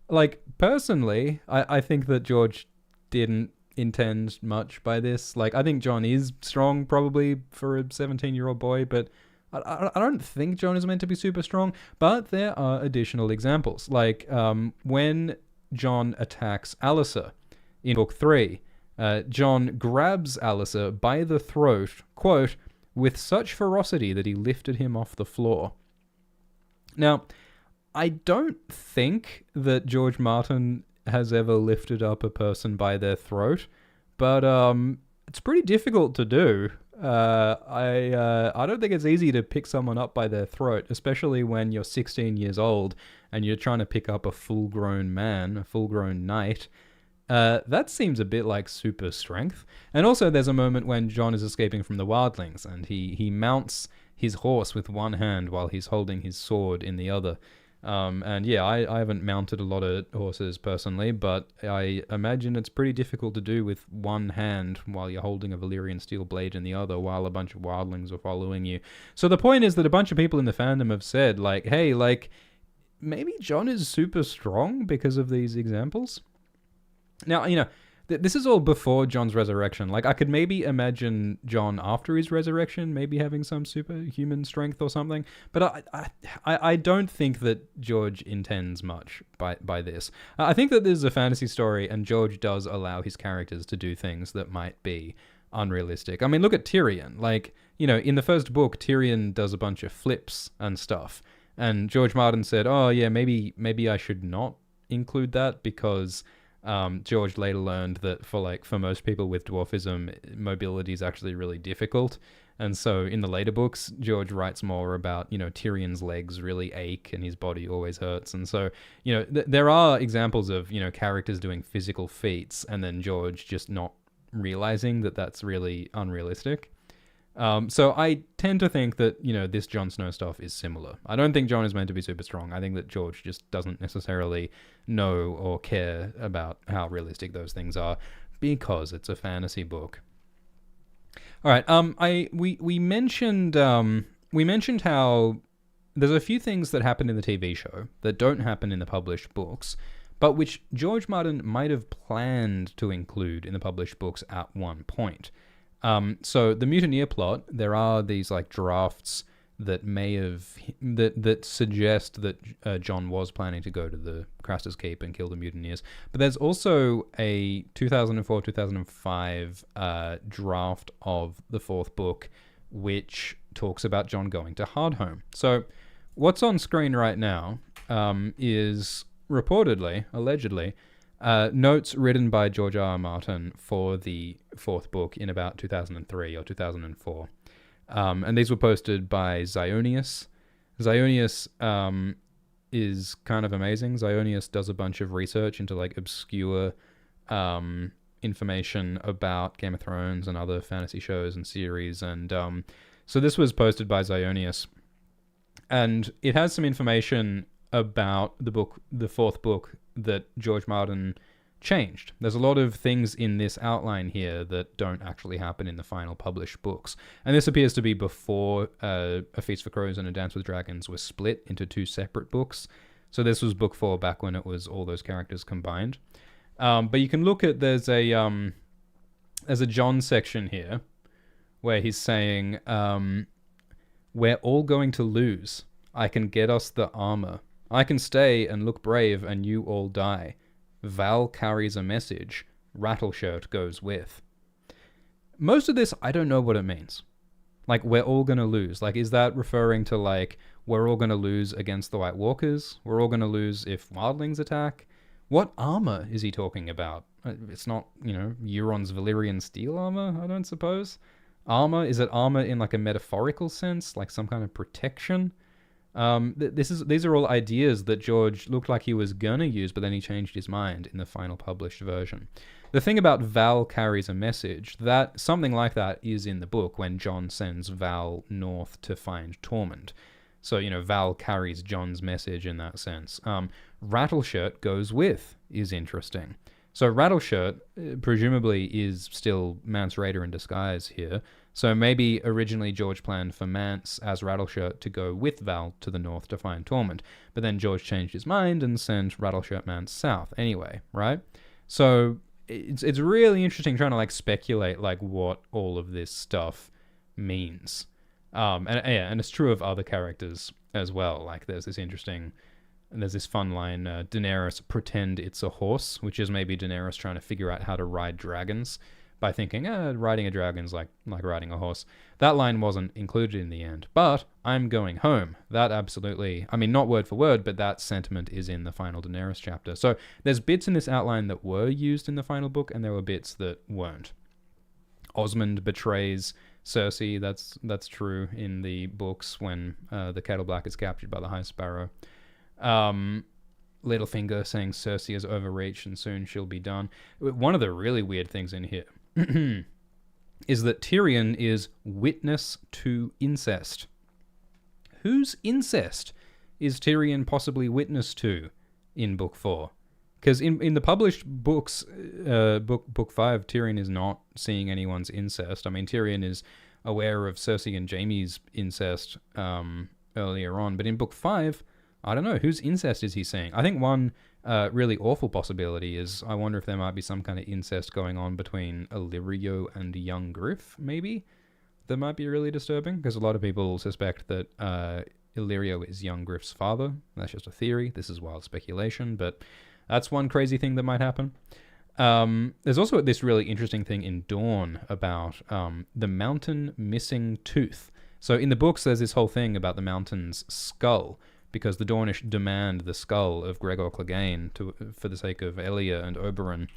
Like personally, I think that George didn't intend much by this. Like I think Jon is strong probably for a 17-year-old boy, but I don't think Jon is meant to be super strong. But there are additional examples, like when Jon attacks Alliser in book 3, Jon grabs Alliser by the throat, quote, with such ferocity that he lifted him off the floor. Now, I don't think that George Martin has ever lifted up a person by their throat, but it's pretty difficult to do. I don't think it's easy to pick someone up by their throat, especially when you're 16 years old and you're trying to pick up a full-grown man, a full-grown knight. That seems a bit like super strength. And also there's a moment when Jon is escaping from the wildlings and he mounts his horse with one hand while he's holding his sword in the other. And yeah, I haven't mounted a lot of horses personally, but I imagine it's pretty difficult to do with one hand while you're holding a Valyrian steel blade in the other while a bunch of wildlings are following you. So the point is that a bunch of people in the fandom have said, like, hey, like, maybe Jon is super strong because of these examples. Now, you know, this is all before Jon's resurrection. Like, I could maybe imagine Jon after his resurrection maybe having some superhuman strength or something. But I don't think that George intends much by this. I think that this is a fantasy story, and George does allow his characters to do things that might be unrealistic. I mean, look at Tyrion. Like, you know, in the first book, Tyrion does a bunch of flips and stuff. And George Martin said, "Oh yeah, maybe I should not include that because George later learned that for most people with dwarfism, mobility is actually really difficult." And so in the later books, George writes more about, Tyrion's legs really ache and his body always hurts. And so, there are examples of, characters doing physical feats and then George just not realizing that that's really unrealistic. So I tend to think that, this Jon Snow stuff is similar. I don't think Jon is meant to be super strong. I think that George just doesn't necessarily know or care about how realistic those things are because it's a fantasy book. All right. We mentioned how there's a few things that happen in the TV show that don't happen in the published books, but which George Martin might have planned to include in the published books at one point. So the Mutineer plot, there are these drafts that that suggest that Jon was planning to go to the Craster's Keep and kill the Mutineers. But there's also a 2004-2005 draft of the fourth book, which talks about Jon going to Hardhome. So what's on screen right now is allegedly, notes written by George R. R. Martin for the fourth book in about 2003 or 2004. And these were posted by Zionius. Zionius is kind of amazing. Zionius does a bunch of research into obscure information about Game of Thrones and other fantasy shows and series. And so this was posted by Zionius. And it has some information about the fourth book that George Martin changed. There's a lot of things in this outline here that don't actually happen in the final published books. And this appears to be before A Feast for Crows and A Dance with Dragons were split into two separate books. So this was book 4 back when it was all those characters combined. But you can look at, there's a Jon section here where he's saying, we're all going to lose. I can get us the armor. I can stay and look brave and you all die. Val carries a message. Rattleshirt goes with. Most of this, I don't know what it means. We're all going to lose. Is that referring to, we're all going to lose against the White Walkers? We're all going to lose if wildlings attack? What armor is he talking about? It's not, Euron's Valyrian steel armor, I don't suppose. Armor? Is it armor in, a metaphorical sense? Some kind of protection? These are all ideas that George looked like he was gonna use, but then he changed his mind in the final published version. The thing about Val carries a message, that something like that is in the book when Jon sends Val north to find Tormund. So, Val carries Jon's message in that sense. Rattleshirt goes with is interesting. So Rattleshirt presumably is still Mance Rayder in disguise here. So maybe originally George planned for Mance as Rattleshirt to go with Val to the north to find Tormund. But then George changed his mind and sent Rattleshirt Mance south anyway, right? So it's really interesting trying to speculate what all of this stuff means. And it's true of other characters as well. There's this fun line, Daenerys, pretend it's a horse, which is maybe Daenerys trying to figure out how to ride dragons by thinking, riding a dragon's like riding a horse. That line wasn't included in the end, but I'm going home. That absolutely, not word for word, but that sentiment is in the final Daenerys chapter. So there's bits in this outline that were used in the final book, and there were bits that weren't. Osmond betrays Cersei, that's true in the books when the Kettle Black is captured by the High Sparrow. Littlefinger saying Cersei is overreached and soon she'll be done. One of the really weird things in here is that Tyrion is witness to incest. Whose incest is Tyrion possibly witness to in Book 4? Because in the published books, book 5, Tyrion is not seeing anyone's incest. Tyrion is aware of Cersei and Jaime's incest earlier on, but in Book 5, I don't know, whose incest is he seeing? I think one really awful possibility is, I wonder if there might be some kind of incest going on between Illyrio and young Griff, maybe? That might be really disturbing, because a lot of people suspect that Illyrio is young Griff's father. That's just a theory. This is wild speculation, but that's one crazy thing that might happen. There's also this really interesting thing in Dawn about the mountain missing tooth. So in the books, there's this whole thing about the mountain's skull, because the Dornish demand the skull of Gregor Clegane for the sake of Elia and Oberyn.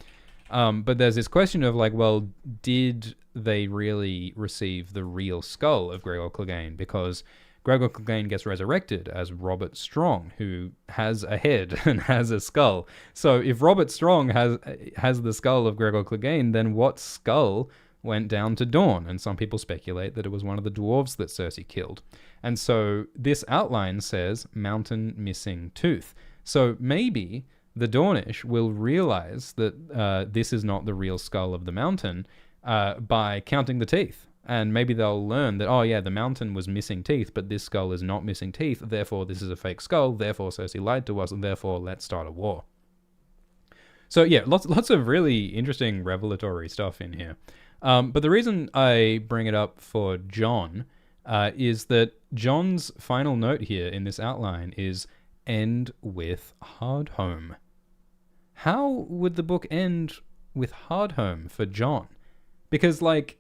But there's this question of like, well, did they really receive the real skull of Gregor Clegane? Because Gregor Clegane gets resurrected as Robert Strong, who has a head and has a skull. So if Robert Strong has the skull of Gregor Clegane, then what skull went down to Dorne? And some people speculate that it was one of the dwarves that Cersei killed. And so this outline says mountain missing tooth. So maybe the Dornish will realize that this is not the real skull of the mountain by counting the teeth. And maybe they'll learn that, oh yeah, the mountain was missing teeth, but this skull is not missing teeth, therefore this is a fake skull, therefore Cersei lied to us, and therefore let's start a war. So yeah, lots of really interesting revelatory stuff in here. But the reason I bring it up for Jon is that Jon's final note here in this outline is end with Hardhome. How would the book end with Hardhome for Jon? Because, like,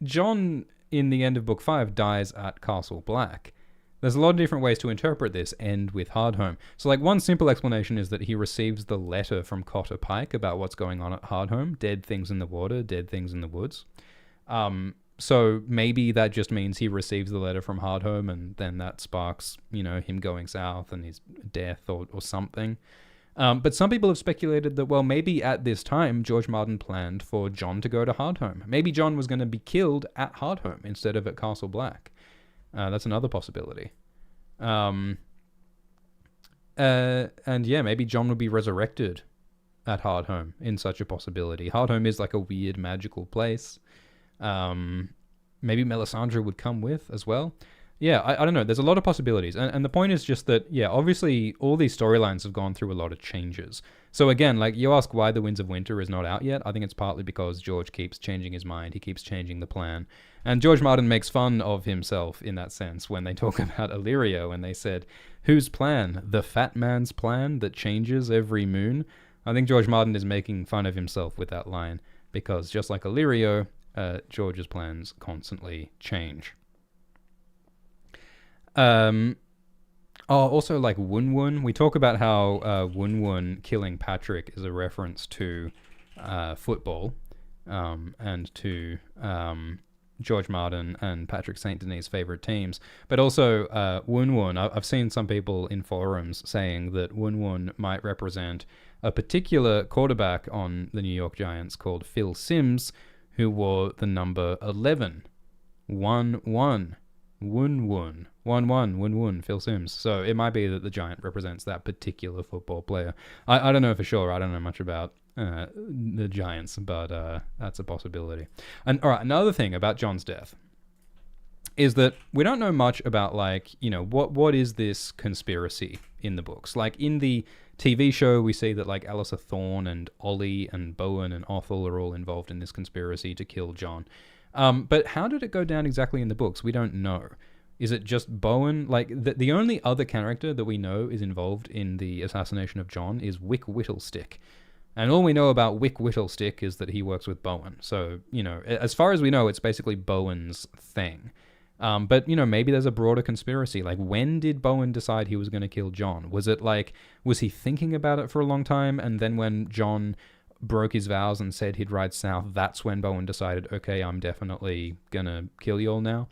Jon, in the end of Book 5, dies at Castle Black. There's a lot of different ways to interpret this end with Hardhome. So, like, one simple explanation is that he receives the letter from Cotter Pike about what's going on at Hardhome. Dead things in the water, dead things in the woods. So maybe that just means he receives the letter from Hardhome, and then that sparks, him going south and his death or something. But some people have speculated that, well, maybe at this time, George Martin planned for Jon to go to Hardhome. Maybe Jon was going to be killed at Hardhome instead of at Castle Black. That's another possibility. And yeah, maybe Jon would be resurrected at Hardhome in such a possibility. Hardhome is like a weird magical place. Maybe Melisandre would come with as well. Yeah, I don't know. There's a lot of possibilities. And the point is just that, yeah, obviously all these storylines have gone through a lot of changes. So again, like, you ask why The Winds of Winter is not out yet. I think it's partly because George keeps changing his mind. He keeps changing the plan. And George Martin makes fun of himself in that sense when they talk about Illyrio, and they said, whose plan? The fat man's plan that changes every moon? I think George Martin is making fun of himself with that line, because just like Illyrio, George's plans constantly change. Also, like, Wun-Wun. We talk about how Wun-Wun killing Patrick is a reference to football and to George Martin and Patrick St. Denis' favorite teams. But also, Wun-Wun, I've seen some people in forums saying that Wun-Wun might represent a particular quarterback on the New York Giants called Phil Simms, who wore the number 11. 1-1. Wun-Wun. 1-1. Wun-Wun. Phil Simms. So it might be that the Giant represents that particular football player. I don't know for sure. I don't know much about the Giants, but that's a possibility. And all right, another thing about Jon's death is that we don't know much about, like, what is this conspiracy in the books. Like, in the TV show, we see that, like, Alliser Thorne and Olly and Bowen and Othel are all involved in this conspiracy to kill Jon. But how did it go down exactly in the books? We don't know. Is it just Bowen? Like, the only other character that we know is involved in the assassination of Jon is Wick Whittlestick. And all we know about Wick Whittlestick is that he works with Bowen. So, as far as we know, it's basically Bowen's thing. But, maybe there's a broader conspiracy. Like, when did Bowen decide he was going to kill Jon? Was it like, was he thinking about it for a long time, and then when Jon broke his vows and said he'd ride south, that's when Bowen decided, okay, I'm definitely gonna kill you all now?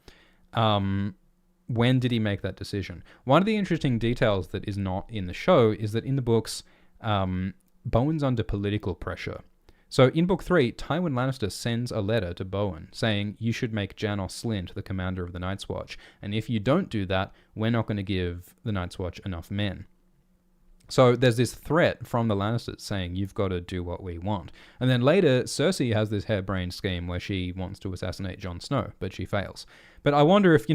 When did he make that decision? One of the interesting details that is not in the show is that in the books, Bowen's under political pressure. So in Book 3, Tywin Lannister sends a letter to Bowen saying, you should make Janos Slynt the commander of the Night's Watch, and if you don't do that, we're not going to give the Night's Watch enough men. So there's this threat from the Lannisters saying, you've got to do what we want. And then later, Cersei has this harebrained scheme where she wants to assassinate Jon Snow, but she fails. But I wonder if,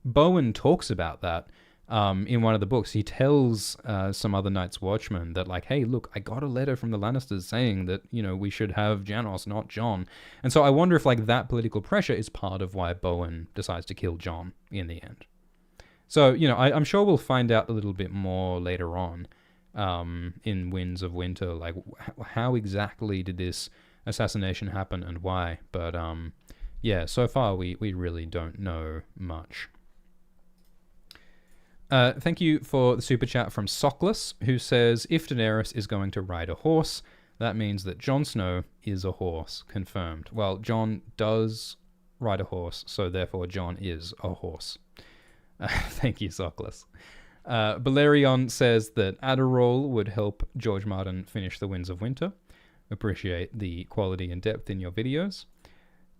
Bowen talks about that in one of the books. He tells some other Night's Watchmen that, like, hey, look, I got a letter from the Lannisters saying that, we should have Janos, not Jon. And so I wonder if, like, that political pressure is part of why Bowen decides to kill Jon in the end. So, I'm sure we'll find out a little bit more later on in Winds of Winter, like, how exactly did this assassination happen and why. But, yeah, so far we really don't know much. Thank you for the super chat from Sockless, who says, if Daenerys is going to ride a horse, that means that Jon Snow is a horse. Confirmed. Well, Jon does ride a horse, so therefore Jon is a horse. Thank you, Sockless. Balerion says that Adderall would help George Martin finish The Winds of Winter. Appreciate the quality and depth in your videos.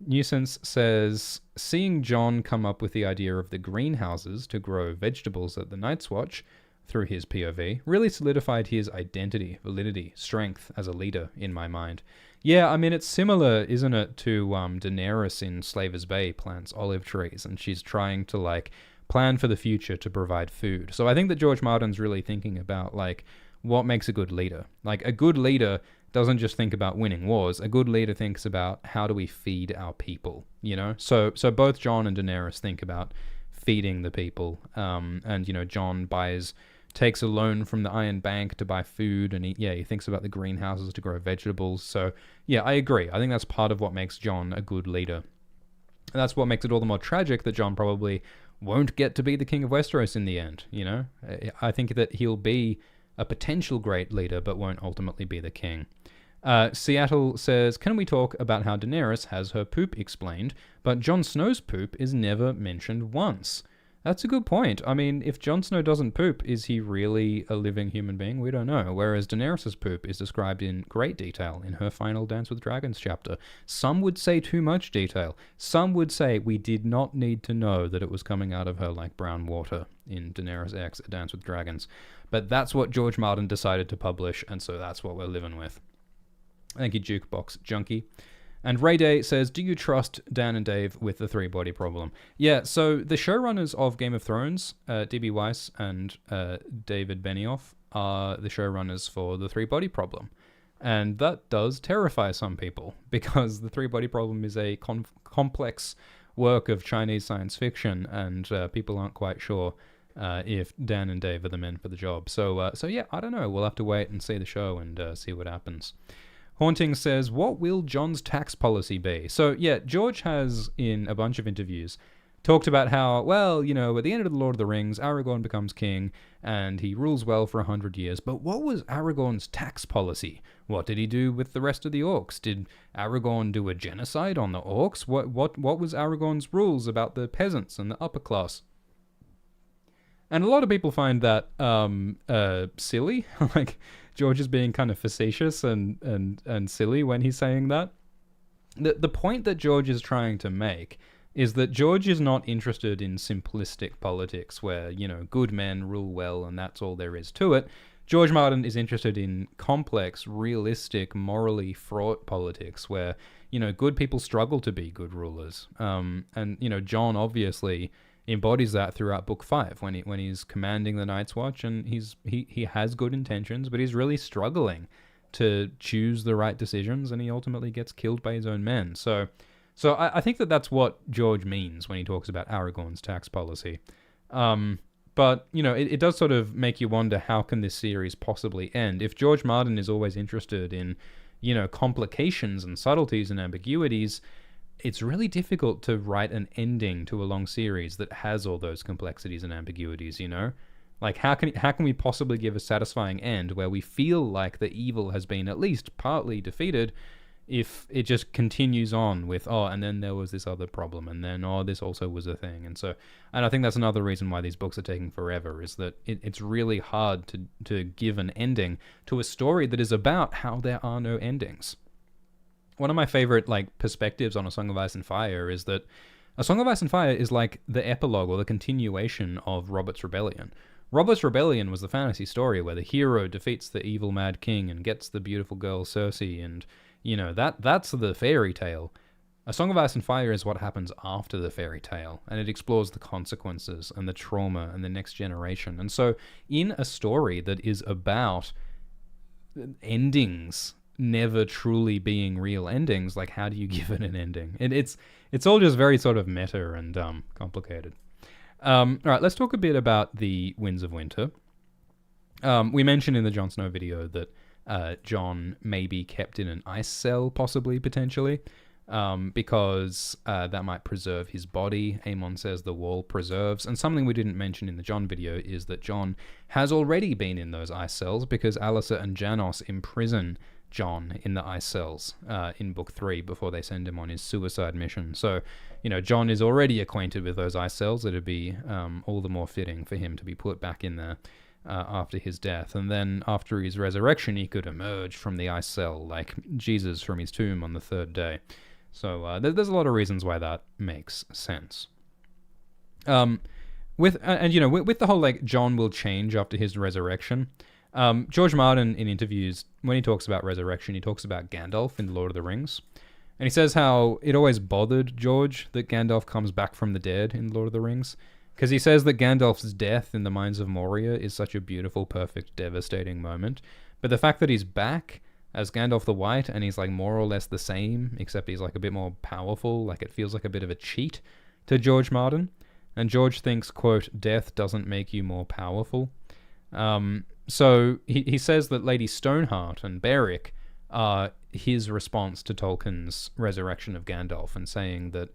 Nuisance says, seeing Jon come up with the idea of the greenhouses to grow vegetables at the Night's Watch through his POV really solidified his identity, validity, strength as a leader in my mind. Yeah, I mean, it's similar, isn't it, to Daenerys in Slaver's Bay plants olive trees, and she's trying to, like, plan for the future to provide food. So I think that George Martin's really thinking about, like, what makes a good leader. Like, a good leader doesn't just think about winning wars. A good leader thinks about how do we feed our people, you know? So both Jon and Daenerys think about feeding the people. And, you know, Jon takes a loan from the Iron Bank to buy food, and he thinks about the greenhouses to grow vegetables. So, yeah, I agree. I think that's part of what makes Jon a good leader. And that's what makes it all the more tragic that Jon probably won't get to be the King of Westeros in the end, you know? I think that he'll be a potential great leader, but won't ultimately be the king. Seattle says, can we talk about how Daenerys has her poop explained, but Jon Snow's poop is never mentioned once? That's a good point. I mean, if Jon Snow doesn't poop, is he really a living human being? We don't know. Whereas Daenerys' poop is described in great detail in her final Dance with Dragons chapter. Some would say too much detail. Some would say we did not need to know that it was coming out of her like brown water in Daenerys X, A Dance with Dragons. But that's what George Martin decided to publish, and so that's what we're living with. Thank you, Jukebox Junkie. And Ray Day says, do you trust Dan and Dave with the three-body problem? Yeah, so the showrunners of Game of Thrones, D.B. Weiss and David Benioff, are the showrunners for the three-body problem. And that does terrify some people, because the three-body problem is a complex work of Chinese science fiction, and people aren't quite sure if Dan and Dave are the men for the job. So yeah, I don't know. We'll have to wait and see the show and see what happens. Haunting says, what will Jon's tax policy be? So, yeah, George has, in a bunch of interviews, talked about how, well, you know, at the end of The Lord of the Rings, Aragorn becomes king, and he rules well for 100 years. But what was Aragorn's tax policy? What did he do with the rest of the orcs? Did Aragorn do a genocide on the orcs? What was Aragorn's rules about the peasants and the upper class? And a lot of people find that silly. Like, George is being kind of facetious and silly when he's saying that. The point that George is trying to make is that George is not interested in simplistic politics where, you know, good men rule well and that's all there is to it. George Martin is interested in complex, realistic, morally fraught politics where, you know, good people struggle to be good rulers. And, you know, Jon obviously embodies that throughout Book 5 when he's commanding the Night's Watch, and he has good intentions, but he's really struggling to choose the right decisions, and he ultimately gets killed by his own men. So I think that's what George means when he talks about Aragorn's tax policy. But, you know, it does sort of make you wonder, how can this series possibly end? If George Martin is always interested in, you know, complications and subtleties and ambiguities, it's really difficult to write an ending to a long series that has all those complexities and ambiguities, you know? Like, how can we possibly give a satisfying end where we feel like the evil has been at least partly defeated if it just continues on with, oh, and then there was this other problem, and then, oh, this also was a thing. And I think that's another reason why these books are taking forever, is that it's really hard to give an ending to a story that is about how there are no endings. One of my favorite, like, perspectives on A Song of Ice and Fire is that A Song of Ice and Fire is like the epilogue or the continuation of Robert's Rebellion. Robert's Rebellion was the fantasy story where the hero defeats the evil mad king and gets the beautiful girl Cersei, and, you know, that's the fairy tale. A Song of Ice and Fire is what happens after the fairy tale, and it explores the consequences and the trauma and the next generation. And so in a story that is about endings never truly being real endings, like, how do you give it an ending? And it's all just very sort of meta and complicated. All right, let's talk a bit about the Winds of Winter. We mentioned in the Jon Snow video that Jon may be kept in an ice cell, possibly, potentially. because that might preserve his body. Aemon says the wall preserves. And something we didn't mention in the Jon video is that Jon has already been in those ice cells because Alliser and Janos imprison Jon in the ice cells in Book 3 before they send him on his suicide mission. So, Jon is already acquainted with those ice cells. It'd be all the more fitting for him to be put back in there after his death. And then after his resurrection, he could emerge from the ice cell like Jesus from his tomb on the third day. So there's a lot of reasons why that makes sense. With the whole like Jon will change after his resurrection. George Martin in interviews, when he talks about resurrection, he talks about Gandalf in The Lord of the Rings. And he says how it always bothered George that Gandalf comes back from the dead in Lord of the Rings. Because he says that Gandalf's death in the Mines of Moria is such a beautiful, perfect, devastating moment. But the fact that he's back as Gandalf the White, and he's like more or less the same, except he's like a bit more powerful, like it feels like a bit of a cheat to George Martin. And George thinks, quote, death doesn't make you more powerful. So he says that Lady Stoneheart and Beric are his response to Tolkien's resurrection of Gandalf, and saying that,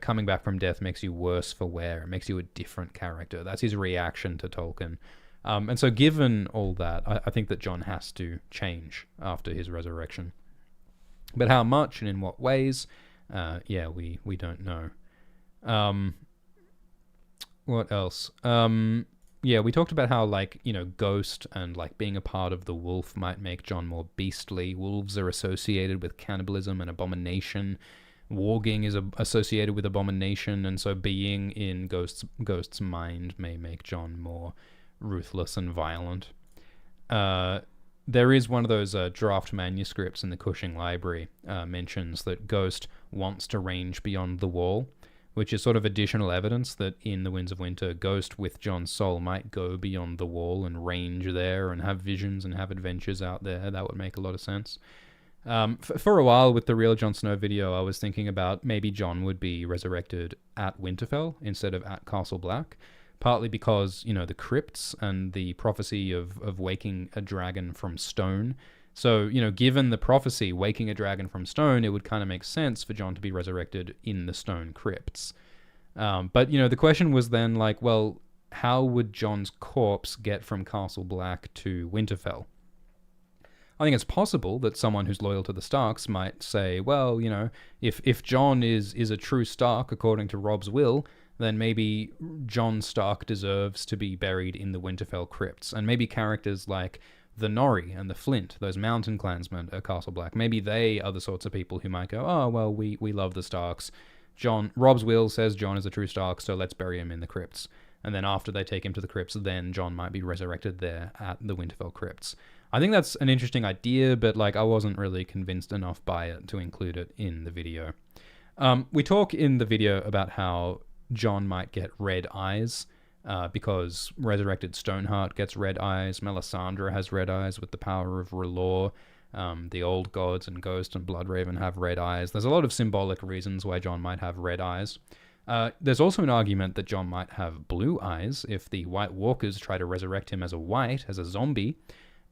coming back from death makes you worse for wear, it makes you a different character. That's his reaction to Tolkien. And so given all that, I think that Jon has to change after his resurrection. But how much and in what ways, we don't know. What else? We talked about how, Ghost and, being a part of the wolf might make Jon more beastly. Wolves are associated with cannibalism and abomination. Warging is associated with abomination, and so being in Ghost's mind may make Jon more ruthless and violent. There is one of those draft manuscripts in the Cushing Library mentions that Ghost wants to range beyond the wall, which is sort of additional evidence that in The Winds of Winter, Ghost with Jon's soul might go beyond the wall and range there and have visions and have adventures out there. That would make a lot of sense. For a while with the Real Jon Snow video, I was thinking about maybe Jon would be resurrected at Winterfell instead of at Castle Black. Partly because, the crypts and the prophecy of waking a dragon from stone. So, given the prophecy, waking a dragon from stone, it would kind of make sense for Jon to be resurrected in the stone crypts. But, the question was then how would Jon's corpse get from Castle Black to Winterfell? I think it's possible that someone who's loyal to the Starks might say, well, if Jon is a true Stark according to Robb's will, then maybe Jon Stark deserves to be buried in the Winterfell crypts. And maybe characters like the Norrie and the Flint, those mountain clansmen at Castle Black, maybe they are the sorts of people who might go, oh, well, we love the Starks. Robb's will says Jon is a true Stark, so let's bury him in the crypts. And then after they take him to the crypts, then Jon might be resurrected there at the Winterfell crypts. I think that's an interesting idea, but I wasn't really convinced enough by it to include it in the video. We talk in the video about how Jon might get red eyes because resurrected Stoneheart gets red eyes. Melisandre has red eyes with the power of R'hllor. The old gods and Ghost and Bloodraven have red eyes. There's a lot of symbolic reasons why Jon might have red eyes. There's also an argument that Jon might have blue eyes if the White Walkers try to resurrect him as a zombie.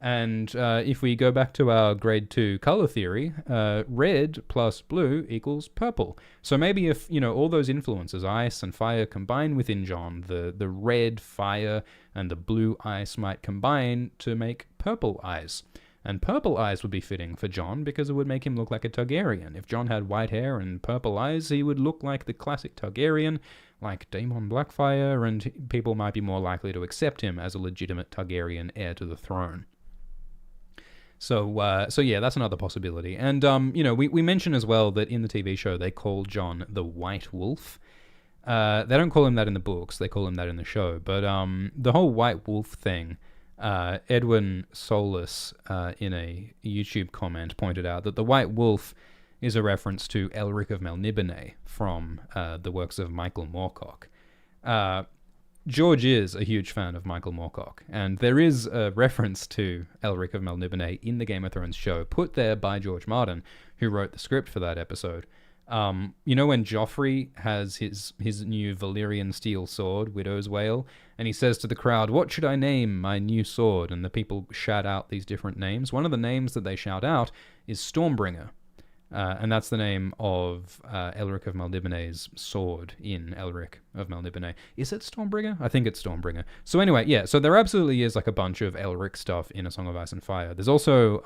And if we go back to our grade 2 color theory, red plus blue equals purple. So maybe if, all those influences, ice and fire, combine within Jon, the red fire and the blue ice might combine to make purple eyes. And purple eyes would be fitting for Jon because it would make him look like a Targaryen. If Jon had white hair and purple eyes, he would look like the classic Targaryen, like Daemon Blackfire, and people might be more likely to accept him as a legitimate Targaryen heir to the throne. So yeah, that's another possibility. And, we mention as well that in the TV show, they call Jon the White Wolf. They don't call him that in the books, they call him that in the show. But the whole White Wolf thing, Edwin Solis, in a YouTube comment, pointed out that the White Wolf is a reference to Elric of Melniboné from the works of Michael Moorcock. George is a huge fan of Michael Moorcock, and there is a reference to Elric of Melniboné in the Game of Thrones show, put there by George Martin, who wrote the script for that episode. When Joffrey has his new Valyrian steel sword, Widow's Wail, and he says to the crowd, "What should I name my new sword?" And the people shout out these different names. One of the names that they shout out is Stormbringer. And that's the name of Elric of Melniboné's sword in Elric of Melniboné. Is it Stormbringer? I think it's Stormbringer. So anyway, yeah, so there absolutely is like a bunch of Elric stuff in A Song of Ice and Fire. There's also,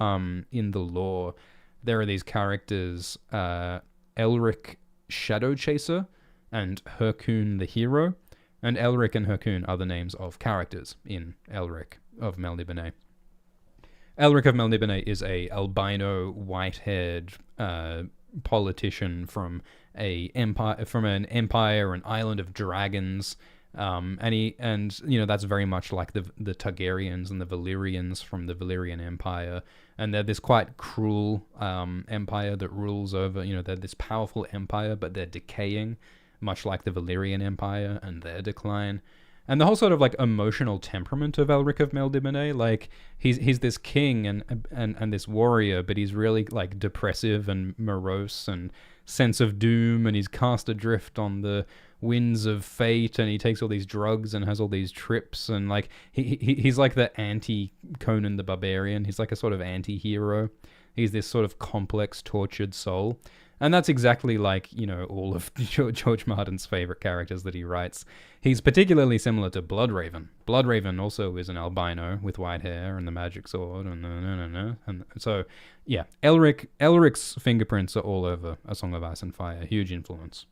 in the lore, there are these characters, Elric Shadow Chaser and Hyrkoon the Hero. And Elric and Hyrkoon are the names of characters in Elric of Melniboné. Elric of Melniboné is a albino, white-haired politician from an empire, an island of dragons, and that's very much like the Targaryens and the Valyrians from the Valyrian Empire, and they're this quite cruel empire that rules over. They're this powerful empire, but they're decaying, much like the Valyrian Empire and their decline. And the whole sort of like emotional temperament of Elric of Melniboné, like he's this king and this warrior, but he's really like depressive and morose and sense of doom, and he's cast adrift on the winds of fate, and he takes all these drugs and has all these trips, and like he's like the anti-Conan the Barbarian. He's like a sort of anti-hero. He's this sort of complex, tortured soul. And that's exactly like, all of George Martin's favorite characters that he writes. He's particularly similar to Bloodraven. Bloodraven also is an albino with white hair and the magic sword. And so, yeah, Elric's fingerprints are all over A Song of Ice and Fire. Huge influence.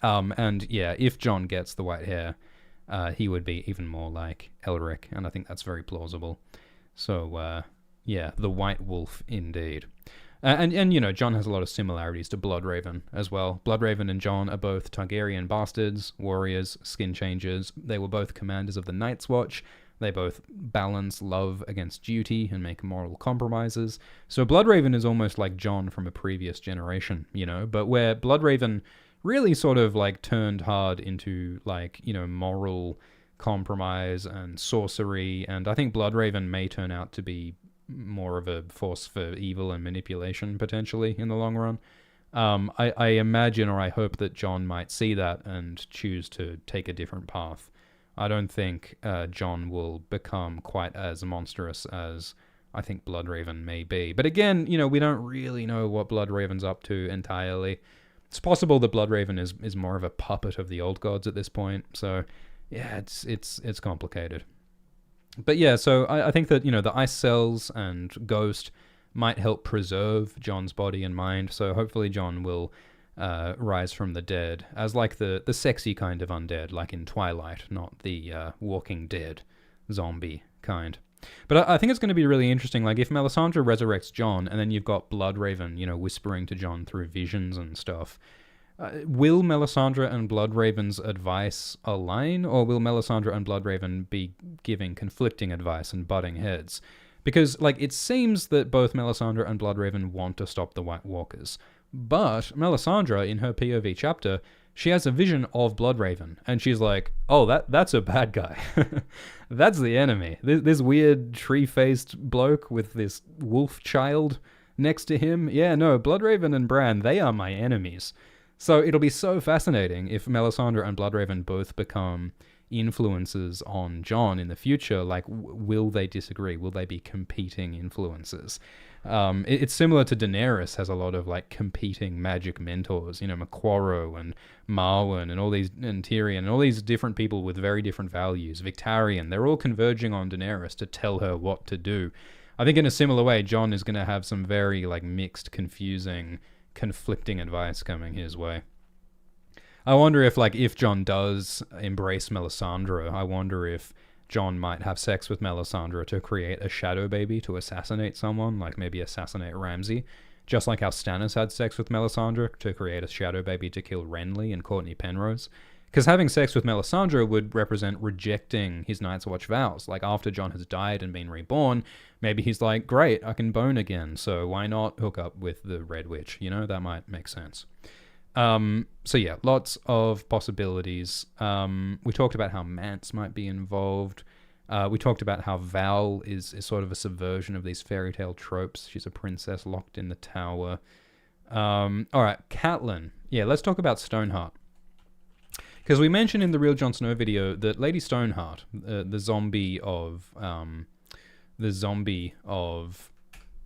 And yeah, if Jon gets the white hair, he would be even more like Elric. And I think that's very plausible. So, yeah, the White Wolf indeed. And Jon has a lot of similarities to Bloodraven as well. Bloodraven and Jon are both Targaryen bastards, warriors, skin changers. They were both commanders of the Night's Watch. They both balance love against duty and make moral compromises. So Bloodraven is almost like Jon from a previous generation, but where Bloodraven really sort of like turned hard into like, moral compromise and sorcery. And I think Bloodraven may turn out to be more of a force for evil and manipulation potentially in the long run. I imagine, or I hope, that Jon might see that and choose to take a different path. I don't think Jon will become quite as monstrous as I think Bloodraven may be. But again, we don't really know what Bloodraven's up to entirely. It's possible that Bloodraven is more of a puppet of the old gods at this point. So yeah, it's complicated. But yeah, so I think that, the ice cells and ghost might help preserve Jon's body and mind. So hopefully Jon will rise from the dead as like the sexy kind of undead, like in Twilight, not the Walking Dead zombie kind. But I think it's going to be really interesting. Like if Melisandre resurrects Jon and then you've got Bloodraven, whispering to Jon through visions and stuff. Will Melisandre and Bloodraven's advice align, or will Melisandre and Bloodraven be giving conflicting advice and butting heads? Because, like, it seems that both Melisandre and Bloodraven want to stop the White Walkers. But Melisandre, in her POV chapter, she has a vision of Bloodraven, and she's like, oh, that's a bad guy. That's the enemy. This weird tree-faced bloke with this wolf child next to him. Yeah, no, Bloodraven and Bran, they are my enemies. So it'll be so fascinating if Melisandre and Bloodraven both become influences on Jon in the future. Like, will they disagree? Will they be competing influences? It's similar to Daenerys has a lot of like competing magic mentors, Maquaro and Marwyn and all these, and Tyrion and all these different people with very different values. Victarion, they're all converging on Daenerys to tell her what to do. I think in a similar way, Jon is going to have some very like mixed, confusing, conflicting advice coming his way. I wonder if Jon does embrace Melisandre, I wonder if Jon might have sex with Melisandre to create a shadow baby to assassinate someone, like maybe assassinate Ramsay, just like how Stannis had sex with Melisandre to create a shadow baby to kill Renly and Courtney Penrose. Because having sex with Melisandre would represent rejecting his Night's Watch vows. Like, after Jon has died and been reborn, maybe he's like, great, I can bone again, so why not hook up with the Red Witch? That might make sense. So yeah, lots of possibilities. We talked about how Mance might be involved. We talked about how Val is sort of a subversion of these fairy tale tropes. She's a princess locked in the tower. All right, Catelyn. Yeah, let's talk about Stoneheart. Because we mentioned in the Real Jon Snow video that Lady Stoneheart, the zombie of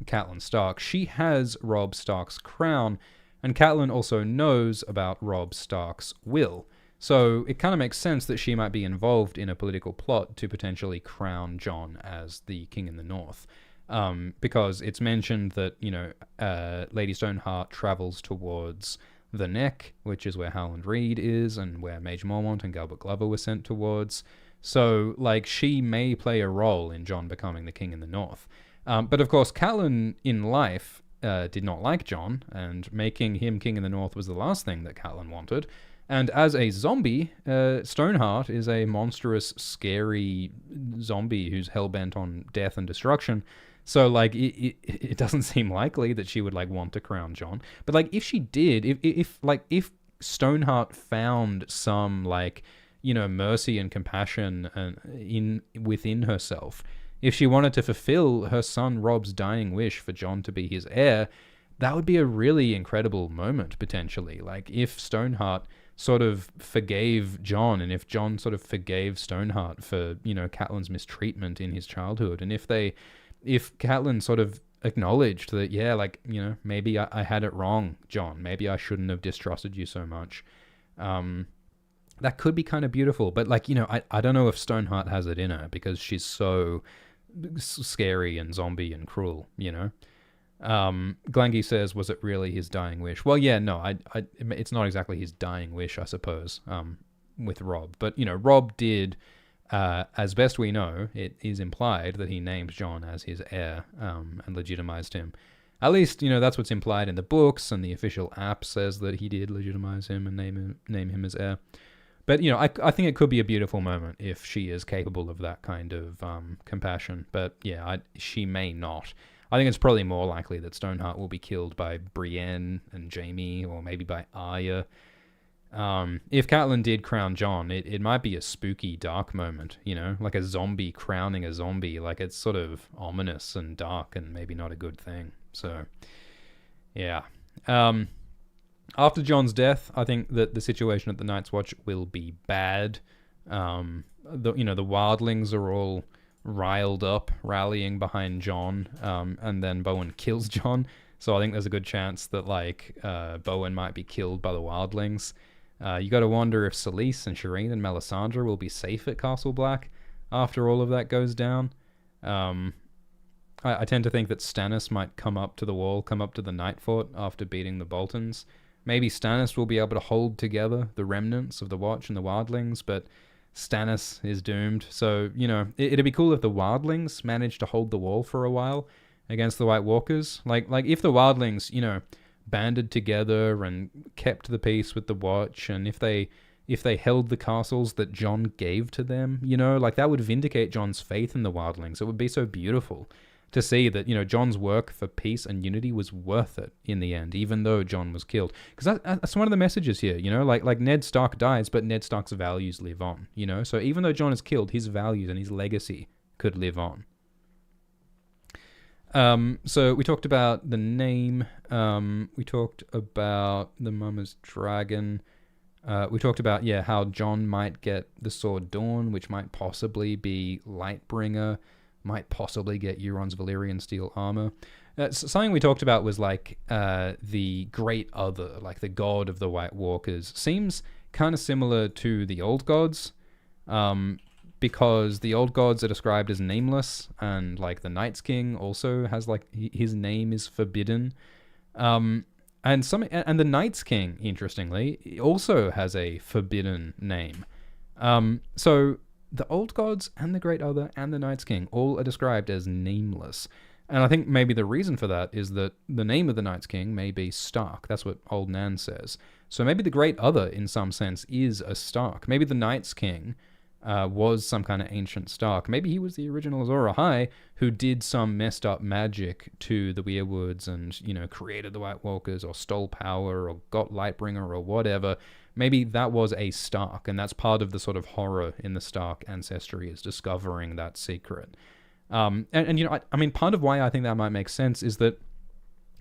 Catelyn Stark, she has Robb Stark's crown, and Catelyn also knows about Robb Stark's will. So it kind of makes sense that she might be involved in a political plot to potentially crown Jon as the King in the North. Because it's mentioned that, Lady Stoneheart travels towards the Neck, which is where Howland Reed is, and where Mage Mormont and Galbert Glover were sent towards. So, she may play a role in Jon becoming the King in the North. But of course, Catelyn in life did not like Jon, and making him King in the North was the last thing that Catelyn wanted. And as a zombie, Stoneheart is a monstrous, scary zombie who's hell-bent on death and destruction. So, it doesn't seem likely that she would, want to crown Jon. But, if she did, if Stoneheart found some, mercy and compassion within herself, if she wanted to fulfill her son Robb's dying wish for Jon to be his heir, that would be a really incredible moment, potentially. If Stoneheart sort of forgave Jon, and if Jon sort of forgave Stoneheart for, Catelyn's mistreatment in his childhood, and if Catelyn sort of acknowledged that, maybe I had it wrong, Jon, maybe I shouldn't have distrusted you so much, that could be kind of beautiful. But, I don't know if Stoneheart has it in her, because she's so scary and zombie and cruel, Glangy says, was it really his dying wish? Well, yeah, no, it's not exactly his dying wish, I suppose, with Robb. But, Robb did, as best we know, it is implied that he named Jon as his heir, and legitimized him. At least, that's what's implied in the books, and the official app says that he did legitimize him and name him as heir. But, I think it could be a beautiful moment if she is capable of that kind of compassion. But, yeah, she may not. I think it's probably more likely that Stoneheart will be killed by Brienne and Jaime, or maybe by Arya. If Catelyn did crown Jon, it might be a spooky, dark moment, like a zombie crowning a zombie. It's sort of ominous and dark and maybe not a good thing. So, yeah. After Jon's death, I think that the situation at the Night's Watch will be bad. The wildlings are all riled up, rallying behind Jon, and then Bowen kills Jon. So I think there's a good chance that Bowen might be killed by the wildlings. You got to wonder if Selyse and Shireen and Melisandre will be safe at Castle Black after all of that goes down. I tend to think that Stannis might come up to the Night Fort after beating the Boltons. Maybe Stannis will be able to hold together the remnants of the Watch and the wildlings, but Stannis is doomed. So, it'd be cool if the wildlings managed to hold the wall for a while against the White Walkers. Like if the wildlings, banded together and kept the peace with the Watch, and if they held the castles that Jon gave to them, that would vindicate Jon's faith in the wildlings. It would be so beautiful to see that, Jon's work for peace and unity was worth it in the end, even though Jon was killed. Because that's one of the messages here, like Ned Stark dies, but Ned Stark's values live on, So even though Jon is killed, his values and his legacy could live on. So we talked about the name. We talked about the Mama's Dragon. We talked about, how Jon might get the Sword Dawn, which might possibly be Lightbringer, might possibly get Euron's Valyrian steel armor. Something we talked about was the Great Other, the god of the White Walkers. Seems kind of similar to the Old Gods, because the Old Gods are described as nameless, and the Night's King also has his name is forbidden. And the Night's King, interestingly, also has a forbidden name. So the Old Gods and the Great Other and the Night's King all are described as nameless. And I think maybe the reason for that is that the name of the Night's King may be Stark. That's what Old Nan says. So maybe the Great Other, in some sense, is a Stark. Maybe the Night's King was some kind of ancient Stark. Maybe he was the original Azor Ahai who did some messed up magic to the Weirwoods and, created the White Walkers, or stole power, or got Lightbringer, or whatever. Maybe that was a Stark, and that's part of the sort of horror in the Stark ancestry, is discovering that secret. Part of why I think that might make sense is that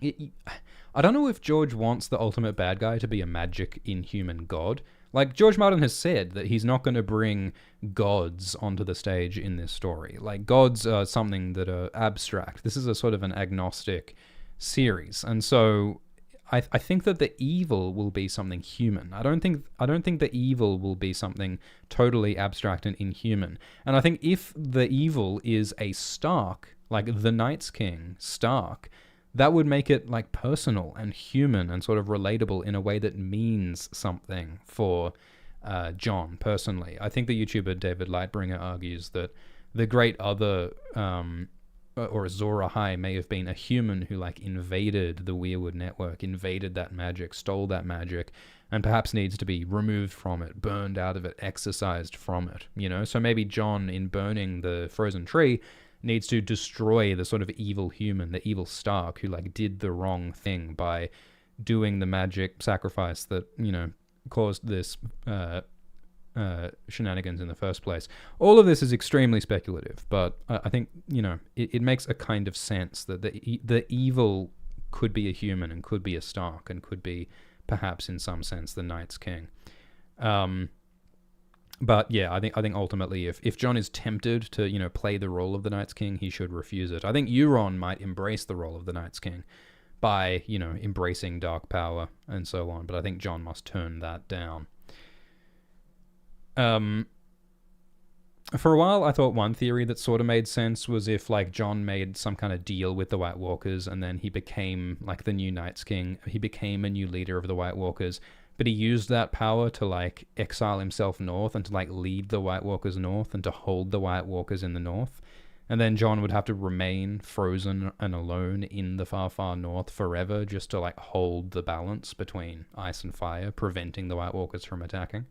I don't know if George wants the ultimate bad guy to be a magic inhuman god. Like, George Martin has said that he's not going to bring gods onto the stage in this story. Like, gods are something that are abstract. This is a sort of an agnostic series. And so I think that the evil will be something human. I don't think the evil will be something totally abstract and inhuman. And I think if the evil is a Stark, like the Night's King Stark, that would make it like personal and human and sort of relatable in a way that means something for Jon personally. I think the YouTuber David Lightbringer argues that the Great Other, or Azor Ahai, may have been a human who like invaded the Weirwood network, invaded that magic, stole that magic, and perhaps needs to be removed from it, burned out of it, exorcised from it, you know? So maybe Jon, in burning the frozen tree, needs to destroy the sort of evil human, the evil Stark, who like did the wrong thing by doing the magic sacrifice that, you know, caused this shenanigans in the first place. All of this is extremely speculative, but I think, you know, it makes a kind of sense that the evil could be a human and could be a Stark and could be perhaps in some sense the Night's King. But yeah, I think ultimately if Jon is tempted to, you know, play the role of the Night's King, he should refuse it. I think Euron might embrace the role of the Night's King by, you know, embracing dark power and so on, but I think Jon must turn that down. For a while, I thought one theory that sort of made sense was if, like, Jon made some kind of deal with the White Walkers and then he became, like, the new Night's King. He became a new leader of the White Walkers, but he used that power to, like, exile himself north and to, like, lead the White Walkers north and to hold the White Walkers in the north. And then Jon would have to remain frozen and alone in the far, far north forever just to, like, hold the balance between ice and fire, preventing the White Walkers from attacking.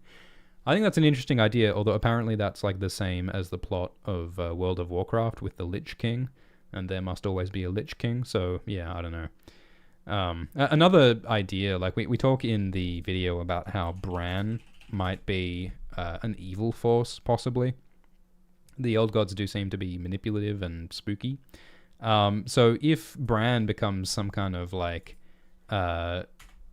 I think that's an interesting idea, although apparently that's like the same as the plot of World of Warcraft with the Lich King, and there must always be a Lich King, so yeah, I don't know. Another idea, like we talk in the video about how Bran might be an evil force, possibly. The old gods do seem to be manipulative and spooky. So if Bran becomes some kind of like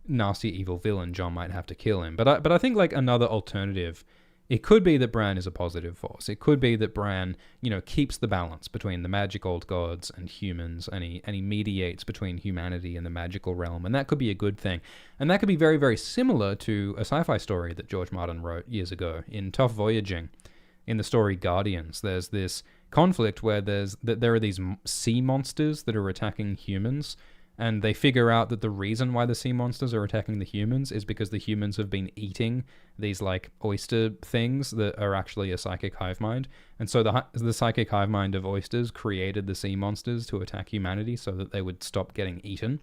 nasty evil villain, Jon might have to kill him. But I think like another alternative, it could be that Bran is a positive force. It could be that Bran, you know, keeps the balance between the magic old gods and humans, and he mediates between humanity and the magical realm, and that could be a good thing. And that could be very, very similar to a sci-fi story that George Martin wrote years ago in Tough Voyaging. In the story Guardians, there's this conflict where there are these sea monsters that are attacking humans, and they figure out that the reason why the sea monsters are attacking the humans is because the humans have been eating these like oyster things that are actually a psychic hive mind. And so the psychic hive mind of oysters created the sea monsters to attack humanity so that they would stop getting eaten,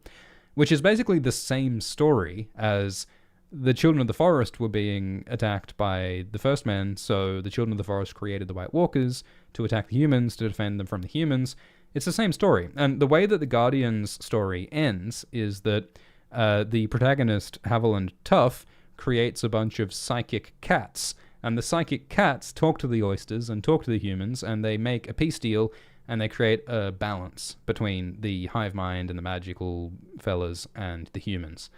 which is basically the same story as the Children of the Forest were being attacked by the First Men, so the Children of the Forest created the White Walkers to attack the humans, to defend them from the humans. It's the same story. And the way that the Guardians story ends is that the protagonist, Haviland Tuff, creates a bunch of psychic cats. And the psychic cats talk to the oysters and talk to the humans, and they make a peace deal, and they create a balance between the hive mind and the magical fellas and the humans.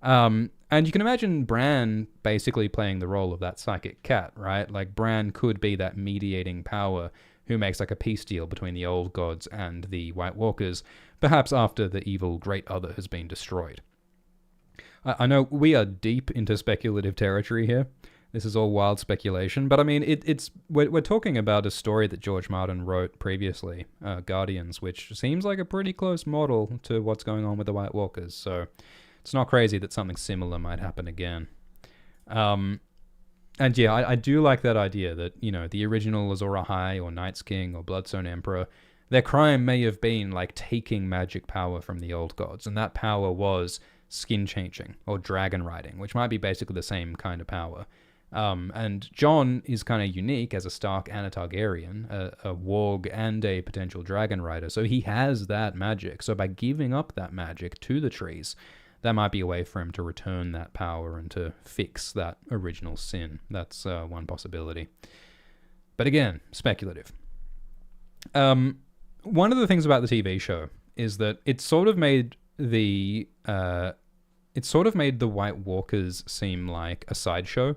And you can imagine Bran basically playing the role of that psychic cat, right? Like, Bran could be that mediating power who makes like a peace deal between the old gods and the White Walkers, perhaps after the evil Great Other has been destroyed. I know we are deep into speculative territory here. This is all wild speculation, but I mean, we're talking about a story that George Martin wrote previously, Guardians, which seems like a pretty close model to what's going on with the White Walkers, so it's not crazy that something similar might happen again. And yeah, I do like that idea that, you know, the original Azor Ahai or Night's King or Bloodstone Emperor, their crime may have been like taking magic power from the old gods, and that power was skin changing or dragon riding, which might be basically the same kind of power. And Jon is kind of unique as a Stark and a Targaryen, a warg and a potential dragon rider, so he has that magic. So by giving up that magic to the trees, that might be a way for him to return that power and to fix that original sin. That's one possibility. But again, speculative. One of the things about the TV show is that it sort of made the it sort of made the White Walkers seem like a sideshow.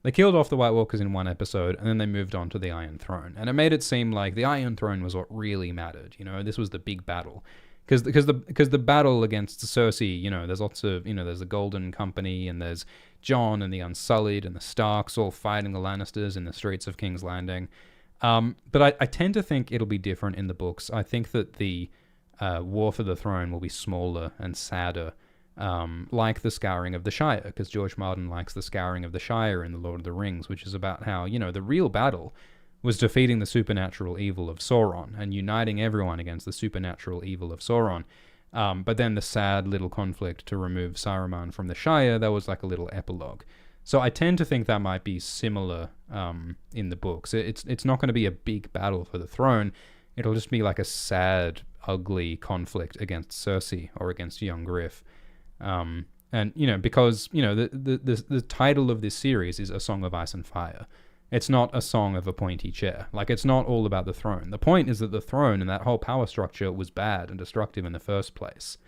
They killed off the White Walkers in one episode, and then they moved on to the Iron Throne. And it made it seem like the Iron Throne was what really mattered. You know, this was the big battle. Because the battle against Cersei, you know, there's lots of, you know, there's the Golden Company, and there's Jon and the Unsullied and the Starks all fighting the Lannisters in the streets of King's Landing. But I tend to think it'll be different in the books. I think that the War for the Throne will be smaller and sadder, like the Scouring of the Shire, because George Martin likes the Scouring of the Shire in The Lord of the Rings, which is about how, you know, the real battle was defeating the supernatural evil of Sauron and uniting everyone against the supernatural evil of Sauron. But then the sad little conflict to remove Saruman from the Shire, that was like a little epilogue. So I tend to think that might be similar in the books. It's not going to be a big battle for the throne. It'll just be like a sad, ugly conflict against Cersei or against young Griff. And, you know, because, you know, the title of this series is A Song of Ice and Fire. It's not a song of a pointy chair. Like, it's not all about the throne. The point is that the throne and that whole power structure was bad and destructive in the first place.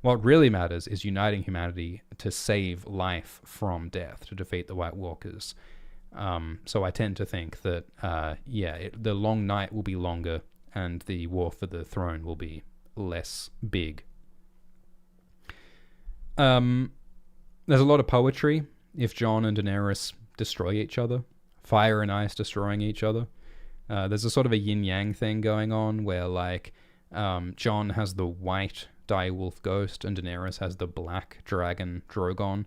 What really matters is uniting humanity to save life from death, to defeat the White Walkers. So I tend to think that, the long night will be longer and the war for the throne will be less big. There's a lot of poetry if Jon and Daenerys destroy each other. Fire and ice destroying each other. There's a sort of a yin-yang thing going on where, like, Jon has the white direwolf ghost and Daenerys has the black dragon Drogon.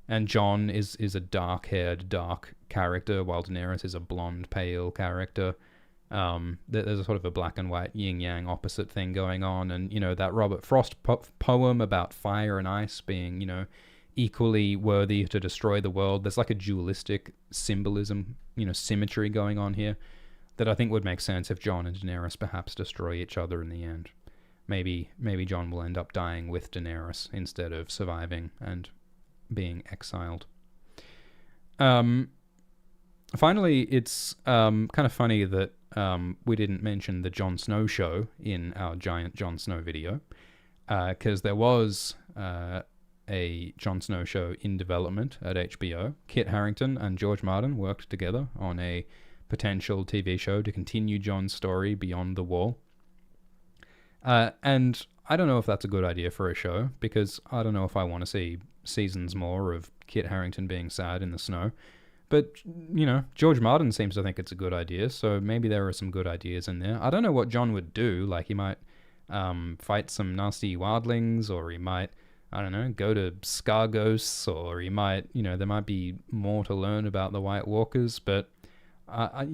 And Jon is a dark-haired, dark character, while Daenerys is a blonde, pale character. There's a sort of a black and white yin-yang opposite thing going on. And, you know, that Robert Frost poem about fire and ice being, you know, equally worthy to destroy the world. There's like a dualistic symbolism, you know, symmetry going on here that I think would make sense if Jon and Daenerys perhaps destroy each other in the end. Maybe Jon will end up dying with Daenerys instead of surviving and being exiled. Finally, it's kind of funny that we didn't mention the Jon Snow show in our giant Jon Snow video, because there was a Jon Snow show in development at HBO. Kit Harington and George Martin worked together on a potential TV show to continue Jon's story beyond the Wall. And I don't know if that's a good idea for a show, because I don't know if I want to see seasons more of Kit Harington being sad in the snow. But, you know, George Martin seems to think it's a good idea, so maybe there are some good ideas in there. I don't know what Jon would do. Like, he might fight some nasty wildlings, or he might, I don't know, go to Scargos, or he might, you know, there might be more to learn about the White Walkers, but I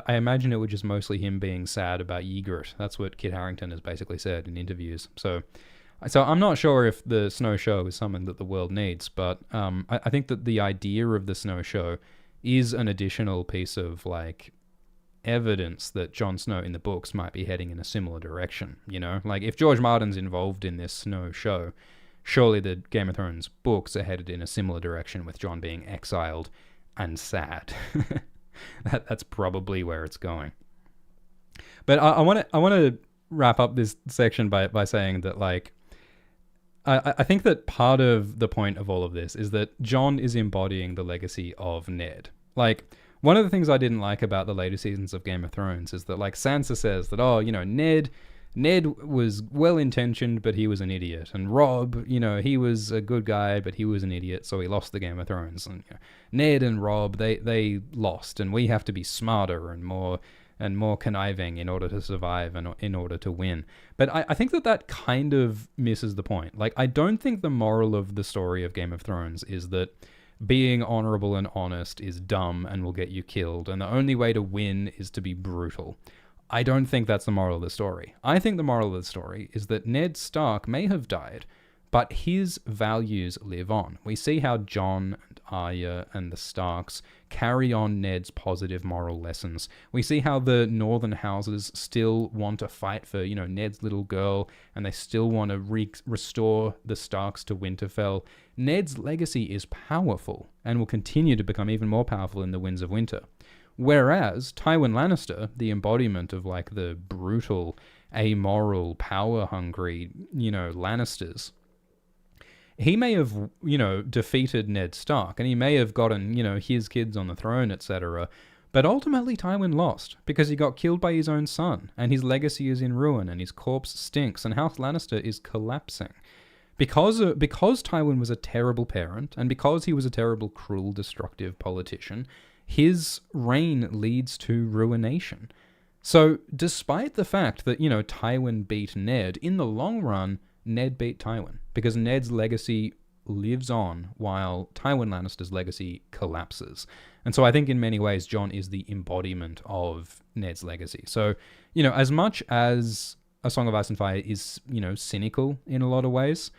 imagine it would just mostly him being sad about Ygritte. That's what Kit Harington has basically said in interviews. So I'm not sure if the Snow Show is something that the world needs, but I think that the idea of the Snow Show is an additional piece of, like, evidence that Jon Snow in the books might be heading in a similar direction, you know? Like, if George Martin's involved in this Snow Show, surely the Game of Thrones books are headed in a similar direction with Jon being exiled and sad. That's probably where it's going. But I want to wrap up this section by saying that, like, I think that part of the point of all of this is that Jon is embodying the legacy of Ned. Like, one of the things I didn't like about the later seasons of Game of Thrones is that, like, Sansa says that, oh, you know, Ned was well-intentioned, but he was an idiot. And Robb, you know, he was a good guy, but he was an idiot, so he lost the Game of Thrones. And, you know, Ned and Robb, they lost, and we have to be smarter and more conniving in order to survive and in order to win. But I think that kind of misses the point. Like, I don't think the moral of the story of Game of Thrones is that being honorable and honest is dumb and will get you killed, and the only way to win is to be brutal. I don't think that's the moral of the story. I think the moral of the story is that Ned Stark may have died, but his values live on. We see how Jon and Arya and the Starks carry on Ned's positive moral lessons. We see how the northern houses still want to fight for, you know, Ned's little girl, and they still want to restore the Starks to Winterfell. Ned's legacy is powerful and will continue to become even more powerful in the Winds of Winter. Whereas Tywin Lannister, the embodiment of, like, the brutal, amoral, power-hungry, you know, Lannisters, he may have, defeated Ned Stark, and he may have gotten, his kids on the throne, etc. But ultimately Tywin lost, because he got killed by his own son, and his legacy is in ruin, and his corpse stinks, and House Lannister is collapsing. Because Tywin was a terrible parent, and because he was a terrible, cruel, destructive politician, his reign leads to ruination. So, despite the fact that, Tywin beat Ned, in the long run, Ned beat Tywin, because Ned's legacy lives on while Tywin Lannister's legacy collapses. And so I think in many ways Jon is the embodiment of Ned's legacy. So, as much as A Song of Ice and Fire is, cynical in a lot of ways,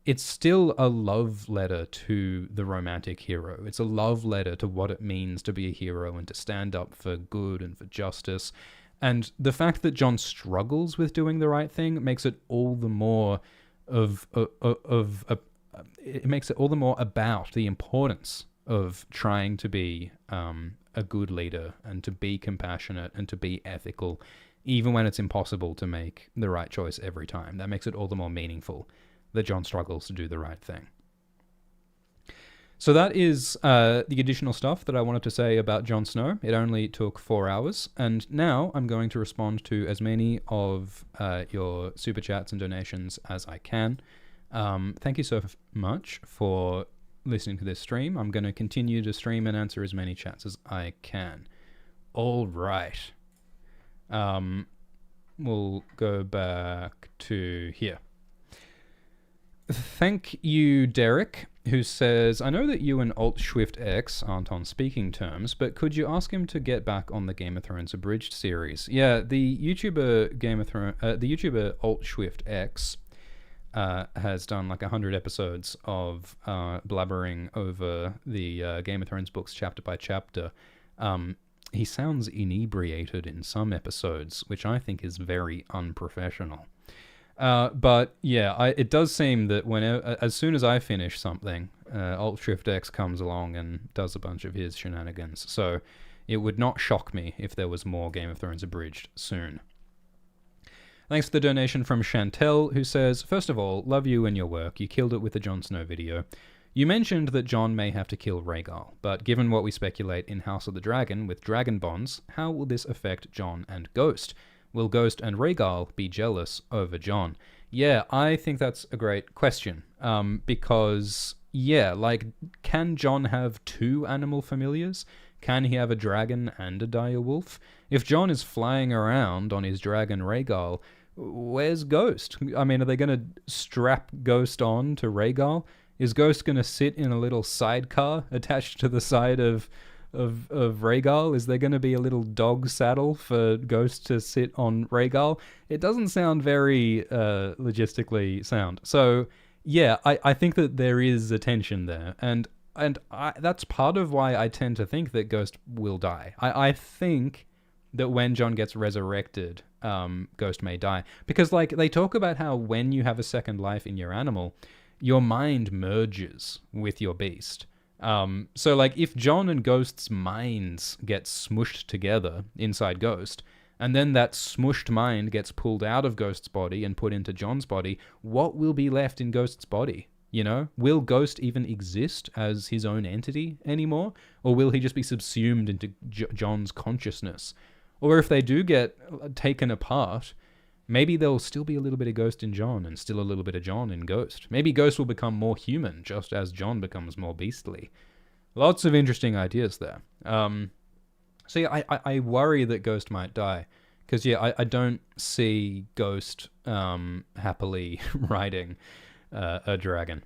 it's still a love letter to the romantic hero. It's a love letter to what it means to be a hero and to stand up for good and for justice. And the fact that Jon struggles with doing the right thing makes it all the more it makes it all the more about the importance of trying to be a good leader and to be compassionate and to be ethical, even when it's impossible to make the right choice every time. That makes it all the more meaningful that Jon struggles to do the right thing. So that is the additional stuff that I wanted to say about Jon Snow. It only took 4 hours, and now I'm going to respond to as many of your super chats and donations as I can. Thank you so much for listening to this stream. I'm going to continue to stream and answer as many chats as I can. All right. We'll go back to here. Thank you, Derek, who says, I know that you and Alt-Swift-X aren't on speaking terms, but could you ask him to get back on the Game of Thrones Abridged series? Yeah, the YouTuber Alt-Swift-X has done like 100 episodes of blabbering over the Game of Thrones books chapter by chapter. He sounds inebriated in some episodes, which I think is very unprofessional. But yeah, it does seem that as soon as I finish something, Alt-Shift-X comes along and does a bunch of his shenanigans. So it would not shock me if there was more Game of Thrones Abridged soon. Thanks for the donation from Chantel, who says, first of all, love you and your work. You killed it with the Jon Snow video. You mentioned that Jon may have to kill Rhaegal, but given what we speculate in House of the Dragon with dragon bonds, how will this affect Jon and Ghost? Will Ghost and Rhaegal be jealous over Jon? Yeah, I think that's a great question. Because, yeah, like, can Jon have two animal familiars? Can he have a dragon and a dire wolf? If Jon is flying around on his dragon Rhaegal, where's Ghost? I mean, are they going to strap Ghost on to Rhaegal? Is Ghost going to sit in a little sidecar attached to the side of Rhaegal? Is there going to be a little dog saddle for Ghost to sit on Rhaegal? It doesn't sound very logistically sound. So, yeah, I think that there is a tension there. And that's part of why I tend to think that Ghost will die. I think that when Jon gets resurrected, Ghost may die. Because, like, they talk about how when you have a second life in your animal, your mind merges with your beast. So, like, if Jon and Ghost's minds get smushed together inside Ghost, and then that smushed mind gets pulled out of Ghost's body and put into Jon's body, what will be left in Ghost's body? You know? Will Ghost even exist as his own entity anymore? Or will he just be subsumed into Jon's consciousness? Or if they do get taken apart, maybe there'll still be a little bit of Ghost in Jon and still a little bit of Jon in Ghost. Maybe Ghost will become more human, just as Jon becomes more beastly. Lots of interesting ideas there. So yeah, I worry that Ghost might die. Because yeah, I don't see Ghost happily riding a dragon.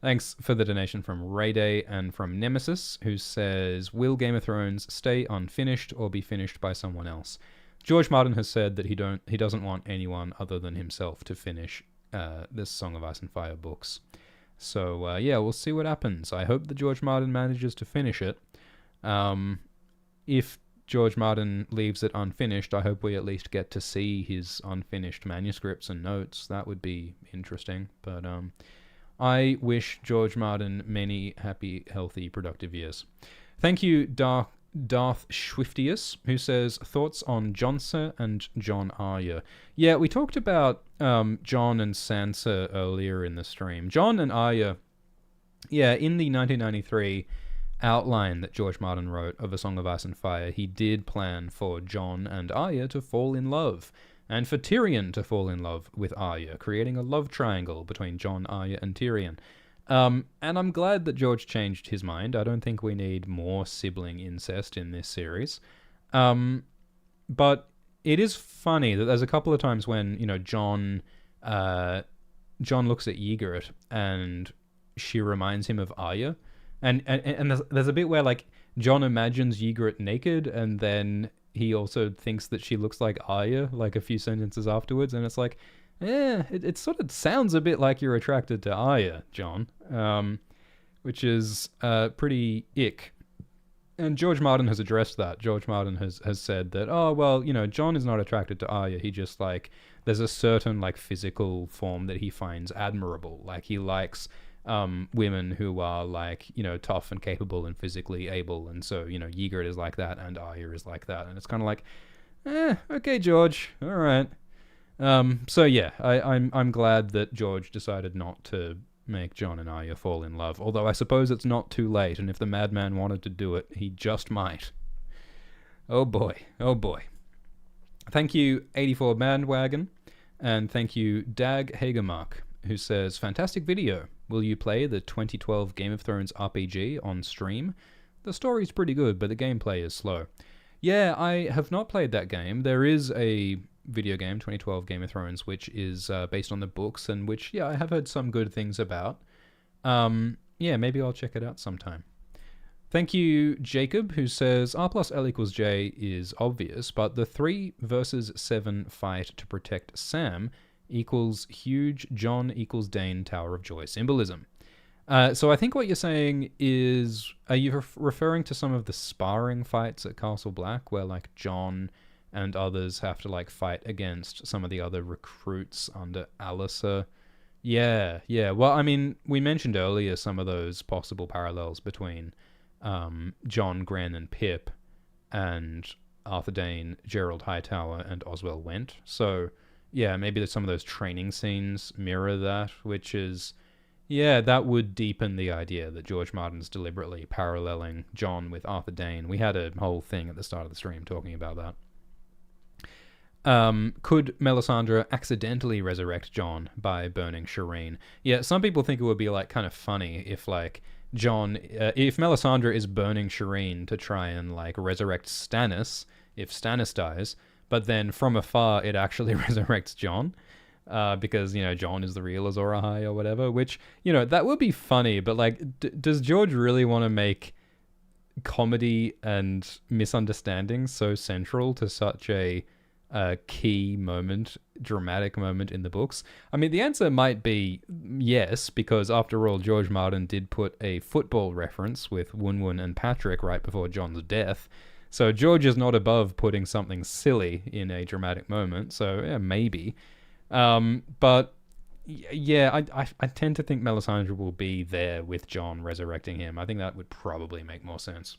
Thanks for the donation from Rayday and from Nemesis, who says, will Game of Thrones stay unfinished or be finished by someone else? George Martin has said that he doesn't want anyone other than himself to finish this Song of Ice and Fire books. So yeah, we'll see what happens. I hope that George Martin manages to finish it. If George Martin leaves it unfinished, I hope we at least get to see his unfinished manuscripts and notes. That would be interesting. But I wish George Martin many happy, healthy, productive years. Thank you, Darth Swiftius, who says, thoughts on Jonsa and Jon Arya. Yeah, we talked about Jon and Sansa earlier in the stream. Jon and Arya Yeah, in the 1993 outline that George Martin wrote of A Song of Ice and Fire, he did plan for Jon and Arya to fall in love, and for Tyrion to fall in love with Arya, creating a love triangle between Jon, Arya, and Tyrion. And I'm glad that George changed his mind. I don't think we need more sibling incest in this series. But it is funny that there's a couple of times when, Jon looks at Ygritte and she reminds him of Arya. And there's a bit where, like, Jon imagines Ygritte naked, and then he also thinks that she looks like Arya, like, a few sentences afterwards, and it's like, it sort of sounds a bit like you're attracted to Arya, Jon, which is pretty ick. And George Martin has addressed that. George Martin has said that, oh, well, Jon is not attracted to Arya. He just, like, there's a certain, like, physical form that he finds admirable. Like, he likes women who are, like, tough and capable and physically able. And so, Ygritte is like that and Arya is like that. And it's kind of like, okay, George. All right. So, yeah, I'm glad that George decided not to make Jon and Arya fall in love. Although I suppose it's not too late, and if the madman wanted to do it, he just might. Oh boy. Oh boy. Thank you, 84 Bandwagon, and thank you, Dag Hagermark, who says, fantastic video. Will you play the 2012 Game of Thrones RPG on stream? The story's pretty good, but the gameplay is slow. Yeah, I have not played that game. There is a video game, 2012 Game of Thrones, which is based on the books, and which, yeah, I have heard some good things about. Yeah, maybe I'll check it out sometime. Thank you, Jacob, who says, R plus L equals J is obvious, but the 3 versus 7 fight to protect Sam equals huge Jon equals Dayne Tower of Joy symbolism. So I think what you're saying is, are you referring to some of the sparring fights at Castle Black, where, like, Jon and others have to, like, fight against some of the other recruits under Alliser? Yeah. Well, I mean, we mentioned earlier some of those possible parallels between Jon, Gren, and Pip, and Arthur Dayne, Gerald Hightower, and Oswell Went. So, yeah, maybe some of those training scenes mirror that, which is, yeah, that would deepen the idea that George Martin's deliberately paralleling Jon with Arthur Dayne. We had a whole thing at the start of the stream talking about that. Could Melisandre accidentally resurrect Jon by burning Qhorin? Yeah, some people think it would be, like, kind of funny if, like, if Melisandre is burning Qhorin to try and, like, resurrect Stannis, if Stannis dies, but then from afar it actually resurrects Jon, because, Jon is the real Azor Ahai or whatever, which, that would be funny, but, like, does George really want to make comedy and misunderstanding so central to such a key moment, dramatic moment in the books? I mean, the answer might be yes, because after all, George Martin did put a football reference with Wun and Patrick right before Jon's death. So George is not above putting something silly in a dramatic moment. So yeah, maybe. But yeah, I tend to think Melisandre will be there with Jon resurrecting him. I think that would probably make more sense.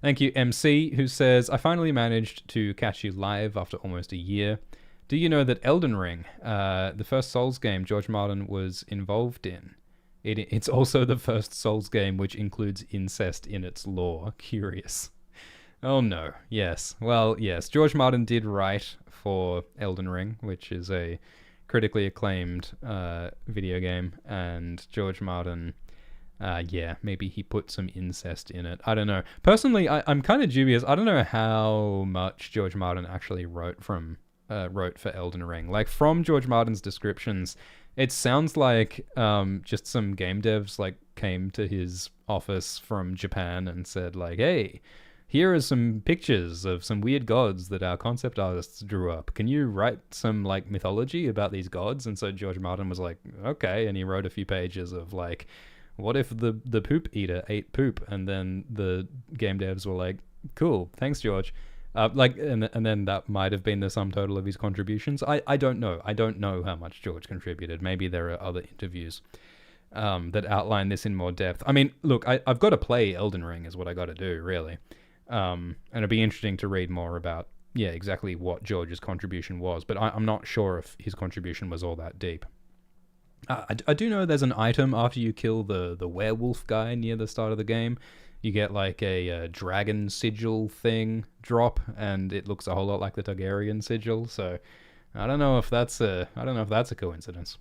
Thank you, MC, who says, I finally managed to catch you live after almost a year. Do you know that Elden Ring, the first Souls game George Martin was involved in, it's also the first Souls game which includes incest in its lore? Curious. Oh no, yes. Well, yes, George Martin did write for Elden Ring, which is a critically acclaimed video game, and George Martin... yeah, maybe he put some incest in it. I don't know. Personally, I'm kind of dubious. I don't know how much George Martin actually wrote for Elden Ring. Like, from George Martin's descriptions, it sounds like just some game devs, like, came to his office from Japan and said, like, hey, here are some pictures of some weird gods that our concept artists drew up. Can you write some, like, mythology about these gods? And so George Martin was like, okay, and he wrote a few pages of, like, what if the poop eater ate poop? And then the game devs were like, cool, thanks, George. And then that might have been the sum total of his contributions. I don't know. I don't know how much George contributed. Maybe there are other interviews that outline this in more depth. I mean, look, I've got to play Elden Ring is what I got to do, really. And it'd be interesting to read more about, yeah, exactly what George's contribution was. But I'm not sure if his contribution was all that deep. I do know there's an item after you kill the werewolf guy near the start of the game. You get like a dragon sigil thing drop, and it looks a whole lot like the Targaryen sigil. So I don't know if that's a coincidence.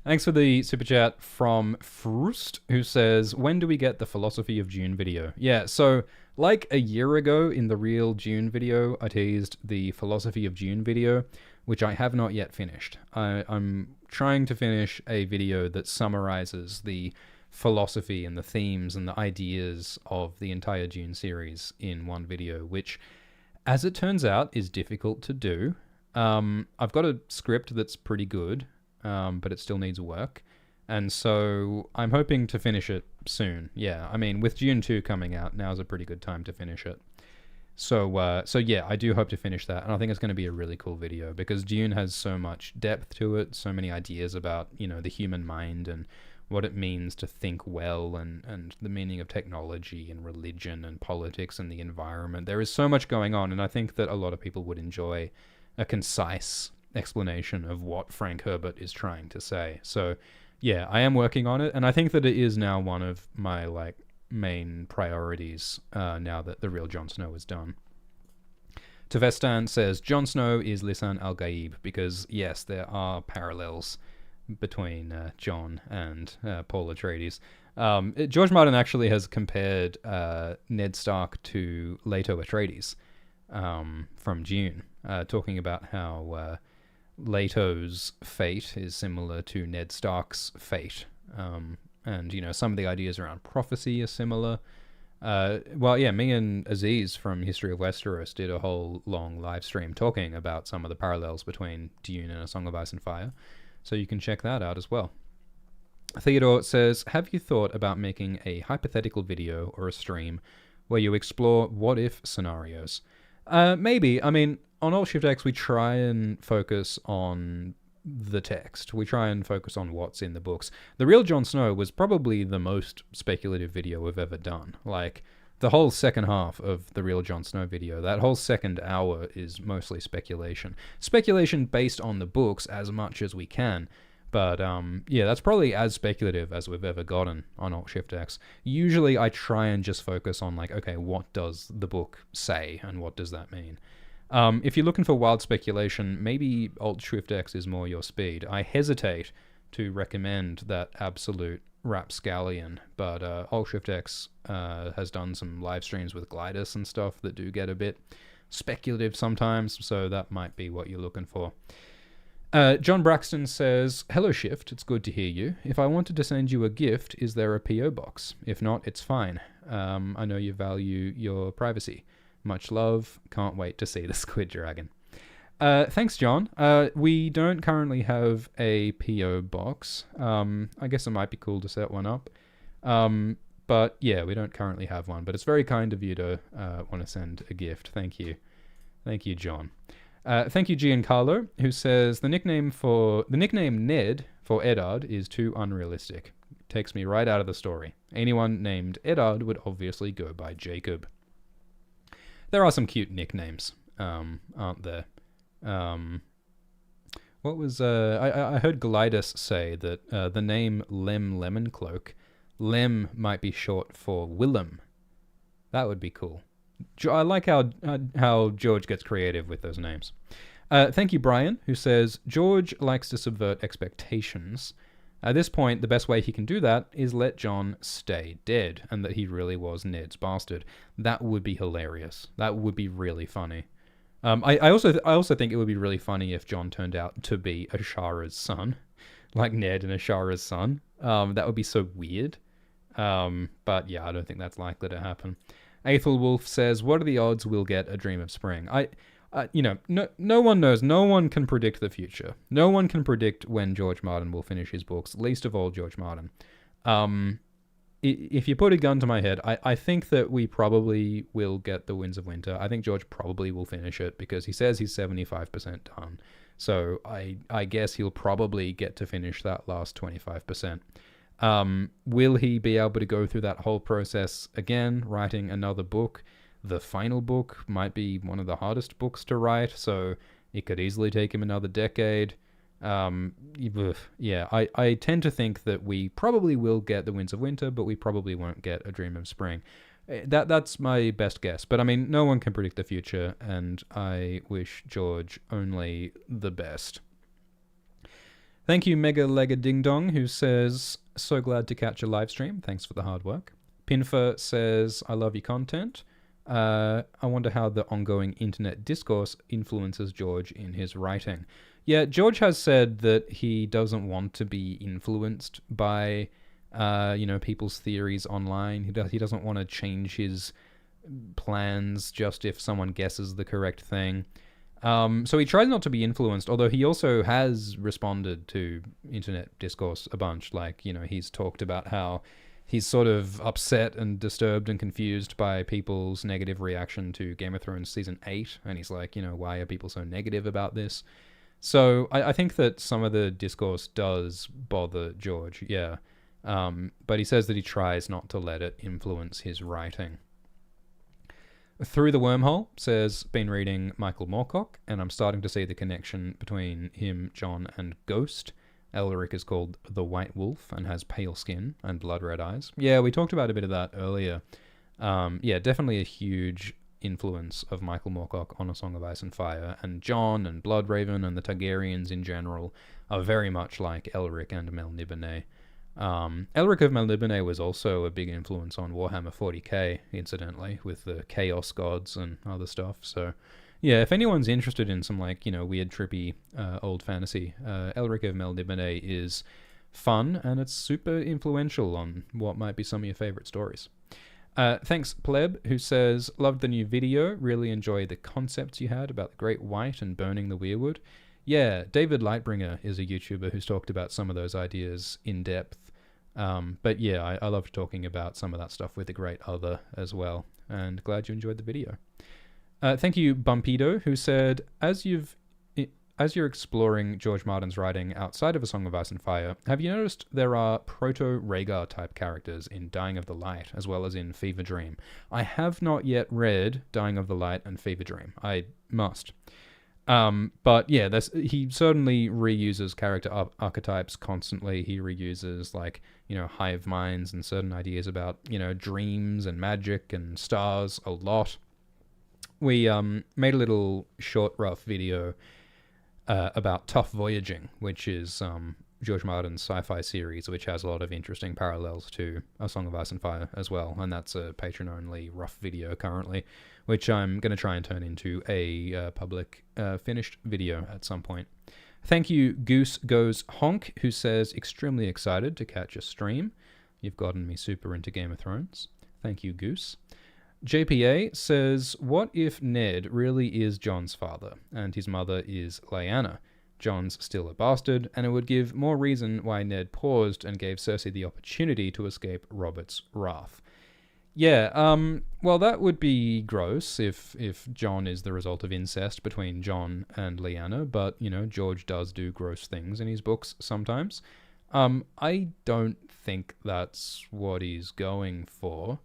Thanks for the super chat from Frust, who says, when do we get the Philosophy of June video? Yeah, so like a year ago in the Real June video, I teased the Philosophy of June video, which I have not yet finished. I'm trying to finish a video that summarizes the philosophy and the themes and the ideas of the entire June series in one video, which, as it turns out, is difficult to do. I've got a script that's pretty good, but it still needs work. And so I'm hoping to finish it soon. Yeah, I mean, with June 2 coming out, now's a pretty good time to finish it. So yeah, I do hope to finish that, and I think it's going to be a really cool video because Dune has so much depth to it, so many ideas about, you know, the human mind and what it means to think well, and the meaning of technology and religion and politics and the environment. There is so much going on, and I think that a lot of people would enjoy a concise explanation of what Frank Herbert is trying to say. So yeah, I am working on it, and I think that it is now one of my main priorities now that the Real Jon Snow is done. Tavestan says Jon Snow is Lisan al-Gaib because yes, there are parallels between Jon and Paul Atreides. George Martin actually has compared Ned Stark to Leto Atreides from Dune, talking about how Leto's fate is similar to Ned Stark's fate. And, you know, some of the ideas around prophecy are similar. Well, yeah, me and Aziz from History of Westeros did a whole long live stream talking about some of the parallels between Dune and A Song of Ice and Fire. So you can check that out as well. Theodore says, have you thought about making a hypothetical video or a stream where you explore what-if scenarios? Maybe. I mean, on Alt-Shift-X, we try and focus on the text. We try and focus on what's in the books. The Real Jon Snow was probably the most speculative video we've ever done. Like, the whole second half of the Real Jon Snow video, that whole second hour is mostly speculation. Speculation based on the books as much as we can. But, yeah, that's probably as speculative as we've ever gotten on Alt-Shift-X. Usually I try and just focus on, like, okay, what does the book say, and what does that mean? If you're looking for wild speculation, maybe Alt-Shift-X is more your speed. I hesitate to recommend that absolute rapscallion, but Alt-Shift-X has done some live streams with Glidus and stuff that do get a bit speculative sometimes, so that might be what you're looking for. John Braxton says, hello Shift, it's good to hear you. If I wanted to send you a gift, is there a P.O. box? If not, it's fine. I know you value your privacy. Much love. Can't wait to see the Squid Dragon. Thanks, John. We don't currently have a P.O. box. I guess it might be cool to set one up. But yeah, we don't currently have one. But it's very kind of you to want to send a gift. Thank you. Thank you, John. Thank you, Giancarlo, who says the nickname Ned for Eddard is too unrealistic. Takes me right out of the story. Anyone named Eddard would obviously go by Jacob. There are some cute nicknames, aren't there? What was... I heard Glidus say that the name Lem Lemoncloak, Lem might be short for Willem. That would be cool. I like how George gets creative with those names. Thank you, Brian, who says, George likes to subvert expectations. At this point, the best way he can do that is let Jon stay dead, and that he really was Ned's bastard. That would be hilarious. That would be really funny. I also think it would be really funny if Jon turned out to be Ashara's son, like Ned and Ashara's son. That would be so weird. But yeah, I don't think that's likely to happen. Aethel Wolf says, what are the odds we'll get a Dream of Spring? No one knows. No one can predict the future. No one can predict when George Martin will finish his books, least of all George Martin. If you put a gun to my head, I think that we probably will get The Winds of Winter. I think George probably will finish it because he says he's 75% done. So I guess he'll probably get to finish that last 25%. Will he be able to go through that whole process again, writing another book? The final book might be one of the hardest books to write, so it could easily take him another decade. Yeah, I tend to think that we probably will get the Winds of Winter, but we probably won't get A Dream of Spring. That's my best guess. But I mean, no one can predict the future, and I wish George only the best. Thank you, Mega Lega Ding Dong, who says, so glad to catch a live stream. Thanks for the hard work. Pinfer says, I love your content. I wonder how the ongoing internet discourse influences George in his writing. Yeah, George has said that he doesn't want to be influenced by, people's theories online. He doesn't want to change his plans just if someone guesses the correct thing. So he tries not to be influenced, although he also has responded to internet discourse a bunch. Like, he's talked about how he's sort of upset and disturbed and confused by people's negative reaction to Game of Thrones Season 8. And he's like, why are people so negative about this? So I think that some of the discourse does bother George, yeah. But he says that he tries not to let it influence his writing. Through the Wormhole says, been reading Michael Moorcock, and I'm starting to see the connection between him, Jon, and Ghost. Elric is called the White Wolf and has pale skin and blood red eyes. Yeah, we talked about a bit of that earlier. Yeah, definitely a huge influence of Michael Moorcock on A Song of Ice and Fire, and Jon and Bloodraven and the Targaryens in general are very much like Elric and Melniboné. Elric of Melniboné was also a big influence on Warhammer 40k, incidentally, with the Chaos Gods and other stuff. So, yeah, if anyone's interested in some, weird, trippy, old fantasy, Elric of Melniboné is fun, and it's super influential on what might be some of your favorite stories. Thanks, Pleb, who says, loved the new video, really enjoyed the concepts you had about the Great White and burning the Weirwood. Yeah, David Lightbringer is a YouTuber who's talked about some of those ideas in depth. But yeah, I loved talking about some of that stuff with the Great Other as well, and glad you enjoyed the video. Thank you, Bumpido, who said, as you're exploring George Martin's writing outside of A Song of Ice and Fire, have you noticed there are proto-Rhaegar type characters in Dying of the Light, as well as in Fever Dream? I have not yet read Dying of the Light and Fever Dream. I must. But yeah, he certainly reuses character archetypes constantly. He reuses, hive minds and certain ideas about, dreams and magic and stars a lot. We made a little short, rough video about Tough Voyaging, which is George Martin's sci-fi series, which has a lot of interesting parallels to A Song of Ice and Fire as well, and that's a Patreon-only rough video currently, which I'm going to try and turn into a public finished video at some point. Thank you, Goose Goes Honk, who says, extremely excited to catch a stream. You've gotten me super into Game of Thrones. Thank you, Goose. JPA says, what if Ned really is Jon's father, and his mother is Lyanna? Jon's still a bastard, and it would give more reason why Ned paused and gave Cersei the opportunity to escape Robert's wrath. Yeah, well, that would be gross if Jon is the result of incest between Jon and Lyanna, but, George does do gross things in his books sometimes. I don't think that's what he's going for,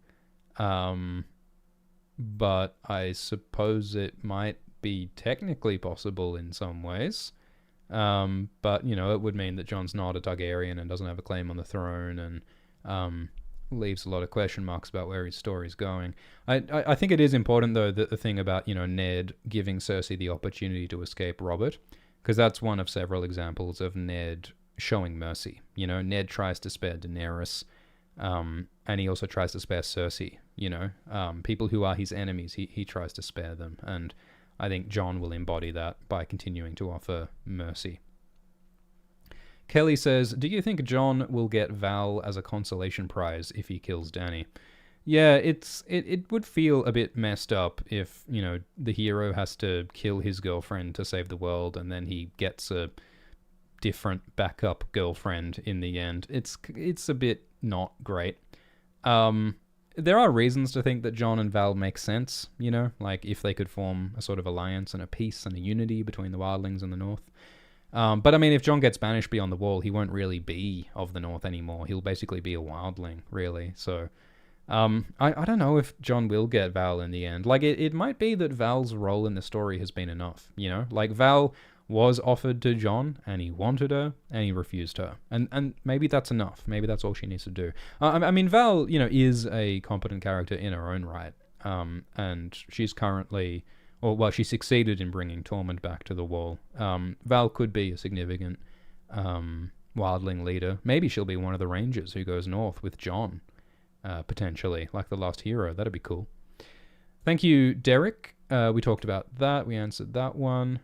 but I suppose it might be technically possible in some ways. But, it would mean that Jon's not a Targaryen and doesn't have a claim on the throne, and leaves a lot of question marks about where his story's going. I think it is important, though, that the thing about, Ned giving Cersei the opportunity to escape Robert, because that's one of several examples of Ned showing mercy. Ned tries to spare Daenerys, and he also tries to spare Cersei, people who are his enemies, he tries to spare them, and I think Jon will embody that by continuing to offer mercy. Kelly says, do you think Jon will get Val as a consolation prize if he kills Dany? Yeah, it would feel a bit messed up if, the hero has to kill his girlfriend to save the world, and then he gets a different backup girlfriend in the end. It's a bit not great. There are reasons to think that Jon and Val make sense, if they could form a sort of alliance and a peace and a unity between the wildlings and the North. But I mean, if Jon gets banished beyond the wall, he won't really be of the North anymore. He'll basically be a wildling, really. So, I don't know if Jon will get Val in the end. It might be that Val's role in the story has been enough, Val was offered to Jon, and he wanted her, and he refused her. And maybe that's enough. Maybe that's all she needs to do. I mean, Val, is a competent character in her own right. And she's currently, she succeeded in bringing Tormund back to the Wall. Val could be a significant wildling leader. Maybe she'll be one of the Rangers who goes north with Jon, potentially, like the last hero. That'd be cool. Thank you, Derek. We talked about that. We answered that one.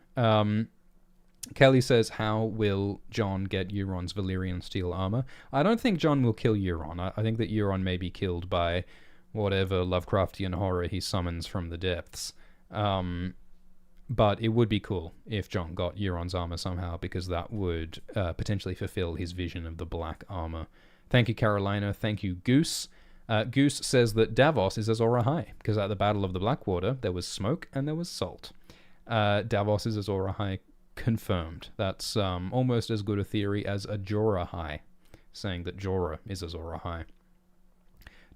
Kelly says, how will Jon get Euron's Valyrian steel armor? I don't think Jon will kill Euron. I think that Euron may be killed by whatever Lovecraftian horror he summons from the depths. But it would be cool if Jon got Euron's armor somehow, because that would potentially fulfill his vision of the black armor. Thank you, Carolina. Thank you, Goose. Goose says that Davos is Azor Ahai, because at the Battle of the Blackwater, there was smoke and there was salt. Davos is Azor Ahai, confirmed. That's almost as good a theory as a Jorah High, saying that Jorah is Azor Ahai.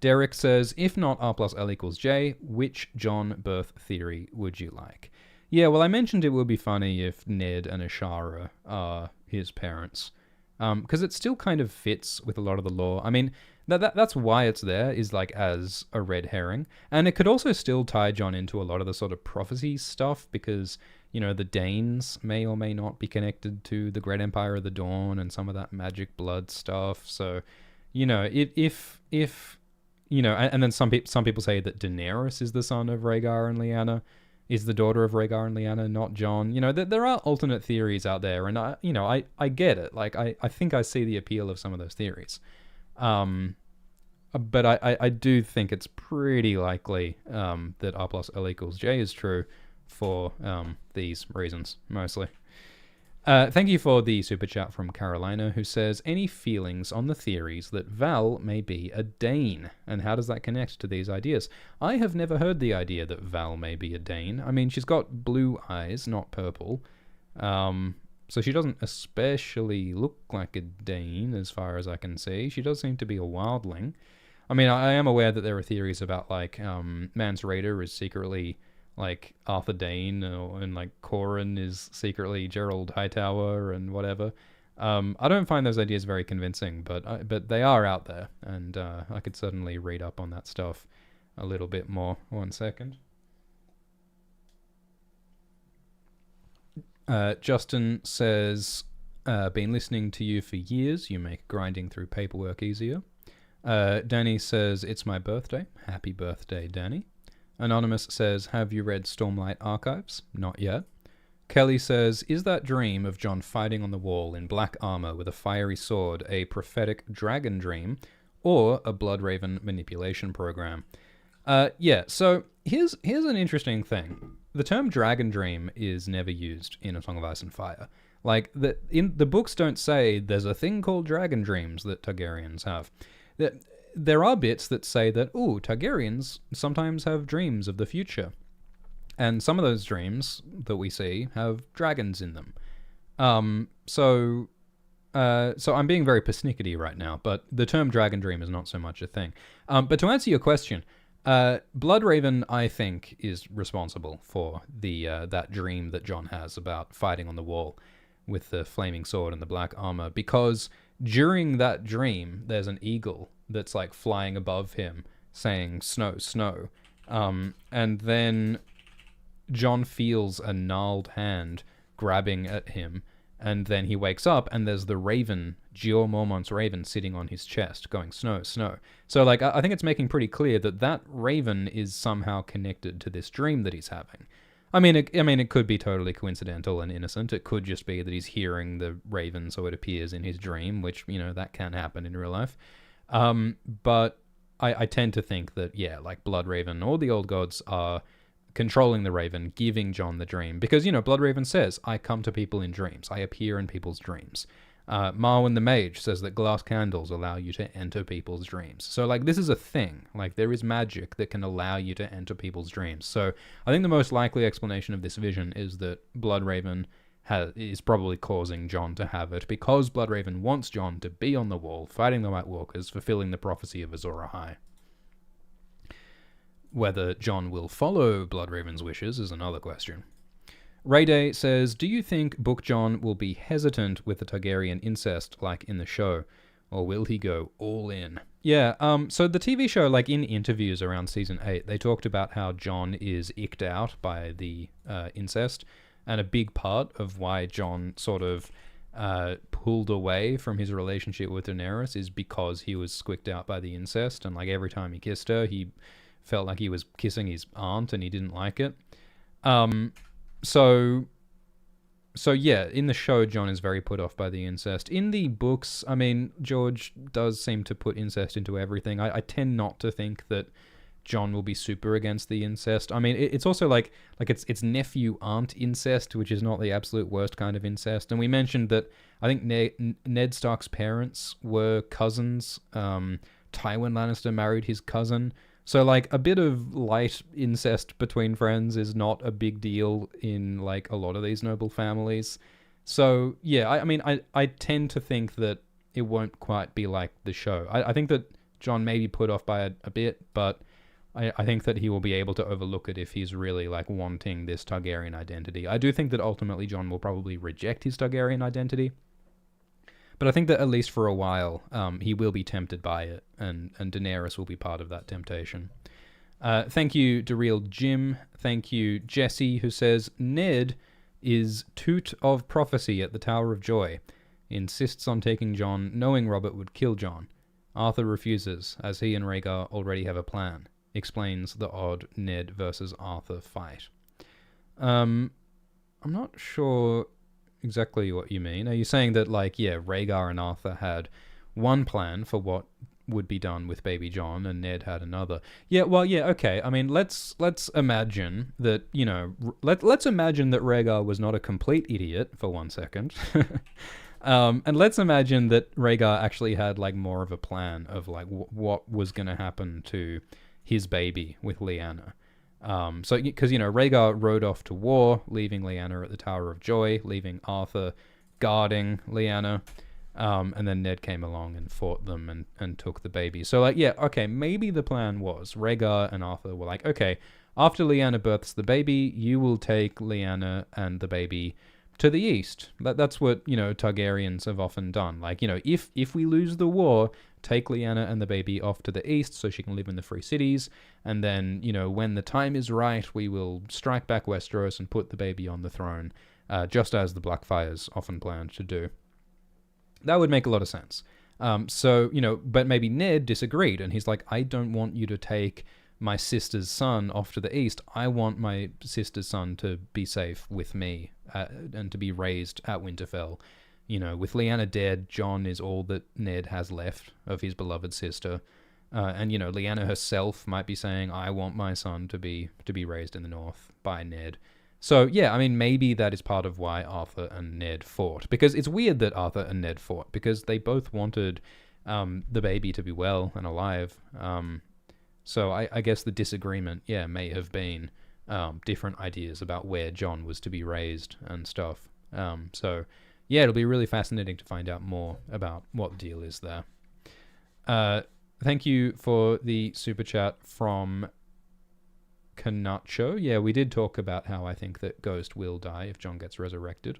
Derek says, if not R plus L equals J, which Jon birth theory would you like? Yeah, well, I mentioned it would be funny if Ned and Ashara are his parents, because it still kind of fits with a lot of the lore. I mean, that's why it's there, is like as a red herring. And it could also still tie Jon into a lot of the sort of prophecy stuff, because, the Daynes may or may not be connected to the Great Empire of the Dawn and some of that magic blood stuff. So, if and then some people say that Daenerys is the son of Rhaegar and Lyanna, is the daughter of Rhaegar and Lyanna, not Jon. There are alternate theories out there, and I get it. Like, I think I see the appeal of some of those theories. But I do think it's pretty likely that R plus L equals J is true for these reasons, mostly. Thank you for the super chat from Carolina, who says, any feelings on the theories that Val may be a Dayne, and how does that connect to these ideas? I have never heard the idea that Val may be a Dayne. I mean, she's got blue eyes, not purple. So she doesn't especially look like a Dayne, as far as I can see. She does seem to be a wildling. I mean, I am aware that there are theories about, like, Mance Rayder is secretly, like, Arthur Dayne, and, like, Qhorin is secretly Gerald Hightower and whatever. I don't find those ideas very convincing, but they are out there, and I could certainly read up on that stuff a little bit more. 1 second. Justin says, been listening to you for years. You make grinding through paperwork easier. Danny says, it's my birthday. Happy birthday, Danny. Anonymous says, have you read Stormlight Archives? Not yet. Kelly says, is that dream of Jon fighting on the wall in black armor with a fiery sword a prophetic dragon dream or a Bloodraven manipulation program? Yeah, so here's an interesting thing. The term dragon dream is never used in A Song of Ice and Fire. Like, the books don't say there's a thing called dragon dreams that Targaryens have. There are bits that say that, Targaryens sometimes have dreams of the future. And some of those dreams that we see have dragons in them. So I'm being very persnickety right now, but the term dragon dream is not so much a thing. But to answer your question, Bloodraven, I think, is responsible for that dream that Jon has about fighting on the wall with the flaming sword and the black armor, because during that dream, there's an eagle that's like flying above him saying, snow, snow. And then Jon feels a gnarled hand grabbing at him, and then he wakes up and there's the raven, Jeor Mormont's raven, sitting on his chest going, snow, snow. So like, I think it's making pretty clear that that raven is somehow connected to this dream that he's having. I mean, it could be totally coincidental and innocent. It could just be that he's hearing the raven, so it appears in his dream, which, that can happen in real life. But I tend to think that, yeah, like Bloodraven or the old gods are controlling the raven, giving Jon the dream. Because, Bloodraven says, I come to people in dreams. I appear in people's dreams. Marwyn the Mage says that glass candles allow you to enter people's dreams. So, like, this is a thing. Like, there is magic that can allow you to enter people's dreams. So, I think the most likely explanation of this vision is that Bloodraven is probably causing Jon to have it, because Bloodraven wants Jon to be on the wall, fighting the White Walkers, fulfilling the prophecy of Azor Ahai. Whether Jon will follow Bloodraven's wishes is another question. Ray Day says, do you think Book Jon will be hesitant with the Targaryen incest like in the show? Or will he go all in? Yeah, so the TV show, like in interviews around season 8, they talked about how Jon is icked out by the incest, and a big part of why Jon sort of pulled away from his relationship with Daenerys is because he was squicked out by the incest, and like every time he kissed her, he felt like he was kissing his aunt, and he didn't like it. So yeah, in the show, Jon is very put off by the incest. In the books, I mean, George does seem to put incest into everything. I tend not to think that Jon will be super against the incest. I mean, it's also like it's nephew-aunt incest, which is not the absolute worst kind of incest. And we mentioned that I think Ned Stark's parents were cousins. Tywin Lannister married his cousin. So, like, a bit of light incest between friends is not a big deal in, like, a lot of these noble families. So, yeah, I mean, I tend to think that it won't quite be like the show. I think that Jon may be put off by it a bit, but I think that he will be able to overlook it if he's really, like, wanting this Targaryen identity. I do think that ultimately Jon will probably reject his Targaryen identity. But I think that at least for a while, he will be tempted by it, and Daenerys will be part of that temptation. Thank you to Real Jim. Thank you, Jesse, who says, Ned is toot of prophecy at the Tower of Joy. Insists on taking Jon, knowing Robert would kill Jon. Arthur refuses, as he and Rhaegar already have a plan. Explains the odd Ned versus Arthur fight. I'm not sure exactly what you mean. Are you saying that, like, yeah, Rhaegar and Arthur had one plan for what would be done with baby Jon, and Ned had another? Yeah, well, yeah, okay. I mean, let's imagine that, you know, let's imagine that Rhaegar was not a complete idiot for 1 second. And let's imagine that Rhaegar actually had, like, more of a plan of, like, what was going to happen to his baby with Lyanna. So, because, you know, Rhaegar rode off to war, leaving Lyanna at the Tower of Joy, leaving Arthur guarding Lyanna, and then Ned came along and fought them and took the baby. So, like, yeah, okay, maybe the plan was Rhaegar and Arthur were like, okay, after Lyanna births the baby, you will take Lyanna and the baby to the east. That's what, you know, Targaryens have often done. Like, you know, if we lose the war, take Lyanna and the baby off to the east so she can live in the free cities, and then, you know, when the time is right, we will strike back Westeros and put the baby on the throne, just as the Blackfires often planned to do. That would make a lot of sense. So, you know, but maybe Ned disagreed, and he's like, I don't want you to take my sister's son off to the east. I want my sister's son to be safe with me, and to be raised at Winterfell. You know, with Lyanna dead, Jon is all that Ned has left of his beloved sister. And, you know, Lyanna herself might be saying, I want my son to be raised in the north by Ned. So, yeah, I mean, maybe that is part of why Arthur and Ned fought. Because it's weird that Arthur and Ned fought, because they both wanted the baby to be well and alive. So I guess the disagreement, yeah, may have been different ideas about where Jon was to be raised and stuff. So, yeah, it'll be really fascinating to find out more about what the deal is there. Thank you for the super chat from Canacho. Yeah, we did talk about how I think that Ghost will die if Jon gets resurrected.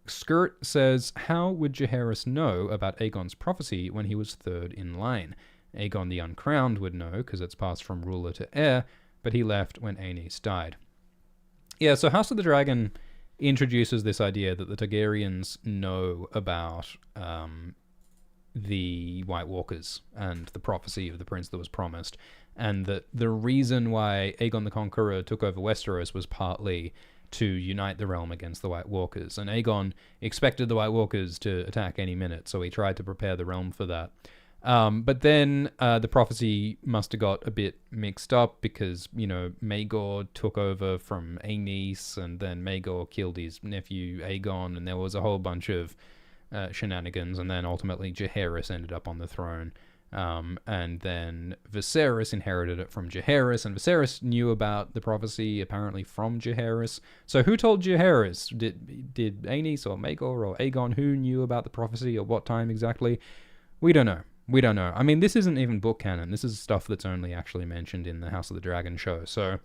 Skirt says, how would Jaehaerys know about Aegon's prophecy when he was third in line? Aegon the Uncrowned would know, because it's passed from ruler to heir, but he left when Aenys died. Yeah, so House of the Dragon introduces this idea that the Targaryens know about the White Walkers and the prophecy of the prince that was promised, and that the reason why Aegon the Conqueror took over Westeros was partly to unite the realm against the White Walkers, and Aegon expected the White Walkers to attack any minute, so he tried to prepare the realm for that. But then the prophecy must have got a bit mixed up because, you know, Maegor took over from Aenys, and then Maegor killed his nephew Aegon, and there was a whole bunch of shenanigans, and then ultimately Jaehaerys ended up on the throne. And then Viserys inherited it from Jaehaerys, and Viserys knew about the prophecy apparently from Jaehaerys. So who told Jaehaerys? Did Aenys or Maegor or Aegon? Who knew about the prophecy at what time exactly? We don't know. We don't know. I mean, this isn't even book canon. This is stuff that's only actually mentioned in the House of the Dragon show. So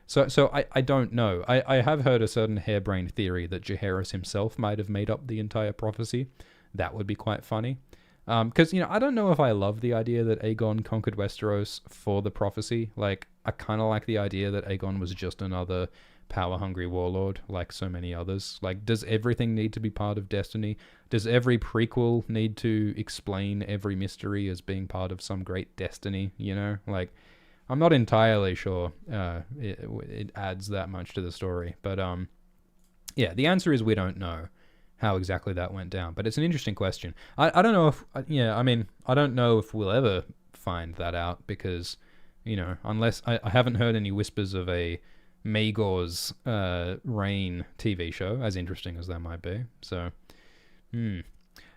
So I don't know. I have heard a certain harebrained theory that Jaehaerys himself might have made up the entire prophecy. That would be quite funny. Because, I don't know if I love the idea that Aegon conquered Westeros for the prophecy. Like, I kind of like the idea that Aegon was just another power-hungry warlord, like so many others. Like, does everything need to be part of destiny? Does every prequel need to explain every mystery as being part of some great destiny, Like, I'm not entirely sure it adds that much to the story. But, yeah, the answer is we don't know how exactly that went down, but it's an interesting question. I don't know if I don't know if we'll ever find that out, because unless I haven't heard any whispers of a Maegor's reign TV show, as interesting as that might be. So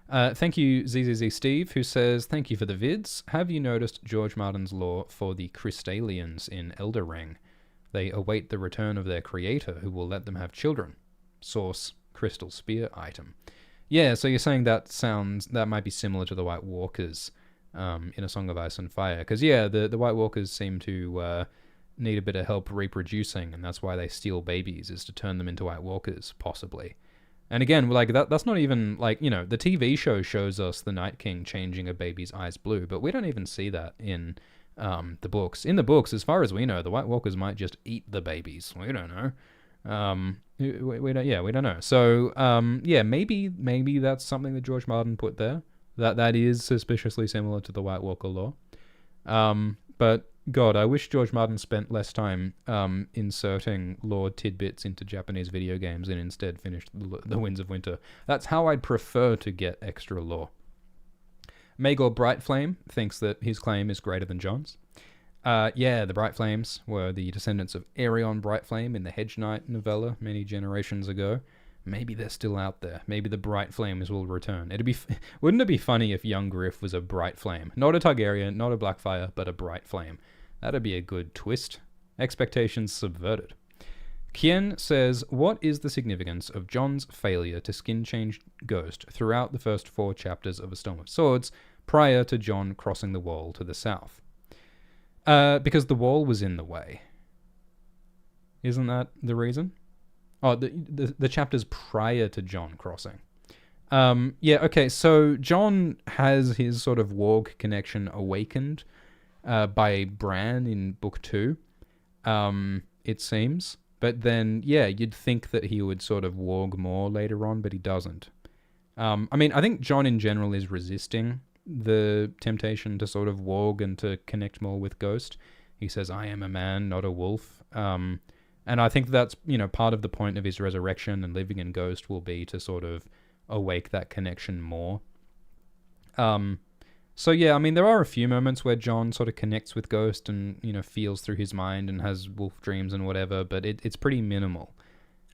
thank you ZZZ Steve, who says, thank you for the vids. Have you noticed George Martin's lore for the Crystalians in Elder Ring? They await the return of their creator, who will let them have children. Source: Crystal Spear item. Yeah, so you're saying that might be similar to the White Walkers in A Song of Ice and Fire. Because, yeah, the White Walkers seem to need a bit of help reproducing, and that's why they steal babies, is to turn them into White Walkers, possibly. And again, like, that's not even, like, the TV show shows us the Night King changing a baby's eyes blue, but we don't even see that in the books. In the books, as far as we know, the White Walkers might just eat the babies. We don't know. We don't know. So, maybe that's something that George Martin put there. That is suspiciously similar to the White Walker lore. But God, I wish George Martin spent less time inserting lore tidbits into Japanese video games and instead finished the Winds of Winter. That's how I'd prefer to get extra lore. Maegor Brightflame thinks that his claim is greater than Jon's. The Bright Flames were the descendants of Aerion Brightflame in the Hedge Knight novella many generations ago. Maybe they're still out there. Maybe the Bright Flames will return. Wouldn't it be funny if young Griff was a Bright Flame? Not a Targaryen, not a Blackfire, but a Bright Flame. That'd be a good twist. Expectations subverted. Kien says, what is the significance of Jon's failure to skin change Ghost throughout the first 4 chapters of A Storm of Swords prior to Jon crossing the wall to the south? Because the wall was in the way. Isn't that the reason? Oh, the chapters prior to Jon crossing. So Jon has his sort of warg connection awakened by Bran in Book 2, it seems. But then, you'd think that he would sort of warg more later on, but he doesn't. I think Jon in general is resisting the temptation to sort of warg and to connect more with Ghost. He says, I am a man, not a wolf. And I think that's, part of the point of his resurrection and living in Ghost will be to sort of awake that connection more. There are a few moments where Jon sort of connects with Ghost and, feels through his mind and has wolf dreams and whatever, but it's pretty minimal.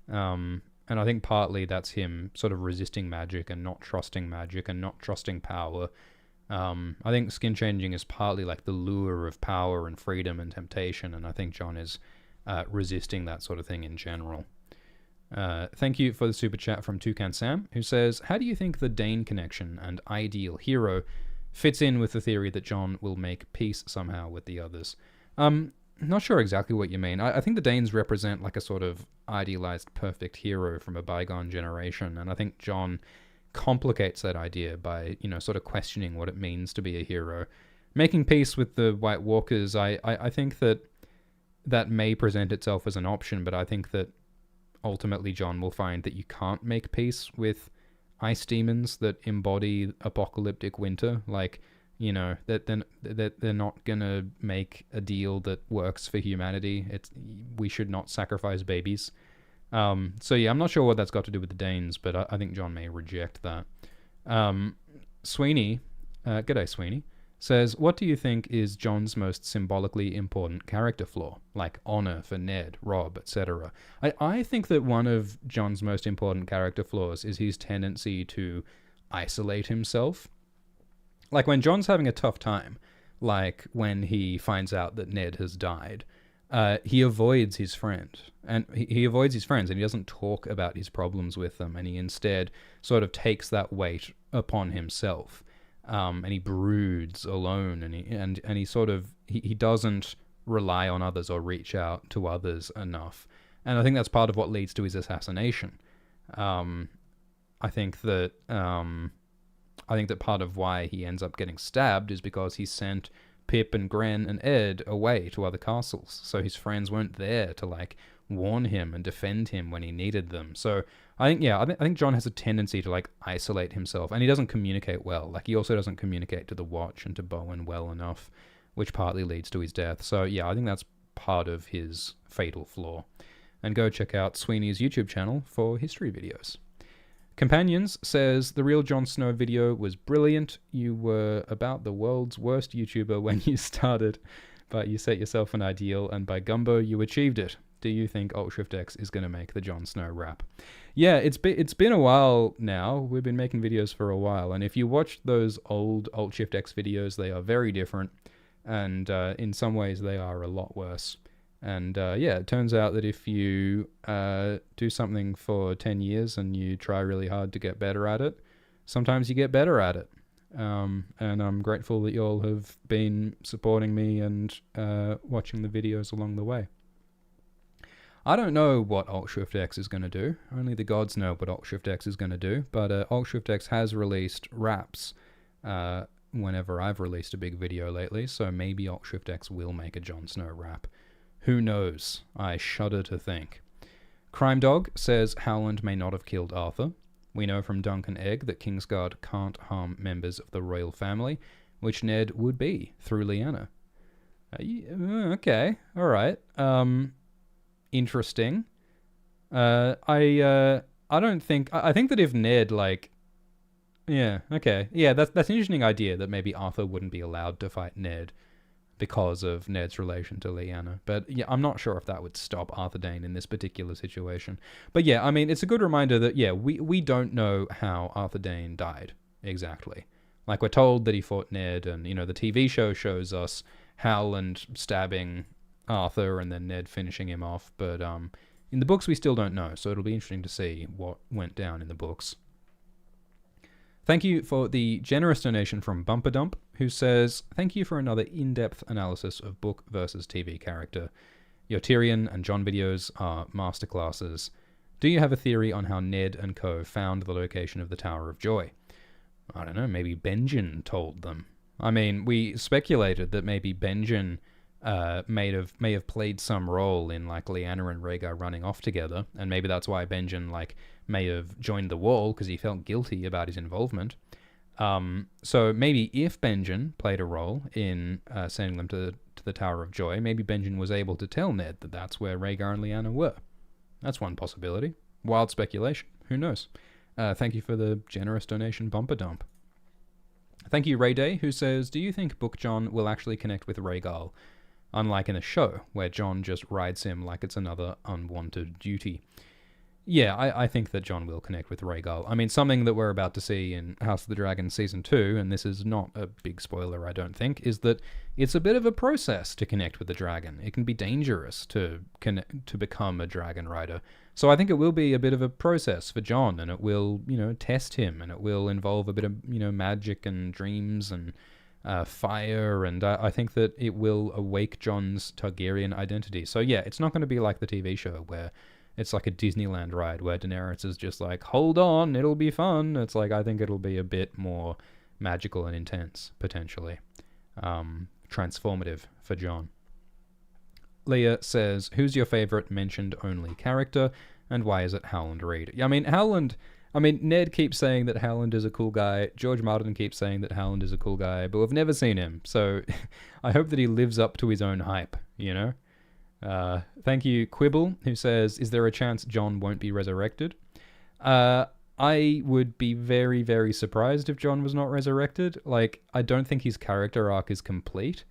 And I think partly that's him sort of resisting magic and not trusting power. I think skin changing is partly like the lure of power and freedom and temptation, and I think Jon is resisting that sort of thing in general. Thank you for the super chat from Toucan Sam, who says, how do you think the Dayne connection and ideal hero fits in with the theory that Jon will make peace somehow with the others? Not sure exactly what you mean. I think the Daynes represent like a sort of idealized perfect hero from a bygone generation, and I think Jon complicates that idea by, sort of questioning what it means to be a hero. Making peace with the White Walkers, I think that may present itself as an option, but I think that ultimately Jon will find that you can't make peace with ice demons that embody apocalyptic winter. Like, that they're not gonna make a deal that works for humanity. We should not sacrifice babies. I'm not sure what that's got to do with the Daynes, but I think Jon may reject that. Sweeney, g'day Sweeney, says, what do you think is Jon's most symbolically important character flaw? Like honor for Ned, Robb, etc. I think that one of Jon's most important character flaws is his tendency to isolate himself. Like when Jon's having a tough time, like when he finds out that Ned has died, he avoids his friend, and he avoids his friends, and he doesn't talk about his problems with them, and he instead sort of takes that weight upon himself, and he broods alone, and he doesn't rely on others or reach out to others enough. And I think that's part of what leads to his assassination. I think that part of why he ends up getting stabbed is because he sent Pip and Gren and Ed away to other castles, so his friends weren't there to like warn him and defend him when he needed them. So I think Jon has a tendency to like isolate himself, and he doesn't communicate well. Like he also doesn't communicate to the Watch and to Bowen well enough, which partly leads to his death. So yeah, I think that's part of his fatal flaw. And go check out Sweeney's YouTube channel for history videos. Companions says, the Real Jon Snow video was brilliant. You were about the world's worst YouTuber when you started, but you set yourself an ideal, and by gumbo, you achieved it. Do you think Alt-Shift-X is going to make the Jon Snow rap? Yeah, it's been a while now. We've been making videos for a while, and if you watch those old Alt-Shift-X videos, they are very different, and in some ways they are a lot worse. And yeah, it turns out that if you do something for 10 years and you try really hard to get better at it, sometimes you get better at it. And I'm grateful that you all have been supporting me and watching the videos along the way. I don't know what Alt-Shift-X is going to do. Only the gods know what Alt-Shift-X is going to do. But Alt-Shift-X has released raps whenever I've released a big video lately. So maybe Alt-Shift-X will make a Jon Snow rap. Who knows? I shudder to think. Crime Dog says Howland may not have killed Arthur. We know from Duncan Egg that Kingsguard can't harm members of the royal family, which Ned would be through Lyanna. Okay, all right. Interesting. I think that if Ned yeah, okay, yeah, that's an interesting idea that maybe Arthur wouldn't be allowed to fight Ned because of Ned's relation to Lyanna. But yeah, I'm not sure if that would stop Arthur Dayne in this particular situation. But yeah, I mean, it's a good reminder that, yeah, we don't know how Arthur Dayne died exactly. Like, we're told that he fought Ned, and, you know, the TV show shows us Howland stabbing Arthur and then Ned finishing him off. But in the books, we still don't know, so it'll be interesting to see what went down in the books. Thank you for the generous donation from Bumper Dump, who says, thank you for another in-depth analysis of book versus TV character. Your Tyrion and Jon videos are masterclasses. Do you have a theory on how Ned and co found the location of the Tower of Joy? I don't know, maybe Benjen told them. I mean, we speculated that maybe Benjen may have played some role in, like, Lyanna and Rhaegar running off together, and maybe that's why Benjen, like, may have joined the Wall, because he felt guilty about his involvement. So maybe if Benjen played a role in sending them to the Tower of Joy, maybe Benjen was able to tell Ned that that's where Rhaegar and Lyanna were. That's one possibility. Wild speculation. Who knows? Thank you for the generous donation, Bumper Dump. Thank you, Ray Day, who says, do you think Book Jon will actually connect with Rhaegar, unlike in the show, where Jon just rides him like it's another unwanted duty? Yeah, I think that Jon will connect with Rhaegar. I mean, something that we're about to see in House of the Dragon Season 2, and this is not a big spoiler, I don't think, is that it's a bit of a process to connect with the dragon. It can be dangerous to become a dragon rider. So I think it will be a bit of a process for Jon, and it will, you know, test him, and it will involve a bit of, you know, magic and dreams and fire, and I think that it will awake Jon's Targaryen identity. So yeah, it's not going to be like the TV show where it's like a Disneyland ride where Daenerys is just like, hold on, it'll be fun. It's like, I think it'll be a bit more magical and intense, potentially. Transformative for Jon. Leah says, who's your favorite mentioned-only character, and why is it Howland Reed? I mean, Ned keeps saying that Howland is a cool guy. George Martin keeps saying that Howland is a cool guy, but we've never seen him. So I hope that he lives up to his own hype, you know? Thank you, Quibble, who says, is there a chance Jon won't be resurrected? I would be very, very surprised if Jon was not resurrected. Like, I don't think his character arc is complete.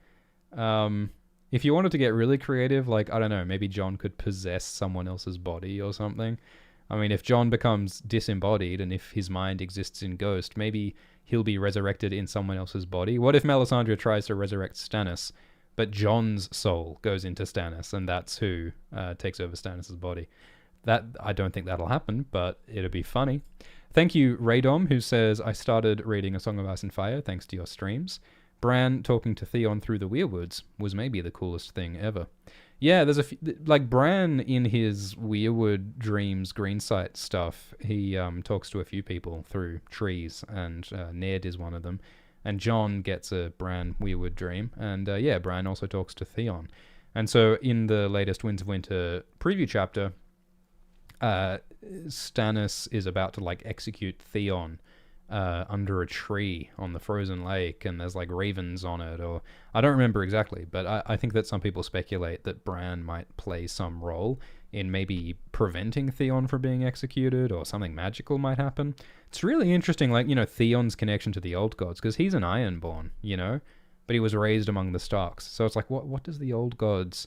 If you wanted to get really creative, like, I don't know, maybe Jon could possess someone else's body or something. I mean, if Jon becomes disembodied and if his mind exists in Ghost, maybe he'll be resurrected in someone else's body. What if Melisandre tries to resurrect Stannis, but Jon's soul goes into Stannis, and that's who takes over Stannis' body? That, I don't think that'll happen, but it'll be funny. Thank you, Raydom, who says, I started reading A Song of Ice and Fire thanks to your streams. Bran talking to Theon through the Weirwoods was maybe the coolest thing ever. Yeah, there's like Bran in his Weirwood Dreams Greensight stuff. He talks to a few people through trees, and Ned is one of them. And Jon gets a Bran Weirwood dream, and Bran also talks to Theon. And so in the latest Winds of Winter preview chapter, Stannis is about to like execute Theon under a tree on the frozen lake, and there's like ravens on it, or I don't remember exactly, but I think that some people speculate that Bran might play some role in maybe preventing Theon from being executed, or something magical might happen. It's really interesting, like, you know, Theon's connection to the old gods, because he's an Ironborn, you know, but he was raised among the Starks. So it's like, what does the old gods,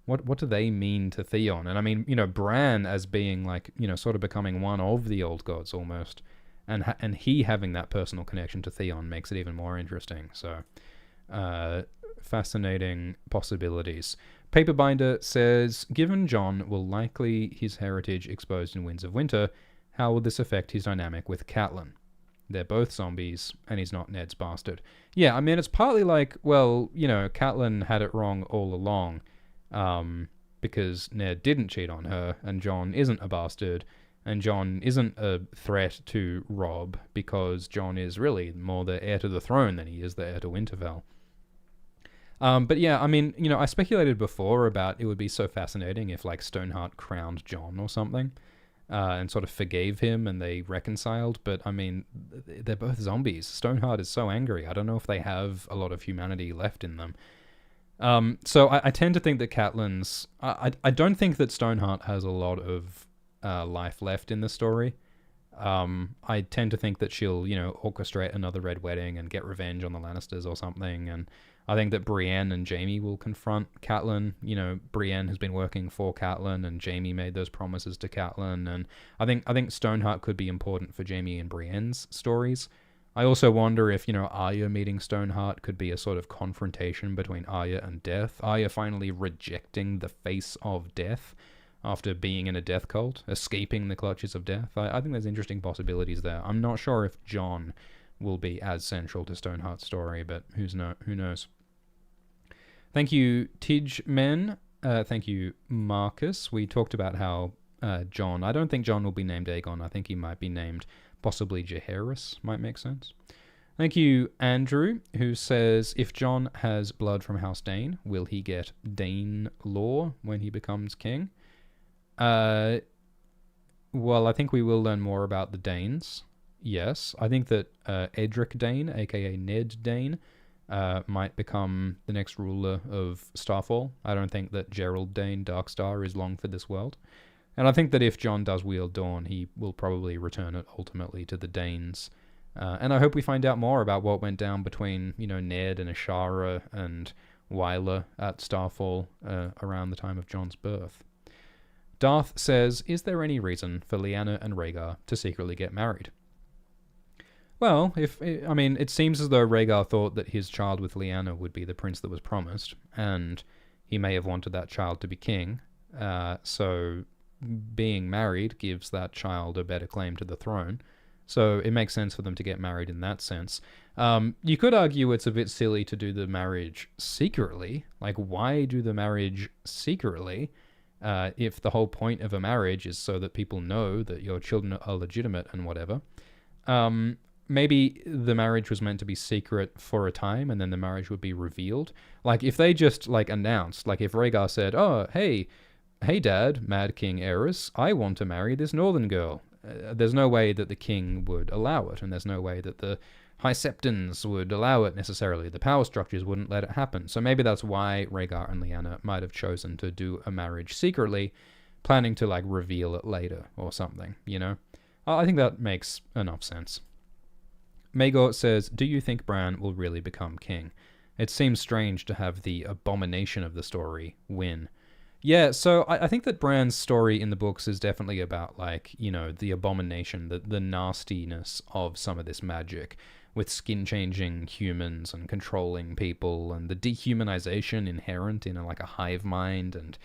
what do they mean to Theon? And I mean, you know, Bran as being like, you know, sort of becoming one of the old gods almost, and he having that personal connection to Theon makes it even more interesting. So, fascinating possibilities. Paperbinder says, given Jon will likely his heritage exposed in Winds of Winter, how will this affect his dynamic with Catelyn? They're both zombies, and he's not Ned's bastard. Yeah, I mean, it's partly like, well, you know, Catelyn had it wrong all along, because Ned didn't cheat on her, and Jon isn't a bastard, and Jon isn't a threat to Robb, because Jon is really more the heir to the throne than he is the heir to Winterfell. But yeah, I mean, you know, I speculated before about it would be so fascinating if, like, Stoneheart crowned Jon or something, and sort of forgave him and they reconciled, but I mean, they're both zombies. Stoneheart is so angry. I don't know if they have a lot of humanity left in them. So I tend to think that Catelyn's... I don't think that Stoneheart has a lot of life left in the story. I tend to think that she'll, you know, orchestrate another Red Wedding and get revenge on the Lannisters or something, and I think that Brienne and Jaime will confront Catelyn. You know, Brienne has been working for Catelyn, and Jaime made those promises to Catelyn, and I think Stoneheart could be important for Jaime and Brienne's stories. I also wonder if, you know, Arya meeting Stoneheart could be a sort of confrontation between Arya and death. Arya finally rejecting the face of death after being in a death cult, escaping the clutches of death. I think there's interesting possibilities there. I'm not sure if Jon will be as central to Stoneheart's story, but who knows? Thank you, Tidgemen. Thank you, Marcus. We talked about how Jon... I don't think Jon will be named Aegon. I think he might be named possibly Jaehaerys. Might make sense. Thank you, Andrew, who says, if Jon has blood from House Dayne, will he get Dayne law when he becomes king? Well, I think we will learn more about the Daynes. Yes, I think that Edric Dayne, aka Ned Dayne, might become the next ruler of Starfall. I don't think that Gerald Dayne, Darkstar, is long for this world. And I think that if Jon does wield Dawn, he will probably return it ultimately to the Daynes. And I hope we find out more about what went down between, you know, Ned and Ashara and Wyler at Starfall around the time of Jon's birth. Darth says, is there any reason for Lyanna and Rhaegar to secretly get married? Well, it seems as though Rhaegar thought that his child with Lyanna would be the prince that was promised, and he may have wanted that child to be king, so being married gives that child a better claim to the throne, so it makes sense for them to get married in that sense. You could argue it's a bit silly to do the marriage secretly. Like, why do the marriage secretly if the whole point of a marriage is so that people know that your children are legitimate and whatever? Maybe the marriage was meant to be secret for a time, and then the marriage would be revealed. Like, if they just, like, announced, like, if Rhaegar said, oh, hey, Dad, Mad King Aerys, I want to marry this northern girl. There's no way that the king would allow it, and there's no way that the High Septons would allow it necessarily. The power structures wouldn't let it happen. So maybe that's why Rhaegar and Lyanna might have chosen to do a marriage secretly, planning to, like, reveal it later or something, you know? I think that makes enough sense. Magor says, do you think Bran will really become king? It seems strange to have the abomination of the story win. Yeah, so I think that Bran's story in the books is definitely about, like, you know, the abomination, the nastiness of some of this magic, with skin-changing humans and controlling people, and the dehumanization inherent in, like, a hive mind, and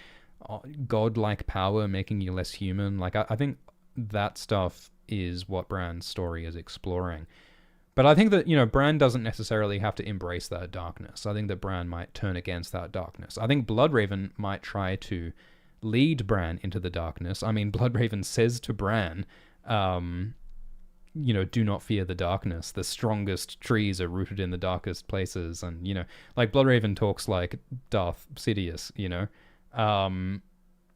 godlike power making you less human. Like, I think that stuff is what Bran's story is exploring. But I think that, Bran doesn't necessarily have to embrace that darkness. I think that Bran might turn against that darkness. I think Bloodraven might try to lead Bran into the darkness. I mean, Bloodraven says to Bran, do not fear the darkness. The strongest trees are rooted in the darkest places. And, like Bloodraven talks like Darth Sidious,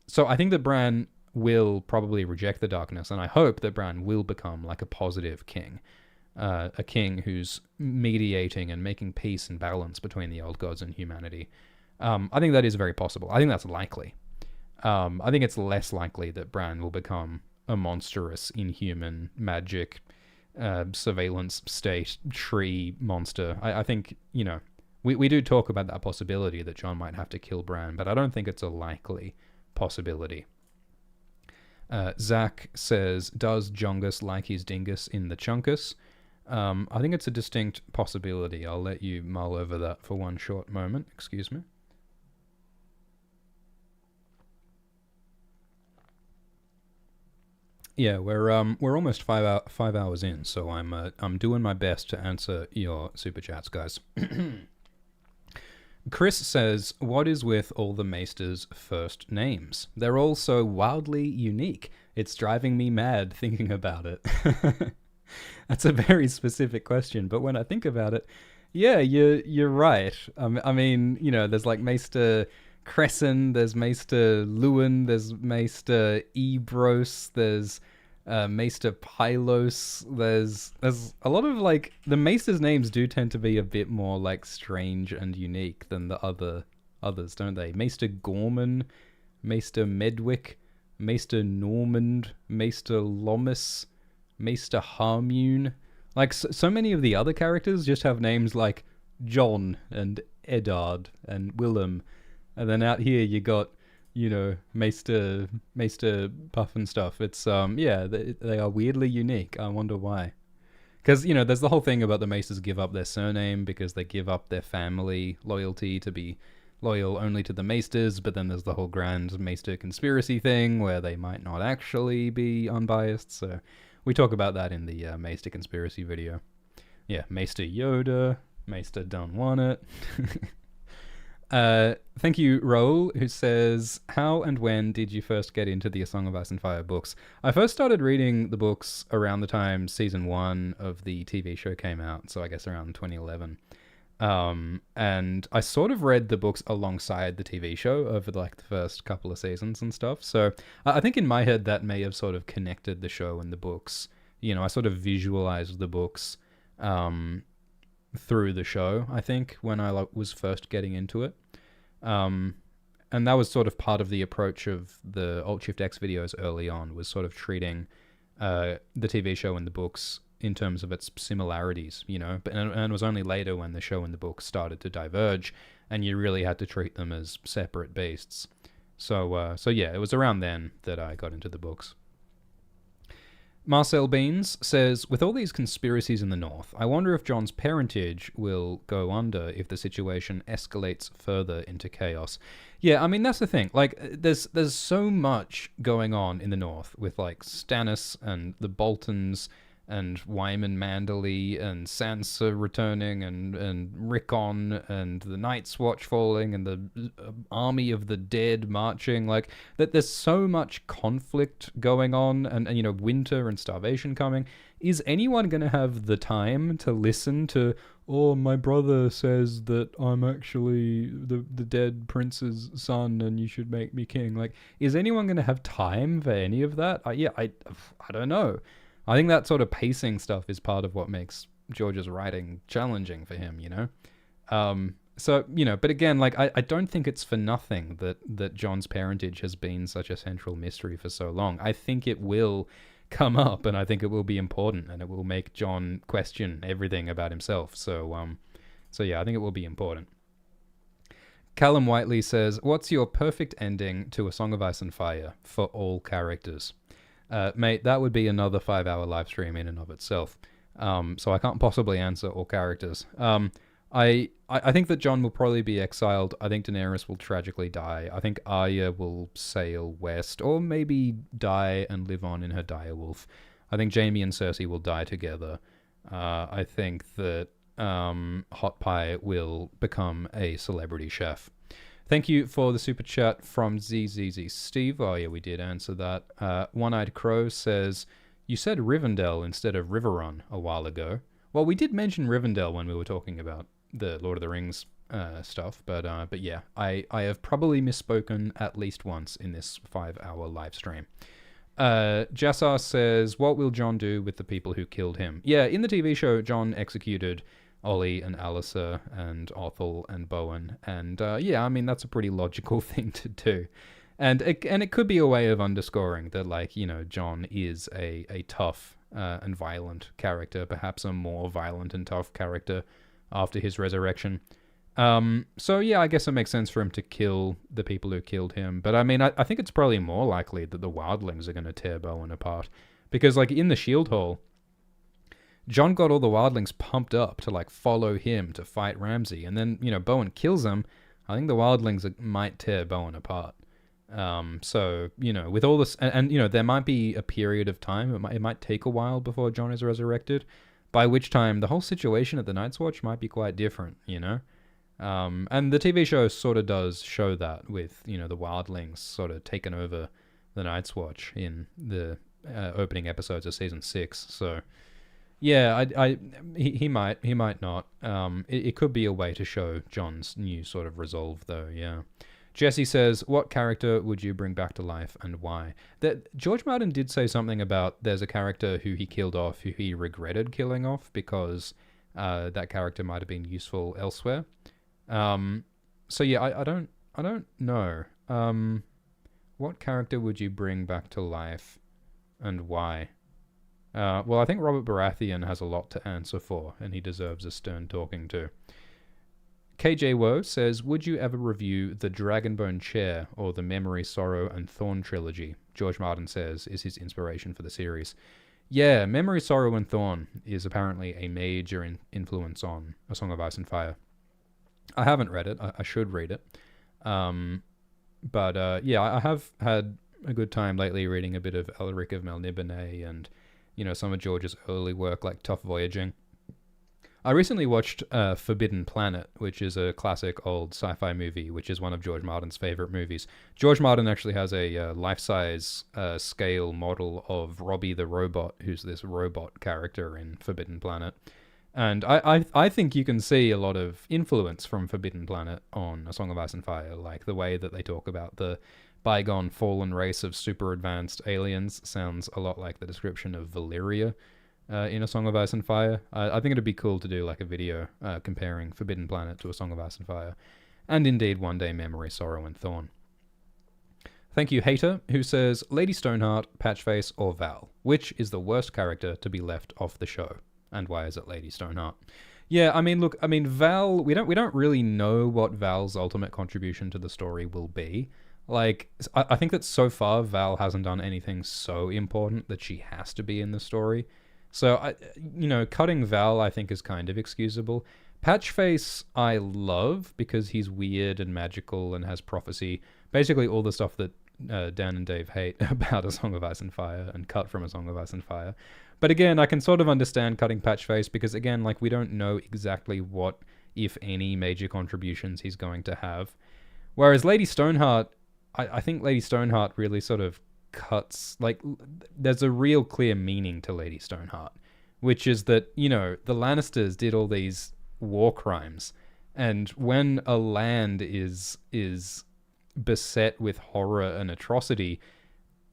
So I think that Bran will probably reject the darkness. And I hope that Bran will become like a positive king. A king who's mediating and making peace and balance between the old gods and humanity. I think that is very possible. I think that's likely. I think it's less likely that Bran will become a monstrous, inhuman, magic, surveillance state, tree monster. I think, we do talk about that possibility that Jon might have to kill Bran, but I don't think it's a likely possibility. Zach says, does Jongus like his dingus in the chunkus? I think it's a distinct possibility. I'll let you mull over that for one short moment. Excuse me. Yeah, we're almost 5 hours in, so I'm doing my best to answer your super chats, guys. Chris says, what is with all the Maesters' first names? They're all so wildly unique. It's driving me mad thinking about it. That's a very specific question, but when I think about it, yeah, you're right. I mean, there's like Maester Crescent, there's Maester Lewin, there's Maester Ebros, there's Maester Pylos, there's a lot of like, the Maesters' names do tend to be a bit more like strange and unique than the others, don't they? Maester Gorman, Maester Medwick, Maester Normand, Maester Lomas, Maester Harmune. Like, so many of the other characters just have names like John and Eddard and Willem. And then out here you got, Maester Puff and stuff. It's, they are weirdly unique. I wonder why. Because, there's the whole thing about the Maesters give up their surname because they give up their family loyalty to be loyal only to the Maesters, but then there's the whole grand Maester conspiracy thing where they might not actually be unbiased, so we talk about that in the Maester conspiracy video. Yeah, Maester Yoda, Maester don't want it. Thank you, Raoul, who says, how and when did you first get into the A Song of Ice and Fire books? I first started reading the books around the time season 1 of the TV show came out, so I guess around 2011. And I sort of read the books alongside the TV show over like the first couple of seasons and stuff. So I think in my head that may have sort of connected the show and the books. I sort of visualized the books through the show, I think, when I was first getting into it. And that was sort of part of the approach of the Alt Shift X videos early on, was sort of treating the TV show and the books in terms of its similarities, but and it was only later when the show and the book started to diverge and you really had to treat them as separate beasts. So yeah, it was around then that I got into the books. Marcel Beans says, with all these conspiracies in the north, I wonder if Jon's parentage will go under if the situation escalates further into chaos. Yeah, I mean, that's the thing. Like, there's so much going on in the north with, like, Stannis and the Boltons and Wyman Manderley and Sansa returning and Rickon and the Night's Watch falling and the army of the dead marching. Like, that there's so much conflict going on and winter and starvation coming. Is anyone going to have the time to listen to, oh, my brother says that I'm actually the dead prince's son and you should make me king? Like, is anyone going to have time for any of that? I don't know. I think that sort of pacing stuff is part of what makes George's writing challenging for him, but again, like, I don't think it's for nothing that Jon's parentage has been such a central mystery for so long. I think it will come up, and I think it will be important, and it will make Jon question everything about himself. So yeah, I think it will be important. Callum Whiteley says, what's your perfect ending to A Song of Ice and Fire for all characters? Mate, that would be another 5-hour live stream in and of itself. So I can't possibly answer all characters. I think that Jon will probably be exiled. I think Daenerys will tragically die. I think Arya will sail west, or maybe die and live on in her direwolf. I think Jaime and Cersei will die together. I think that Hot Pie will become a celebrity chef. Thank you for the super chat from ZZZ Steve. Oh, yeah, we did answer that. One-Eyed Crow says, you said Rivendell instead of Riverrun a while ago. Well, we did mention Rivendell when we were talking about the Lord of the Rings stuff, but yeah, I have probably misspoken at least once in this 5-hour live stream. Jassar says, what will Jon do with the people who killed him? Yeah, in the TV show, Jon executed Olly and Alliser and Othel and Bowen, and yeah, I mean, that's a pretty logical thing to do. And it could be a way of underscoring that, like, you know, Jon is a tough and violent character, perhaps a more violent and tough character after his resurrection. So yeah, I guess it makes sense for him to kill the people who killed him. But I mean, I think it's probably more likely that the wildlings are going to tear Bowen apart. Because, like, in the Shield Hall, Jon got all the wildlings pumped up to, like, follow him to fight Ramsay. And then, you know, Bowen kills them. I think the wildlings might tear Bowen apart. So, you know, with all this... And you know, there might be a period of time. It might take a while before Jon is resurrected. By which time, the whole situation at the Night's Watch might be quite different, you know? And the TV show sort of does show that with, you know, the wildlings sort of taking over the Night's Watch in the opening episodes of season 6. So, yeah, he might not. It could be a way to show Jon's new sort of resolve, though. Yeah. Jesse says, what character would you bring back to life and why? That George Martin did say something about there's a character who he killed off who he regretted killing off because that character might have been useful elsewhere. So yeah, I don't know. What character would you bring back to life and why? Well, I think Robert Baratheon has a lot to answer for, and he deserves a stern talking to. KJ Woe says, would you ever review the Dragonbone Chair or the Memory, Sorrow, and Thorn trilogy? George Martin says is his inspiration for the series. Yeah, Memory, Sorrow, and Thorn is apparently a major influence on A Song of Ice and Fire. I haven't read it. I should read it. But yeah, I have had a good time lately reading a bit of Elric of Melniboné and, you know, some of George's early work like Tough Voyaging. I recently watched Forbidden Planet, which is a classic old sci-fi movie, which is one of George Martin's favorite movies. George Martin actually has a life-size scale model of Robbie the Robot, who's this robot character in Forbidden Planet. And I think you can see a lot of influence from Forbidden Planet on A Song of Ice and Fire, like the way that they talk about the bygone fallen race of super advanced aliens sounds a lot like the description of Valyria in A Song of Ice and Fire. I think it'd be cool to do like a video comparing Forbidden Planet to A Song of Ice and Fire. And indeed, one day, Memory, Sorrow, and Thorn. Thank you, Hater, who says, Lady Stoneheart, Patchface, or Val? Which is the worst character to be left off the show? And why is it Lady Stoneheart? Yeah, I mean, look, Val, we don't really know what Val's ultimate contribution to the story will be. Like, I think that so far Val hasn't done anything so important that she has to be in the story. So, you know, cutting Val, I think, is kind of excusable. Patchface, I love because he's weird and magical and has prophecy. Basically, all the stuff that Dan and Dave hate about A Song of Ice and Fire and cut from A Song of Ice and Fire. But again, I can sort of understand cutting Patchface because, again, like, we don't know exactly what, if any, major contributions he's going to have. Whereas Lady Stoneheart, I think Lady Stoneheart really sort of cuts, like, there's a real clear meaning to Lady Stoneheart, which is that, you know, the Lannisters did all these war crimes, and when a land is beset with horror and atrocity,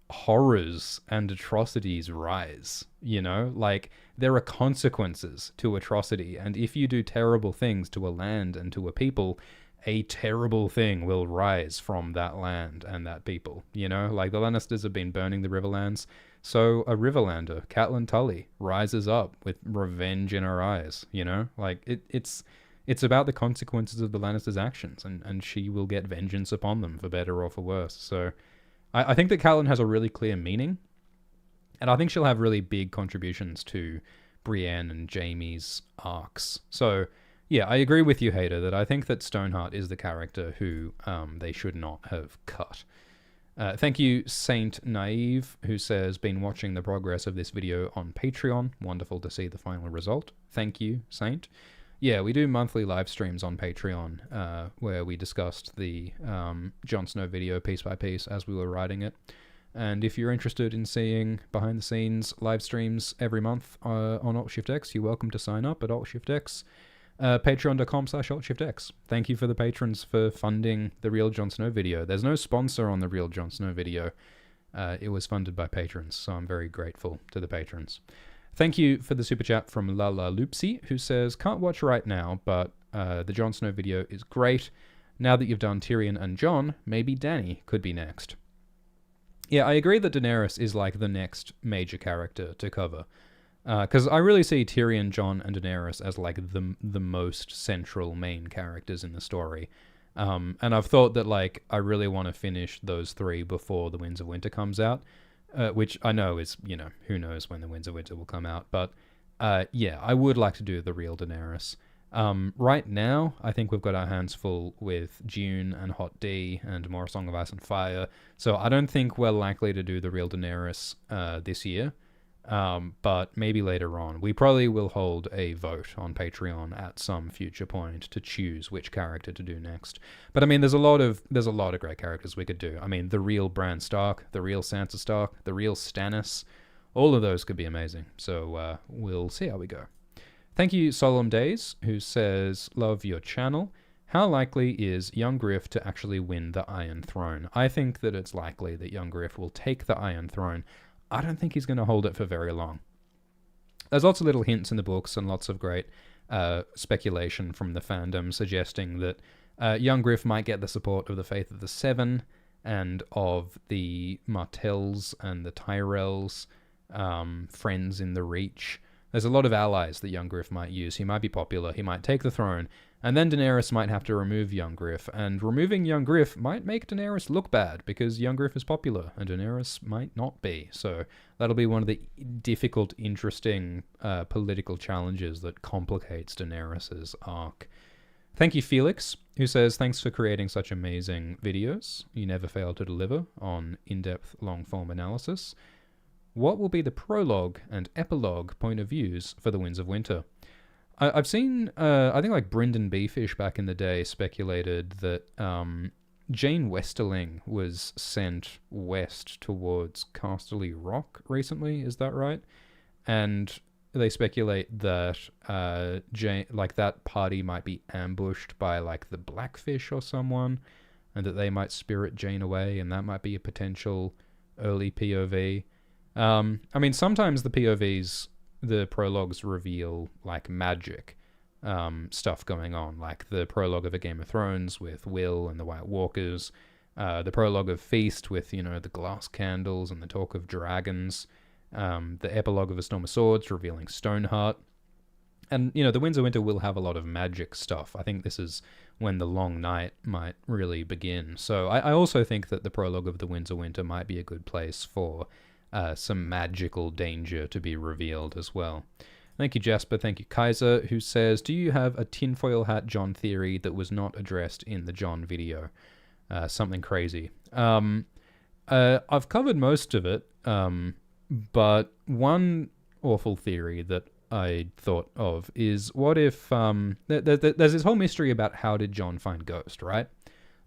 horrors and atrocities rise, you know? Like, there are consequences to atrocity, and if you do terrible things to a land and to a people, a terrible thing will rise from that land and that people, you know? Like, the Lannisters have been burning the Riverlands, so a Riverlander, Catelyn Tully, rises up with revenge in her eyes, you know? Like, it's about the consequences of the Lannisters' actions, and she will get vengeance upon them, for better or for worse. So I think that Catelyn has a really clear meaning, and I think she'll have really big contributions to Brienne and Jaime's arcs. So yeah, I agree with you, Hater, that I think that Stoneheart is the character who they should not have cut. Thank you, Saint Naive, who says, been watching the progress of this video on Patreon. Wonderful to see the final result. Thank you, Saint. Yeah, we do monthly live streams on Patreon where we discussed the Jon Snow video piece by piece as we were writing it. And if you're interested in seeing behind-the-scenes live streams every month on Alt-Shift-X, you're welcome to sign up at Alt-Shift-X. Patreon.com/AltShiftX. Thank you for the patrons for funding the Real Jon Snow video. There's no sponsor on the Real Jon Snow video. It was funded by patrons, so I'm very grateful to the patrons. Thank you for the super chat from Lala Loopsy, who says, can't watch right now, but the Jon Snow video is great. Now that you've done Tyrion and Jon, maybe Dany could be next. Yeah, I agree that Daenerys is like the next major character to cover. Because I really see Tyrion, Jon, and Daenerys as like the most central main characters in the story. And I've thought that like I really want to finish those three before The Winds of Winter comes out, which I know is, you know, who knows when The Winds of Winter will come out. But yeah, I would like to do the real Daenerys. Right now, I think we've got our hands full with Dune and Hot D and more Song of Ice and Fire. So I don't think we're likely to do the real Daenerys this year. But maybe later on. We probably will hold a vote on Patreon at some future point to choose which character to do next. But I mean, there's a lot of great characters we could do. I mean, the real Bran Stark, the real Sansa Stark, the real Stannis, all of those could be amazing. So we'll see how we go. Thank you, Solemn Days, who says, love your channel. How likely is young Griff to actually win the Iron Throne? I think that it's likely that young Griff will take the Iron Throne. I don't think he's going to hold it for very long. There's lots of little hints in the books and lots of great speculation from the fandom suggesting that young Griff might get the support of the Faith of the Seven and of the Martells and the Tyrells, friends in the Reach. There's a lot of allies that young Griff might use. He might be popular. He might take the throne. And then Daenerys might have to remove young Griff. And removing young Griff might make Daenerys look bad because young Griff is popular and Daenerys might not be. So that'll be one of the difficult, interesting political challenges that complicates Daenerys' arc. Thank you, Felix, who says, thanks for creating such amazing videos. You never fail to deliver on in-depth, long-form analysis. What will be the prologue and epilogue point of views for The Winds of Winter? I've seen, I think like Bryndon Beefish back in the day speculated that Jane Westerling was sent west towards Casterly Rock recently, is that right? And they speculate that Jane, like that party might be ambushed by like the Blackfish or someone, and that they might spirit Jane away, and that might be a potential early POV. I mean, sometimes the POVs, the prologues reveal like magic stuff going on, like the prologue of A Game of Thrones with Will and the White Walkers, the prologue of Feast with, you know, the glass candles and the talk of dragons, the epilogue of A Storm of Swords revealing Stoneheart. And, you know, The Winds of Winter will have a lot of magic stuff. I think this is when the long night might really begin. So I also think that the prologue of The Winds of Winter might be a good place for some magical danger to be revealed as well. Thank you, Jasper. Thank you, Kaiser, who says, do you have a tinfoil hat Jon theory that was not addressed in the Jon video? Something crazy. I've covered most of it, but one awful theory that I thought of is, what if... there's this whole mystery about how did Jon find Ghost, right?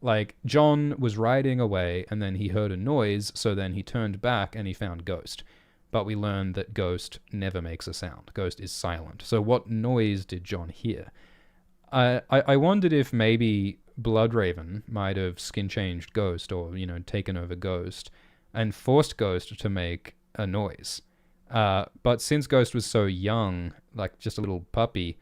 Like, Jon was riding away, and then he heard a noise, so then he turned back and he found Ghost. But we learned that Ghost never makes a sound. Ghost is silent. So what noise did Jon hear? I wondered if maybe Bloodraven might have skin-changed Ghost, or, you know, taken over Ghost, and forced Ghost to make a noise. But since Ghost was so young, like just a little puppy,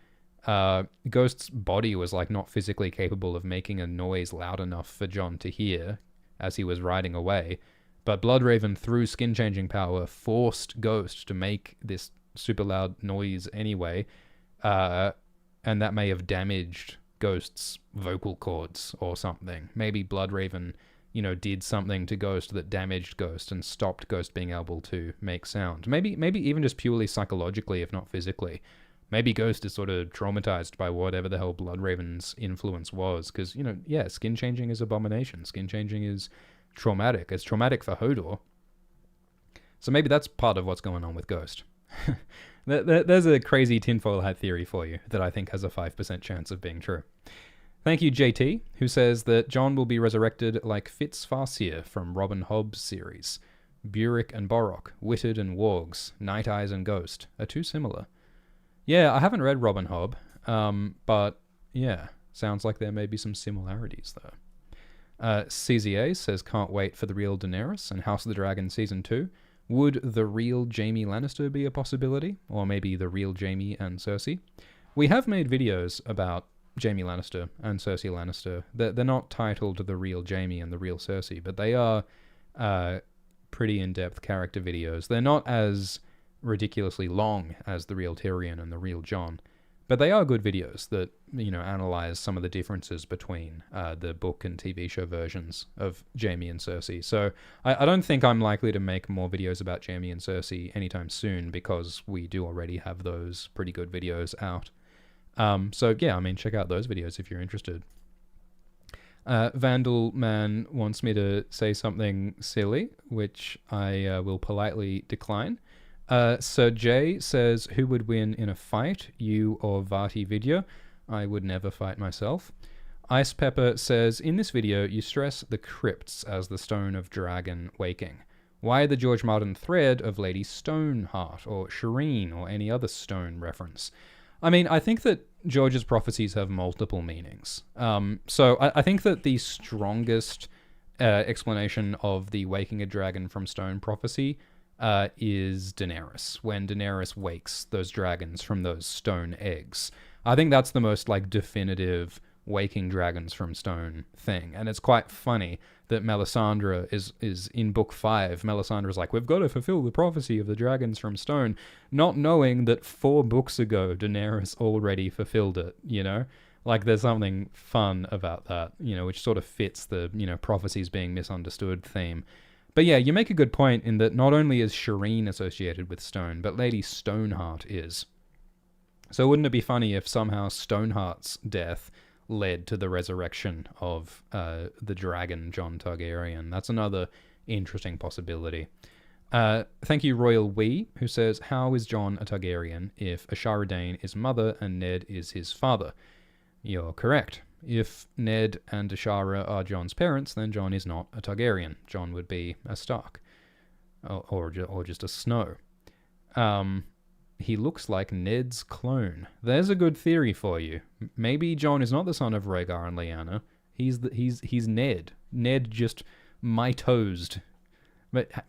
Ghost's body was like not physically capable of making a noise loud enough for Jon to hear as he was riding away. But Bloodraven, through skin-changing power, forced Ghost to make this super loud noise anyway, and that may have damaged Ghost's vocal cords or something. Maybe Bloodraven, you know, did something to Ghost that damaged Ghost and stopped Ghost being able to make sound. Maybe even just purely psychologically, if not physically. Maybe Ghost is sort of traumatized by whatever the hell Bloodraven's influence was. Because, you know, yeah, skin changing is abomination. Skin changing is traumatic. It's traumatic for Hodor. So maybe that's part of what's going on with Ghost. There's a crazy tinfoil hat theory for you that I think has a 5% chance of being true. Thank you, JT, who says that Jon will be resurrected like Fitz Farseer from Robin Hobb's series. Burek and Borok, Witted and Wargs, Night Eyes and Ghost are too similar. Yeah, I haven't read Robin Hobb, but yeah, sounds like there may be some similarities though. CZA says can't wait for the real Daenerys and House of the Dragon Season 2. Would the real Jaime Lannister be a possibility? Or maybe the real Jaime and Cersei? We have made videos about Jaime Lannister and Cersei Lannister. They're not titled The Real Jaime and The Real Cersei, but they are pretty in-depth character videos. They're not as ridiculously long as The Real Tyrion and The Real Jon, but they are good videos that, you know, analyze some of the differences between the book and TV show versions of Jaime and Cersei. So I don't think I'm likely to make more videos about Jaime and Cersei anytime soon, because we do already have those pretty good videos out. So yeah, I mean, check out those videos if you're interested. Vandal Man wants me to say something silly, which I will politely decline. Sir J says, who would win in a fight, you or Vati Vidya? I would never fight myself. Ice Pepper says, in this video, you stress the crypts as the stone of dragon waking. Why the George Martin thread of Lady Stoneheart or Shireen or any other stone reference? I mean, I think that George's prophecies have multiple meanings. So I think that the strongest explanation of the waking a dragon from stone prophecy is Daenerys, when Daenerys wakes those dragons from those stone eggs. I think that's the most like definitive waking dragons from stone thing. And it's quite funny that Melisandre is in book 5. Melisandre's like, we've got to fulfill the prophecy of the dragons from stone, not knowing that 4 books ago Daenerys already fulfilled it, you know? Like, there's something fun about that, you know, which sort of fits the, you know, prophecies being misunderstood theme. But yeah, you make a good point in that not only is Shireen associated with stone, but Lady Stoneheart is. So wouldn't it be funny if somehow Stoneheart's death led to the resurrection of the dragon Jon Targaryen? That's another interesting possibility. Thank you, Royal Wee, who says, how is Jon a Targaryen if Ashara Dayne is mother and Ned is his father? You're correct. If Ned and Ashara are Jon's parents, then Jon is not a Targaryen. Jon would be a Stark. Or just a Snow. He looks like Ned's clone. There's a good theory for you. Maybe Jon is not the son of Rhaegar and Lyanna. He's Ned. Ned just mitosed.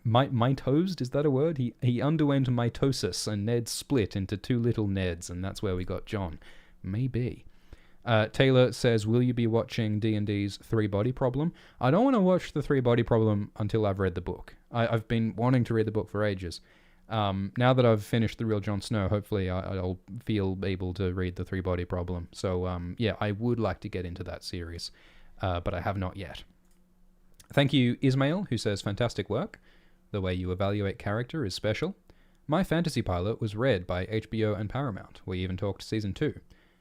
Mitosed? Is that a word? He underwent mitosis, and Ned split into 2 little Neds, and that's where we got Jon. Maybe. Taylor says, will you be watching D&D's 3-Body Problem? I don't want to watch the 3-Body Problem until I've read the book. I've been wanting to read the book for ages. Now that I've finished The Real Jon Snow, hopefully I'll feel able to read the 3-Body Problem. So yeah, I would like to get into that series, but I have not yet. Thank you, Ismail, who says, fantastic work. The way you evaluate character is special. My fantasy pilot was read by HBO and Paramount. We even talked season 2.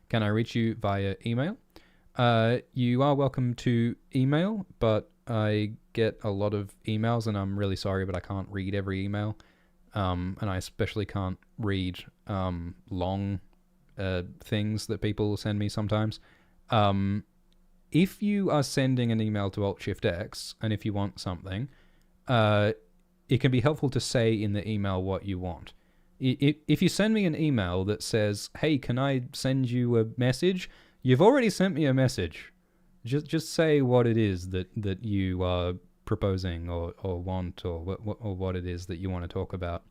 Can I reach you via email? You are welcome to email, but I get a lot of emails, and I'm really sorry, but I can't read every email. And I especially can't read long things that people send me sometimes. If you are sending an email to Alt-Shift-X, and if you want something, it can be helpful to say in the email what you want. If you send me an email that says, hey, can I send you a message? You've already sent me a message. Just say what it is that you are proposing or want, or what it is that you want to talk about.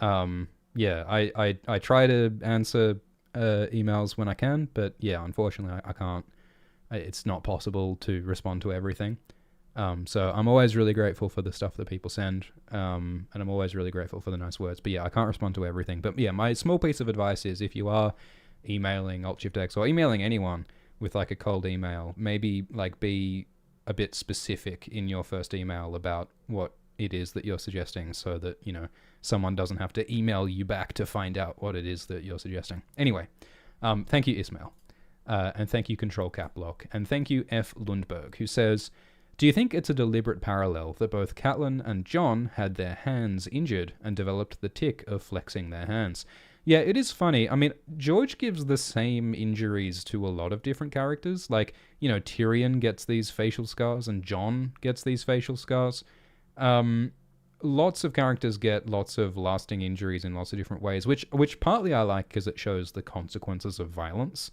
Yeah, I try to answer emails when I can, but yeah, unfortunately I can't. It's not possible to respond to everything. So I'm always really grateful for the stuff that people send, and I'm always really grateful for the nice words. But yeah, I can't respond to everything. But yeah, my small piece of advice is, if you are emailing Alt-Shift-X or emailing anyone with like a cold email, maybe like be a bit specific in your first email about what it is that you're suggesting, so that, you know, someone doesn't have to email you back to find out what it is that you're suggesting. Anyway, thank you, Ismail. And thank you, Control Cap Lock. And thank you, F. Lundberg, who says, Do you think it's a deliberate parallel that both Catelyn and Jon had their hands injured and developed the tic of flexing their hands? Yeah, it is funny. I mean, George gives the same injuries to a lot of different characters. Like, Tyrion gets these facial scars and Jon gets these facial scars. Lots of characters get lots of lasting injuries in lots of different ways, which partly I like because it shows the consequences of violence.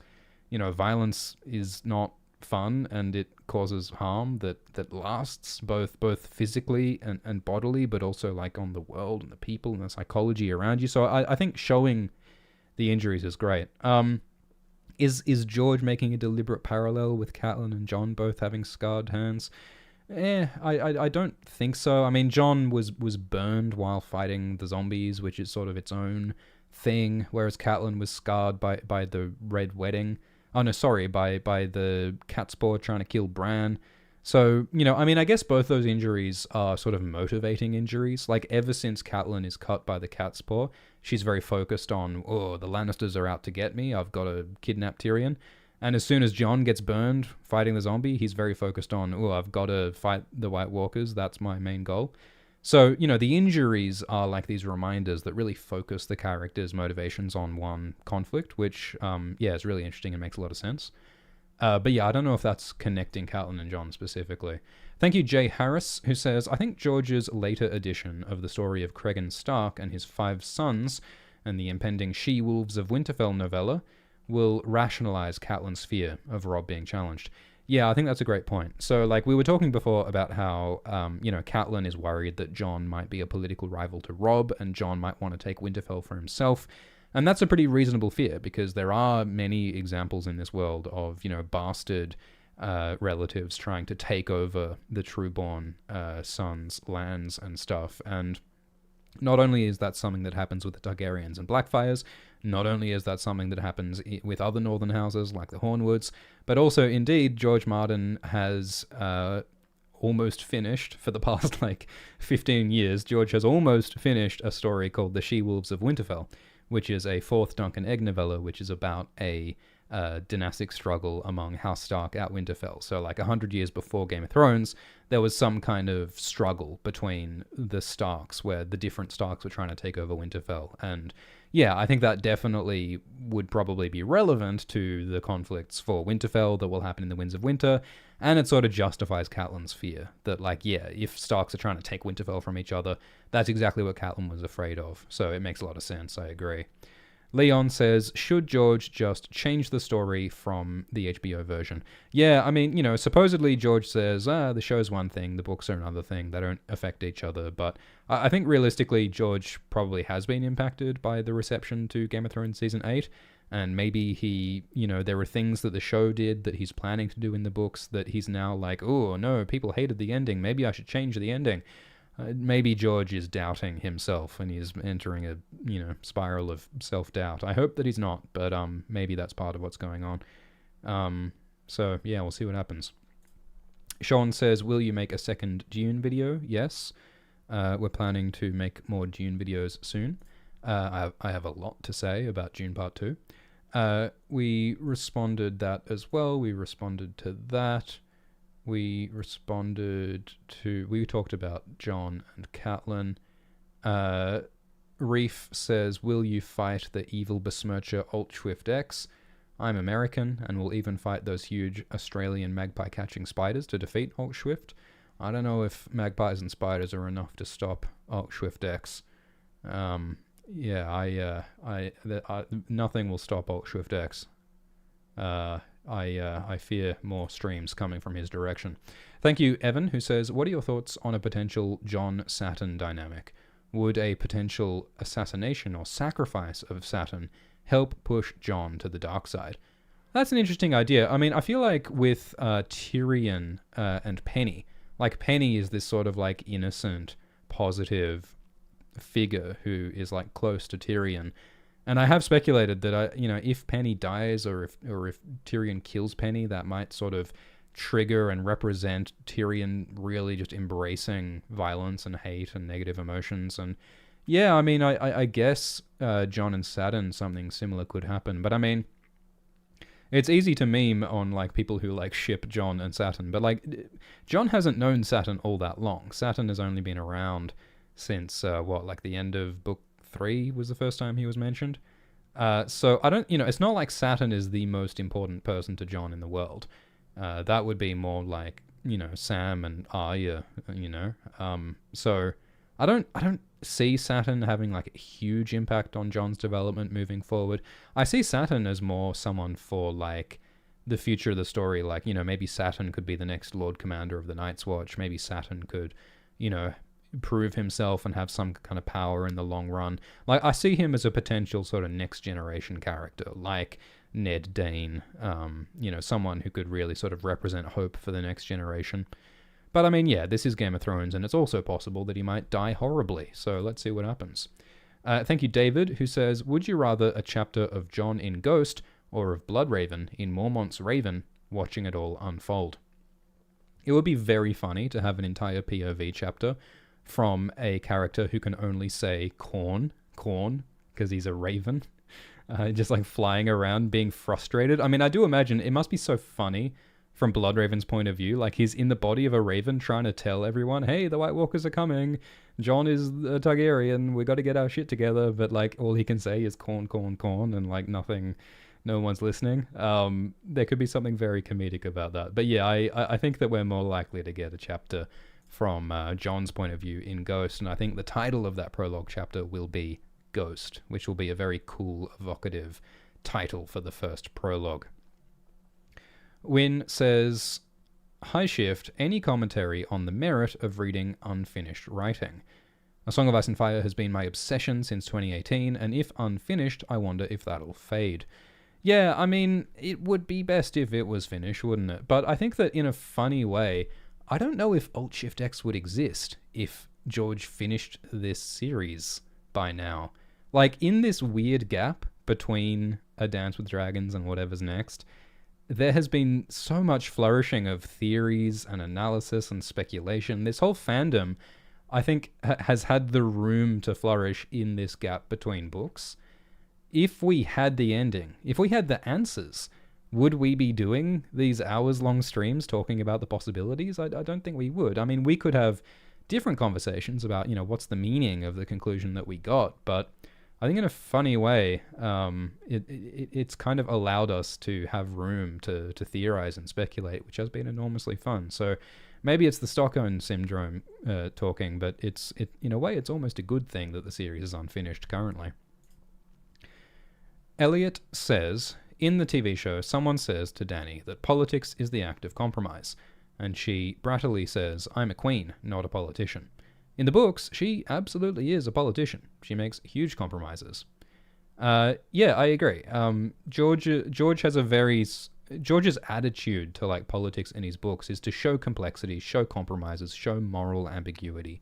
Violence is not fun and it causes harm that lasts both physically and bodily, but also like on the world and the people and the psychology around you. So I think showing the injuries is great. Is George making a deliberate parallel with Catelyn and Jon both having scarred hands? I don't think so. I mean, Jon was burned while fighting the zombies, which is sort of its own thing, whereas Catelyn was scarred by the Red Wedding. Oh, no, sorry, by the Catspaw trying to kill Bran. So, I mean, I guess both those injuries are sort of motivating injuries. Like, ever since Catelyn is cut by the Catspaw, she's very focused on, the Lannisters are out to get me, I've got to kidnap Tyrion. And as soon as Jon gets burned fighting the zombie, he's very focused on, I've got to fight the White Walkers, that's my main goal. So, the injuries are like these reminders that really focus the character's motivations on one conflict, which, is really interesting and makes a lot of sense. But yeah, I don't know if that's connecting Catelyn and Jon specifically. Thank you, Jay Harris, who says, I think George's later edition of the story of Cregan Stark and his 5 sons and the impending She-Wolves of Winterfell novella will rationalize Catelyn's fear of Robb being challenged. Yeah, I think that's a great point. So, like, we were talking before about how, Catelyn is worried that Jon might be a political rival to Robb, and Jon might want to take Winterfell for himself. And that's a pretty reasonable fear, because there are many examples in this world of, bastard relatives trying to take over the trueborn sons' lands and stuff. And not only is that something that happens with the Targaryens and Blackfires, not only is that something that happens with other northern houses like the Hornwoods, but also, indeed, George Martin has almost finished, for the past, 15 years, George has almost finished a story called The She-Wolves of Winterfell, which is a 4th Dunk and Egg novella, which is about a dynastic struggle among House Stark at Winterfell. So 100 years before Game of Thrones, there was some kind of struggle between the Starks, where the different Starks were trying to take over Winterfell. And yeah, I think that definitely would probably be relevant to the conflicts for Winterfell that will happen in the Winds of Winter. And it sort of justifies Catelyn's fear that, if Starks are trying to take Winterfell from each other, that's exactly what Catelyn was afraid of. So it makes a lot of sense, I agree. Leon says, should George just change the story from the HBO version? Yeah, I mean, supposedly George says, the show's one thing, the books are another thing, they don't affect each other, but I think realistically George probably has been impacted by the reception to Game of Thrones Season 8, and maybe he, there were things that the show did that he's planning to do in the books that he's now like, oh no, people hated the ending, maybe I should change the ending. Maybe George is doubting himself and he's entering a, spiral of self-doubt. I hope that he's not, but maybe that's part of what's going on. So, yeah, we'll see what happens. Sean says, will you make a second Dune video? Yes. We're planning to make more Dune videos soon. I have a lot to say about Dune Part 2. We responded that as well. We responded to that. We talked about Jon and Catelyn. Reef says, will you fight the evil besmircher Alt-Swift X? I'm American and will even fight those huge Australian magpie-catching spiders to defeat Alt-Swift. I don't know if magpies and spiders are enough to stop Alt-Swift X. Nothing will stop Alt-Swift X. I fear more streams coming from his direction. Thank you, Evan, who says, what are your thoughts on a potential Jon Saturn dynamic? Would a potential assassination or sacrifice of Saturn help push Jon to the dark side? That's an interesting idea. I mean, I feel like with Tyrion and Penny, Penny is this sort of innocent, positive figure who is close to Tyrion. And I have speculated that if Penny dies or if Tyrion kills Penny, that might sort of trigger and represent Tyrion really just embracing violence and hate and negative emotions. And yeah, I mean, I guess Jon and Saturn, something similar could happen. But I mean, It's easy to meme on like people who like ship Jon and Saturn, but like Jon hasn't known Saturn all that long. Saturn has only been around since like the end of book 3 was the first time he was mentioned. So I don't, it's not like Saturn is the most important person to Jon in the world. That would be more like, Sam and Arya, So I don't see Saturn having like a huge impact on Jon's development moving forward. I see Saturn as more someone for like the future of the story. Like, maybe Saturn could be the next Lord Commander of the Night's Watch. Maybe Saturn could, prove himself and have some kind of power in the long run. Like, I see him as a potential sort of next generation character, like Ned Dayne, someone who could really sort of represent hope for the next generation. But I mean, yeah, this is Game of Thrones, and it's also possible that he might die horribly, so let's see what happens. Thank you, David, who says, would you rather a chapter of Jon in Ghost or of Bloodraven in Mormont's Raven, watching it all unfold? It would be very funny to have an entire POV chapter from a character who can only say corn, because he's a raven, just like flying around being frustrated. I mean, I do imagine it must be so funny from Bloodraven's point of view. Like, he's in the body of a raven trying to tell everyone, hey, the White Walkers are coming, Jon is a Targaryen, we got to get our shit together, but like all he can say is corn, and like nothing, no one's listening. There could be something very comedic about that. But yeah, I think that we're more likely to get a chapter from Jon's point of view in Ghost, and I think the title of that prologue chapter will be Ghost, which will be a very cool, evocative title for the first prologue. Wynn says, hi Shift, any commentary on the merit of reading unfinished writing? A Song of Ice and Fire has been my obsession since 2018, and if unfinished, I wonder if that'll fade. Yeah, I mean, it would be best if it was finished, wouldn't it? But I think that in a funny way, I don't know if Alt-Shift-X would exist if George finished this series by now. Like, in this weird gap between A Dance with Dragons and whatever's next, there has been so much flourishing of theories and analysis and speculation. This whole fandom, I think, has had the room to flourish in this gap between books. If we had the ending, if we had the answers, would we be doing these hours-long streams talking about the possibilities? I don't think we would. I mean, we could have different conversations about, what's the meaning of the conclusion that we got, but I think in a funny way, it's kind of allowed us to have room to theorize and speculate, which has been enormously fun. So maybe it's the Stockholm Syndrome talking, but in a way, it's almost a good thing that the series is unfinished currently. Elliot says, in the TV show, someone says to Dany that politics is the act of compromise, and she brattily says, I'm a queen, not a politician. In the books, she absolutely is a politician. She makes huge compromises. Yeah, I agree. George has a very... George's attitude to like politics in his books is to show complexity, show compromises, show moral ambiguity.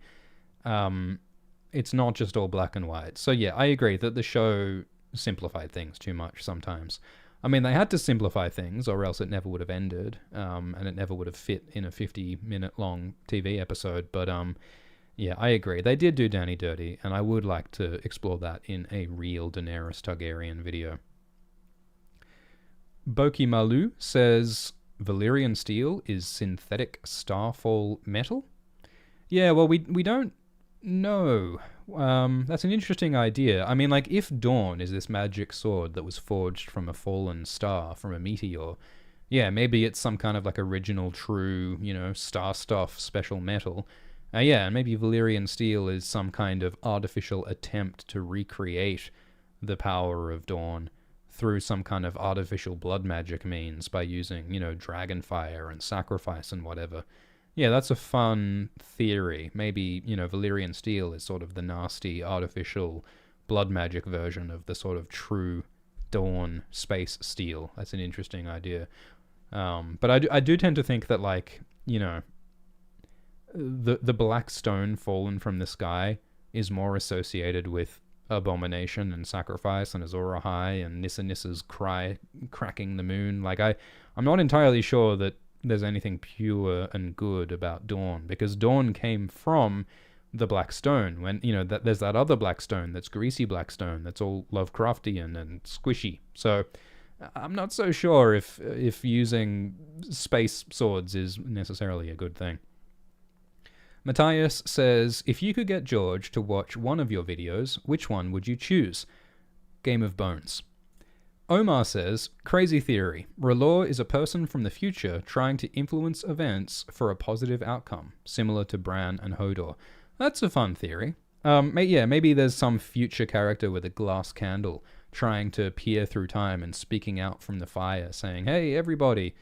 It's not just all black and white. So yeah, I agree that the show simplified things too much sometimes. I mean, they had to simplify things or else it never would have ended, and it never would have fit in a 50-minute long TV episode. But yeah, I agree. They did do Dany dirty, and I would like to explore that in a real Daenerys Targaryen video. Boki Malu says, Valyrian steel is synthetic starfall metal? Yeah, well, we don't know. That's an interesting idea. I mean, like, if Dawn is this magic sword that was forged from a fallen star, from a meteor, yeah, maybe it's some kind of, like, original, true, star stuff special metal. Yeah, and maybe Valyrian steel is some kind of artificial attempt to recreate the power of Dawn through some kind of artificial blood magic means by using, dragon fire and sacrifice and whatever. Yeah, that's a fun theory. Maybe, Valyrian steel is sort of the nasty, artificial blood magic version of the sort of true Dawn space steel. That's an interesting idea. But I do tend to think that, like, the black stone fallen from the sky is more associated with abomination and sacrifice and Azor Ahai and Nissa Nissa's cry cracking the moon. Like, I'm not entirely sure that there's anything pure and good about Dawn, because Dawn came from the black stone. When there's that other black stone that's greasy black stone that's all Lovecraftian and squishy. So I'm not so sure if using space swords is necessarily a good thing. Matthias says, if you could get George to watch one of your videos, which one would you choose? Game of Bones. Omar says, crazy theory. R'hllor is a person from the future trying to influence events for a positive outcome, similar to Bran and Hodor. That's a fun theory. Maybe there's some future character with a glass candle trying to peer through time and speaking out from the fire, saying, hey, everybody,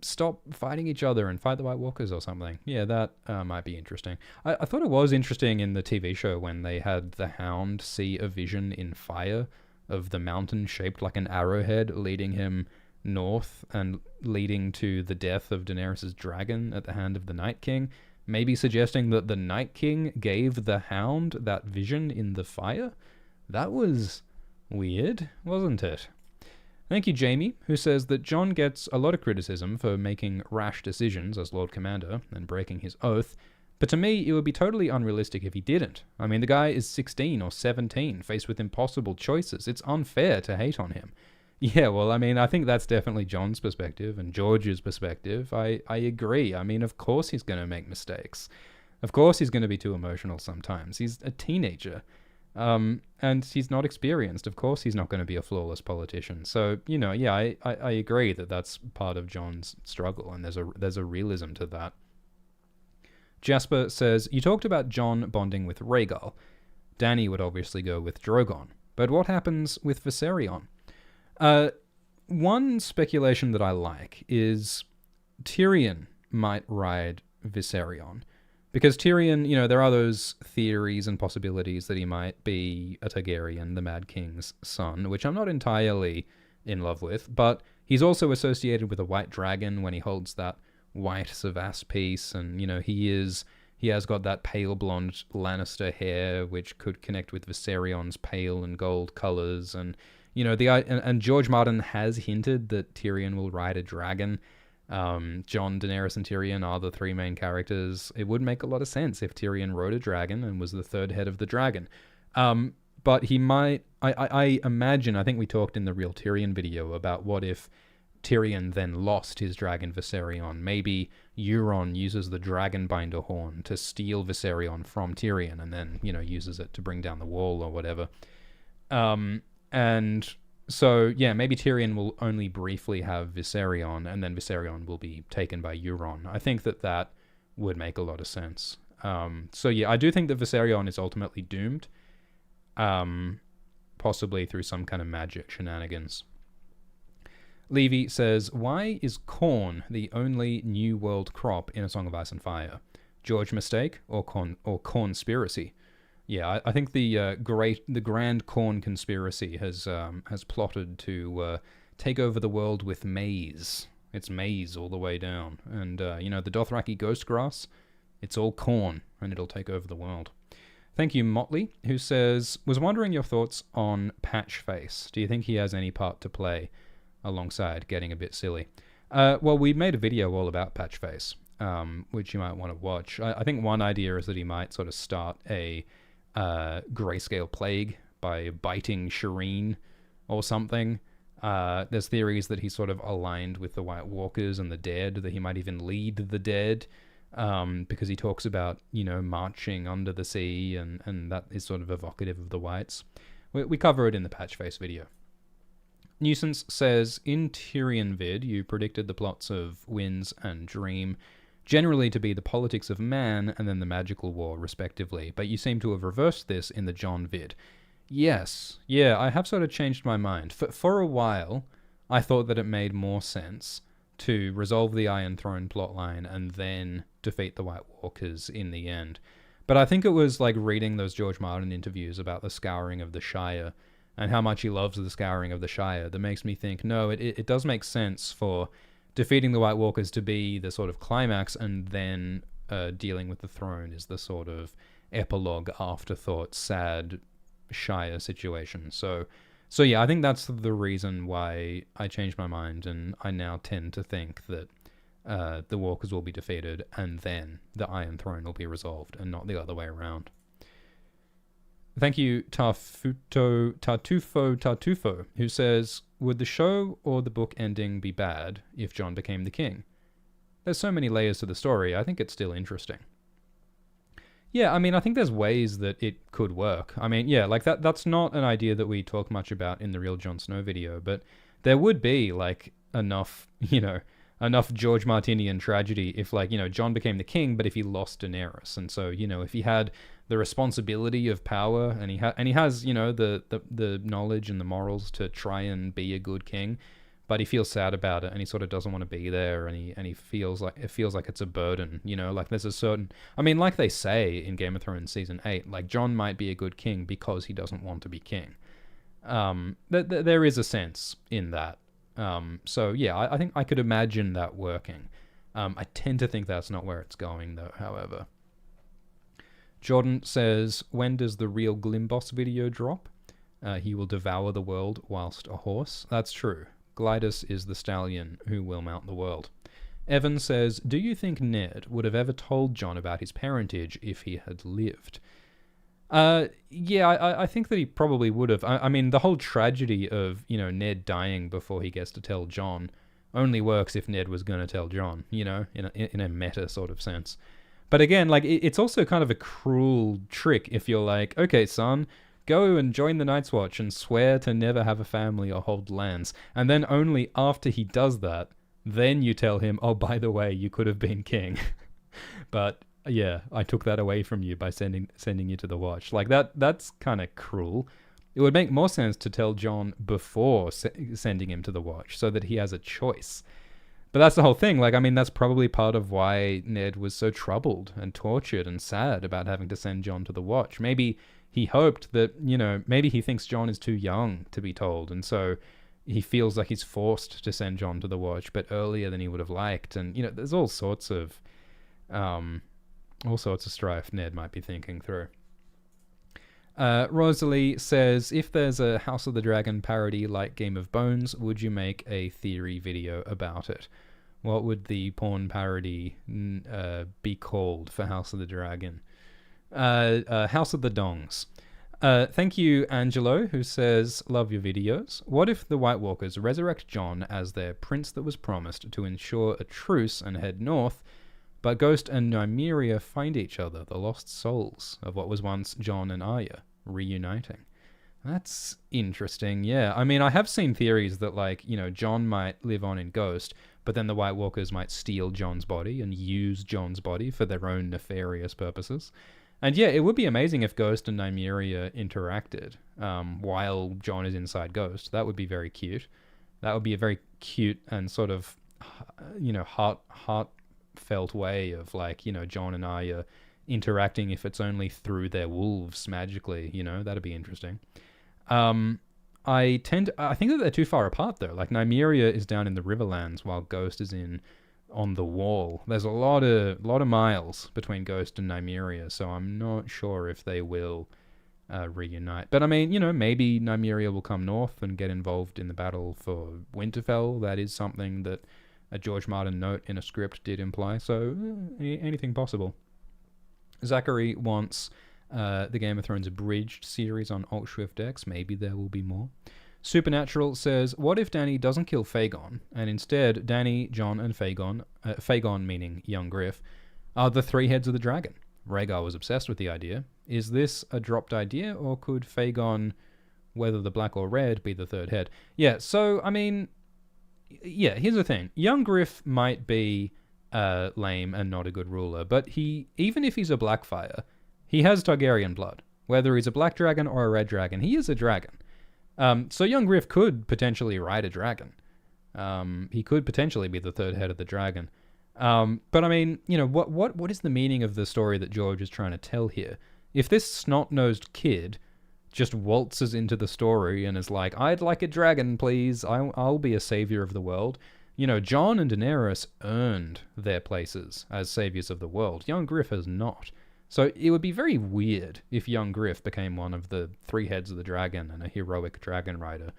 stop fighting each other and fight the White Walkers or something. Yeah, that might be interesting. I thought it was interesting in the TV show when they had the Hound see a vision in fire of the mountain shaped like an arrowhead leading him north and leading to the death of Daenerys' dragon at the hand of the Night King, maybe suggesting that the Night King gave the Hound that vision in the fire. That was weird, wasn't it? Thank you, Jamie, who says that Jon gets a lot of criticism for making rash decisions as Lord Commander and breaking his oath, but to me, it would be totally unrealistic if he didn't. I mean, the guy is 16 or 17, faced with impossible choices. It's unfair to hate on him. Yeah, well, I mean, I think that's definitely Jon's perspective and George's perspective. I agree. I mean, of course he's going to make mistakes. Of course he's going to be too emotional sometimes. He's a teenager. And he's not experienced. Of course he's not going to be a flawless politician. So, you know, yeah, I agree that that's part of Jon's struggle, and there's a realism to that. Jasper says, you talked about Jon bonding with Rhaegal. Dany would obviously go with Drogon. But what happens with Viserion? One speculation that I like is Tyrion might ride Viserion. Because Tyrion, you know, there are those theories and possibilities that he might be a Targaryen, the Mad King's son, which I'm not entirely in love with, but he's also associated with a white dragon when he holds that white Savas piece, and, you know, he has got that pale blonde Lannister hair, which could connect with Viserion's pale and gold colors, and, you know, and George Martin has hinted that Tyrion will ride a dragon. Jon, Daenerys, and Tyrion are the three main characters. It would make a lot of sense if Tyrion rode a dragon and was the third head of the dragon. But he might... I imagine, I think we talked in the Real Tyrion video about what if Tyrion then lost his dragon Viserion. Maybe Euron uses the Dragonbinder horn to steal Viserion from Tyrion and then, you know, uses it to bring down the wall or whatever. And... so, yeah, maybe Tyrion will only briefly have Viserion, and then Viserion will be taken by Euron. I think that would make a lot of sense. So, yeah, I do think that Viserion is ultimately doomed, possibly through some kind of magic shenanigans. Levy says, why is corn the only New World crop in A Song of Ice and Fire? George mistake or cornspiracy? Yeah, I think the Grand Corn Conspiracy has plotted to take over the world with maize. It's maize all the way down. And, you know, the Dothraki ghost grass, it's all corn, and it'll take over the world. Thank you, Motley, who says, was wondering your thoughts on Patchface. Do you think he has any part to play alongside getting a bit silly? Well, we made a video all about Patchface, which you might want to watch. I think one idea is that he might sort of start a grayscale plague by biting Shireen or something. There's theories that he's sort of aligned with the White Walkers and the dead, that he might even lead the dead, because he talks about, you know, marching under the sea, and that is sort of evocative of the Whites. We cover it in the Patchface video. Nuisance says, in Tyrion vid, you predicted the plots of Winds and Dream generally to be the politics of man and then the magical war, respectively, but you seem to have reversed this in the Jon vid. Yes, yeah, I have sort of changed my mind. For a while, I thought that it made more sense to resolve the Iron Throne plotline and then defeat the White Walkers in the end. But I think it was like reading those George Martin interviews about the Scouring of the Shire and how much he loves the Scouring of the Shire that makes me think, no, it does make sense for defeating the White Walkers to be the sort of climax, and then dealing with the throne is the sort of epilogue, afterthought, sad Shire situation. So yeah, I think that's the reason why I changed my mind, and I now tend to think that the Walkers will be defeated and then the Iron Throne will be resolved, and not the other way around. Thank you, Tartufo, who says, would the show or the book ending be bad if Jon became the king? There's so many layers to the story, I think it's still interesting. Yeah, I mean, I think there's ways that it could work. I mean, yeah, like that's not an idea that we talk much about in the Real Jon Snow video, but there would be, like, enough George Martinian tragedy if, like, Jon became the king, but if he lost Daenerys. And so, if he had the responsibility of power and he has, the knowledge and the morals to try and be a good king, but he feels sad about it and he sort of doesn't want to be there, and he feels like it's a burden, like there's a certain, I mean, like they say in Game of Thrones season 8, like Jon might be a good king because he doesn't want to be king. There is a sense in that. So yeah, I think I could imagine that working. I tend to think that's not where it's going though, however. Jordan says, when does the Real Glimboss video drop? He will devour the world whilst a horse. That's true. Glidus is the stallion who will mount the world. Evan says, do you think Ned would have ever told Jon about his parentage if he had lived? Yeah, I think that he probably would have. I mean, the whole tragedy of, Ned dying before he gets to tell Jon only works if Ned was going to tell Jon, in a meta sort of sense. But again, like, it's also kind of a cruel trick if you're like, okay, son, go and join the Night's Watch and swear to never have a family or hold lands. And then only after he does that, then you tell him, oh, by the way, you could have been king. But yeah, I took that away from you by sending you to the Watch. Like, that's kind of cruel. It would make more sense to tell Jon before sending him to the Watch so that he has a choice. But that's the whole thing. Like, I mean, that's probably part of why Ned was so troubled and tortured and sad about having to send Jon to the Watch. Maybe he hoped that, maybe he thinks Jon is too young to be told, and so he feels like he's forced to send Jon to the Watch, but earlier than he would have liked. And, there's all sorts of strife Ned might be thinking through. Rosalie says, if there's a House of the Dragon parody like Game of Bones, would you make a theory video about it? What would the porn parody be called for House of the Dragon? House of the Dongs. Thank you, Angelo, who says, love your videos. What if the White Walkers resurrect Jon as their prince that was promised to ensure a truce and head north, but Ghost and Nymeria find each other, the lost souls of what was once Jon and Arya, reuniting? That's interesting, yeah. I mean, I have seen theories that, like, Jon might live on in Ghost, but then the White Walkers might steal Jon's body and use Jon's body for their own nefarious purposes. And yeah, it would be amazing if Ghost and Nymeria interacted while Jon is inside Ghost. That would be very cute. That would be a very cute and sort of, heartfelt way of, like, Jon and Arya interacting, if it's only through their wolves magically. That'd be interesting. I think that they're too far apart though. Like, Nymeria is down in the Riverlands while Ghost is on the Wall. There's a lot of miles between Ghost and Nymeria, so I'm not sure if they will reunite. But I mean, maybe Nymeria will come north and get involved in the battle for Winterfell. That is something that a George Martin note in a script did imply, so anything possible. Zachary wants the Game of Thrones abridged series on Alt Swift X. Maybe there will be more. Supernatural says, what if Dany doesn't kill Fagon, and instead Dany, Jon, and Fagon meaning young Griff, are the three heads of the dragon? Rhaegar was obsessed with the idea. Is this a dropped idea, or could Fagon, whether the black or red, be the third head? Yeah, so, I mean, yeah, here's the thing. Young Griff might be lame and not a good ruler, but even if he's a Blackfire, he has Targaryen blood. Whether he's a black dragon or a red dragon, he is a dragon. So young Griff could potentially ride a dragon. He could potentially be the third head of the dragon. But I mean, what is the meaning of the story that George is trying to tell here? If this snot-nosed kid just waltzes into the story and is like, I'd like a dragon, please. I'll be a savior of the world. Jon and Daenerys earned their places as saviors of the world. Young Griff has not. So it would be very weird if young Griff became one of the three heads of the dragon and a heroic dragon rider.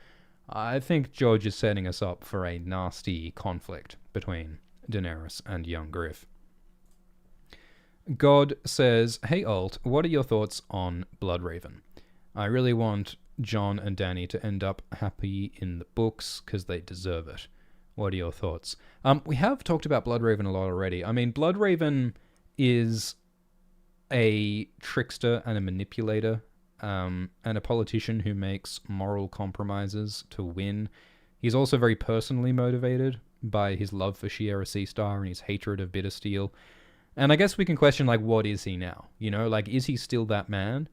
I think George is setting us up for a nasty conflict between Daenerys and young Griff. God says, hey Alt, what are your thoughts on Bloodraven? I really want Jon and Dany to end up happy in the books because they deserve it. What are your thoughts? We have talked about Bloodraven a lot already. I mean, Bloodraven is a trickster and a manipulator, and a politician who makes moral compromises to win. He's also very personally motivated by his love for Shiera Seastar and his hatred of Bittersteel. And I guess we can question, like, what is he now? You know, like, is he still that man?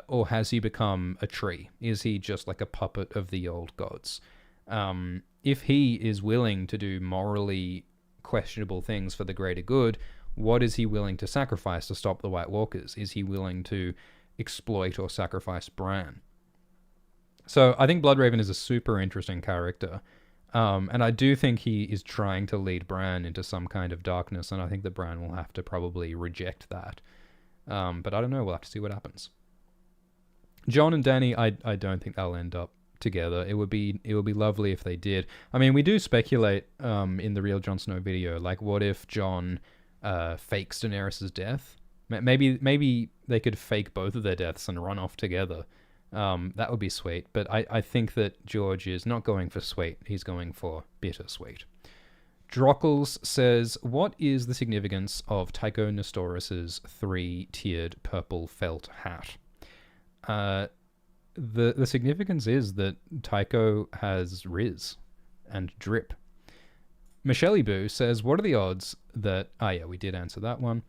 Or has he become a tree? Is he just like a puppet of the old gods? If he is willing to do morally questionable things for the greater good, what is he willing to sacrifice to stop the White Walkers? Is he willing to exploit or sacrifice Bran? So I think Bloodraven is a super interesting character. And I do think he is trying to lead Bran into some kind of darkness, and I think that Bran will have to probably reject that. But I don't know, we'll have to see what happens. Jon and Dany, I don't think they'll end up together. It would be lovely if they did. I mean, we do speculate in the Real Jon Snow video, like, what if Jon fakes Daenerys' death? Maybe they could fake both of their deaths and run off together. That would be sweet. But I think that George is not going for sweet. He's going for bittersweet. Drockles says, what is the significance of Tycho Nestoris' 3-tiered purple felt hat? The significance is that Tycho has Riz and drip. Michelle Boo says, what are the odds that... yeah, we did answer that one.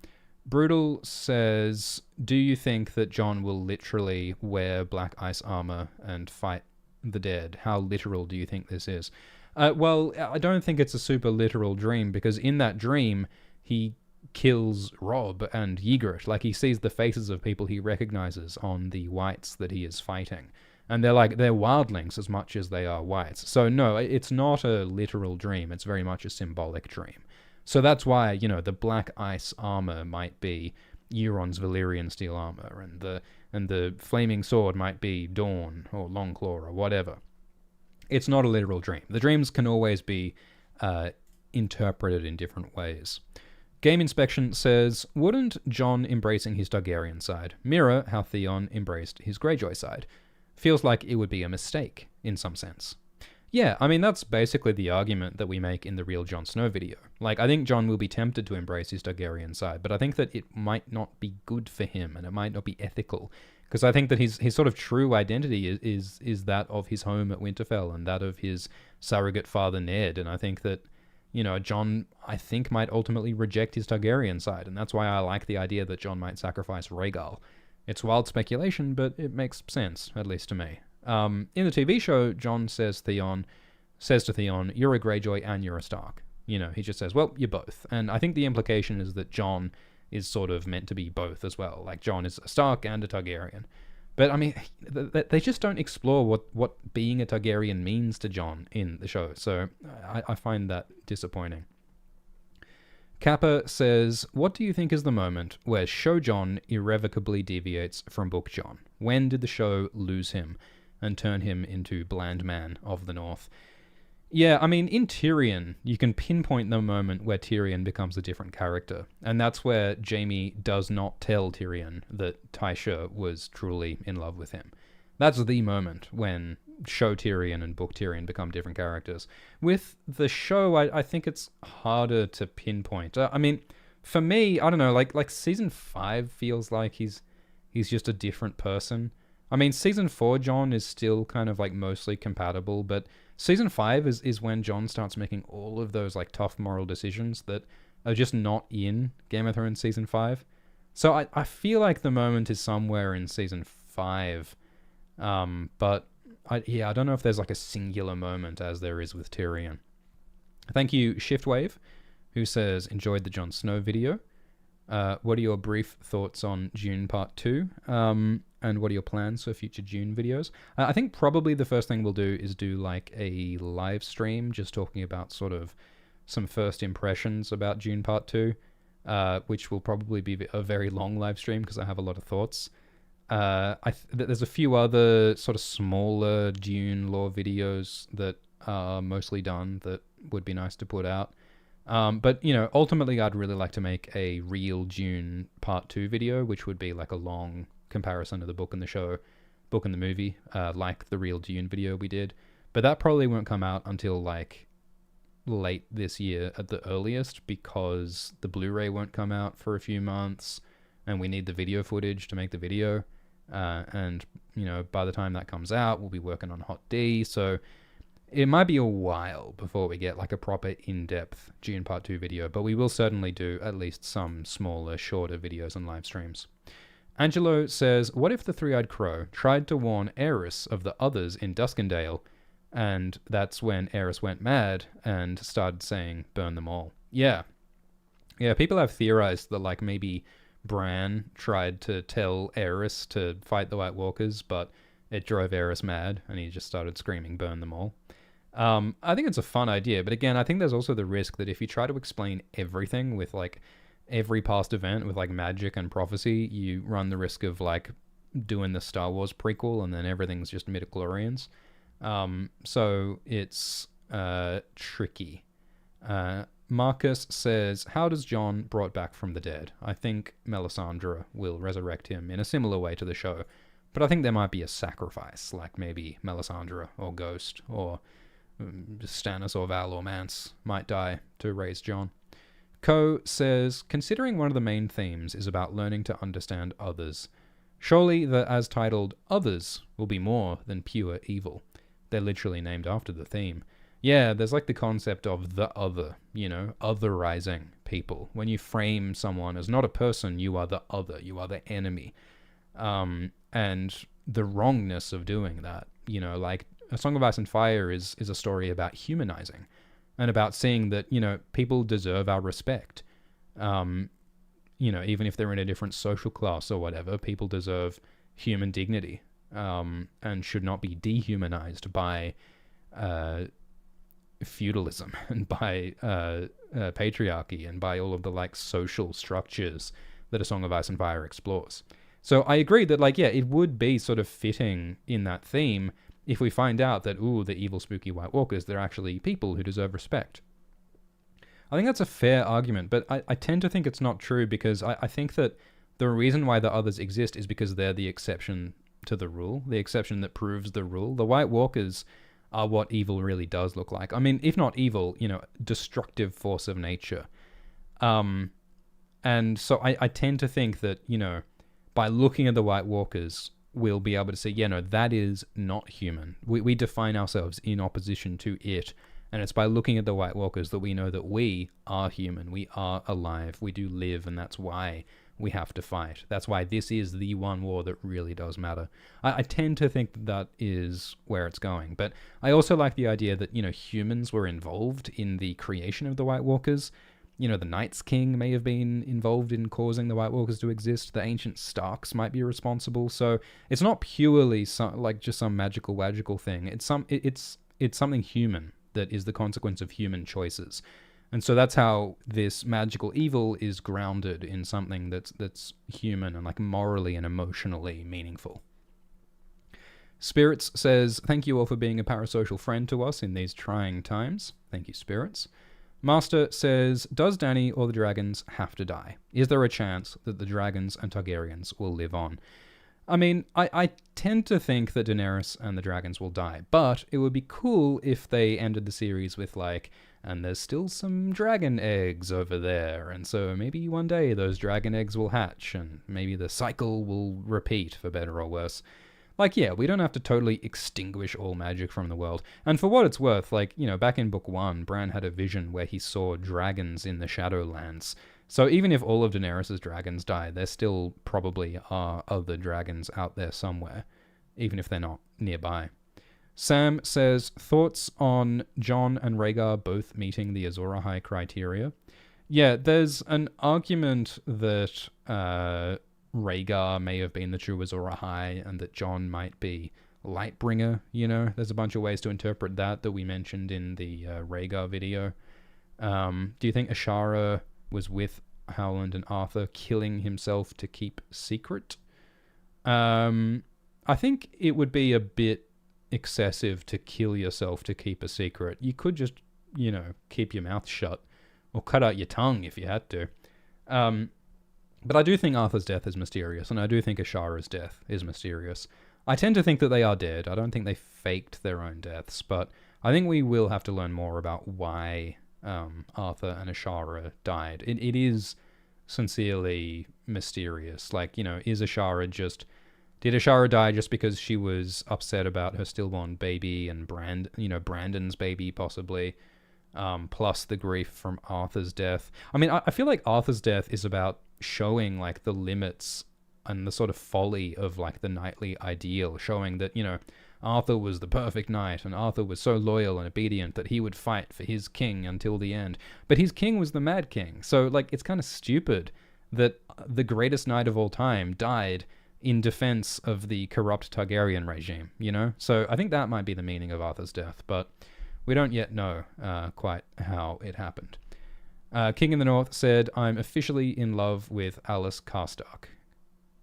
Brutal says, do you think that Jon will literally wear black ice armor and fight the dead? How literal do you think this is? Well, I don't think it's a super literal dream, because in that dream, he kills Robb and Ygritte. Like, he sees the faces of people he recognizes on the whites that he is fighting. And they're wildlings as much as they are whites. So no, it's not a literal dream. It's very much a symbolic dream. So that's why, you know, the black ice armor might be Euron's Valyrian steel armor, and the flaming sword might be Dawn or Longclaw or whatever. It's not a literal dream. The dreams can always be interpreted in different ways. Game Inspection says, wouldn't Jon embracing his Targaryen side mirror how Theon embraced his Greyjoy side? Feels like it would be a mistake, in some sense. Yeah, I mean, that's basically the argument that we make in the Real Jon Snow video. Like, I think Jon will be tempted to embrace his Targaryen side, but I think that it might not be good for him, and it might not be ethical. Because I think that his sort of true identity is that of his home at Winterfell, and that of his surrogate father Ned, and I think that, you know, Jon, I think, might ultimately reject his Targaryen side, and that's why I like the idea that Jon might sacrifice Rhaegal. It's wild speculation, but it makes sense, at least to me. In the TV show, Jon says to Theon, you're a Greyjoy and you're a Stark. You know, he just says, well, you're both. And I think the implication is that Jon is sort of meant to be both as well. Like, Jon is a Stark and a Targaryen. But, I mean, they just don't explore what being a Targaryen means to Jon in the show. So I find that disappointing. Kappa says, what do you think is the moment where show Jon irrevocably deviates from book Jon? When did the show lose him and turn him into bland man of the North? Yeah, I mean, in Tyrion, you can pinpoint the moment where Tyrion becomes a different character. And that's where Jaime does not tell Tyrion that Tysha was truly in love with him. That's the moment when show Tyrion and book Tyrion become different characters. With the show, I think it's harder to pinpoint. I mean, for me, I don't know, like season 5 feels like he's just a different person. I mean, season 4 Jon is still kind of like mostly compatible, but season 5 is when Jon starts making all of those like tough moral decisions that are just not in Game of Thrones season 5. So I feel like the moment is somewhere in season 5, but I don't know if there's like a singular moment as there is with Tyrion. Thank you, Shiftwave, who says, enjoyed the Jon Snow video. What are your brief thoughts on Dune Part 2? And what are your plans for future Dune videos? I think probably the first thing we'll do is do like a live stream, just talking about sort of some first impressions about Dune Part 2, which will probably be a very long live stream because I have a lot of thoughts. There's a few other sort of smaller Dune lore videos that are mostly done that would be nice to put out. But, you know, ultimately I'd really like to make a real Dune Part 2 video, which would be like a long comparison of the book and the show. book and the movie, like the Real Dune video we did. But that probably won't come out until like late this year at the earliest, because the Blu-ray won't come out for a few months, and we need the video footage to make the video. And, you know, by the time that comes out, we'll be working on Hot D, so it might be a while before we get like a proper in-depth Dune Part 2 video, but we will certainly do at least some smaller, shorter videos and live streams. Angelo says, what if the Three-Eyed Crow tried to warn Aerys of the others in Duskendale, and that's when Aerys went mad and started saying, burn them all? Yeah. Yeah, people have theorized that like maybe Bran tried to tell Aerys to fight the White Walkers, but it drove Aerys mad, and he just started screaming, burn them all. I think it's a fun idea, but again, I think there's also the risk that if you try to explain everything with like every past event with like magic and prophecy, you run the risk of like doing the Star Wars prequel and then everything's just midichlorians. So it's tricky. Marcus says, how does Jon brought back from the dead? I think Melisandre will resurrect him in a similar way to the show, but I think there might be a sacrifice, like maybe Melisandre or Ghost or Stannis or Val or Mance might die to raise Jon. Ko says, considering one of the main themes is about learning to understand others, surely the as-titled Others will be more than pure evil. They're literally named after the theme. Yeah, there's like the concept of the other, you know, otherizing people. When you frame someone as not a person, you are the other, you are the enemy. And the wrongness of doing that, you know, like A Song of Ice and Fire is a story about humanizing and about seeing that, you know, people deserve our respect. You know, even if they're in a different social class or whatever, people deserve human dignity, and should not be dehumanized by feudalism and by patriarchy and by all of the like social structures that A Song of Ice and Fire explores. So I agree that like, yeah, it would be sort of fitting in that theme if we find out that, ooh, the evil spooky White Walkers, they're actually people who deserve respect. I think that's a fair argument, but I tend to think it's not true, because I think that the reason why the others exist is because they're the exception to the rule, the exception that proves the rule. The White Walkers are what evil really does look like. I mean, if not evil, you know, destructive force of nature. And so I tend to think that, you know, by looking at the White Walkers, we'll be able to say, yeah, no, that is not human. We define ourselves in opposition to it. And it's by looking at the White Walkers that we know that we are human. We are alive. We do live, and that's why we have to fight. That's why this is the one war that really does matter. I tend to think that is where it's going. But I also like the idea that, you know, humans were involved in the creation of the White Walkers. You know, the Night's King may have been involved in causing the White Walkers to exist. The ancient Starks might be responsible. So it's not purely like just some magical thing. It's something human that is the consequence of human choices. And so that's how this magical evil is grounded in something that's human and like morally and emotionally meaningful. Spirits says, thank you all for being a parasocial friend to us in these trying times. Thank you, Spirits. Master says, does Dany or the dragons have to die? Is there a chance that the dragons and Targaryens will live on? I mean, I tend to think that Daenerys and the dragons will die, but it would be cool if they ended the series with like, and there's still some dragon eggs over there, and so maybe one day those dragon eggs will hatch, and maybe the cycle will repeat, for better or worse. Like, yeah, we don't have to totally extinguish all magic from the world. And for what it's worth, like, you know, back in Book 1, Bran had a vision where he saw dragons in the Shadowlands. So even if all of Daenerys' dragons die, there still probably are other dragons out there somewhere, even if they're not nearby. Sam says, thoughts on Jon and Rhaegar both meeting the Azor Ahai criteria? Yeah, there's an argument that Rhaegar may have been the true Azor Ahai and that Jon might be Lightbringer, you know? There's a bunch of ways to interpret that we mentioned in the Rhaegar video. Do you think Ashara was with Howland and Arthur killing himself to keep secret? I think it would be a bit excessive to kill yourself to keep a secret. You could just, you know, keep your mouth shut or cut out your tongue if you had to. But I do think Arthur's death is mysterious, and I do think Ashara's death is mysterious. I tend to think that they are dead. I don't think they faked their own deaths, but I think we will have to learn more about why Arthur and Ashara died. It is sincerely mysterious. Like, you know, is Ashara just... Did Ashara die just because she was upset about her stillborn baby and Brandon's baby, possibly, plus the grief from Arthur's death? I mean, I feel like Arthur's death is about showing, like, the limits and the sort of folly of, like, the knightly ideal, showing that, you know, Arthur was the perfect knight, and Arthur was so loyal and obedient that he would fight for his king until the end. But his king was the Mad King, so, like, it's kind of stupid that the greatest knight of all time died in defense of the corrupt Targaryen regime, you know? So I think that might be the meaning of Arthur's death, but we don't yet know quite how it happened. King in the North said, I'm officially in love with Alyce Karstark.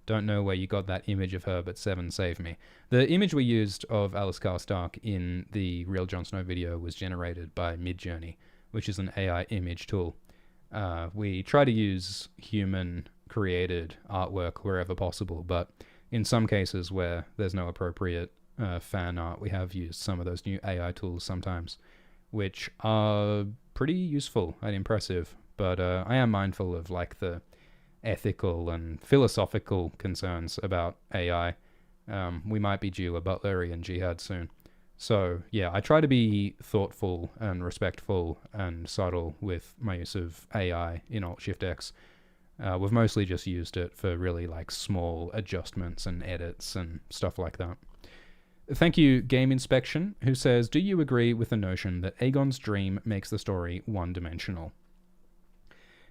Don't know where you got that image of her, but Seven saved me. The image we used of Alyce Karstark in the Real Jon Snow video was generated by Midjourney, which is an AI image tool. We try to use human-created artwork wherever possible, but in some cases where there's no appropriate fan art, we have used some of those new AI tools sometimes, which are pretty useful and impressive. But I am mindful of, like, the ethical and philosophical concerns about AI. We might be due a Butlerian jihad soon. So, yeah, I try to be thoughtful and respectful and subtle with my use of AI in Alt-Shift-X. We've mostly just used it for really, like, small adjustments and edits and stuff like that. Thank you, Game Inspection, who says, do you agree with the notion that Aegon's dream makes the story one-dimensional?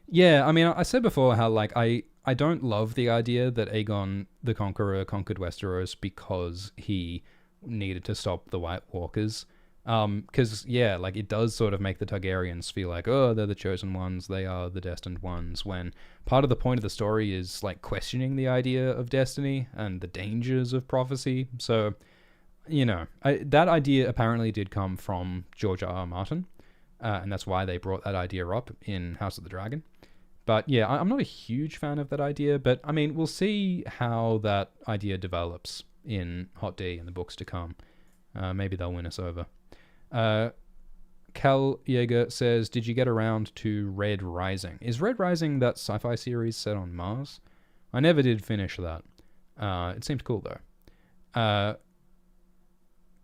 Yeah, I mean, I said before how, like, I don't love the idea that Aegon the Conqueror conquered Westeros because he needed to stop the White Walkers. Because, yeah, like, it does sort of make the Targaryens feel like, oh, they're the chosen ones, they are the destined ones, when part of the point of the story is, like, questioning the idea of destiny and the dangers of prophecy. So, you know, that idea apparently did come from George R. R. Martin, and that's why they brought that idea up in House of the Dragon. But yeah, I'm not a huge fan of that idea, but I mean, we'll see how that idea develops in Hot D and the books to come. Maybe they'll win us over. Cal Yeager says, did you get around to Red Rising? Is Red Rising that sci-fi series set on Mars? I never did finish that. It seemed cool, though.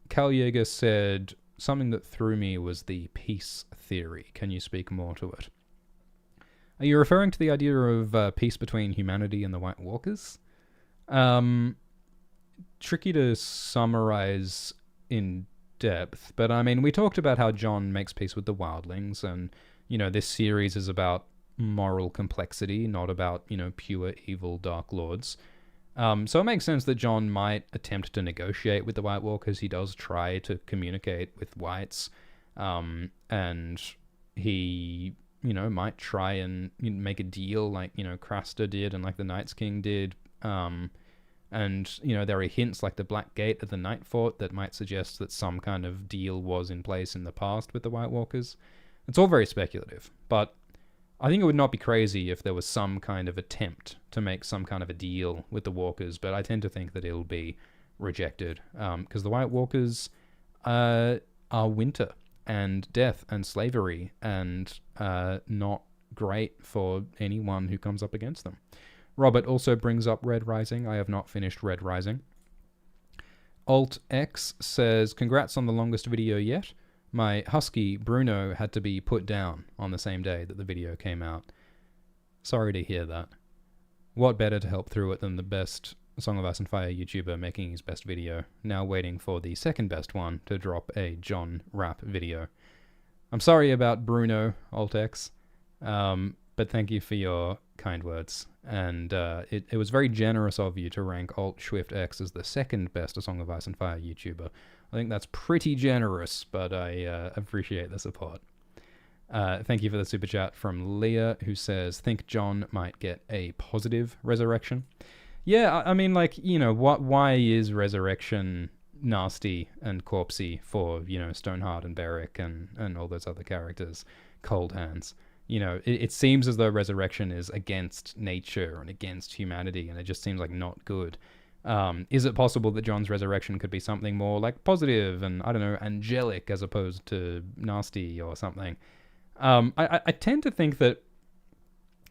Cal Yeager said, something that threw me was the peace theory. Can you speak more to it? Are you referring to the idea of peace between humanity and the White Walkers? Tricky to summarize in depth, but I mean, we talked about how Jon makes peace with the wildlings, and, you know, this series is about moral complexity, not about, you know, pure evil Dark Lords. So it makes sense that Jon might attempt to negotiate with the White Walkers. He does try to communicate with Whites, and he, you know, might try and make a deal like, you know, Craster did and like the Night's King did. And, you know, there are hints like the Black Gate at the Night Fort that might suggest that some kind of deal was in place in the past with the White Walkers. It's all very speculative, but I think it would not be crazy if there was some kind of attempt to make some kind of a deal with the Walkers, but I tend to think that it'll be rejected, because the White Walkers are winter and death and slavery, and not great for anyone who comes up against them. Robert also brings up Red Rising. I have not finished Red Rising. Alt X says, congrats on the longest video yet. My husky, Bruno, had to be put down on the same day that the video came out. Sorry to hear that. What better to help through it than the best Song of Ice and Fire YouTuber making his best video, now waiting for the second best one to drop a Jon rap video. I'm sorry about Bruno, Alt X, but thank you for your kind words. And it was very generous of you to rank Alt Swift X as the second best Song of Ice and Fire YouTuber. I think that's pretty generous, but I appreciate the support. Thank you for the super chat from Leah, who says, think Jon might get a positive resurrection. Yeah, I mean, like, you know, why is resurrection nasty and corpsey for, you know, Stoneheart and Beric and all those other characters? Cold Hands. You know, it seems as though resurrection is against nature and against humanity, and it just seems like not good. Is it possible that Jon's resurrection could be something more like positive and, I don't know, angelic as opposed to nasty or something? I tend to think that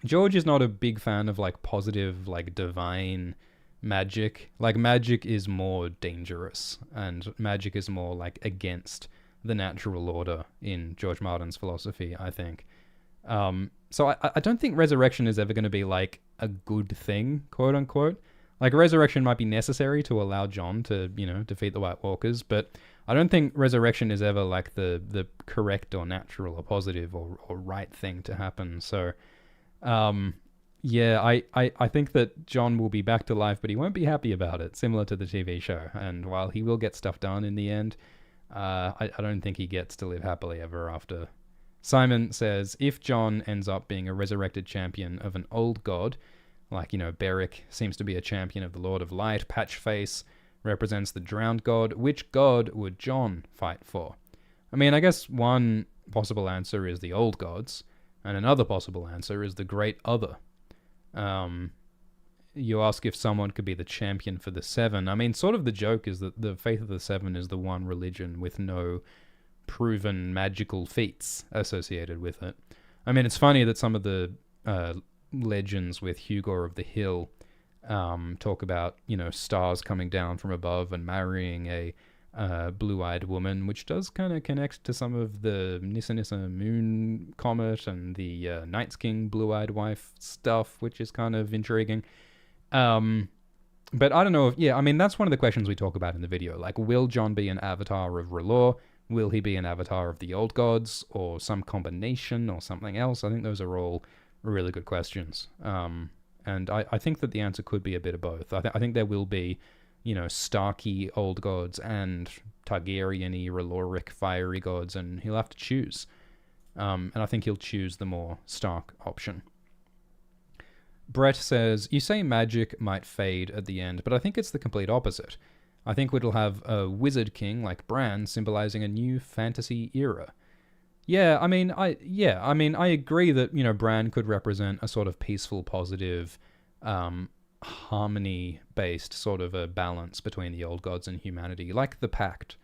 George is not a big fan of like positive, like divine magic. Like magic is more dangerous, and magic is more like against the natural order in George Martin's philosophy, I think. So I don't think resurrection is ever going to be like a good thing, quote unquote. Like resurrection might be necessary to allow Jon to, defeat the White Walkers, but I don't think resurrection is ever like the correct or natural or positive or right thing to happen. So, yeah, I think that Jon will be back to life, but he won't be happy about it, similar to the TV show. And while he will get stuff done in the end, I don't think he gets to live happily ever after. Simon says, if Jon ends up being a resurrected champion of an old god, like, Beric seems to be a champion of the Lord of Light, Patchface represents the drowned god, which god would Jon fight for? I mean, I guess one possible answer is the old gods, and another possible answer is the great other. You ask if someone could be the champion for the Seven. I mean, sort of the joke is that the Faith of the Seven is the one religion with no proven magical feats associated with it. I mean, it's funny that some of the legends with Hugor of the Hill talk about, stars coming down from above and marrying a blue-eyed woman, which does kind of connect to some of the Nissa Nissa moon comet and the Night's King blue-eyed wife stuff, which is kind of intriguing. But I don't know if, that's one of the questions we talk about in the video. Like, will Jon be an avatar of R'hllor? Will he be an avatar of the old gods or some combination or something else? I think those are all really good questions. And I think that the answer could be a bit of both. I think there will be, Starky old gods and Targaryen-y, R'hlloric fiery gods, and he'll have to choose. And I think he'll choose the more Stark option. Brett says, you say magic might fade at the end, but I think it's the complete opposite. I think it'll have a wizard king like Bran symbolizing a new fantasy era. I agree that, Bran could represent a sort of peaceful, positive, harmony-based sort of a balance between the old gods and humanity, like the Pact.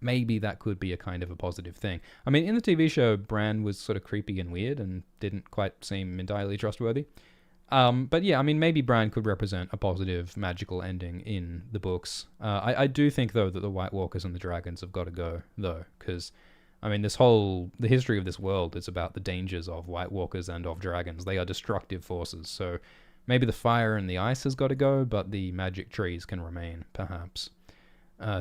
Maybe that could be a kind of a positive thing. I mean, in the TV show, Bran was sort of creepy and weird and didn't quite seem entirely trustworthy. But yeah, I mean, maybe Bran could represent a positive, magical ending in the books. I do think, though, that the White Walkers and the dragons have got to go, though, because, I mean, the history of this world is about the dangers of White Walkers and of dragons. They are destructive forces, so maybe the fire and the ice has got to go, but the magic trees can remain, perhaps.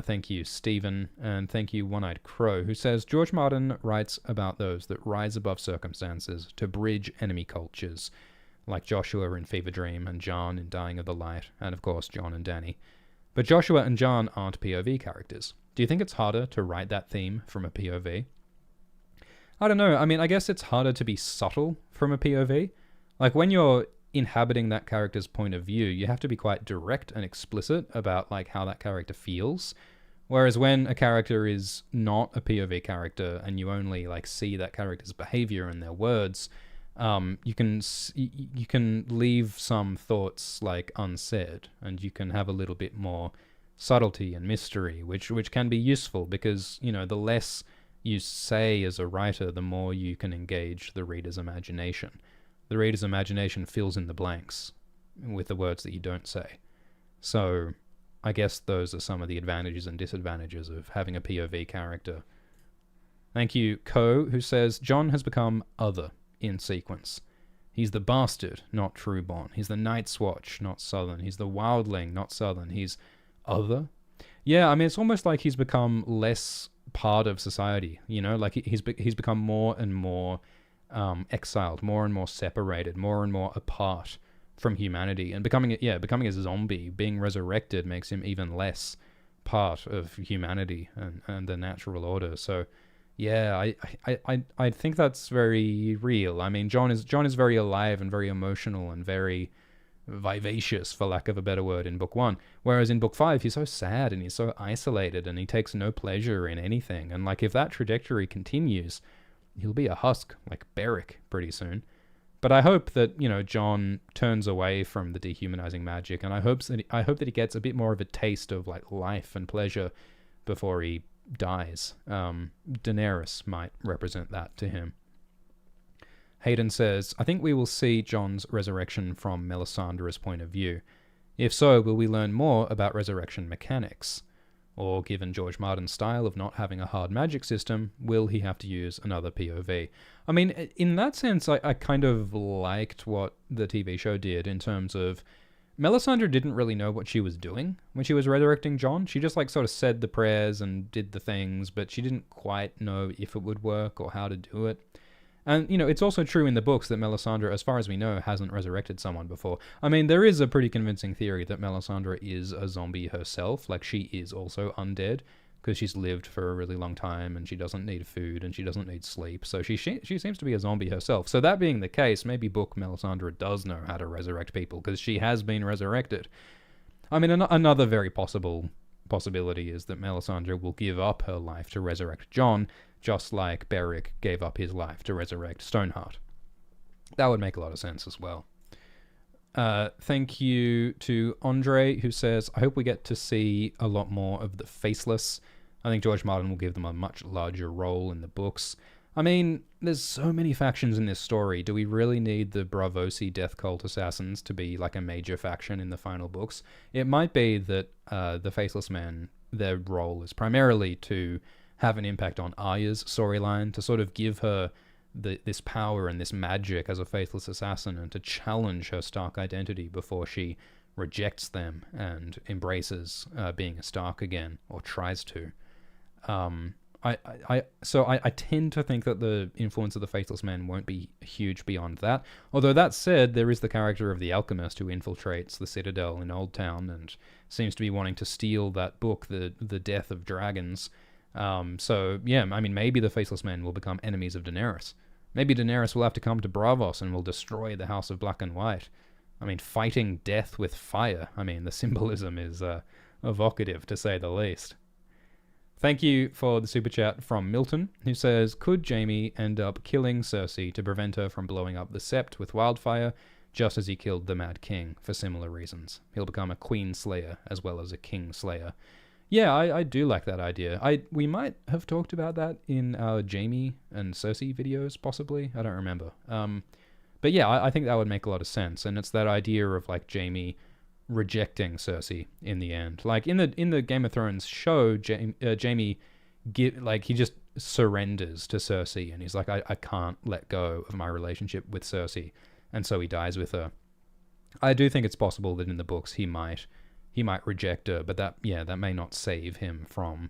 Thank you, Stephen, and thank you, One-Eyed Crow, who says, George Martin writes about those that rise above circumstances to bridge enemy cultures, like Joshua in Fever Dream and Jon in Dying of the Light, and of course Jon and Dany. But Joshua and Jon aren't POV characters. Do you think it's harder to write that theme from a POV? I don't know. I mean, I guess it's harder to be subtle from a POV. Like, when you're inhabiting that character's point of view, you have to be quite direct and explicit about, like, how that character feels. Whereas when a character is not a POV character and you only, like, see that character's behavior and their words, you can leave some thoughts like unsaid, and you can have a little bit more subtlety and mystery, which can be useful because, the less you say as a writer, the more you can engage the reader's imagination. The reader's imagination fills in the blanks with the words that you don't say. So I guess those are some of the advantages and disadvantages of having a POV character. Thank you, Ko, who says, Jon has become other in sequence. He's the bastard, not trueborn. He's the Night's Watch, not Southern. He's the wildling, not Southern. He's other. Yeah, I mean, it's almost like he's become less part of society, like he's become more and more exiled, more and more separated, more and more apart from humanity, and becoming a zombie. Being resurrected makes him even less part of humanity and the natural order. So yeah, I think that's very real. I mean, Jon is very alive and very emotional and very vivacious, for lack of a better word, in book 1. Whereas in book 5, he's so sad and he's so isolated and he takes no pleasure in anything. And like, if that trajectory continues, he'll be a husk like Beric pretty soon. But I hope that, Jon turns away from the dehumanizing magic, and I hope that he gets a bit more of a taste of like life and pleasure before he dies. Daenerys might represent that to him. Hayden says, I think we will see Jon's resurrection from Melisandre's point of view. If so, will we learn more about resurrection mechanics? Or, given George Martin's style of not having a hard magic system, will he have to use another POV? I mean, in that sense, I kind of liked what the TV show did in terms of Melisandre didn't really know what she was doing when she was resurrecting Jon. She just like sort of said the prayers and did the things, but she didn't quite know if it would work or how to do it. And, it's also true in the books that Melisandre, as far as we know, hasn't resurrected someone before. I mean, there is a pretty convincing theory that Melisandre is a zombie herself. Like, she is also undead, because she's lived for a really long time, and she doesn't need food, and she doesn't need sleep. So she seems to be a zombie herself. So that being the case, maybe book Melisandre does know how to resurrect people, because she has been resurrected. I mean, another very possibility is that Melisandre will give up her life to resurrect Jon, just like Beric gave up his life to resurrect Stoneheart. That would make a lot of sense as well. Thank you to Andre, who says, I hope we get to see a lot more of the Faceless. I think George Martin will give them a much larger role in the books. I mean, there's so many factions in this story. Do we really need the Braavosi Death Cult assassins to be like a major faction in the final books? It might be that the Faceless Men, their role is primarily to have an impact on Arya's storyline, to sort of give her this power and this magic as a faithless assassin, and to challenge her Stark identity before she rejects them and embraces being a Stark again, or tries to. I tend to think that the influence of the Faithless Men won't be huge beyond that. Although that said, there is the character of the alchemist who infiltrates the Citadel in Old Town and seems to be wanting to steal that book, the Death of Dragons. So yeah, I mean, maybe the Faceless Men will become enemies of Daenerys. Maybe Daenerys will have to come to Braavos and will destroy the House of Black and White. I mean, fighting death with fire. I mean, the symbolism is evocative, to say the least. Thank you for the super chat from Milton, who says, could Jaime end up killing Cersei to prevent her from blowing up the Sept with wildfire, just as he killed the Mad King for similar reasons? He'll become a Queen Slayer as well as a King Slayer. Yeah, I do like that idea. We might have talked about that in our Jaime and Cersei videos, possibly. I don't remember. But yeah, I think that would make a lot of sense. And it's that idea of like Jaime rejecting Cersei in the end. Like in the Game of Thrones show, Jaime he just surrenders to Cersei, and he's like, I can't let go of my relationship with Cersei, and so he dies with her. I do think it's possible that in the books he might reject her, but that may not save him from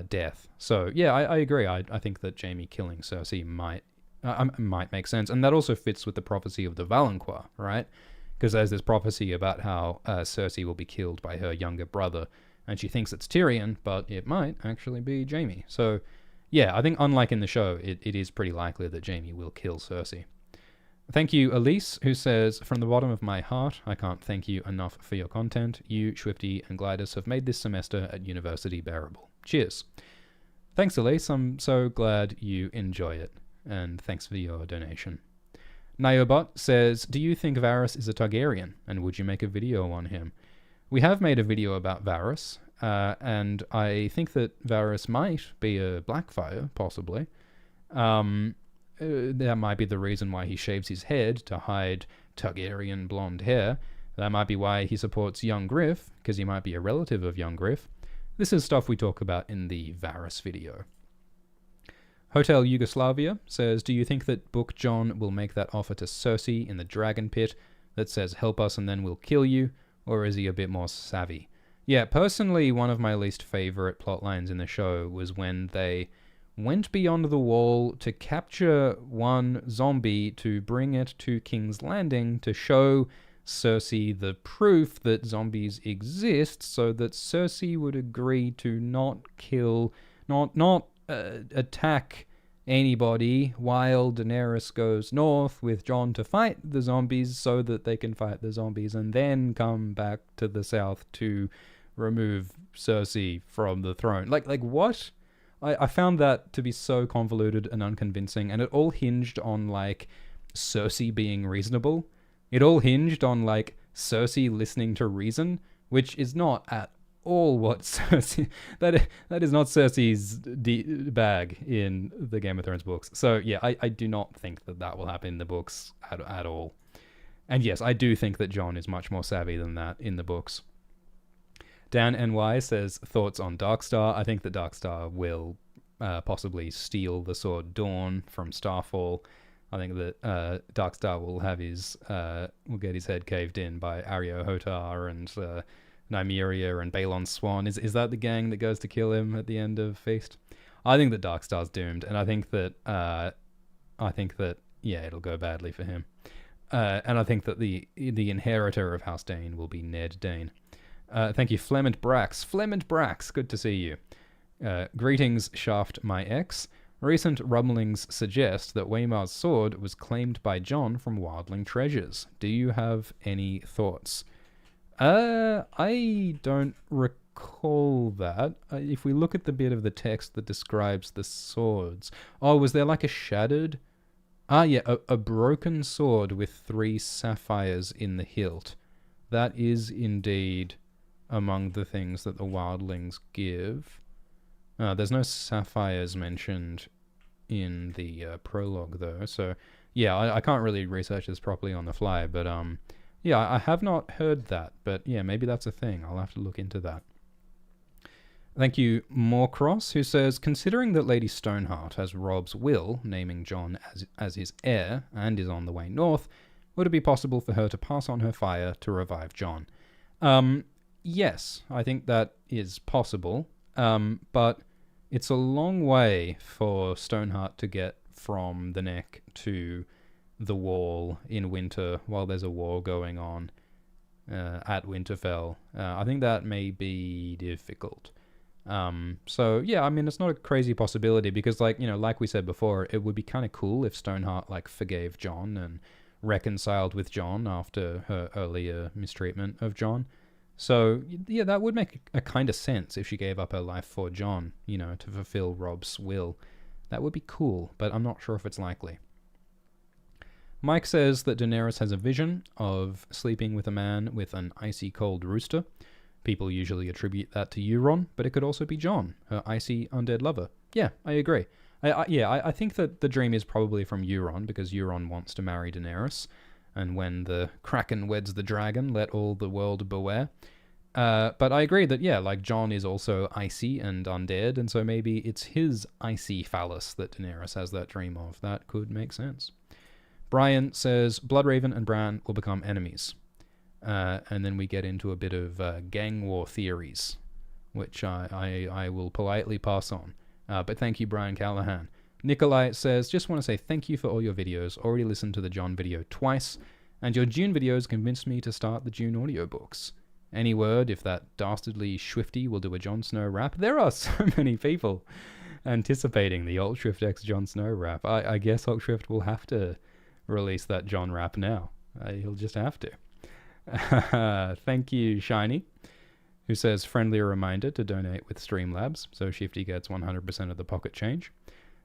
death. So yeah, I agree. I think that Jaime killing Cersei might make sense, and that also fits with the prophecy of the Valancourt, right? Because there's this prophecy about how Cersei will be killed by her younger brother, and she thinks it's Tyrion, but it might actually be Jaime. So yeah, I think unlike in the show, it is pretty likely that Jaime will kill Cersei. Thank you, Elise, who says, from the bottom of my heart, I can't thank you enough for your content. You, Swifty, and Glidus have made this semester at university bearable. Cheers. Thanks, Elise. I'm so glad you enjoy it, and thanks for your donation. Niobot says, do you think Varys is a Targaryen, and would you make a video on him? We have made a video about Varys, and I think that Varys might be a Blackfire, possibly. That might be the reason why he shaves his head to hide Targaryen blonde hair. That might be why he supports young Griff, because he might be a relative of young Griff. This is stuff we talk about in the Varys video. Hotel Yugoslavia says, do you think that Book Jon will make that offer to Cersei in the Dragon Pit that says, help us and then we'll kill you, or is he a bit more savvy? Yeah, personally, one of my least favorite plotlines in the show was when they went beyond the wall to capture one zombie to bring it to King's Landing to show Cersei the proof that zombies exist, so that Cersei would agree to not attack anybody while Daenerys goes north with Jon to fight the zombies so that they can fight the zombies and then come back to the south to remove Cersei from the throne. Like what? I found that to be so convoluted and unconvincing, and it all hinged on like Cersei being reasonable. It all hinged on, like, Cersei listening to reason, which is not at all what Cersei... That is not Cersei's bag in the Game of Thrones books. So, yeah, I do not think that will happen in the books at all. And yes, I do think that Jon is much more savvy than that in the books. Dan NY says, thoughts on Darkstar. I think that Darkstar will possibly steal the sword Dawn from Starfall. I think that Darkstar will have will get his head caved in by Arya Hotar and Nymeria and Balon Swan. Is that the gang that goes to kill him at the end of Feast? I think that Darkstar's doomed, and I think that yeah, it'll go badly for him. And I think that the inheritor of House Dayne will be Ned Dayne. Thank you, Flemont Brax. Good to see you. Greetings, Shaft, my ex. Recent rumblings suggest that Waymar's sword was claimed by Jon from Wildling Treasures. Do you have any thoughts? I don't recall that. If we look at the bit of the text that describes the swords... Oh, was there like a shattered... yeah, a broken sword with 3 sapphires in the hilt. That is indeed among the things that the Wildlings give. There's no sapphires mentioned in the prologue, though. So, yeah, I can't really research this properly on the fly. But, yeah, I have not heard that. But, yeah, maybe that's a thing. I'll have to look into that. Thank you, Morecross, who says, considering that Lady Stoneheart has Robb's will, naming Jon as his heir, and is on the way north, would it be possible for her to pass on her fire to revive Jon? Yes, I think that is possible, but it's a long way for Stoneheart to get from the Neck to the Wall in winter while there's a war going on at Winterfell. I think that may be difficult. So yeah, I mean, it's not a crazy possibility because, like, you know, like we said before, it would be kind of cool if Stoneheart, like, forgave Jon and reconciled with Jon after her earlier mistreatment of Jon. So yeah, that would make a kind of sense if she gave up her life for Jon, you know, to fulfill Robb's will. That would be cool, but I'm not sure if it's likely. Mike says that Daenerys has a vision of sleeping with a man with an icy cold rooster. People usually attribute that to Euron, but it could also be Jon, her icy undead lover. Yeah, I agree. I think that the dream is probably from Euron, because Euron wants to marry Daenerys, and when the Kraken weds the dragon, let all the world beware. But I agree that, yeah, like, Jon is also icy and undead, and so maybe it's his icy phallus that Daenerys has that dream of. That could make sense. Brian says, Bloodraven and Bran will become enemies. And then we get into a bit of gang war theories, which I will politely pass on. But thank you, Brian Callahan. Nikolai says, just want to say thank you for all your videos. Already listened to the Jon video twice, and your Dune videos convinced me to start the Dune audiobooks. Any word if that dastardly Swifty will do a Jon Snow rap? There are so many people anticipating the Alt-Shrift X Jon Snow rap. I guess Alt-Shrift will have to release that Jon rap now. He'll just have to. Thank you, Shiny, who says, friendly reminder to donate with Streamlabs, so Shifty gets 100% of the pocket change.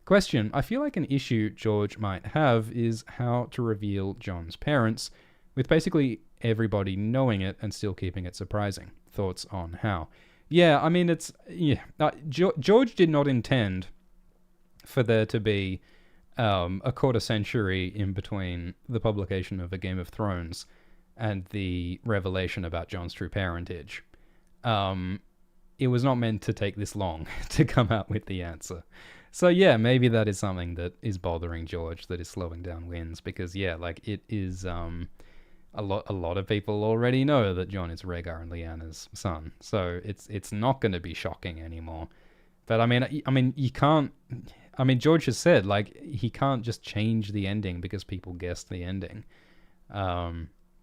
Question, I feel like an issue George might have is how to reveal Jon's parents, with basically everybody knowing it and still keeping it surprising. Thoughts on how? Yeah, I mean, George did not intend for there to be a quarter century in between the publication of A Game of Thrones and the revelation about Jon's true parentage. It was not meant to take this long to come out with the answer. So yeah, maybe that is something that is bothering George, that is slowing down wins, because yeah, like, it is a lot of people already know that Jon is Rhaegar and Lyanna's son, so it's not going to be shocking anymore. But I mean you can't. I mean, George has said, like, he can't just change the ending because people guessed the ending.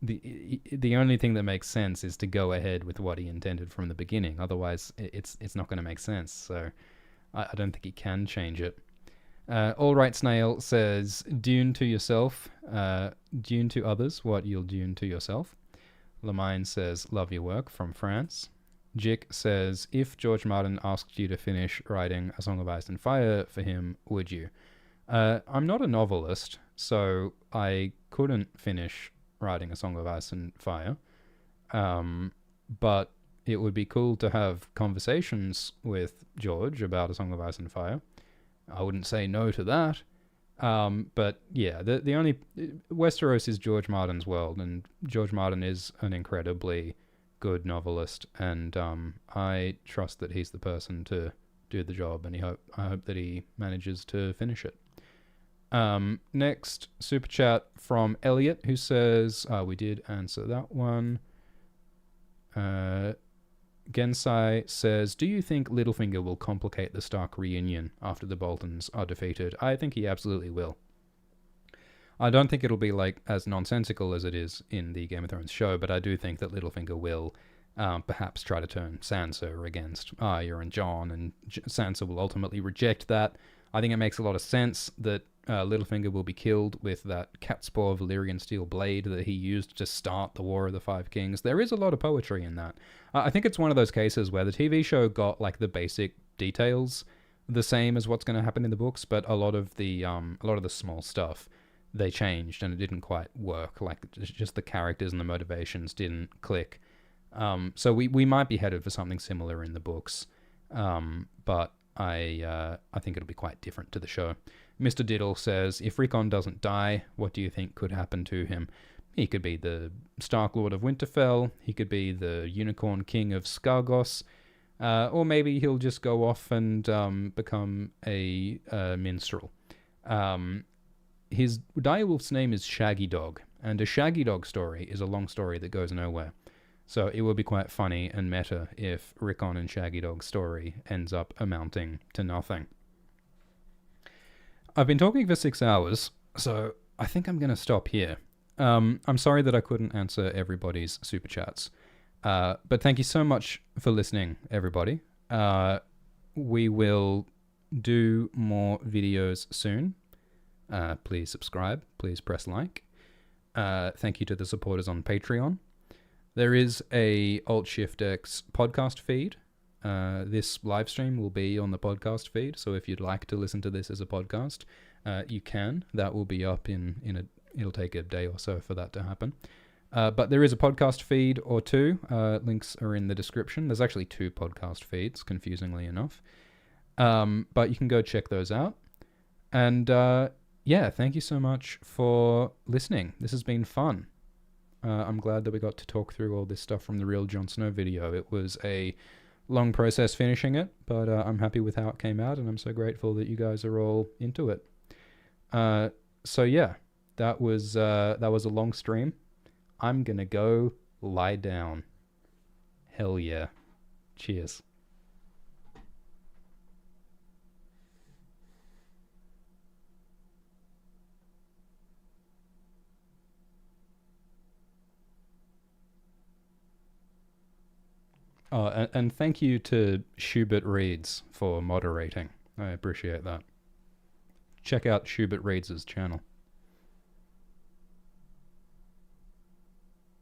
The only thing that makes sense is to go ahead with what he intended from the beginning. Otherwise, it's not going to make sense. So I don't think he can change it. All right, Snail says, Dune to yourself, Dune to others, what you'll Dune to yourself. Lamine says, love your work, from France. Jick says, if George Martin asked you to finish writing A Song of Ice and Fire for him, would you? I'm not a novelist, so I couldn't finish writing A Song of Ice and Fire. But it would be cool to have conversations with George about A Song of Ice and Fire. I wouldn't say no to that. But yeah, the only Westeros is George Martin's world, and George Martin is an incredibly good novelist, and I trust that he's the person to do the job, and I hope that he manages to finish it. Next super chat from Elliot, who says we did answer that one. Gensai says, do you think Littlefinger will complicate the Stark reunion after the Boltons are defeated? I think he absolutely will. I don't think it'll be like as nonsensical as it is in the Game of Thrones show, but I do think that Littlefinger will perhaps try to turn Sansa against Arya and Jon, and Sansa will ultimately reject that. I think it makes a lot of sense that Littlefinger will be killed with that Catspaw Valyrian steel blade that he used to start the War of the Five Kings. There is a lot of poetry in that. I think it's one of those cases where the TV show got like the basic details the same as what's going to happen in the books, but a lot of the small stuff they changed, and it didn't quite work. Like just the characters and the motivations didn't click. So we might be headed for something similar in the books, but I think it'll be quite different to the show. Mr. Diddle says, if Rickon doesn't die, what do you think could happen to him? He could be the Stark Lord of Winterfell, he could be the Unicorn King of Skargos, or maybe he'll just go off and become a minstrel. His direwolf's name is Shaggy Dog, and a Shaggy Dog story is a long story that goes nowhere. So it would be quite funny and meta if Rickon and Shaggy Dog's story ends up amounting to nothing. I've been talking for 6 hours, so I think I'm going to stop here. I'm sorry that I couldn't answer everybody's super chats, but thank you so much for listening, everybody. We will do more videos soon. Please subscribe. Please press like. Thank you to the supporters on Patreon. There is a Alt-Shift-X podcast feed. This live stream will be on the podcast feed, so if you'd like to listen to this as a podcast, you can. That will be up it'll take a day or so for that to happen. But there is a podcast feed or two. Links are in the description. There's actually 2 podcast feeds, confusingly enough. But you can go check those out. And yeah, thank you so much for listening. This has been fun. I'm glad that we got to talk through all this stuff from the Real Jon Snow video. It was a long process finishing it, but I'm happy with how it came out, and I'm so grateful that you guys are all into it. So yeah, that was a long stream. I'm gonna go lie down. Hell yeah. Cheers. Oh, and thank you to Schubert Reads for moderating. I appreciate that. Check out Schubert Reads' channel.